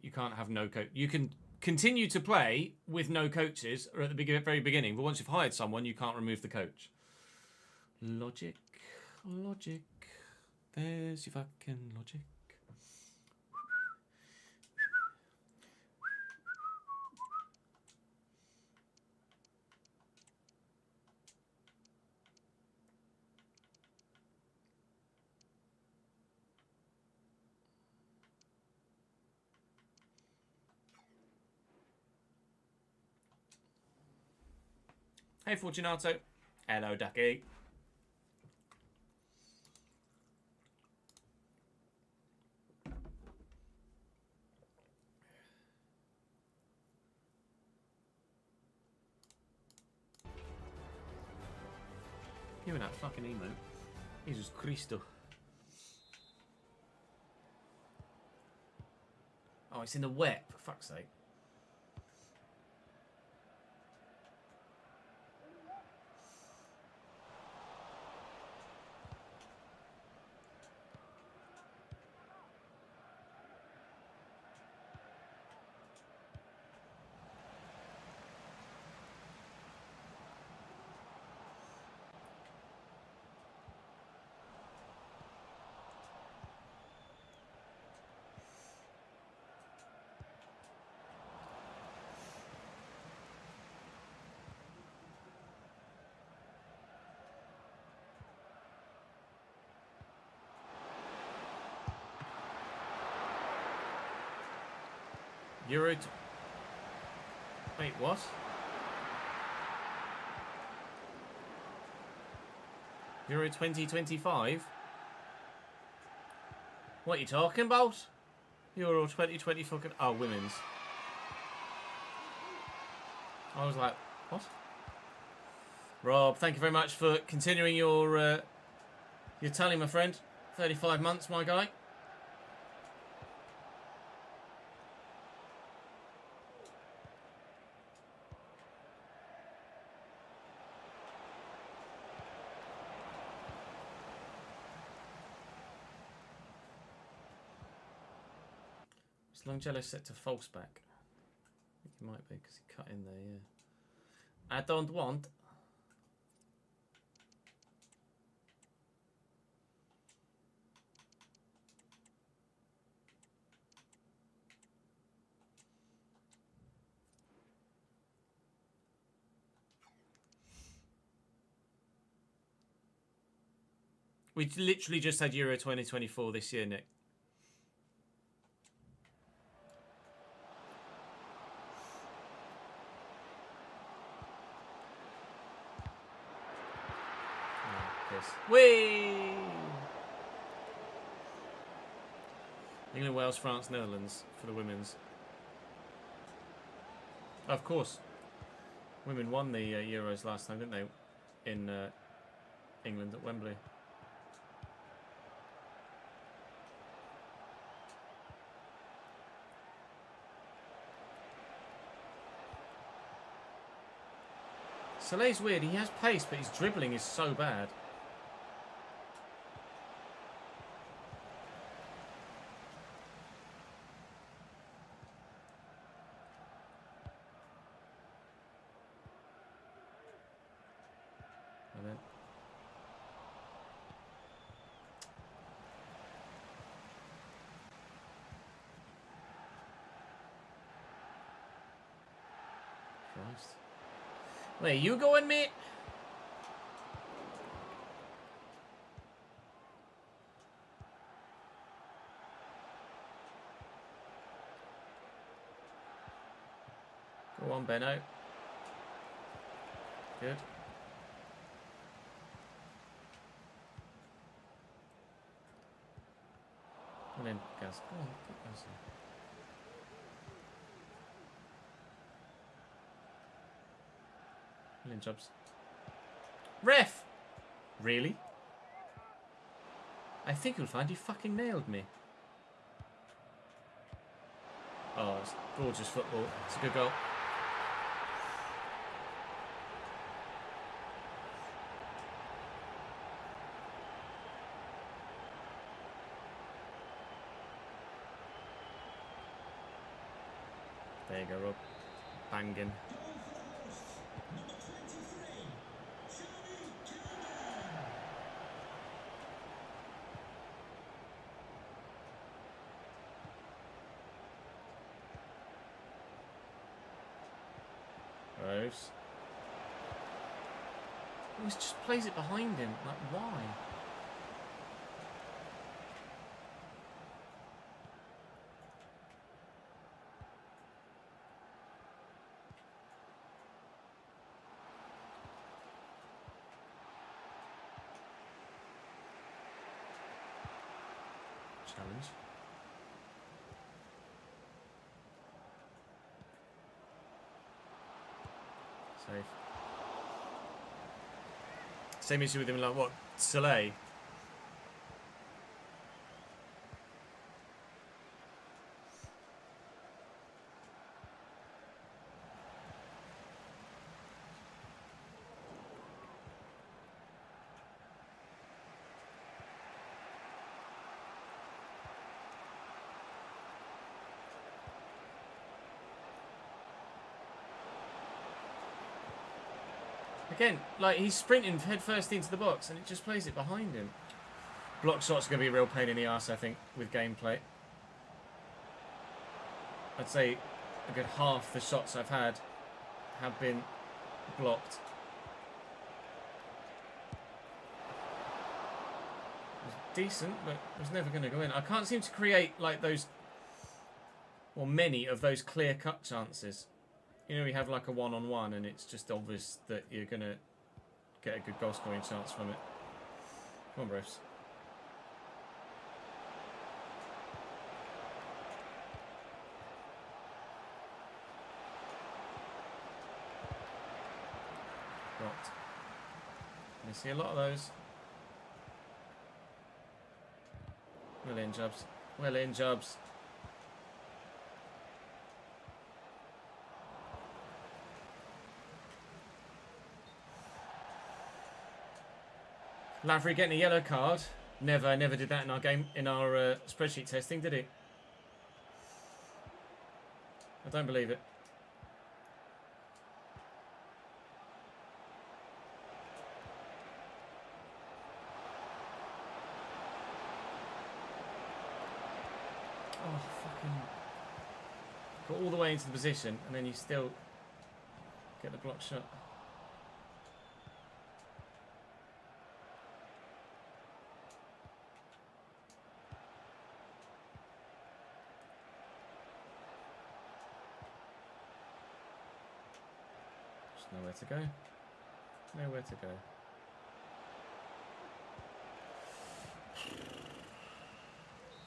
coach. You can continue to play with no coaches or at the very beginning, but once you've hired someone, you can't remove the coach. Logic. Logic. There's your fucking logic. Hey, Fortunato. Hello, Ducky. You and that fucking emote. Jesus Christo. Oh, it's in the wet, for fuck's sake. Wait, what? Euro 2025? What are you talking about? Euro 2020 fucking... Oh, women's. I was like, what? Rob, thank you very much for continuing your tally, my friend. 35 months, my guy. Is Longello set to false back? I think he might be because he cut in there, yeah. I don't want. We literally just had Euro 2024 this year, Nick. Whee! England, Wales, France, Netherlands for the women's. Of course. Women won the Euros last time, didn't they? In England at Wembley. Soleil's weird. He has pace, but his dribbling is so bad. Where you going, mate? Go on, Benno. Good. Come in, Gaz. Go on, get Gaz in. Million jobs. Ref! Really? I think you'll find he fucking nailed me. Oh, it's gorgeous football. It's a good goal. There you go, Rob. Banging. Goal for the hosts, number 23, Jamie Carragher. Gross. He just plays it behind him. Like, why? Challenge. Safe. Same issue with him, like what? Soleil? Again, like he's sprinting head first into the box and it just plays it behind him. Block shots are going to be a real pain in the arse, I think, with gameplay. I'd say a good half the shots I've had have been blocked. It was decent, but it was never going to go in. I can't seem to create like those, or many of those clear-cut chances. You know, we have like a one-on-one and it's just obvious that you're going to get a good goal-scoring chance from it. Come on, Bruce. Blocked. You see a lot of those. Well in, Jubs. Well in, Jubs. Lavery getting a yellow card. Never did that in our game, in our spreadsheet testing, did he? I don't believe it. Oh, fucking... Got all the way into the position, and then you still get the block shot. Nowhere to go. Nowhere to go.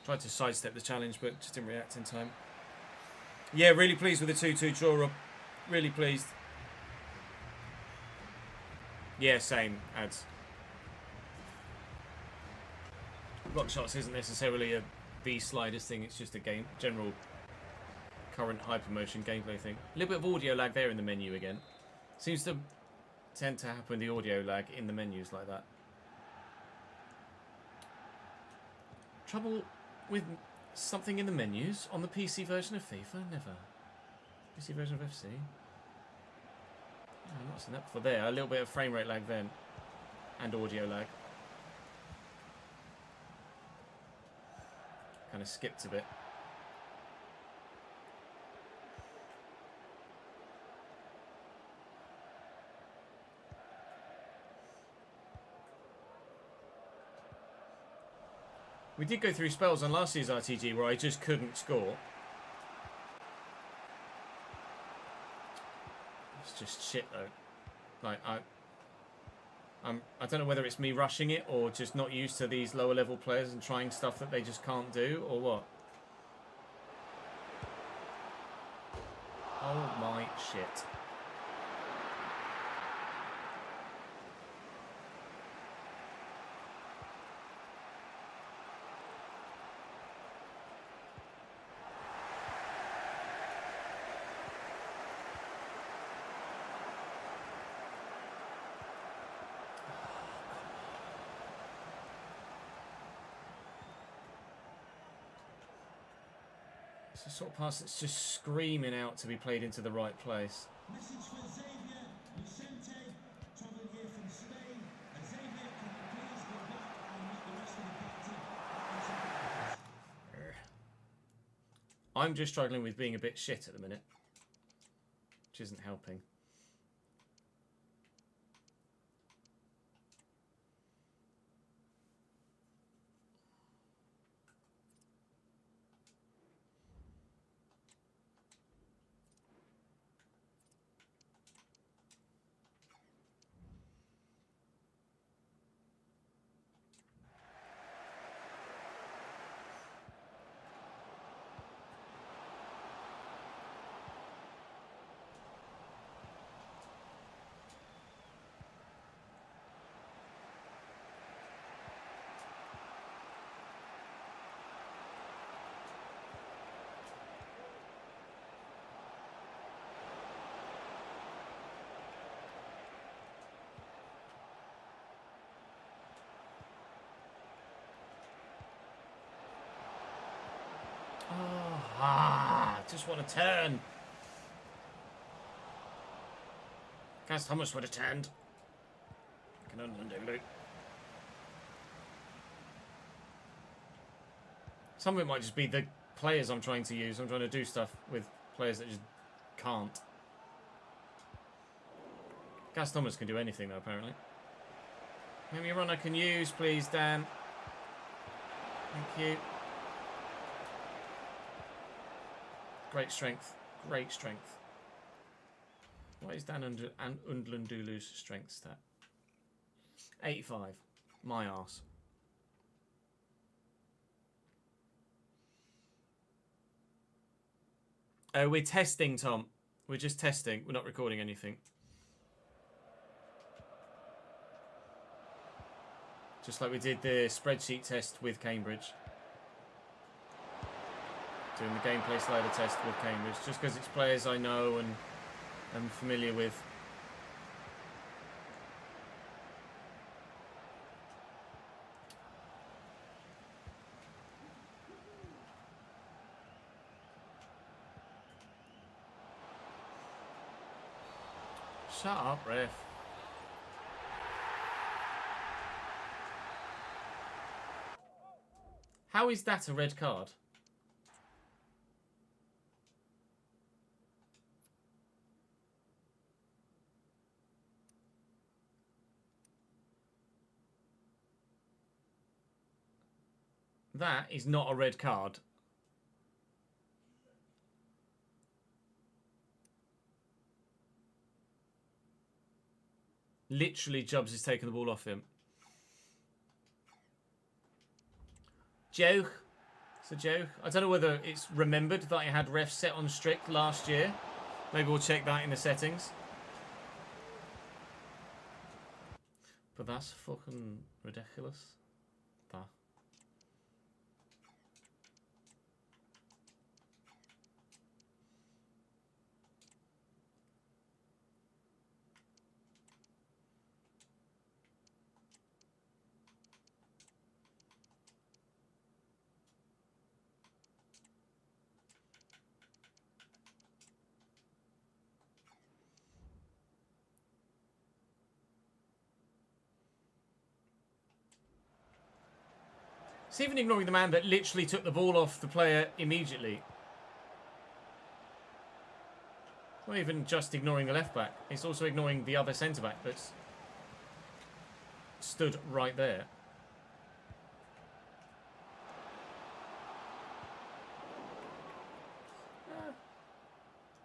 Tried to sidestep the challenge, but just didn't react in time. Yeah, really pleased with the 2-2 draw, Rob. Really pleased. Yeah, same, ads. Block shots isn't necessarily a V-sliders thing, it's just a game general current hypermotion gameplay thing. A little bit of audio lag there in the menu again. Seems to tend to happen, the audio lag in the menus like that. Trouble with something in the menus on the PC version of FIFA? Never. PC version of FC? I've not seen that before. There, a little bit of frame rate lag then. And audio lag. Kind of skipped a bit. We did go through spells on last year's RTG where I just couldn't score. It's just shit though. Like I don't know whether it's me rushing it or just not used to these lower level players and trying stuff that they just can't do or what. Oh my shit. It's a sort of pass that's just screaming out to be played into the right place. Message for Xavier Vicente, travelling here from Spain. Xavier, can you please go back and meet the rest of the party? I'm just struggling with being a bit shit at the minute, which isn't helping. Just want to turn. Guess Thomas would have turned. Can undo. Some of it might just be the players I'm trying to use. I'm trying to do stuff with players that just can't. Gas Thomas can do anything though, apparently. Maybe a run I can use, please, Dan. Thank you. Great strength. Great strength. What is Dan Undlandulu's strength stat? 85. My arse. We're testing, Tom. We're just testing. We're not recording anything. Just like we did the spreadsheet test with Cambridge. Doing the gameplay slider test with Cambridge. Just because it's players I know and am familiar with. Shut up, ref. How is that a red card? That is not a red card. Literally, Jubbs has taken the ball off him. Joke. It's a joke. I don't know whether it's remembered that I had refs set on strict last year. Maybe we'll check that in the settings. But that's fucking ridiculous. That. It's even ignoring the man that literally took the ball off the player immediately. It's not even just ignoring the left back. It's also ignoring the other centre back that's stood right there.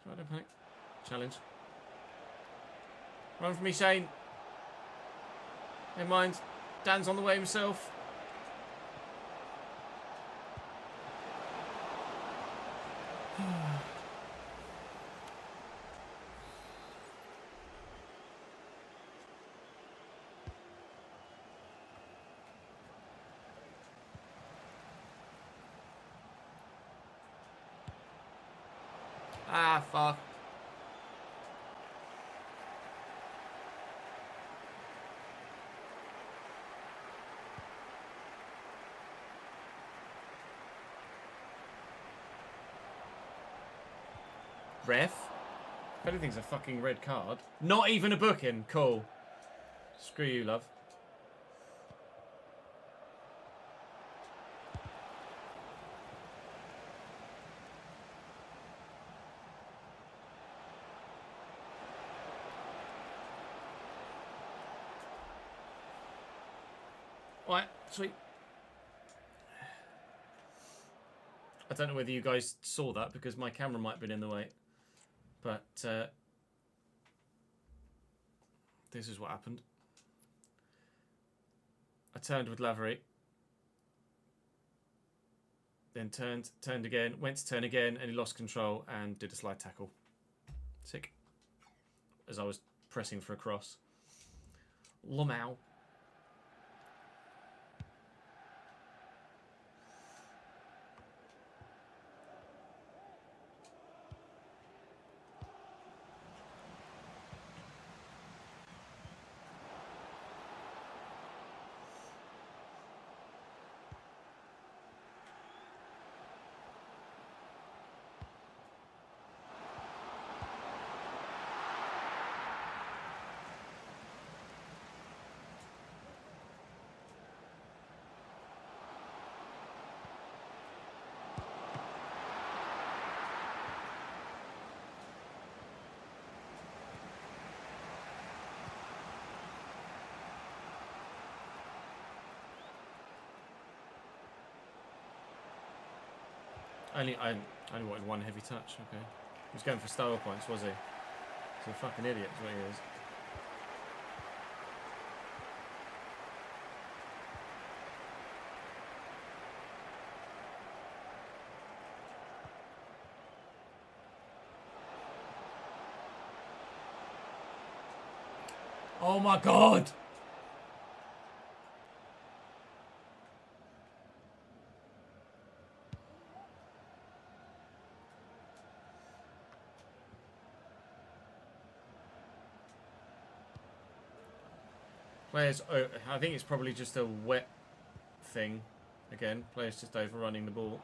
Try to panic. Challenge. Run for me, Shane. Never mind. Dan's on the way himself. Ah, fuck. Ref? If anything's a fucking red card. Not even a booking. Cool. Screw you, love. Alright, sweet. I don't know whether you guys saw that because my camera might have been in the way. But this is what happened. I turned with Lavery. Then turned again, went to turn again, and he lost control and did a slide tackle. Sick. As I was pressing for a cross. Lomau. I only wanted one heavy touch, okay. He was going for style points, was he? He's a fucking idiot, is what he is. Oh my god! Players, I think it's probably just a wet thing. Again, players just overrunning the ball.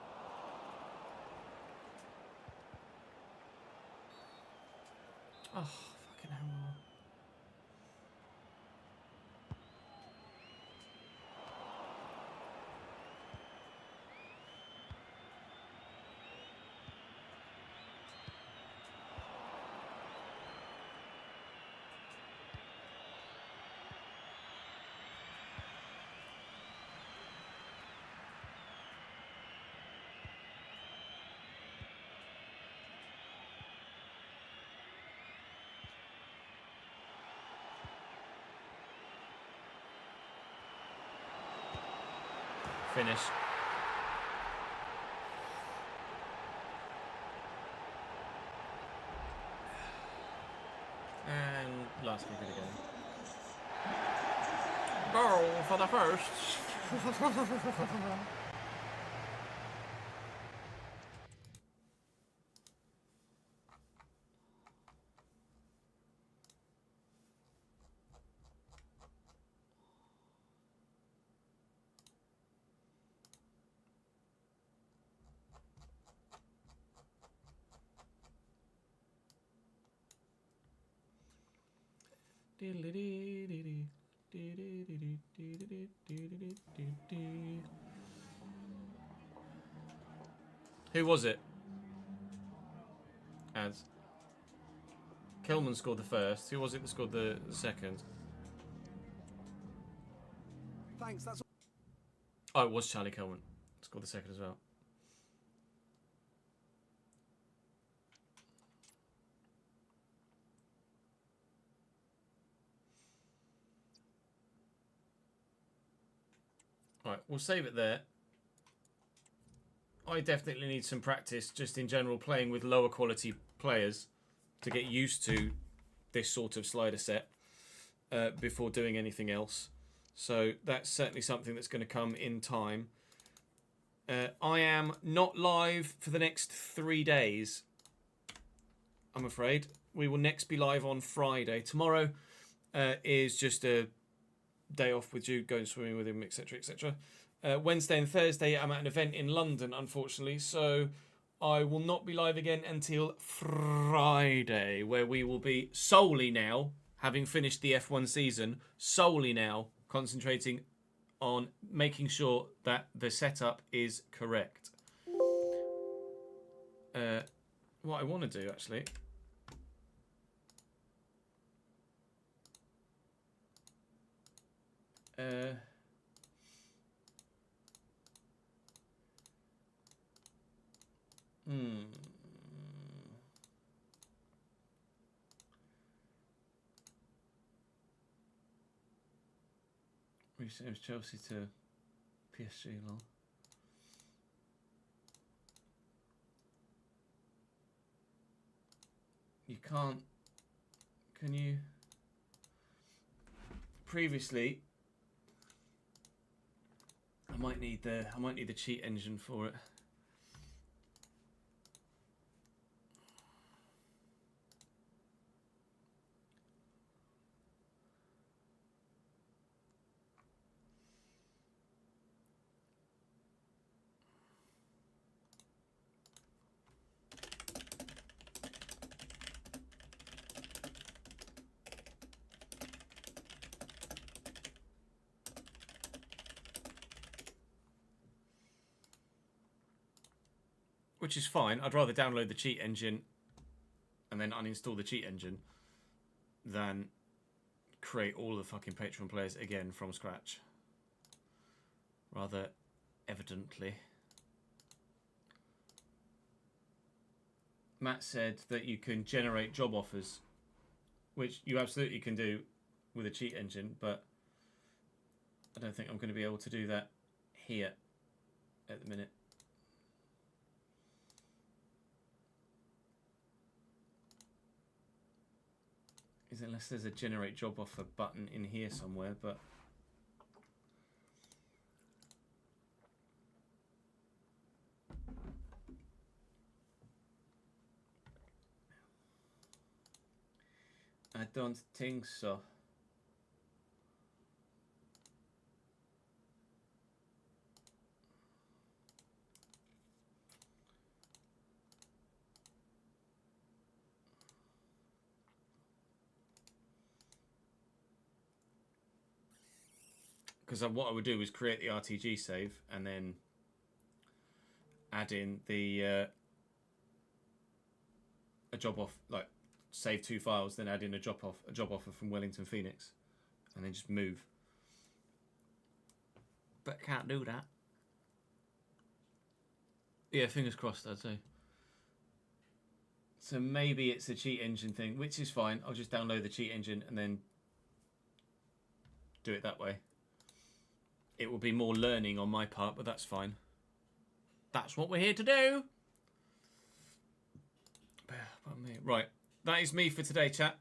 Oh, fucking hell. Finish. And last kick of the game. Goal for the first. Who was it? As Kelman scored the first. Who was it that scored the second? Thanks, that's Oh, it was Charlie Kelman. Scored the second as well. Right, we'll save it there. I definitely need some practice just in general playing with lower quality players to get used to this sort of slider set before doing anything else. So that's certainly something that's going to come in time. I am not live for the next 3 days, I'm afraid. We will next be live on Friday. Tomorrow is just a day off with Jude, going swimming with him, etc, etc. Wednesday and Thursday I'm at an event in London, unfortunately, so I will not be live again until Friday, where we will be solely now, having finished the F1 season, solely now concentrating on making sure that the setup is correct. What I want to do, actually... Recently it was Chelsea to PSG, lol. You can't... Can you... Previously... I might need the cheat engine for it. Which is fine. I'd rather download the cheat engine and then uninstall the cheat engine than create all the fucking Patreon players again from scratch. Rather evidently. Matt said that you can generate job offers, which you absolutely can do with a cheat engine, but I don't think I'm going to be able to do that here at the minute. Unless there's a generate job offer button in here somewhere, but I don't think so. Because what I would do is create the RTG save and then add in the a job off, like save 2 files, then add in a job offer from Wellington Phoenix, and then just move. But can't do that. Yeah, fingers crossed, I'd say. So maybe it's a cheat engine thing, which is fine. I'll just download the cheat engine and then do it that way. It will be more learning on my part, but that's fine. That's what we're here to do. Right, that is me for today, chat.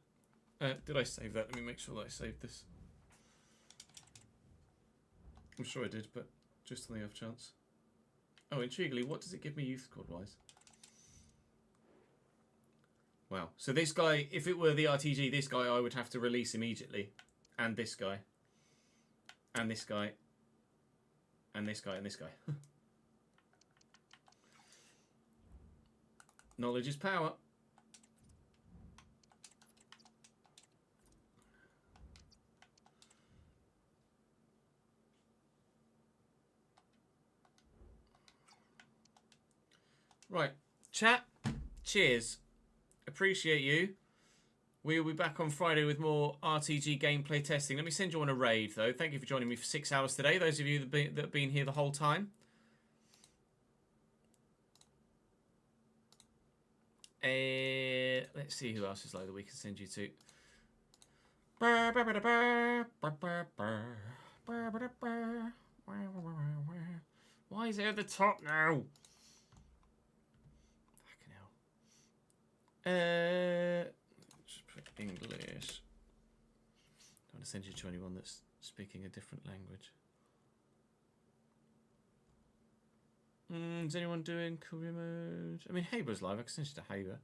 Did I save that? Let me make sure that I saved this. I'm sure I did, but just on the off chance. Oh, intriguingly, what does it give me youth squad-wise? Wow. So this guy, if it were the RTG, this guy I would have to release immediately. And this guy. And this guy. And this guy and this guy. Knowledge is power. Right. Chat. Cheers. Appreciate you. We will be back on Friday with more RTG gameplay testing. Let me send you on a raid, though. Thank you for joining me for 6 hours today, those of you that have been here the whole time. Let's see who else is like that we can send you to. Why is it at the top now? Fucking hell. Just put English. I want to send you to anyone that's speaking a different language. Is anyone doing career mode? I mean, Haber's live. I can send you to Haber.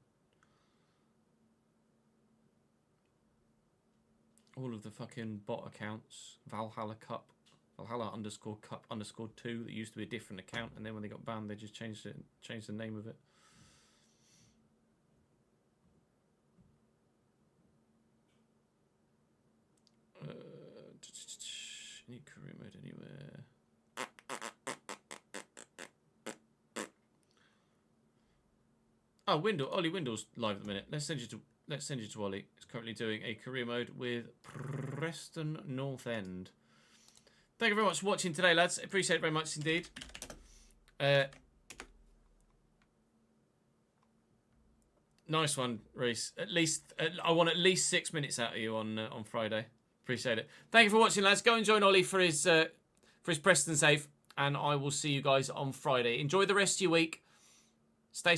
All of the fucking bot accounts. Valhalla Cup. Valhalla _Cup _2 that used to be a different account, and then when they got banned, they just changed the name of it. mode anywhere. Oh, Ollie Windle's live at the minute. Let's send you to Ollie. He's currently doing a career mode with Preston North End. Thank you very much for watching today, lads. Appreciate it very much indeed. Nice one, Reese. At least I want at least 6 minutes out of you on Friday. Appreciate it. Thank you for watching, lads. Go and join Ollie for his Preston save, and I will see you guys on Friday. Enjoy the rest of your week. Stay